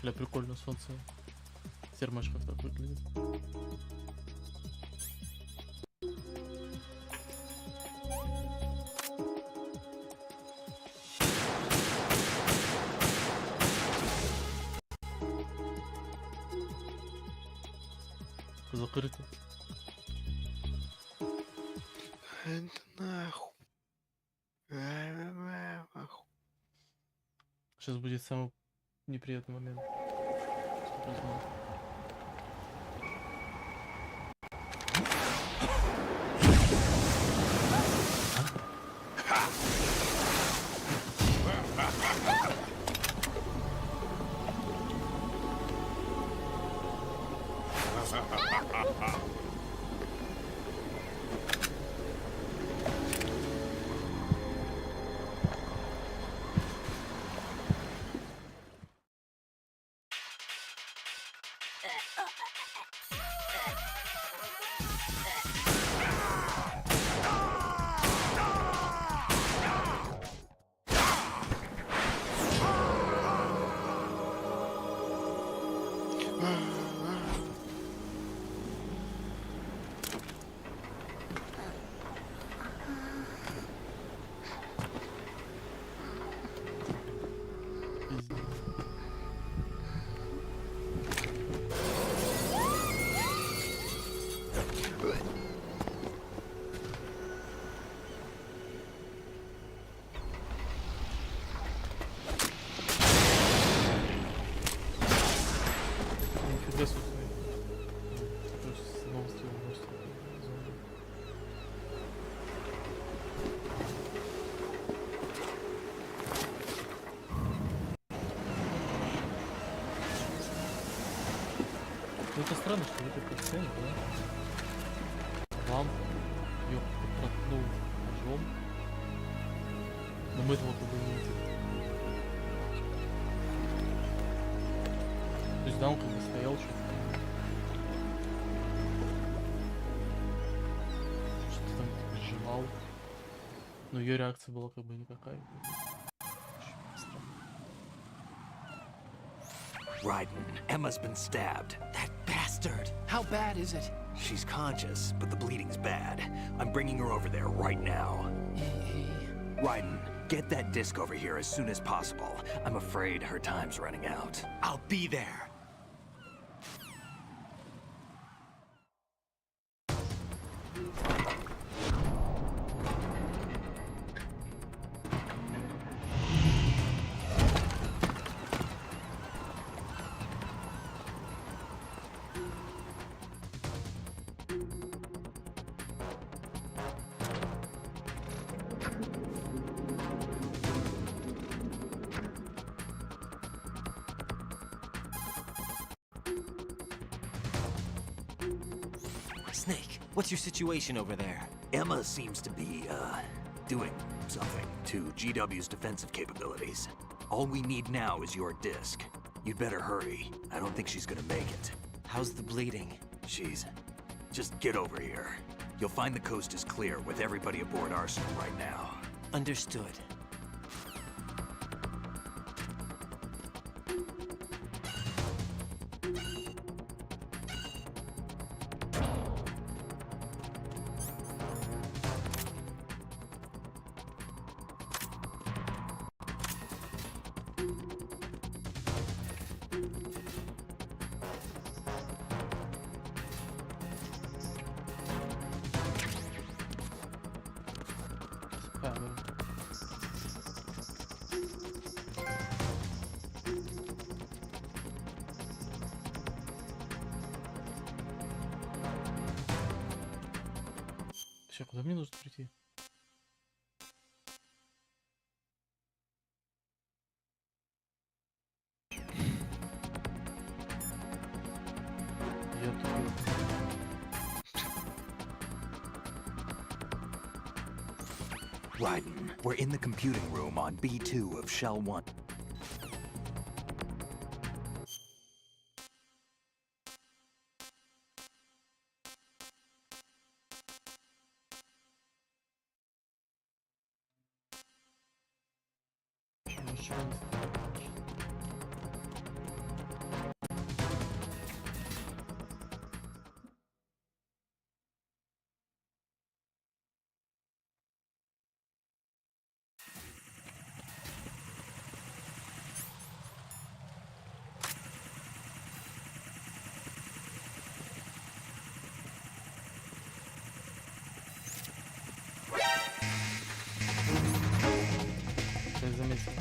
Бля, прикольно, солнце в термочках так выглядит. Закрыто. Это нахуй. Сейчас будет самый неприятный момент. Нифига себе. Новости выносят. Ну это странно, что в этой сцене, да? Вам ее проткнул ножом. Но мы этого как бы не видим. То есть да, он как бы стоял что-то там переживал. Но ее реакция была как бы никакая. Raiden, Emma's been stabbed. That bastard! How bad is it? She's conscious, but the bleeding's bad. I'm bringing her over there right now. Raiden, get that disc over here as soon as possible. I'm afraid her time's running out. I'll be there. Snake, what's your situation over there? Emma seems to be, doing something to GW's defensive capabilities. All we need now is your disc. You'd better hurry. I don't think she's gonna make it. How's the bleeding? Just get over here. You'll find the coast is clear with everybody aboard Arsenal right now. Understood. Сейчас, куда мне нужно прийти? Я тупой. Raiden, we're in the computing room on B2 of Shell 1. Я заметил.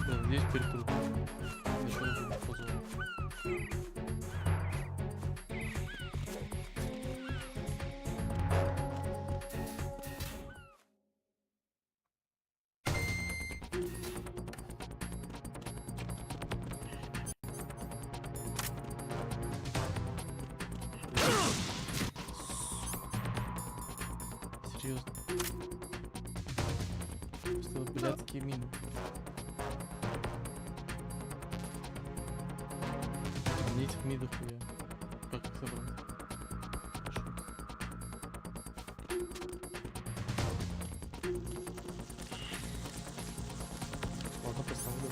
Да, здесь перепрыгнул. Еще один позор. Серьезно. Просто блядские мины. Мне этих мидов я как их собрать? Ладно, поставлю.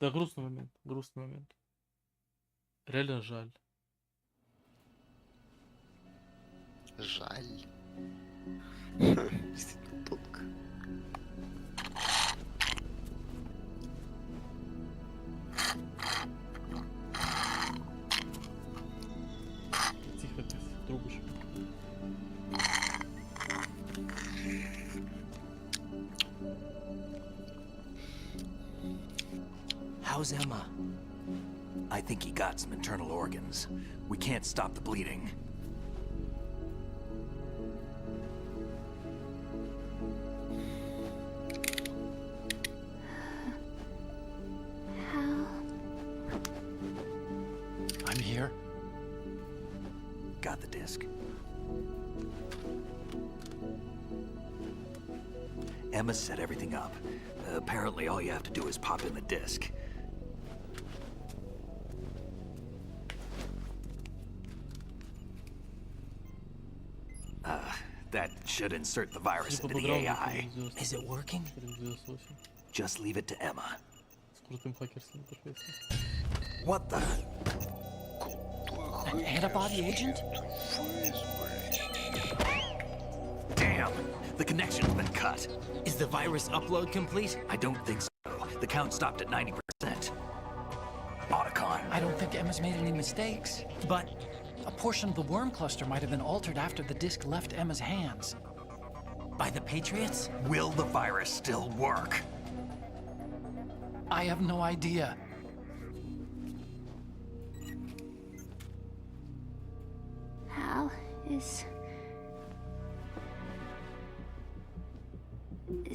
Да, грустный момент, грустный момент. Реально жаль. Жаль. Действительно тонко. Тихо, тихо, трубочка. How's Emma? I think he got some internal organs. We can't stop the bleeding. I'm here. Got the disc. Emma set everything up. Apparently, all you have to do is pop in the disc. That should insert the virus into the AI. Is it working? Just leave it to Emma. What the? An antibody agent? Damn! The connection's been cut. Is the virus upload complete? I don't think so. The count stopped at 90%. Otacon. I don't think Emma's made any mistakes. But a portion of the worm cluster might have been altered after the disc left Emma's hands. by the Patriots? Will the virus still work? I have no idea. Hal, is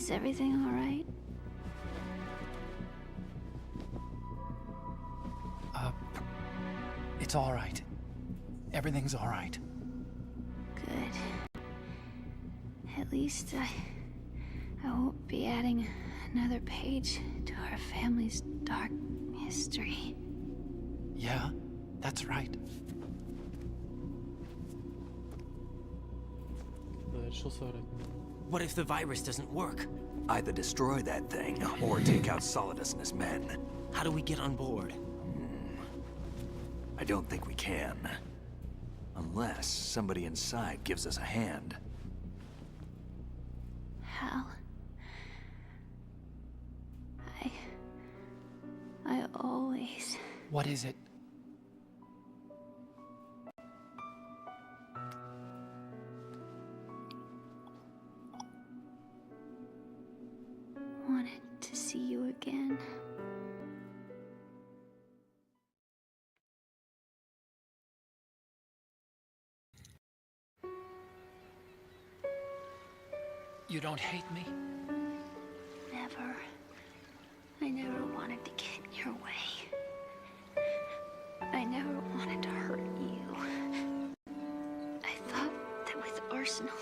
everything all right? It's all right. Everything's all right. Good. At least I won't be adding another page to our family's dark history. Yeah, that's right. What if the virus doesn't work? Either destroy that thing, or take out Solidus and his men. How do we get on board? I don't think we can. Unless somebody inside gives us a hand. Hal, I always... What is it? wanted to see you again. You don't hate me? Never. I never wanted to get in your way. I never wanted to hurt you. I thought that with Arsenal,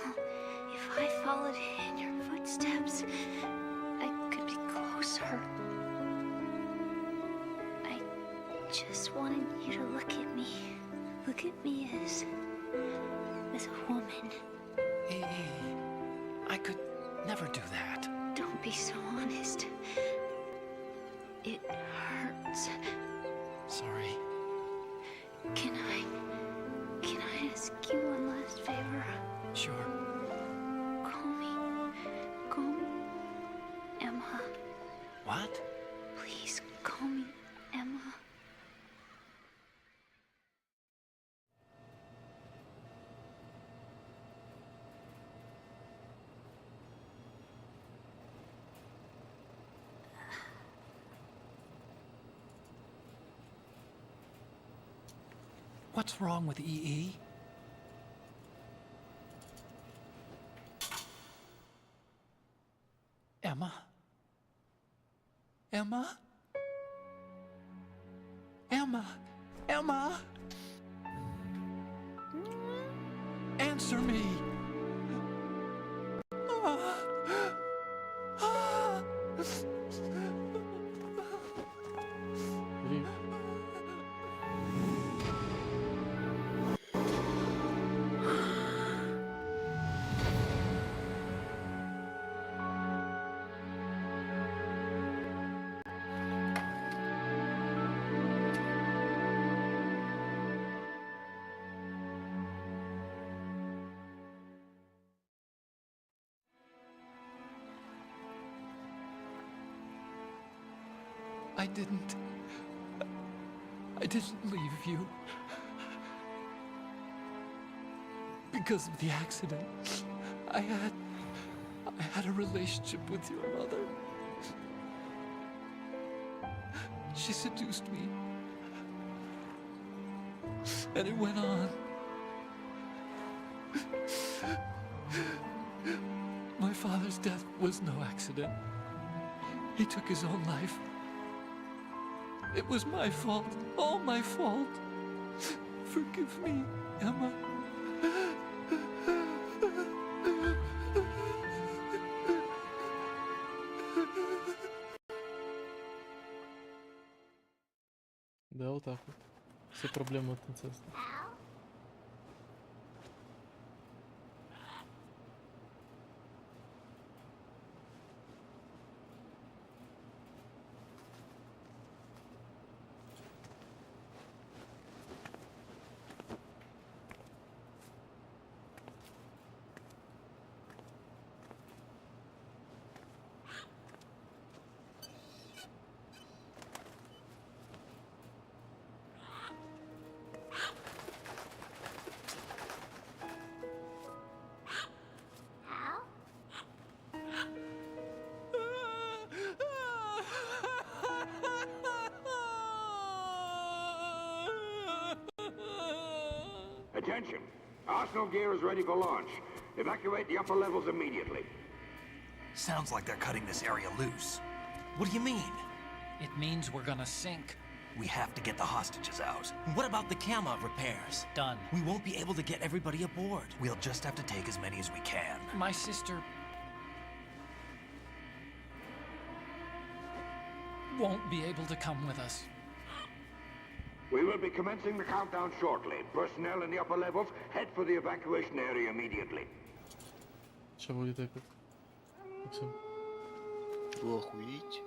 if I followed in your footsteps, I could be closer. I just wanted you to look at me. Look at me as a woman. I could never do that. Don't be so honest. It hurts. Sorry. Can I ask you one last favor? Sure. Call me Emma. What? Please call me Emma. What's wrong with EE? Emma? Emma? Emma? Emma? Answer me! I didn't leave you. Because of the accident, I had a relationship with your mother. She seduced me. And it went on. My father's death was no accident. He took his own life. It was my fault, all my fault. Forgive me, Emma. Да, вот так вот. Все проблемы от инцеста. Attention. Arsenal gear is ready for launch. Evacuate the upper levels immediately. Sounds like they're cutting this area loose. What do you mean? It means we're gonna sink. We have to get the hostages out. What about the camo repairs? Done. We won't be able to get everybody aboard. We'll just have to take as many as we can. My sister won't be able to come with us. We will be commencing the countdown shortly. Personnel in the upper levels, head for the evacuation area immediately. Что будет так? Максим. Охуеть.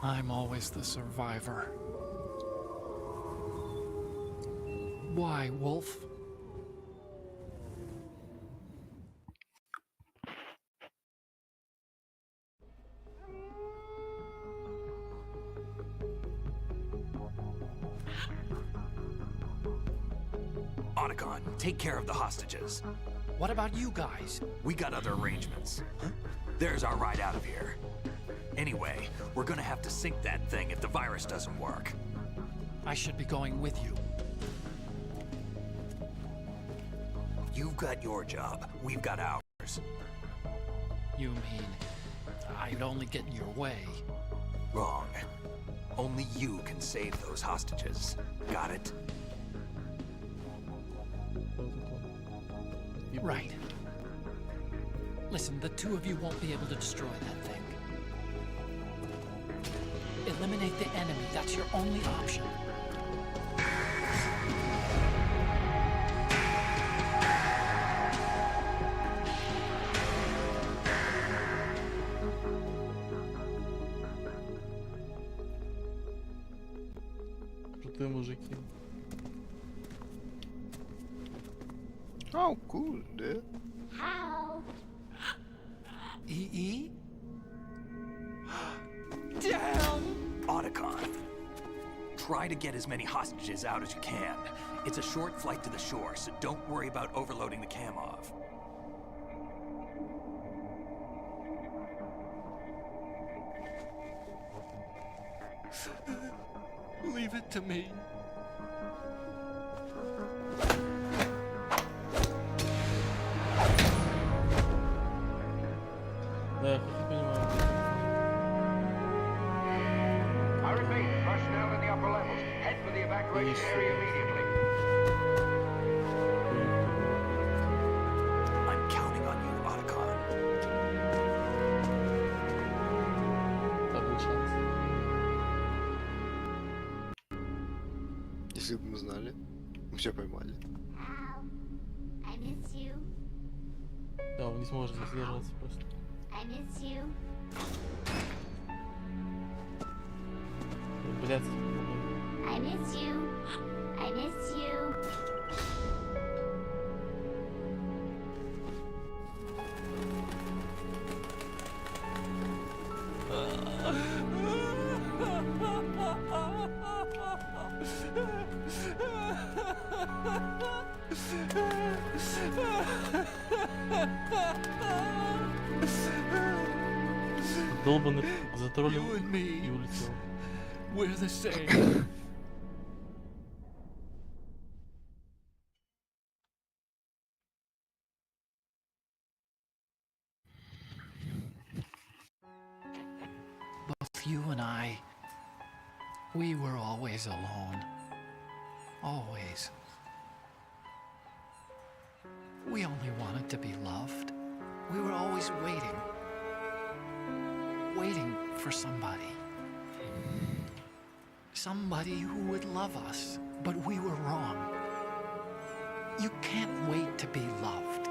I'm always the survivor. Why, Wolf? Otacon, take care of the hostages. What about you guys? We got other arrangements. There's our ride out of here. Anyway, we're gonna have to sink that thing if the virus doesn't work. I should be going with you. You've got your job, we've got ours. You mean I'd only get in your way? Wrong. Only you can save those hostages. Got it? Right. Listen, the two of you won't be able to destroy that thing. Eliminate the enemy. That's your only option. Крутые мужики. Oh, cool, dude. How? EE? Damn! Otacon, try to get as many hostages out as you can. It's a short flight to the shore, so don't worry about overloading the Kamov. Leave it to me. Да, я понимаю. I repeat, personnel in the upper levels, head for the evacuation area immediately. I'm counting on you, Otacon. Так был шанс. Если бы мы знали, мы все поймали. I miss you. Да, он не сможет задержаться просто. I miss you. Блядь. I miss you. I miss you. Долбанный затроллил You and me. и улетел. We're the same. Both you and I, we were always alone. Always. We only wanted to be loved. We were always waiting. Waiting for somebody. Somebody who would love us, but we were wrong. You can't wait to be loved.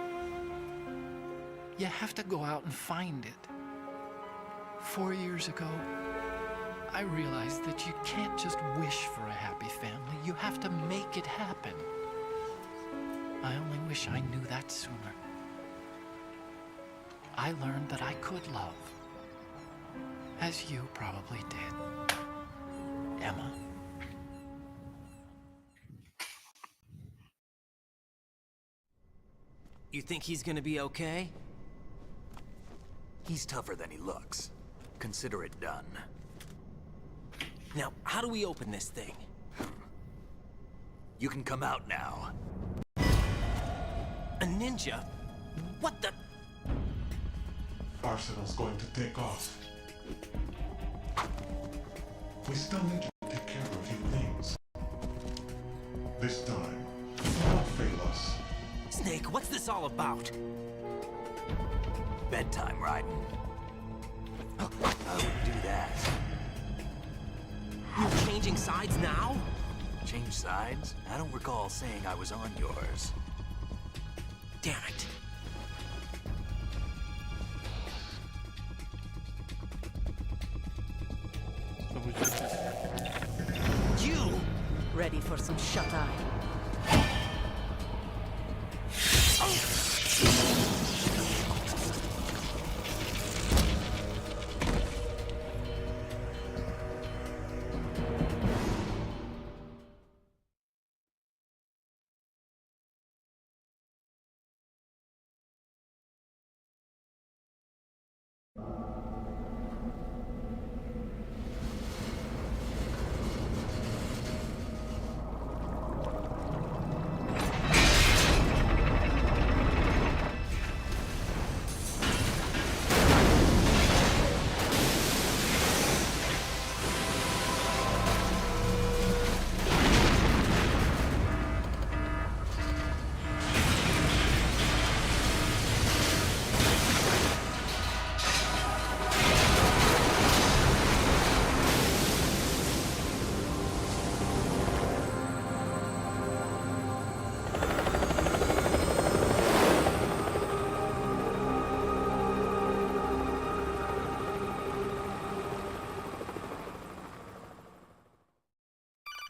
You have to go out and find it. 4 years ago, I realized that you can't just wish for a happy family. You have to make it happen. I only wish I knew that sooner. I learned that I could love, as you probably did, Emma. You think he's gonna be okay? He's tougher than he looks. Consider it done. Now, how do we open this thing? You can come out now. A ninja? What the? Arsenal's going to take off. We still need to take care of a few things. This time, do not fail us. Snake, what's this all about? Bedtime, Raiden. I wouldn't do that. You're changing sides now? Change sides? I don't recall saying I was on yours. Damn it. You! Ready for some shut-eye?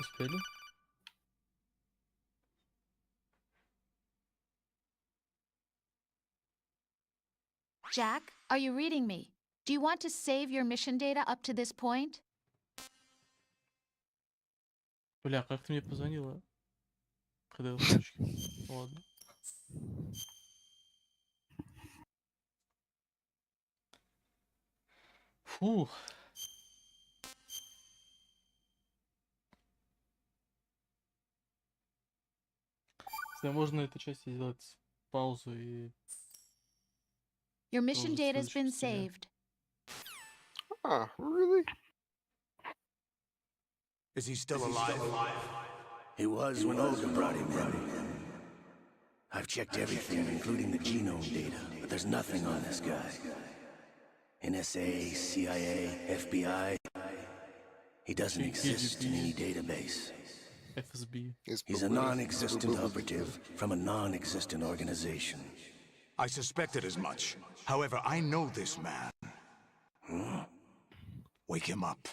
Espelho. Jack, are you reading me? Do you want to save your mission data up to this point? Бля, как ты мне позвонила? Когда я в точке. Ладно. Фух. Если можно на этой части сделать паузу и... Your mission Тоже data's been ссылочку себе. saved. Ah, really? Is he still alive? He was when Olga brought him in. I've checked everything, including the genome data, but there's nothing on this guy. NSA, CIA, FBI. He doesn't exist in any database. FSB. He's a non-existent operative from a non-existent organization. I suspected as much. However, I know this man. Wake him up.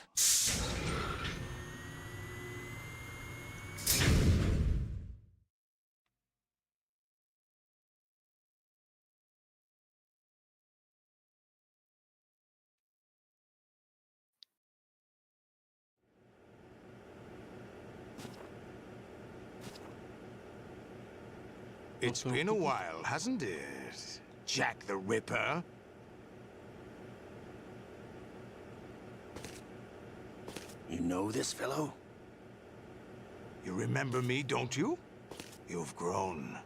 It's been a while, hasn't it? Jack the Ripper? You know this fellow? You remember me, don't you? You've grown.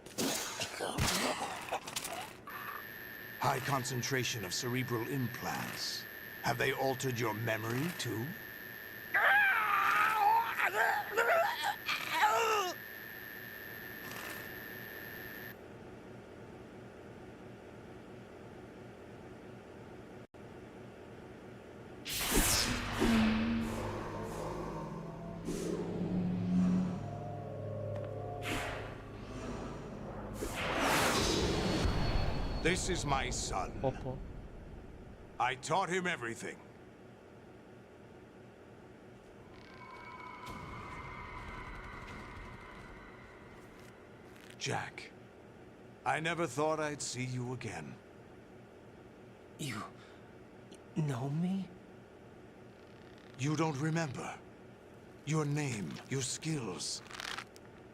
High concentration of cerebral implants. Have they altered your memory, too? This is my son. Опа. I taught him everything. Jack, I never thought I'd see you again. You know me? You don't remember. Your name, your skills.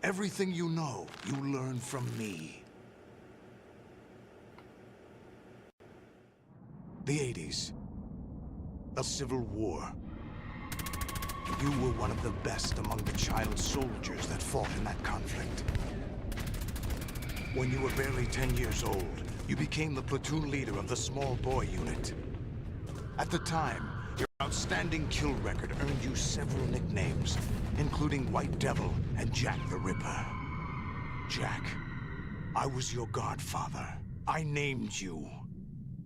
Everything you know, you learned from me. The 80s. A civil war. You were one of the best among the child soldiers that fought in that conflict. When you were barely 10 years old, you became the platoon leader of the small boy unit. At the time, your outstanding kill record earned you several nicknames, including White Devil and Jack the Ripper. Jack, I was your godfather. I named you.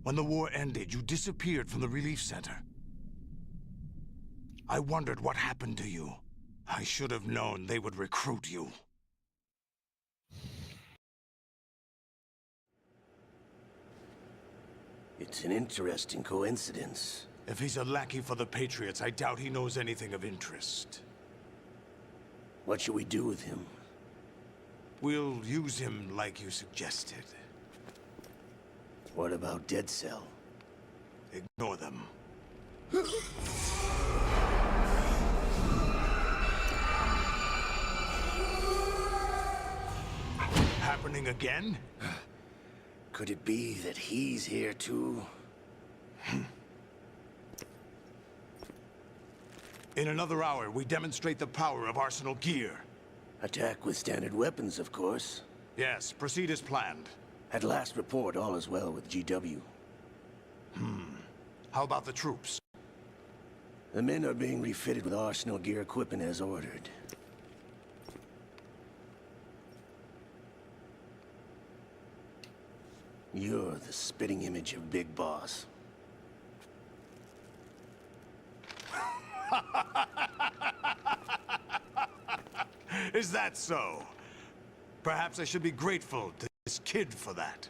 When the war ended, you disappeared from the relief center. I wondered what happened to you. I should have known they would recruit you. It's an interesting coincidence. If he's a lackey for the Patriots, I doubt he knows anything of interest. What should we do with him? We'll use him like you suggested. What about Dead Cell? Ignore them. Happening again? Could it be that he's here too? In another hour, we demonstrate the power of Arsenal gear. Attack with standard weapons, of course. Yes, proceed as planned. At last report, all is well with GW. How about the troops? The men are being refitted with Arsenal gear equipment as ordered. You're the spitting image of Big Boss. Is that so? Perhaps I should be grateful to this kid for that.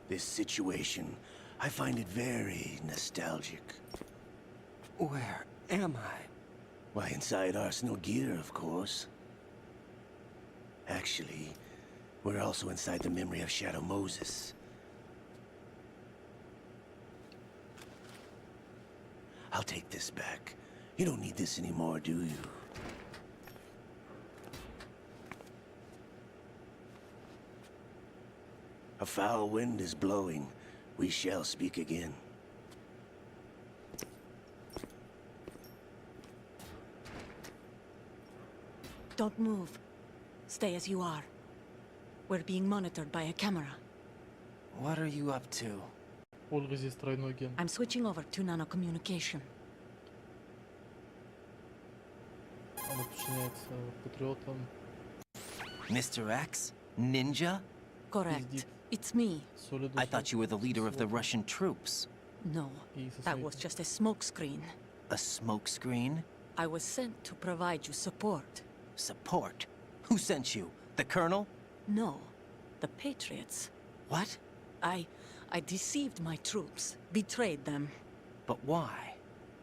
This situation, I find it very nostalgic. Where am I? Why, inside Arsenal gear, of course. Actually, we're also inside the memory of Shadow Moses. I'll take this back. You don't need this anymore, do you? A foul wind is blowing. We shall speak again. Don't move. Stay as you are. We're being monitored by a camera. What are you up to? Ольга здесь тройной ген. I'm switching over to nanocommunication. Она подчиняется патриотам. Mr. X? Ninja? Correct. It's me. I thought you were the leader of the Russian troops. No, that was just a smokescreen. A smokescreen? I was sent to provide you support. Support? Who sent you? The Colonel? No, the Patriots. What? I deceived my troops, betrayed them. But why?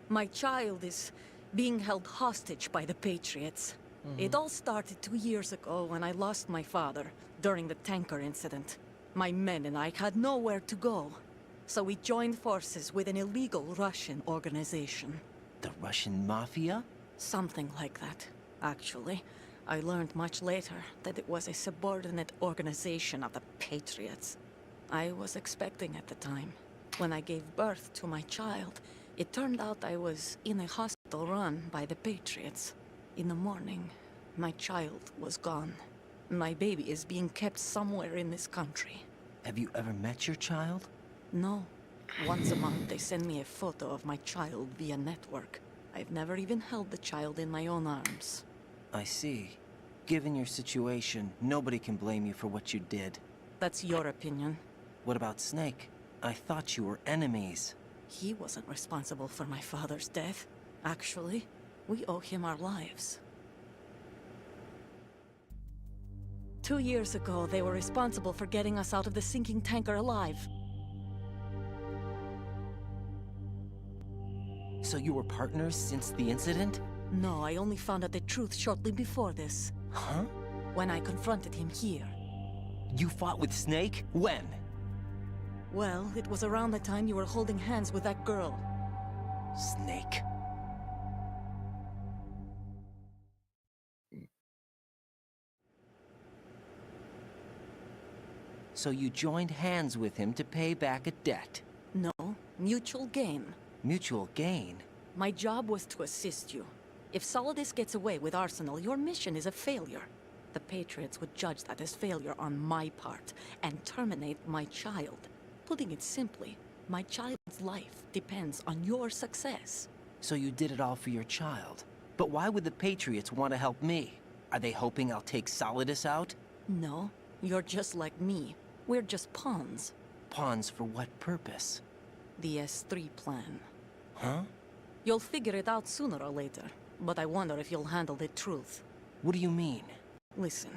My child is being held hostage by the Patriots. It all started 2 years ago when I lost my father during the tanker incident. My men and I had nowhere to go. So we joined forces with an illegal Russian organization. The Russian Mafia? Something like that, actually. I learned much later that it was a subordinate organization of the Patriots. I was expecting at the time. When I gave birth to my child, it turned out I was in a hospital run by the Patriots. In the morning, my child was gone. My baby is being kept somewhere in this country. Have you ever met your child? No. Once a month, they send me a photo of my child via network. I've never even held the child in my own arms. I see. Given your situation, nobody can blame you for what you did. That's your opinion. What about Snake? I thought you were enemies. He wasn't responsible for my father's death. Actually, we owe him our lives. 2 years ago, they were responsible for getting us out of the sinking tanker alive. So you were partners since the incident? No, I only found out the truth shortly before this. Huh? When I confronted him here. You fought with Snake? When? Well, it was around the time you were holding hands with that girl. Snake. So you joined hands with him to pay back a debt? No, mutual gain. Mutual gain? My job was to assist you. If Solidus gets away with Arsenal, your mission is a failure. The Patriots would judge that as failure on my part and terminate my child. Putting it simply, my child's life depends on your success. So you did it all for your child. But why would the Patriots want to help me? Are they hoping I'll take Solidus out? No, you're just like me. We're just pawns. Pawns for what purpose? The S3 plan. Huh? You'll figure it out sooner or later, but I wonder if you'll handle the truth. What do you mean? Listen,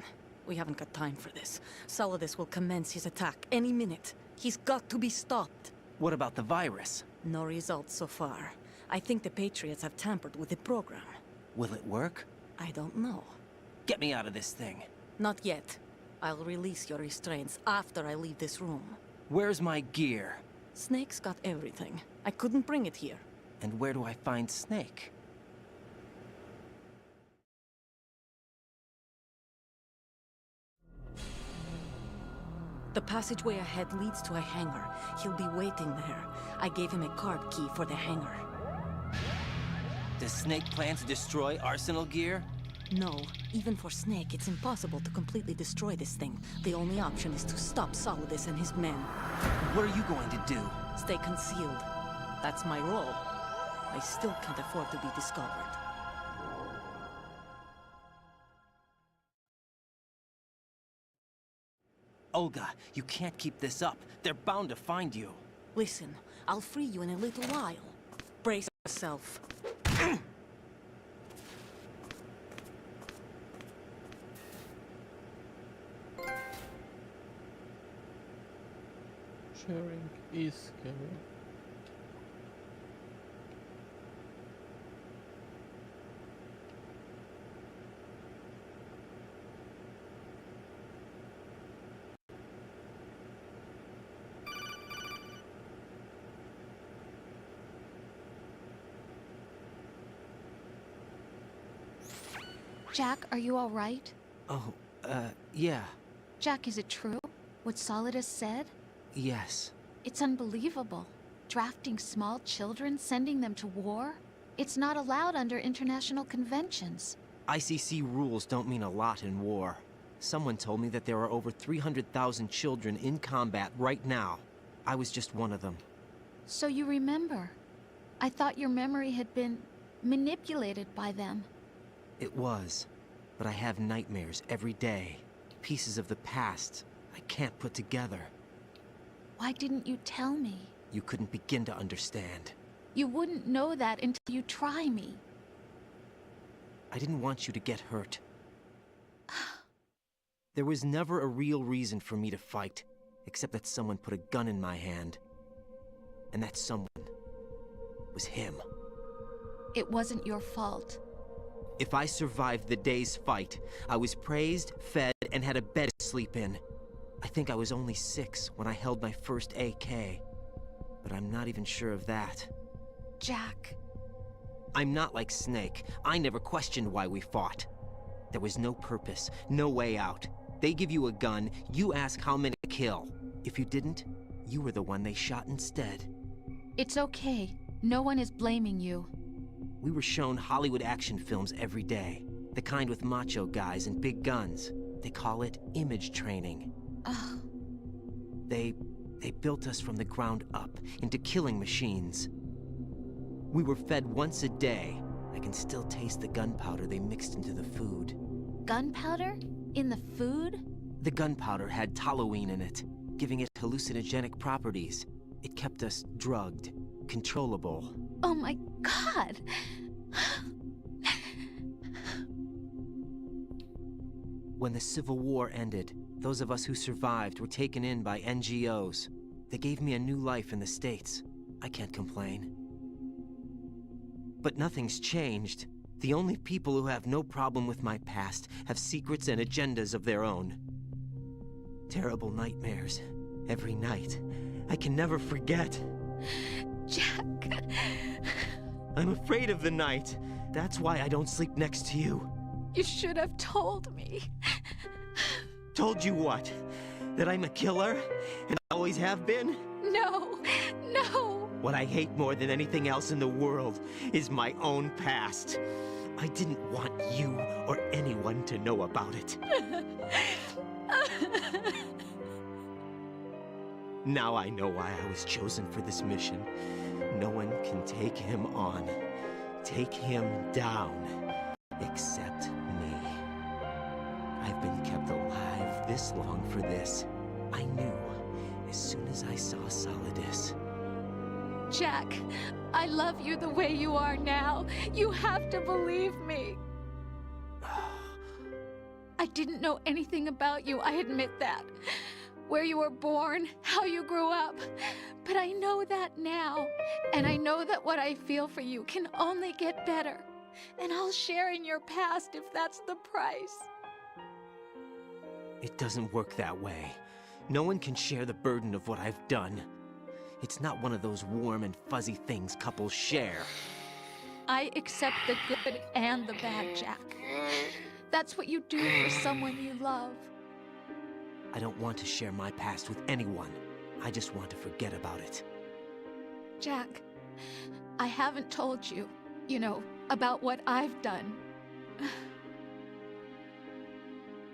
we haven't got time for this. Solidus will commence his attack any minute. He's got to be stopped. What about the virus? No results so far. I think the Patriots have tampered with the program. Will it work? I don't know. Get me out of this thing. Not yet. I'll release your restraints after I leave this room. Where's my gear? Snake's got everything. I couldn't bring it here. And where do I find Snake? The passageway ahead leads to a hangar. He'll be waiting there. I gave him a card key for the hangar. Does Snake plan to destroy Arsenal gear? No. Even for Snake, it's impossible to completely destroy this thing. The only option is to stop Solidus and his men. What are you going to do? Stay concealed. That's my role. I still can't afford to be discovered. Olga, you can't keep this up. They're bound to find you. Listen, I'll free you in a little while. Brace yourself. Sharing is caring. Jack, are you all right? Oh, yeah. Jack, is it true? What Solidus said? Yes. It's unbelievable. Drafting small children, sending them to war? It's not allowed under international conventions. ICC rules don't mean a lot in war. Someone told me that there are over 300,000 children in combat right now. I was just one of them. So you remember? I thought your memory had been manipulated by them. It was. But I have nightmares every day. Pieces of the past I can't put together. Why didn't you tell me? You couldn't begin to understand. You wouldn't know that until you try me. I didn't want you to get hurt. There was never a real reason for me to fight, except that someone put a gun in my hand. And that someone was him. It wasn't your fault. If I survived the day's fight, I was praised, fed, and had a bed to sleep in. I think I was only 6 when I held my first AK. But I'm not even sure of that. Jack. I'm not like Snake. I never questioned why we fought. There was no purpose, no way out. They give you a gun, you ask how many to kill. If you didn't, you were the one they shot instead. It's okay. No one is blaming you. We were shown Hollywood action films every day. The kind with macho guys and big guns. They call it image training. Ugh. They built us from the ground up into killing machines. We were fed once a day. I can still taste the gunpowder they mixed into the food. Gunpowder? In the food? The gunpowder had toluene in it, giving it hallucinogenic properties. It kept us drugged, controllable. Oh my God! When the Civil War ended, those of us who survived were taken in by NGOs. They gave me a new life in the States. I can't complain. But nothing's changed. The only people who have no problem with my past have secrets and agendas of their own. Terrible nightmares. Every night. I can never forget. Jack. I'm afraid of the night. That's why I don't sleep next to you. You should have told me. Told you what? That I'm a killer? And always have been? No, no. What I hate more than anything else in the world is my own past. I didn't want you or anyone to know about it. Now I know why I was chosen for this mission. No one can take him on, take him down, except me. I've been kept alive this long for this. I knew as soon as I saw Solidus. Jack, I love you the way you are now. You have to believe me. I didn't know anything about you, I admit that. Where you were born, how you grew up. But I know that now. And I know that what I feel for you can only get better. And I'll share in your past if that's the price. It doesn't work that way. No one can share the burden of what I've done. It's not one of those warm and fuzzy things couples share. I accept the good and the bad, Jack. That's what you do for someone you love. I don't want to share my past with anyone. I just want to forget about it. Jack, I haven't told you, about what I've done.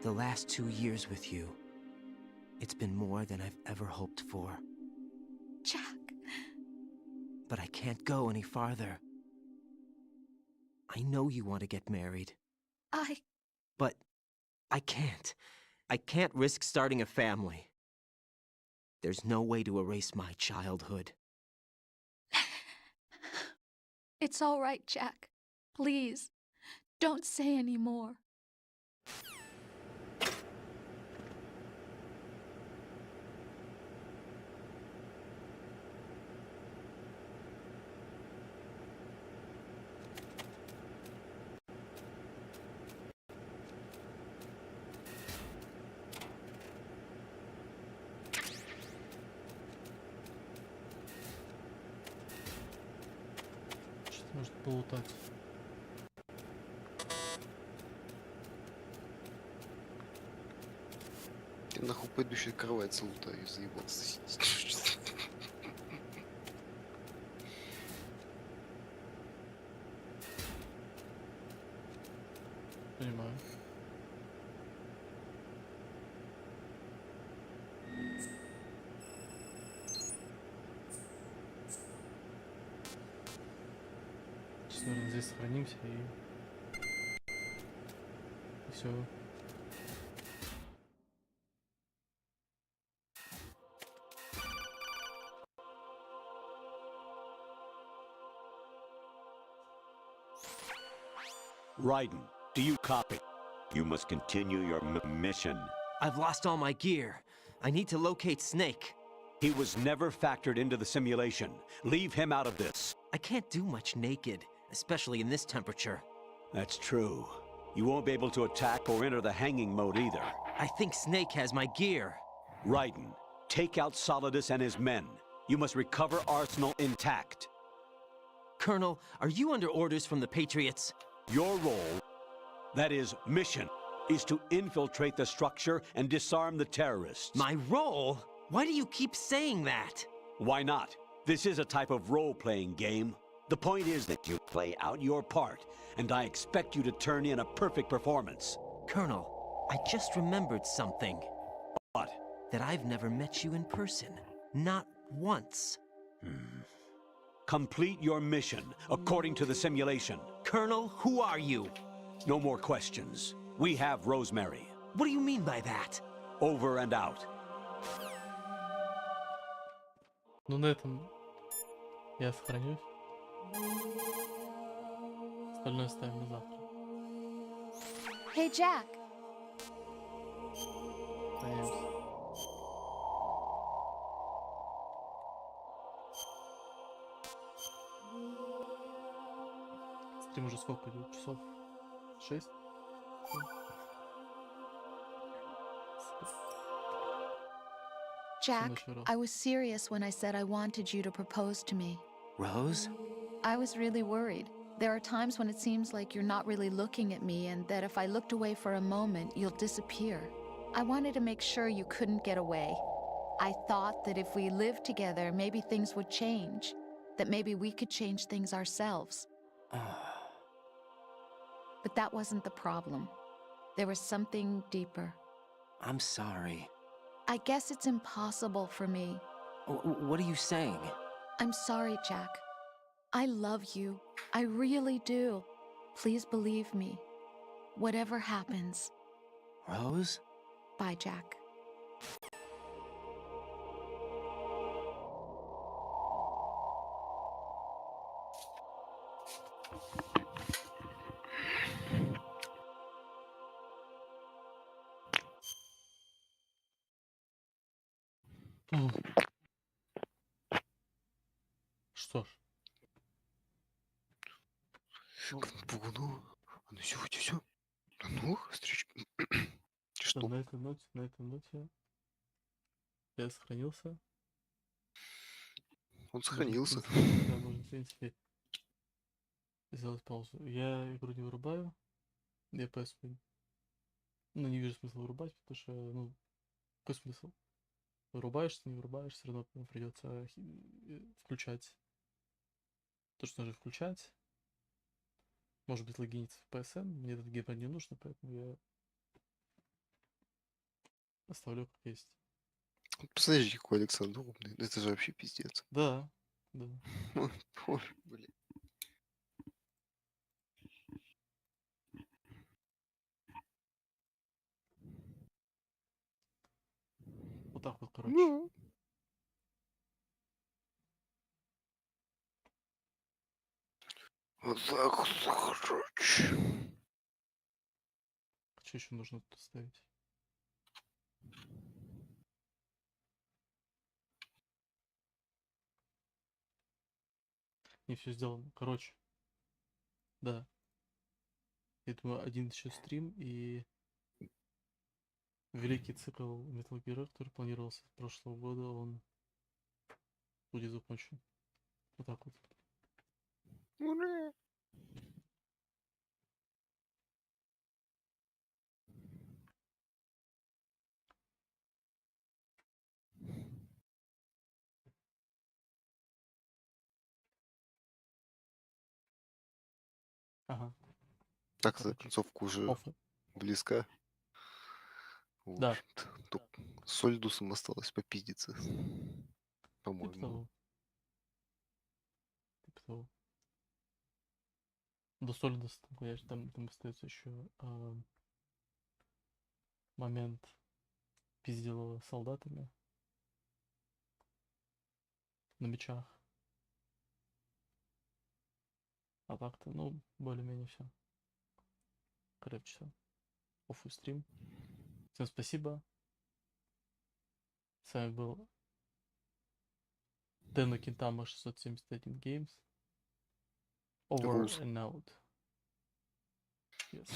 The last 2 years with you, it's been more than I've ever hoped for. Jack. But I can't go any farther. I know you want to get married. But I can't. I can't risk starting a family. There's no way to erase my childhood. It's all right, Jack. Please, don't say any more. Может полутать. Я нахуй пойду еще кровать залутаю, заебался. Понимаю. Сейчас, наверное, здесь сохранимся и все. Raiden, do you copy? You must continue your mission. I've lost all my gear. I need to locate Snake. He was never factored into the simulation. Leave him out of this. I can't do much naked, especially in this temperature. That's true. You won't be able to attack or enter the hanging mode either. I think Snake has my gear. Raiden, take out Solidus and his men. You must recover Arsenal intact. Colonel, are you under orders from the Patriots? Your role, that is, mission, is to infiltrate the structure and disarm the terrorists. My role? Why do you keep saying that? Why not? This is a type of role-playing game. The point is that you play out your part, and I expect you to turn in a perfect performance. Colonel, I just remembered something. What? That I've never met you in person. Not once. Complete your mission, according to the simulation. Colonel, who are you? No more questions. We have Rosemary. What do you mean by that? Over and out. Ну на этом я сохранюсь. Остальное ставим на завтра. Hey, Jack. Сохраняемся. Стрим уже сколько идет? Часов? 6? Jack, I was serious when I said I wanted you to propose to me. Rose? I was really worried. There are times when it seems like you're not really looking at me and that if I looked away for a moment, you'll disappear. I wanted to make sure you couldn't get away. I thought that if we lived together, maybe things would change. That maybe we could change things ourselves. But that wasn't the problem. There was something deeper. I'm sorry. I guess it's impossible for me. What are you saying? I'm sorry, Jack. I love you. I really do. Please believe me. Whatever happens. Rose? Bye, Jack. Что ж. Пугну. А ну все. Ну, встреча. Что? На этой ноте я сохранился. Он сохранился. Да, можно, в принципе, сделать паузу. Я игру не вырубаю. Я поясню. Ну, не вижу смысла вырубать, потому что, ну, какой смысл? Вырубаешься, не вырубаешь, все равно придется включать то, что нужно включать. Может быть, логиниться в PSN. Мне этот геймпад не нужно, поэтому я оставлю как есть. Посмотри, какой Александр умный. Это же вообще пиздец. Да. Ой, блин. Вот так вот, короче. Ну. Вот так вот, короче. Что еще нужно тут ставить? Не все сделано. Короче. Да. Я думаю, один еще стрим и великий цикл Metal Gear, который планировался с прошлого года, он будет закончен. Вот так вот. Ура! Ага. Так, концовка уже близка. В Да. общем-то. Только с Сольдусом осталось попиздиться. По-моему. Типа того. До Сольдуса, конечно, там остается еще момент пиздела солдатами на мечах. А так-то, ну, более-менее все. Крепче все. Оффу стрим. Всем спасибо. С вами был Дэна Кентама 671 Games. Over and out. Yes.